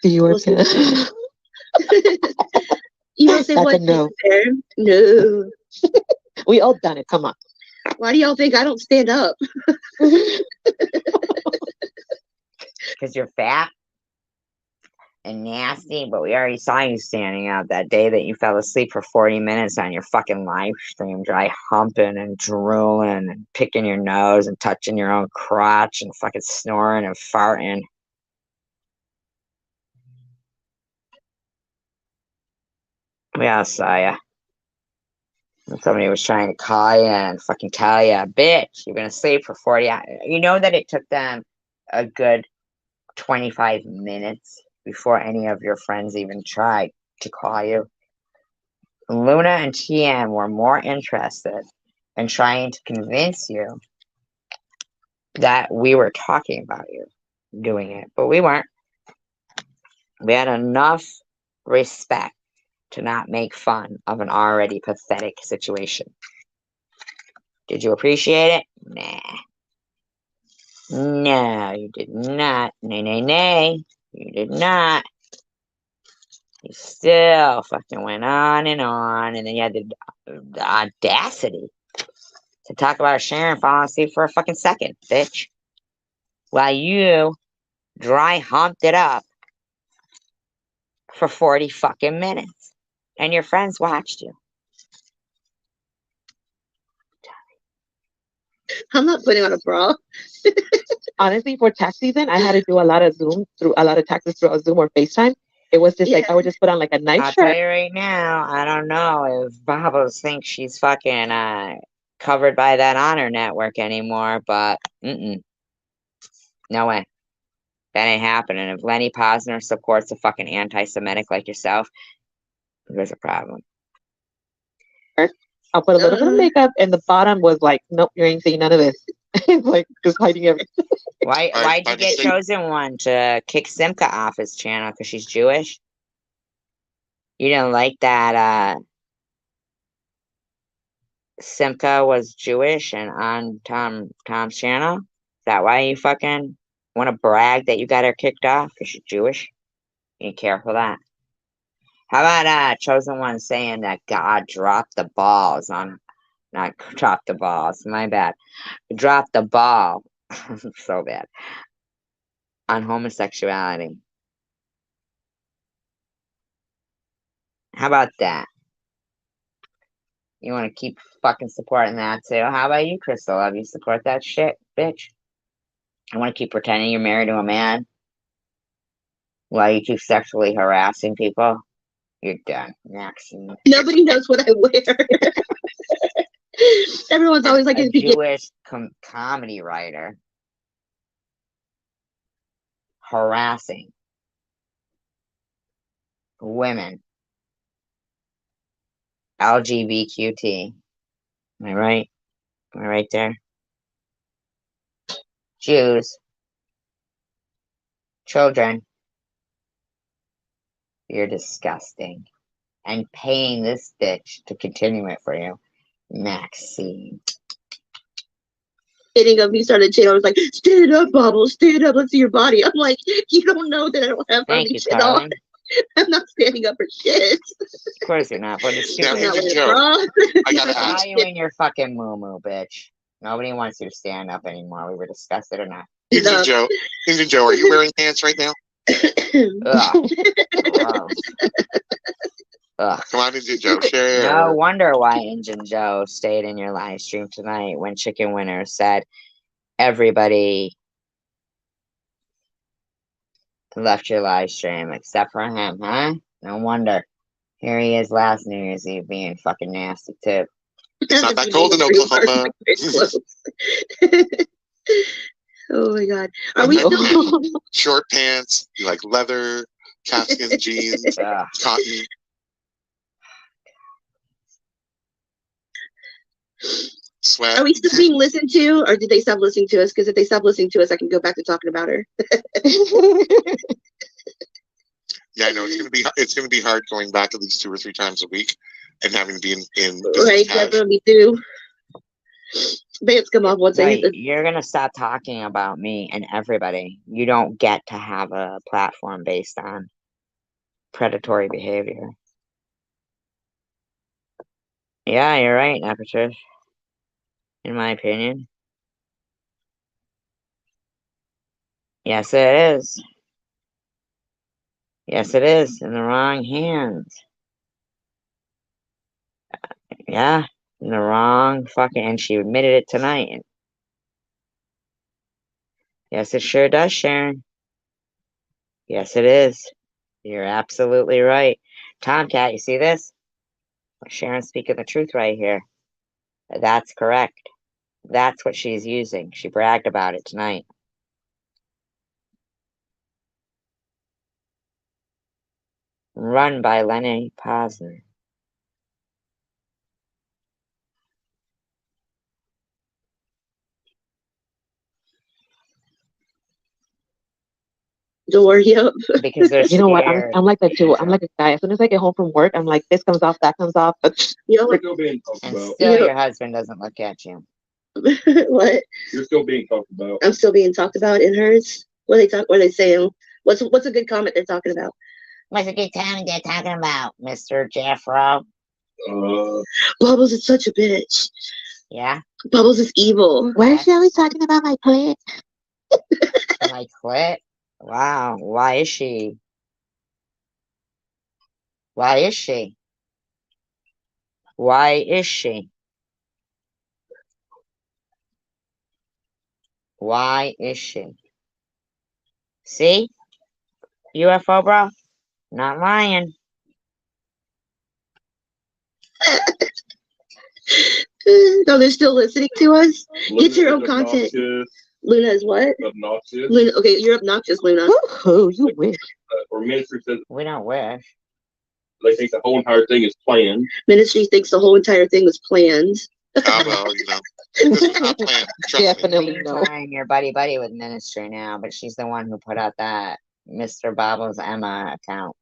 Speaker 16: Do you work?
Speaker 17: You don't say
Speaker 16: That's
Speaker 17: what?
Speaker 16: a no.
Speaker 17: There? No.
Speaker 16: We all done it. Come on.
Speaker 17: Why do y'all think I don't stand up?
Speaker 7: Because you're fat and nasty, but we already saw you standing up that day that you fell asleep for 40 minutes on your fucking live stream, dry humping and drooling and picking your nose and touching your own crotch and fucking snoring and farting. We all saw ya. And somebody was trying to call you and fucking tell you, bitch, you're gonna sleep for 40 hours. You know that it took them a good 25 minutes before any of your friends even tried to call you. Luna and TM were more interested in trying to convince you that we were talking about you doing it, but we weren't. We had enough respect to not make fun of an already pathetic situation. Did you appreciate it? Nah. No, you did not. Nay, nay, nay. You did not. You still fucking went on, and then you had the audacity to talk about Sharon falling asleep for a fucking second, bitch. While you dry humped it up for 40 fucking minutes. And your friends watched you.
Speaker 17: I'm not putting on a bra.
Speaker 16: Honestly, for tax season, I had to do a lot of taxes through Zoom or FaceTime. It was just like I would just put on like a nice
Speaker 7: I'll
Speaker 16: shirt.
Speaker 7: tell you right now, I don't know if Bobos thinks she's fucking covered by that Honor Network anymore, but no way. That ain't happening. If Lenny Posner supports a fucking anti-Semitic like yourself, there's a problem.
Speaker 16: I'll put a little bit of makeup, and the bottom was like, nope, you ain't saying none of this. It's like just hiding everything.
Speaker 7: Why'd you get chosen one to kick Simca off his channel? Because she's Jewish? You didn't like that Simca was Jewish and on Tom's channel? Is that why you fucking want to brag that you got her kicked off? Because she's Jewish? You care for that. How about Chosen One saying that God dropped the balls on Not drop the balls. My bad. Drop the ball. So bad. On homosexuality. How about that? You want to keep fucking supporting that too? How about you, Crystal? Love, you support that shit, bitch? I want to keep pretending you're married to a man while you keep sexually harassing people. You're done, Maxine.
Speaker 17: Nobody knows what I wear. Everyone's always like,
Speaker 7: A
Speaker 17: if you get
Speaker 7: Jewish comedy writer harassing women. LGBTQT. Am I right? Am I right there? Jews. Children. You're disgusting. And paying this bitch to continue it for you. Maxine.
Speaker 17: hitting up, he started chanting. I was like, stand up, Bubbles, stand up, let's see your body. I'm like, you don't know that I don't have
Speaker 7: Thank
Speaker 17: any
Speaker 7: you,
Speaker 17: shit
Speaker 7: Carly.
Speaker 17: on. I'm not standing up for shit.
Speaker 7: Of course you're not, but it's
Speaker 15: Now,
Speaker 7: stupid.
Speaker 15: here's a joke. I gotta
Speaker 7: Why
Speaker 15: ask.
Speaker 7: are you in your fucking moo-moo, bitch? Nobody wants you to stand up anymore. We were discussed it or not.
Speaker 15: Ninja Joe. Ninja Joe, are you wearing pants right now?
Speaker 7: Ugh. Gross. Ugh.
Speaker 15: Come on, Ninja Joe, share.
Speaker 7: No wonder why Injun Joe stayed in your live stream tonight when Chicken Winner said everybody left your live stream except for him, huh? No wonder. Here he is last New Year's Eve being fucking nasty too.
Speaker 15: It's not that cold in Oklahoma.
Speaker 17: Oh my god. Are we still
Speaker 15: Short pants, you like leather, calfskin jeans, cotton. Sweat.
Speaker 17: Are we still being listened to, or did they stop listening to us? Because if they stop listening to us, I can go back to talking about her.
Speaker 15: Yeah, I know it's gonna be hard going back at least 2 or 3 times a week and having to be in
Speaker 17: Right, definitely do. Bands come off once
Speaker 7: Right,
Speaker 17: I
Speaker 7: you're gonna stop talking about me and everybody. You don't get to have a platform based on predatory behavior. Yeah, you're right, Nepatrish. In my opinion. Yes, it is. Yes, it is. In the wrong hands. Yeah, in the wrong fucking... And she admitted it tonight. Yes, it sure does, Sharon. Yes, it is. You're absolutely right. Tomcat, you see this? Sharon's speaking the truth right here. That's correct. That's what she's using. She bragged about it tonight. Run by Lenny Posner.
Speaker 17: door, yep.
Speaker 7: Because they're
Speaker 16: You know what?
Speaker 7: scared.
Speaker 16: I'm like that too. I'm like a guy. As soon as I get home from work, I'm like, this comes off, that comes off.
Speaker 17: You know,
Speaker 7: And still your husband doesn't look at you.
Speaker 17: what?
Speaker 4: You're still being talked about.
Speaker 17: I'm still being talked about in hers. What are they saying? What's a good comment they're talking about?
Speaker 7: What's a good comment they're talking about, Mr. Jeffro?
Speaker 17: Bubbles is such a bitch.
Speaker 7: Yeah?
Speaker 17: Bubbles is evil.
Speaker 16: Why is she always talking about my clit?
Speaker 7: My clit? Wow. Why is she? Why is she? Why is she? Why is she? See? UFO bro? Not lying.
Speaker 17: No, they're still listening to us. Get your own content. Luna is what?
Speaker 4: Obnoxious.
Speaker 17: Luna, okay, you're obnoxious, Luna.
Speaker 16: Oh, you wish.
Speaker 4: Or ministry says
Speaker 7: We don't wish.
Speaker 4: they think the whole entire thing is planned.
Speaker 17: Ministry thinks the whole entire thing was planned.
Speaker 15: Well, this was not planned. Trust
Speaker 16: Definitely
Speaker 15: me.
Speaker 16: no.
Speaker 7: Trying your buddy with ministry now, but she's the one who put out that Mr. Bobbles Emma account.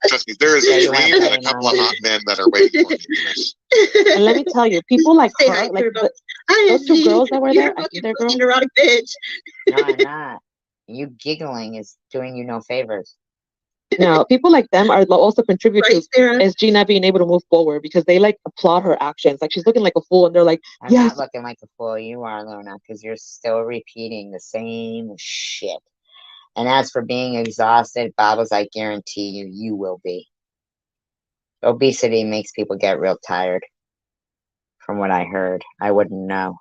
Speaker 15: Trust me, there is a dream and a couple of hot men that are waiting for me.
Speaker 16: And let me tell you, people like
Speaker 17: Say
Speaker 16: her,
Speaker 17: hi,
Speaker 16: like
Speaker 17: Turbo.
Speaker 16: those two girls that were
Speaker 17: You're
Speaker 16: there,
Speaker 17: a
Speaker 16: I think they're
Speaker 17: fucking
Speaker 16: girls.
Speaker 17: neurotic bitch.
Speaker 7: No, I'm not. You giggling is doing you no favors.
Speaker 16: No, people like them are also contribute to SG not being able to move forward because they like applaud her actions. Like she's looking like a fool, and they're like,
Speaker 7: I'm
Speaker 16: "Yes,
Speaker 7: not looking like a fool. You are, Luna, because you're still repeating the same shit. And as for being exhausted, Bobbles, I guarantee you, you will be. Obesity makes people get real tired. From what I heard, I wouldn't know.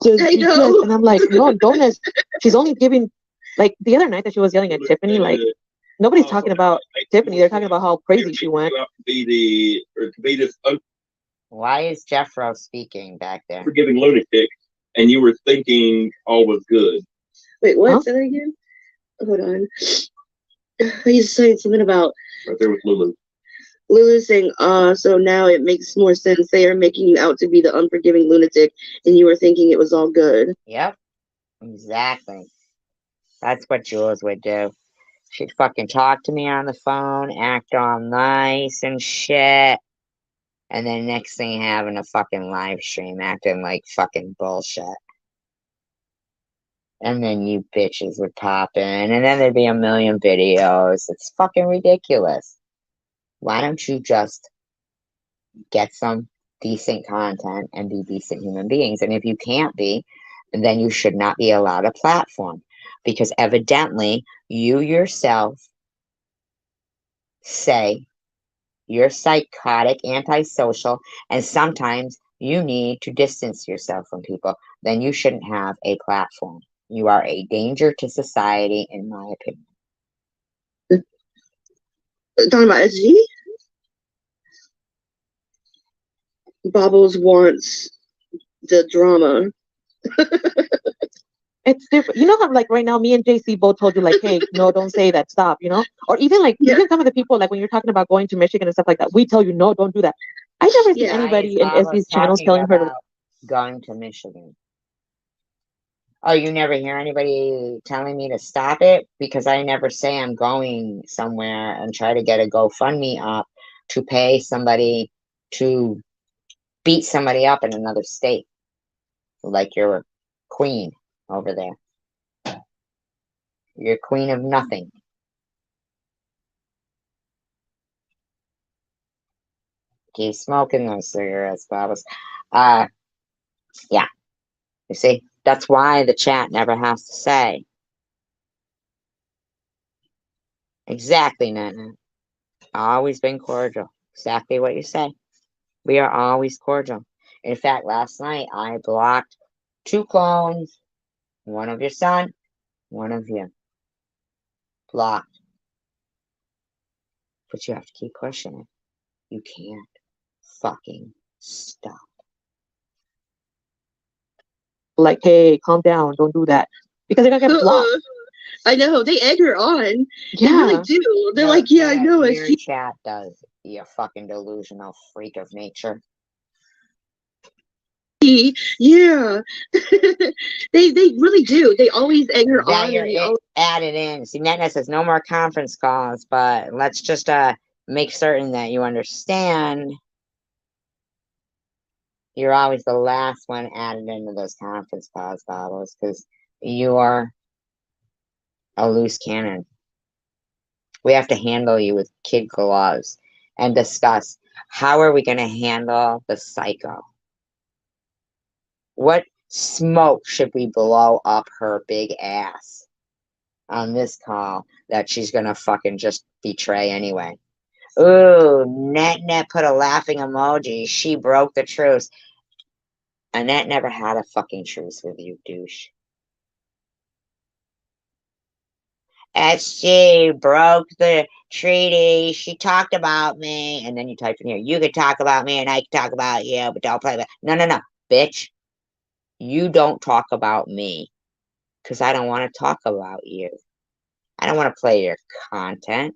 Speaker 16: I know." Yes, and I'm like, no, don't. She's only giving, like the other night that she was yelling at Tiffany, like nobody's talking about Tiffany. They're talking about how crazy she went.
Speaker 7: Why is Jeffro speaking back there?
Speaker 4: Forgiving lunatic, and you were thinking all was good.
Speaker 17: Wait, what? Say that again? Hold on. He's saying something about
Speaker 4: Right there with Lulu.
Speaker 17: Lulu saying, so now it makes more sense. They are making you out to be the unforgiving lunatic, and you were thinking it was all good.
Speaker 7: Yep, exactly. That's what Jules would do. She'd fucking talk to me on the phone, act all nice and shit. And then next thing having a fucking live stream acting like fucking bullshit. And then you bitches would pop in, and then there'd be a million videos. It's fucking ridiculous. Why don't you just get some decent content and be decent human beings? And if you can't be, then you should not be allowed a platform. Because evidently, you yourself say you're psychotic, antisocial, and sometimes you need to distance yourself from people. Then you shouldn't have a platform. You are a danger to society, in my opinion.
Speaker 17: Talking about SG? Bobbles wants the drama.
Speaker 16: It's different. You know how like right now me and JC both told you like, hey, no, don't say that, stop, you know? Or even like even some of the people like when you're talking about going to Michigan and stuff like that, we tell you no, don't do that. I never see anybody in SG's channels telling her to
Speaker 7: going to Michigan. Oh, you never hear anybody telling me to stop it? Because I never say I'm going somewhere and try to get a GoFundMe up to pay somebody to beat somebody up in another state. Like you're queen over there. You're queen of nothing. Keep smoking those cigarettes, Bobbles. Yeah. You see, that's why the chat never has to say. Exactly, Nana. Always been cordial. Exactly what you say. We are always cordial. In fact, last night I blocked 2 clones. One of your son, one of you. Blocked. But you have to keep pushing it. You can't fucking stop.
Speaker 16: Like, hey, calm down, don't do that. Because they're gonna get blocked.
Speaker 17: I know, they egg her on.
Speaker 16: Yeah.
Speaker 17: They really do. They're like, yeah, I know it.
Speaker 7: Your chat does, you fucking delusional freak of nature.
Speaker 17: Yeah. they really do. They always egg her on.
Speaker 7: You're added in. See, Nana says no more conference calls, but let's just make certain that you understand you're always the last one added into those conference calls, Bobbles, because you are a loose cannon. We have to handle you with kid gloves and discuss how are we going to handle the psycho. What smoke should we blow up her big ass on this call that she's going to fucking just betray anyway? Ooh, Net put a laughing emoji. She broke the truce. Annette never had a fucking truce with you, douche. SG broke the treaty. She talked about me. And then you type in here, you could talk about me and I could talk about you, but don't play with. No, bitch. You don't talk about me because I don't want to talk about you. I don't want to play your content.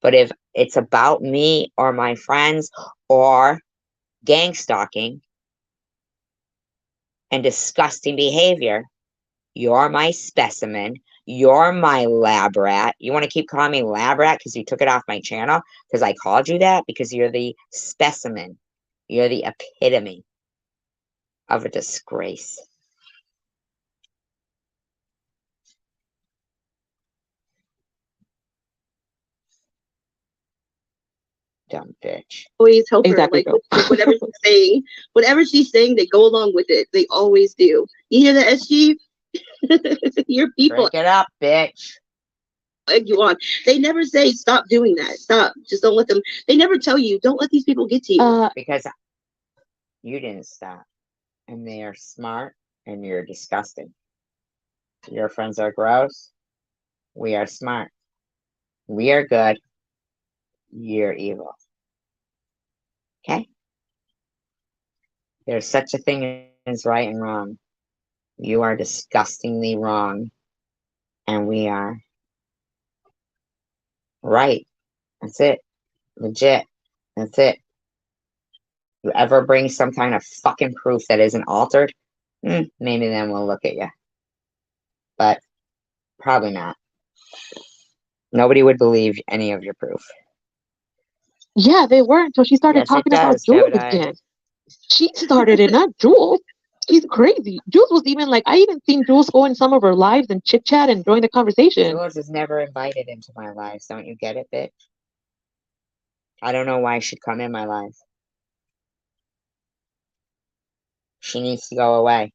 Speaker 7: But if it's about me or my friends or gang stalking and disgusting behavior, you're my specimen. You're my lab rat. You want to keep calling me lab rat because you took it off my channel? Because I called you that? Because you're the specimen. You're the epitome of a disgrace. Dumb bitch.
Speaker 17: Always help her.
Speaker 16: Exactly,
Speaker 17: Like
Speaker 16: bro.
Speaker 17: whatever she's saying, they go along with it. They always do. You hear that, SG? Your people
Speaker 7: Break it up, bitch.
Speaker 17: egg you on. They never say stop doing that. Stop. Just don't let them. They never tell you don't let these people get to you.
Speaker 7: Because you didn't stop. And they are smart and you're disgusting. Your friends are gross. We are smart. We are good. You're evil. Okay? There's such a thing as right and wrong. You are disgustingly wrong. And we are right. That's it. Legit. That's it. You ever bring some kind of fucking proof that isn't altered? Maybe then we'll look at you. But probably not. Nobody would believe any of your proof.
Speaker 16: Yeah, they weren't until she started
Speaker 7: Yes, it
Speaker 16: talking about
Speaker 7: does,
Speaker 16: Jules
Speaker 7: Jebediah.
Speaker 16: again. She started it, not Jules. She's crazy. Jules was even like, I even seen Jules go in some of her lives and chit chat and join the conversation.
Speaker 7: Jules is never invited into my lives. Don't you get it, bitch? I don't know why she'd come in my life. She needs to go away.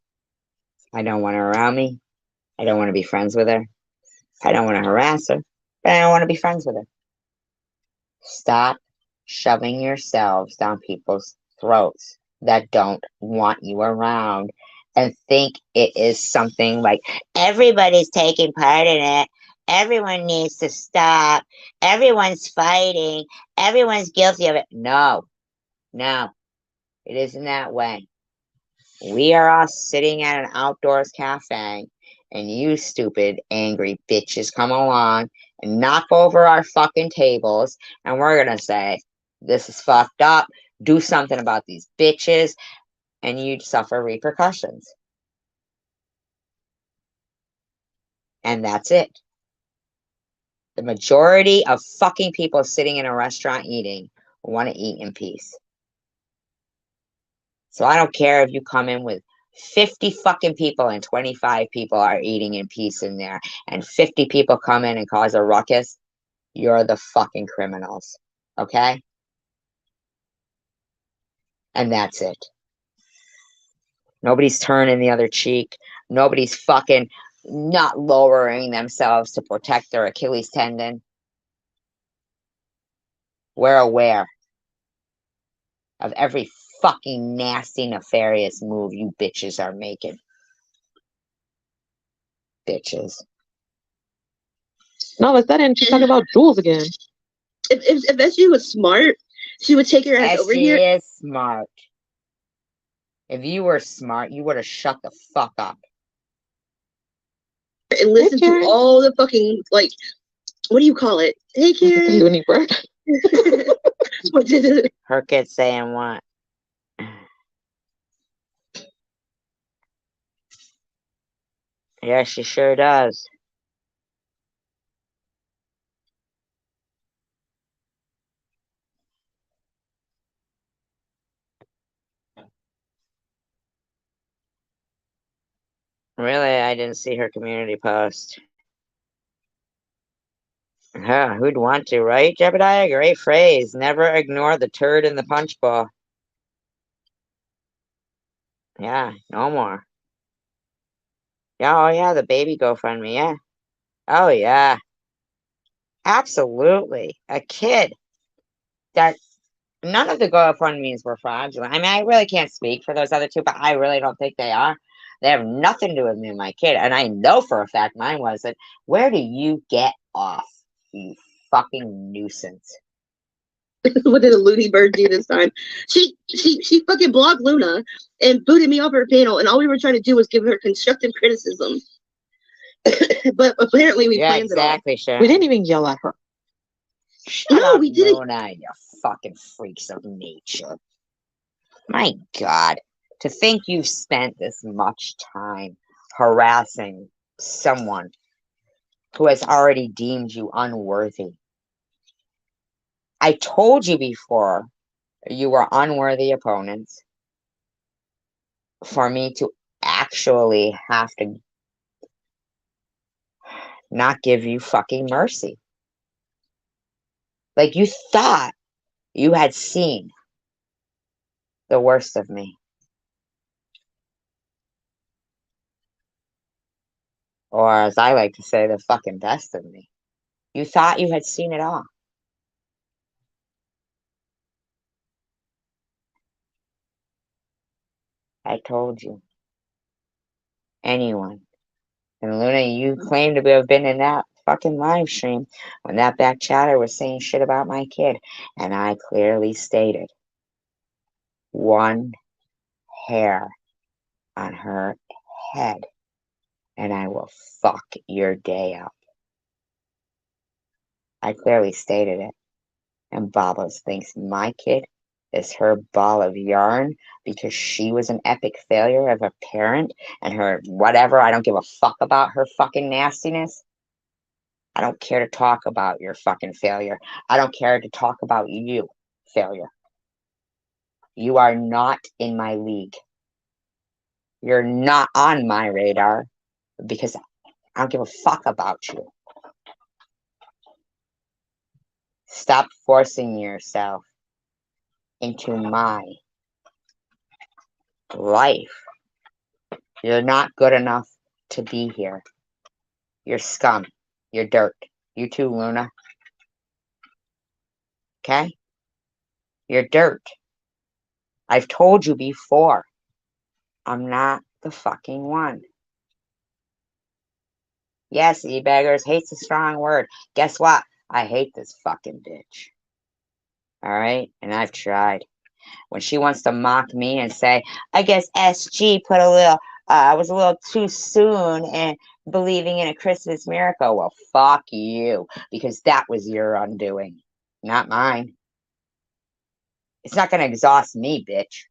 Speaker 7: I don't want her around me. I don't want to be friends with her. I don't want to harass her, but I don't want to be friends with her. Stop shoving yourselves down people's throats that don't want you around and think it is something like everybody's taking part in it. Everyone needs to stop. Everyone's fighting. Everyone's guilty of it. No, it isn't that way. We are all sitting at an outdoors cafe, and you stupid, angry bitches come along and knock over our fucking tables, and we're gonna say, this is fucked up, do something about these bitches, and you'd suffer repercussions. And that's it. The majority of fucking people sitting in a restaurant eating want to eat in peace. So I don't care if you come in with 50 fucking people and 25 people are eating in peace in there, and 50 people come in and cause a ruckus. You're the fucking criminals. Okay? And that's it. Nobody's turning the other cheek. Nobody's fucking not lowering themselves to protect their Achilles tendon. We're aware of every fucking nasty, nefarious move you bitches are making. Bitches.
Speaker 16: And all of a sudden, she's talking about Jules again.
Speaker 17: If SG was smart, she would take her ass over here.
Speaker 7: SG is smart. If you were smart, you would have shut the fuck up.
Speaker 17: And listen to all the fucking, like, what do you call it? Hey, Karen.
Speaker 7: Her kid saying what? Yeah, she sure does. Really, I didn't see her community post. Huh, who'd want to, right, Jebediah? Great phrase. Never ignore the turd in the punch bowl. Yeah, no more. Yeah, oh yeah, the baby GoFundMe, yeah. Oh yeah. Absolutely. A kid that none of the GoFundMes were fraudulent. I mean, I really can't speak for those other two, but I really don't think they are. They have nothing to do with me and my kid. And I know for a fact mine wasn't. Where do you get off, you fucking nuisance?
Speaker 17: What did a Looney Bird do this time? She fucking blocked Luna and booted me off her panel, and all we were trying to do was give her constructive criticism. But apparently we planned
Speaker 7: exactly,
Speaker 17: it all.
Speaker 16: We didn't even yell at her.
Speaker 7: Shut up, we didn't. Luna, you fucking freaks of nature. My God, to think you've spent this much time harassing someone who has already deemed you unworthy. I told you before you were unworthy opponents for me to actually have to not give you fucking mercy. Like, you thought You had seen the worst of me. Or as I like to say, the fucking best of me. You thought you had seen it all. I told you. Anyone. And Luna, you claim to have been in that fucking live stream when that back chatter was saying shit about my kid. And I clearly stated, one hair on her head and I will fuck your day up. I clearly stated it. And Bobbles thinks my kid is her ball of yarn because she was an epic failure of a parent and her whatever. I don't give a fuck about her fucking nastiness. I don't care to talk about your fucking failure. I don't care to talk about you, failure. You are not in my league. You're not on my radar because I don't give a fuck about you. Stop forcing yourself into my life. You're not good enough to be here. You're scum. You're dirt. You too, Luna. Okay? You're dirt. I've told you before. I'm not the fucking one. Yes, e-beggars, hate's a strong word. Guess what? I hate this fucking bitch. Alright? And I've tried. When she wants to mock me and say, I guess SG put a little, I was a little too soon in believing in a Christmas miracle. Well, fuck you. Because that was your undoing. Not mine. It's not going to exhaust me, bitch.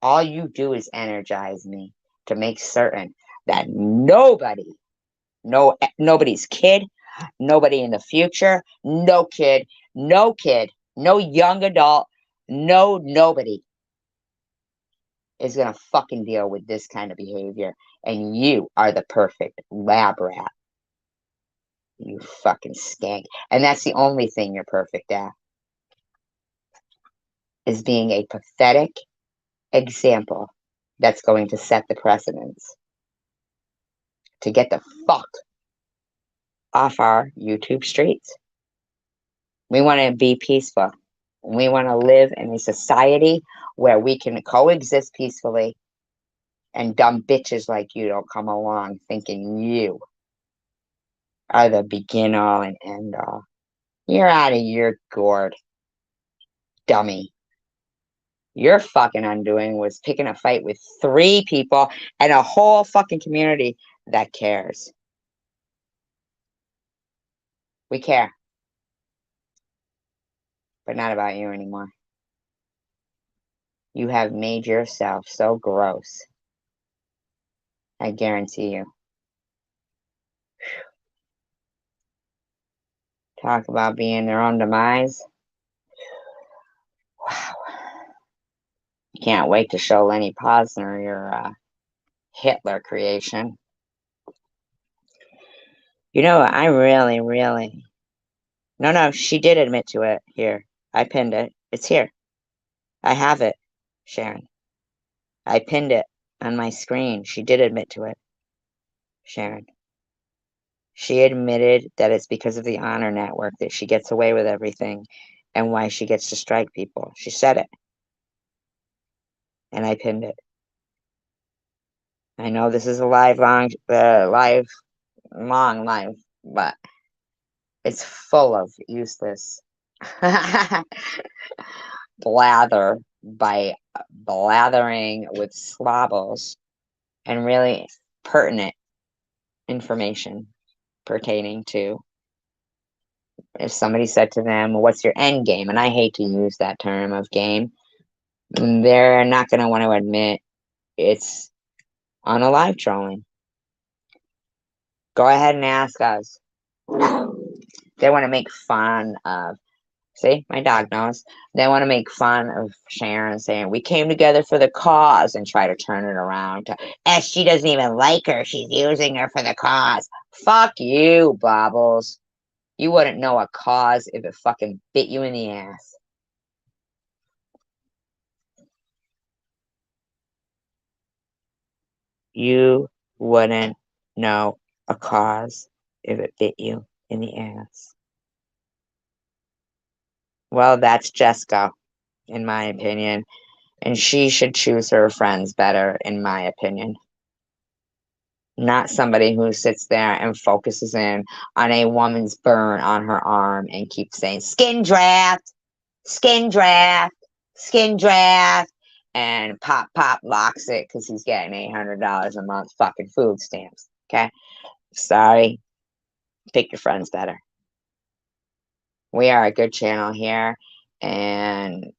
Speaker 7: All you do is energize me to make certain that nobody's kid, nobody in the future, no kid, no young adult, nobody is going to fucking deal with this kind of behavior. And you are the perfect lab rat. You fucking skank. And that's the only thing you're perfect at. Is being a pathetic example that's going to set the precedence to get the fuck off our YouTube streets. We want to be peaceful. We want to live in a society where we can coexist peacefully and dumb bitches like you don't come along thinking you are the begin all and end all. You're out of your gourd, dummy. Your fucking undoing was picking a fight with 3 people and a whole fucking community that cares. We care. But not about you anymore. You have made yourself so gross. I guarantee you. Talk about being their own demise. Wow. Can't wait to show Lenny Posner your Hitler creation. You know, I really... No, she did admit to it. Here, I pinned it. It's here. I have it, Sharon. I pinned it on my screen. She did admit to it, Sharon. She admitted that it's because of the Honor Network that she gets away with everything and why she gets to strike people. She said it. And I pinned it. I know this is a live, but it's full of useless blather by blathering with slobbles and really pertinent information pertaining to if somebody said to them, what's your end game? And I hate to use that term of game. They're not going to want to admit it's on a live trolling. Go ahead and ask us. They want to make fun of, see, my dog knows. They want to make fun of Sharon saying, we came together for the cause and try to turn it around to, she doesn't even like her. She's using her for the cause. Fuck you, Bobbles. You wouldn't know a cause if it fucking bit you in the ass. You wouldn't know a cause if it bit you in the ass. Well, that's Jessica, in my opinion, and she should choose her friends better, in my opinion. Not somebody who sits there and focuses in on a woman's burn on her arm and keeps saying, skin draft, skin draft, skin draft, and Pop locks it because he's getting $800 a month fucking food stamps. Okay? Sorry. Pick your friends better. We are a good channel here, and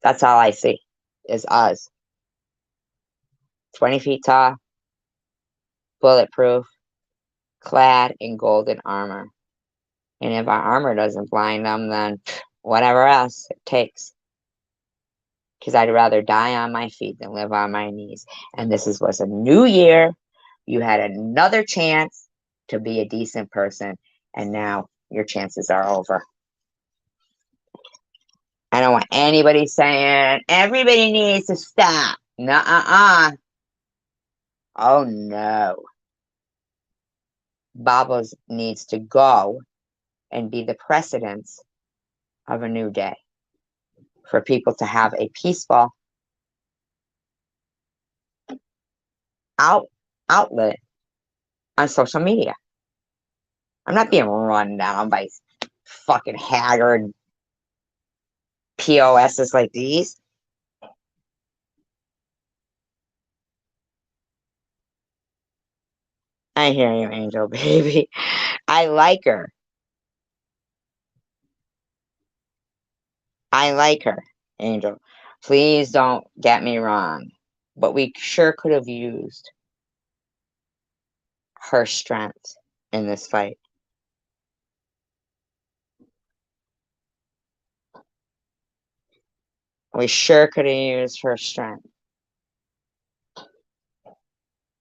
Speaker 7: that's all I see is us. 20 feet tall, bulletproof, clad in golden armor. And if our armor doesn't blind them, then whatever else it takes. Because I'd rather die on my feet than live on my knees. And this was a new year. You had another chance to be a decent person, and now your chances are over. I don't want anybody saying everybody needs to stop. Nuh-uh-uh. Oh no. Bubbles needs to go and be the precedence of a new day for people to have a peaceful outlet on social media. I'm not being run down by fucking haggard POSs like these. I hear you, Angel baby. I like her. I like her, Angel. Please don't get me wrong. But we sure could have used her strength in this fight. We sure could have used her strength.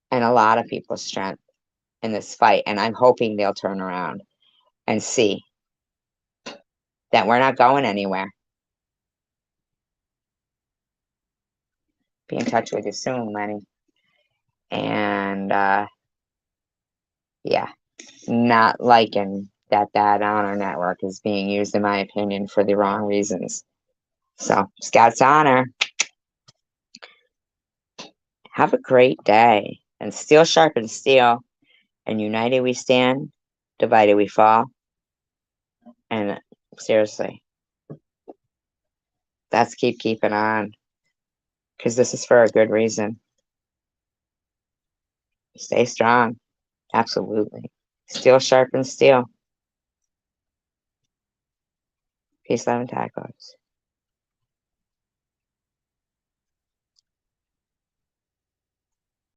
Speaker 7: And a lot of people's strength in this fight. And I'm hoping they'll turn around and see that we're not going anywhere. Be in touch with you soon, Lenny. And, yeah, not liking that Honor Network is being used, in my opinion, for the wrong reasons. So, Scout's Honor. Have a great day. And steel sharpens steel. And united we stand, divided we fall. And seriously, let's keeping on. Because this is for a good reason. Stay strong. Absolutely. Steel sharpens steel. Peace, love, and tacos.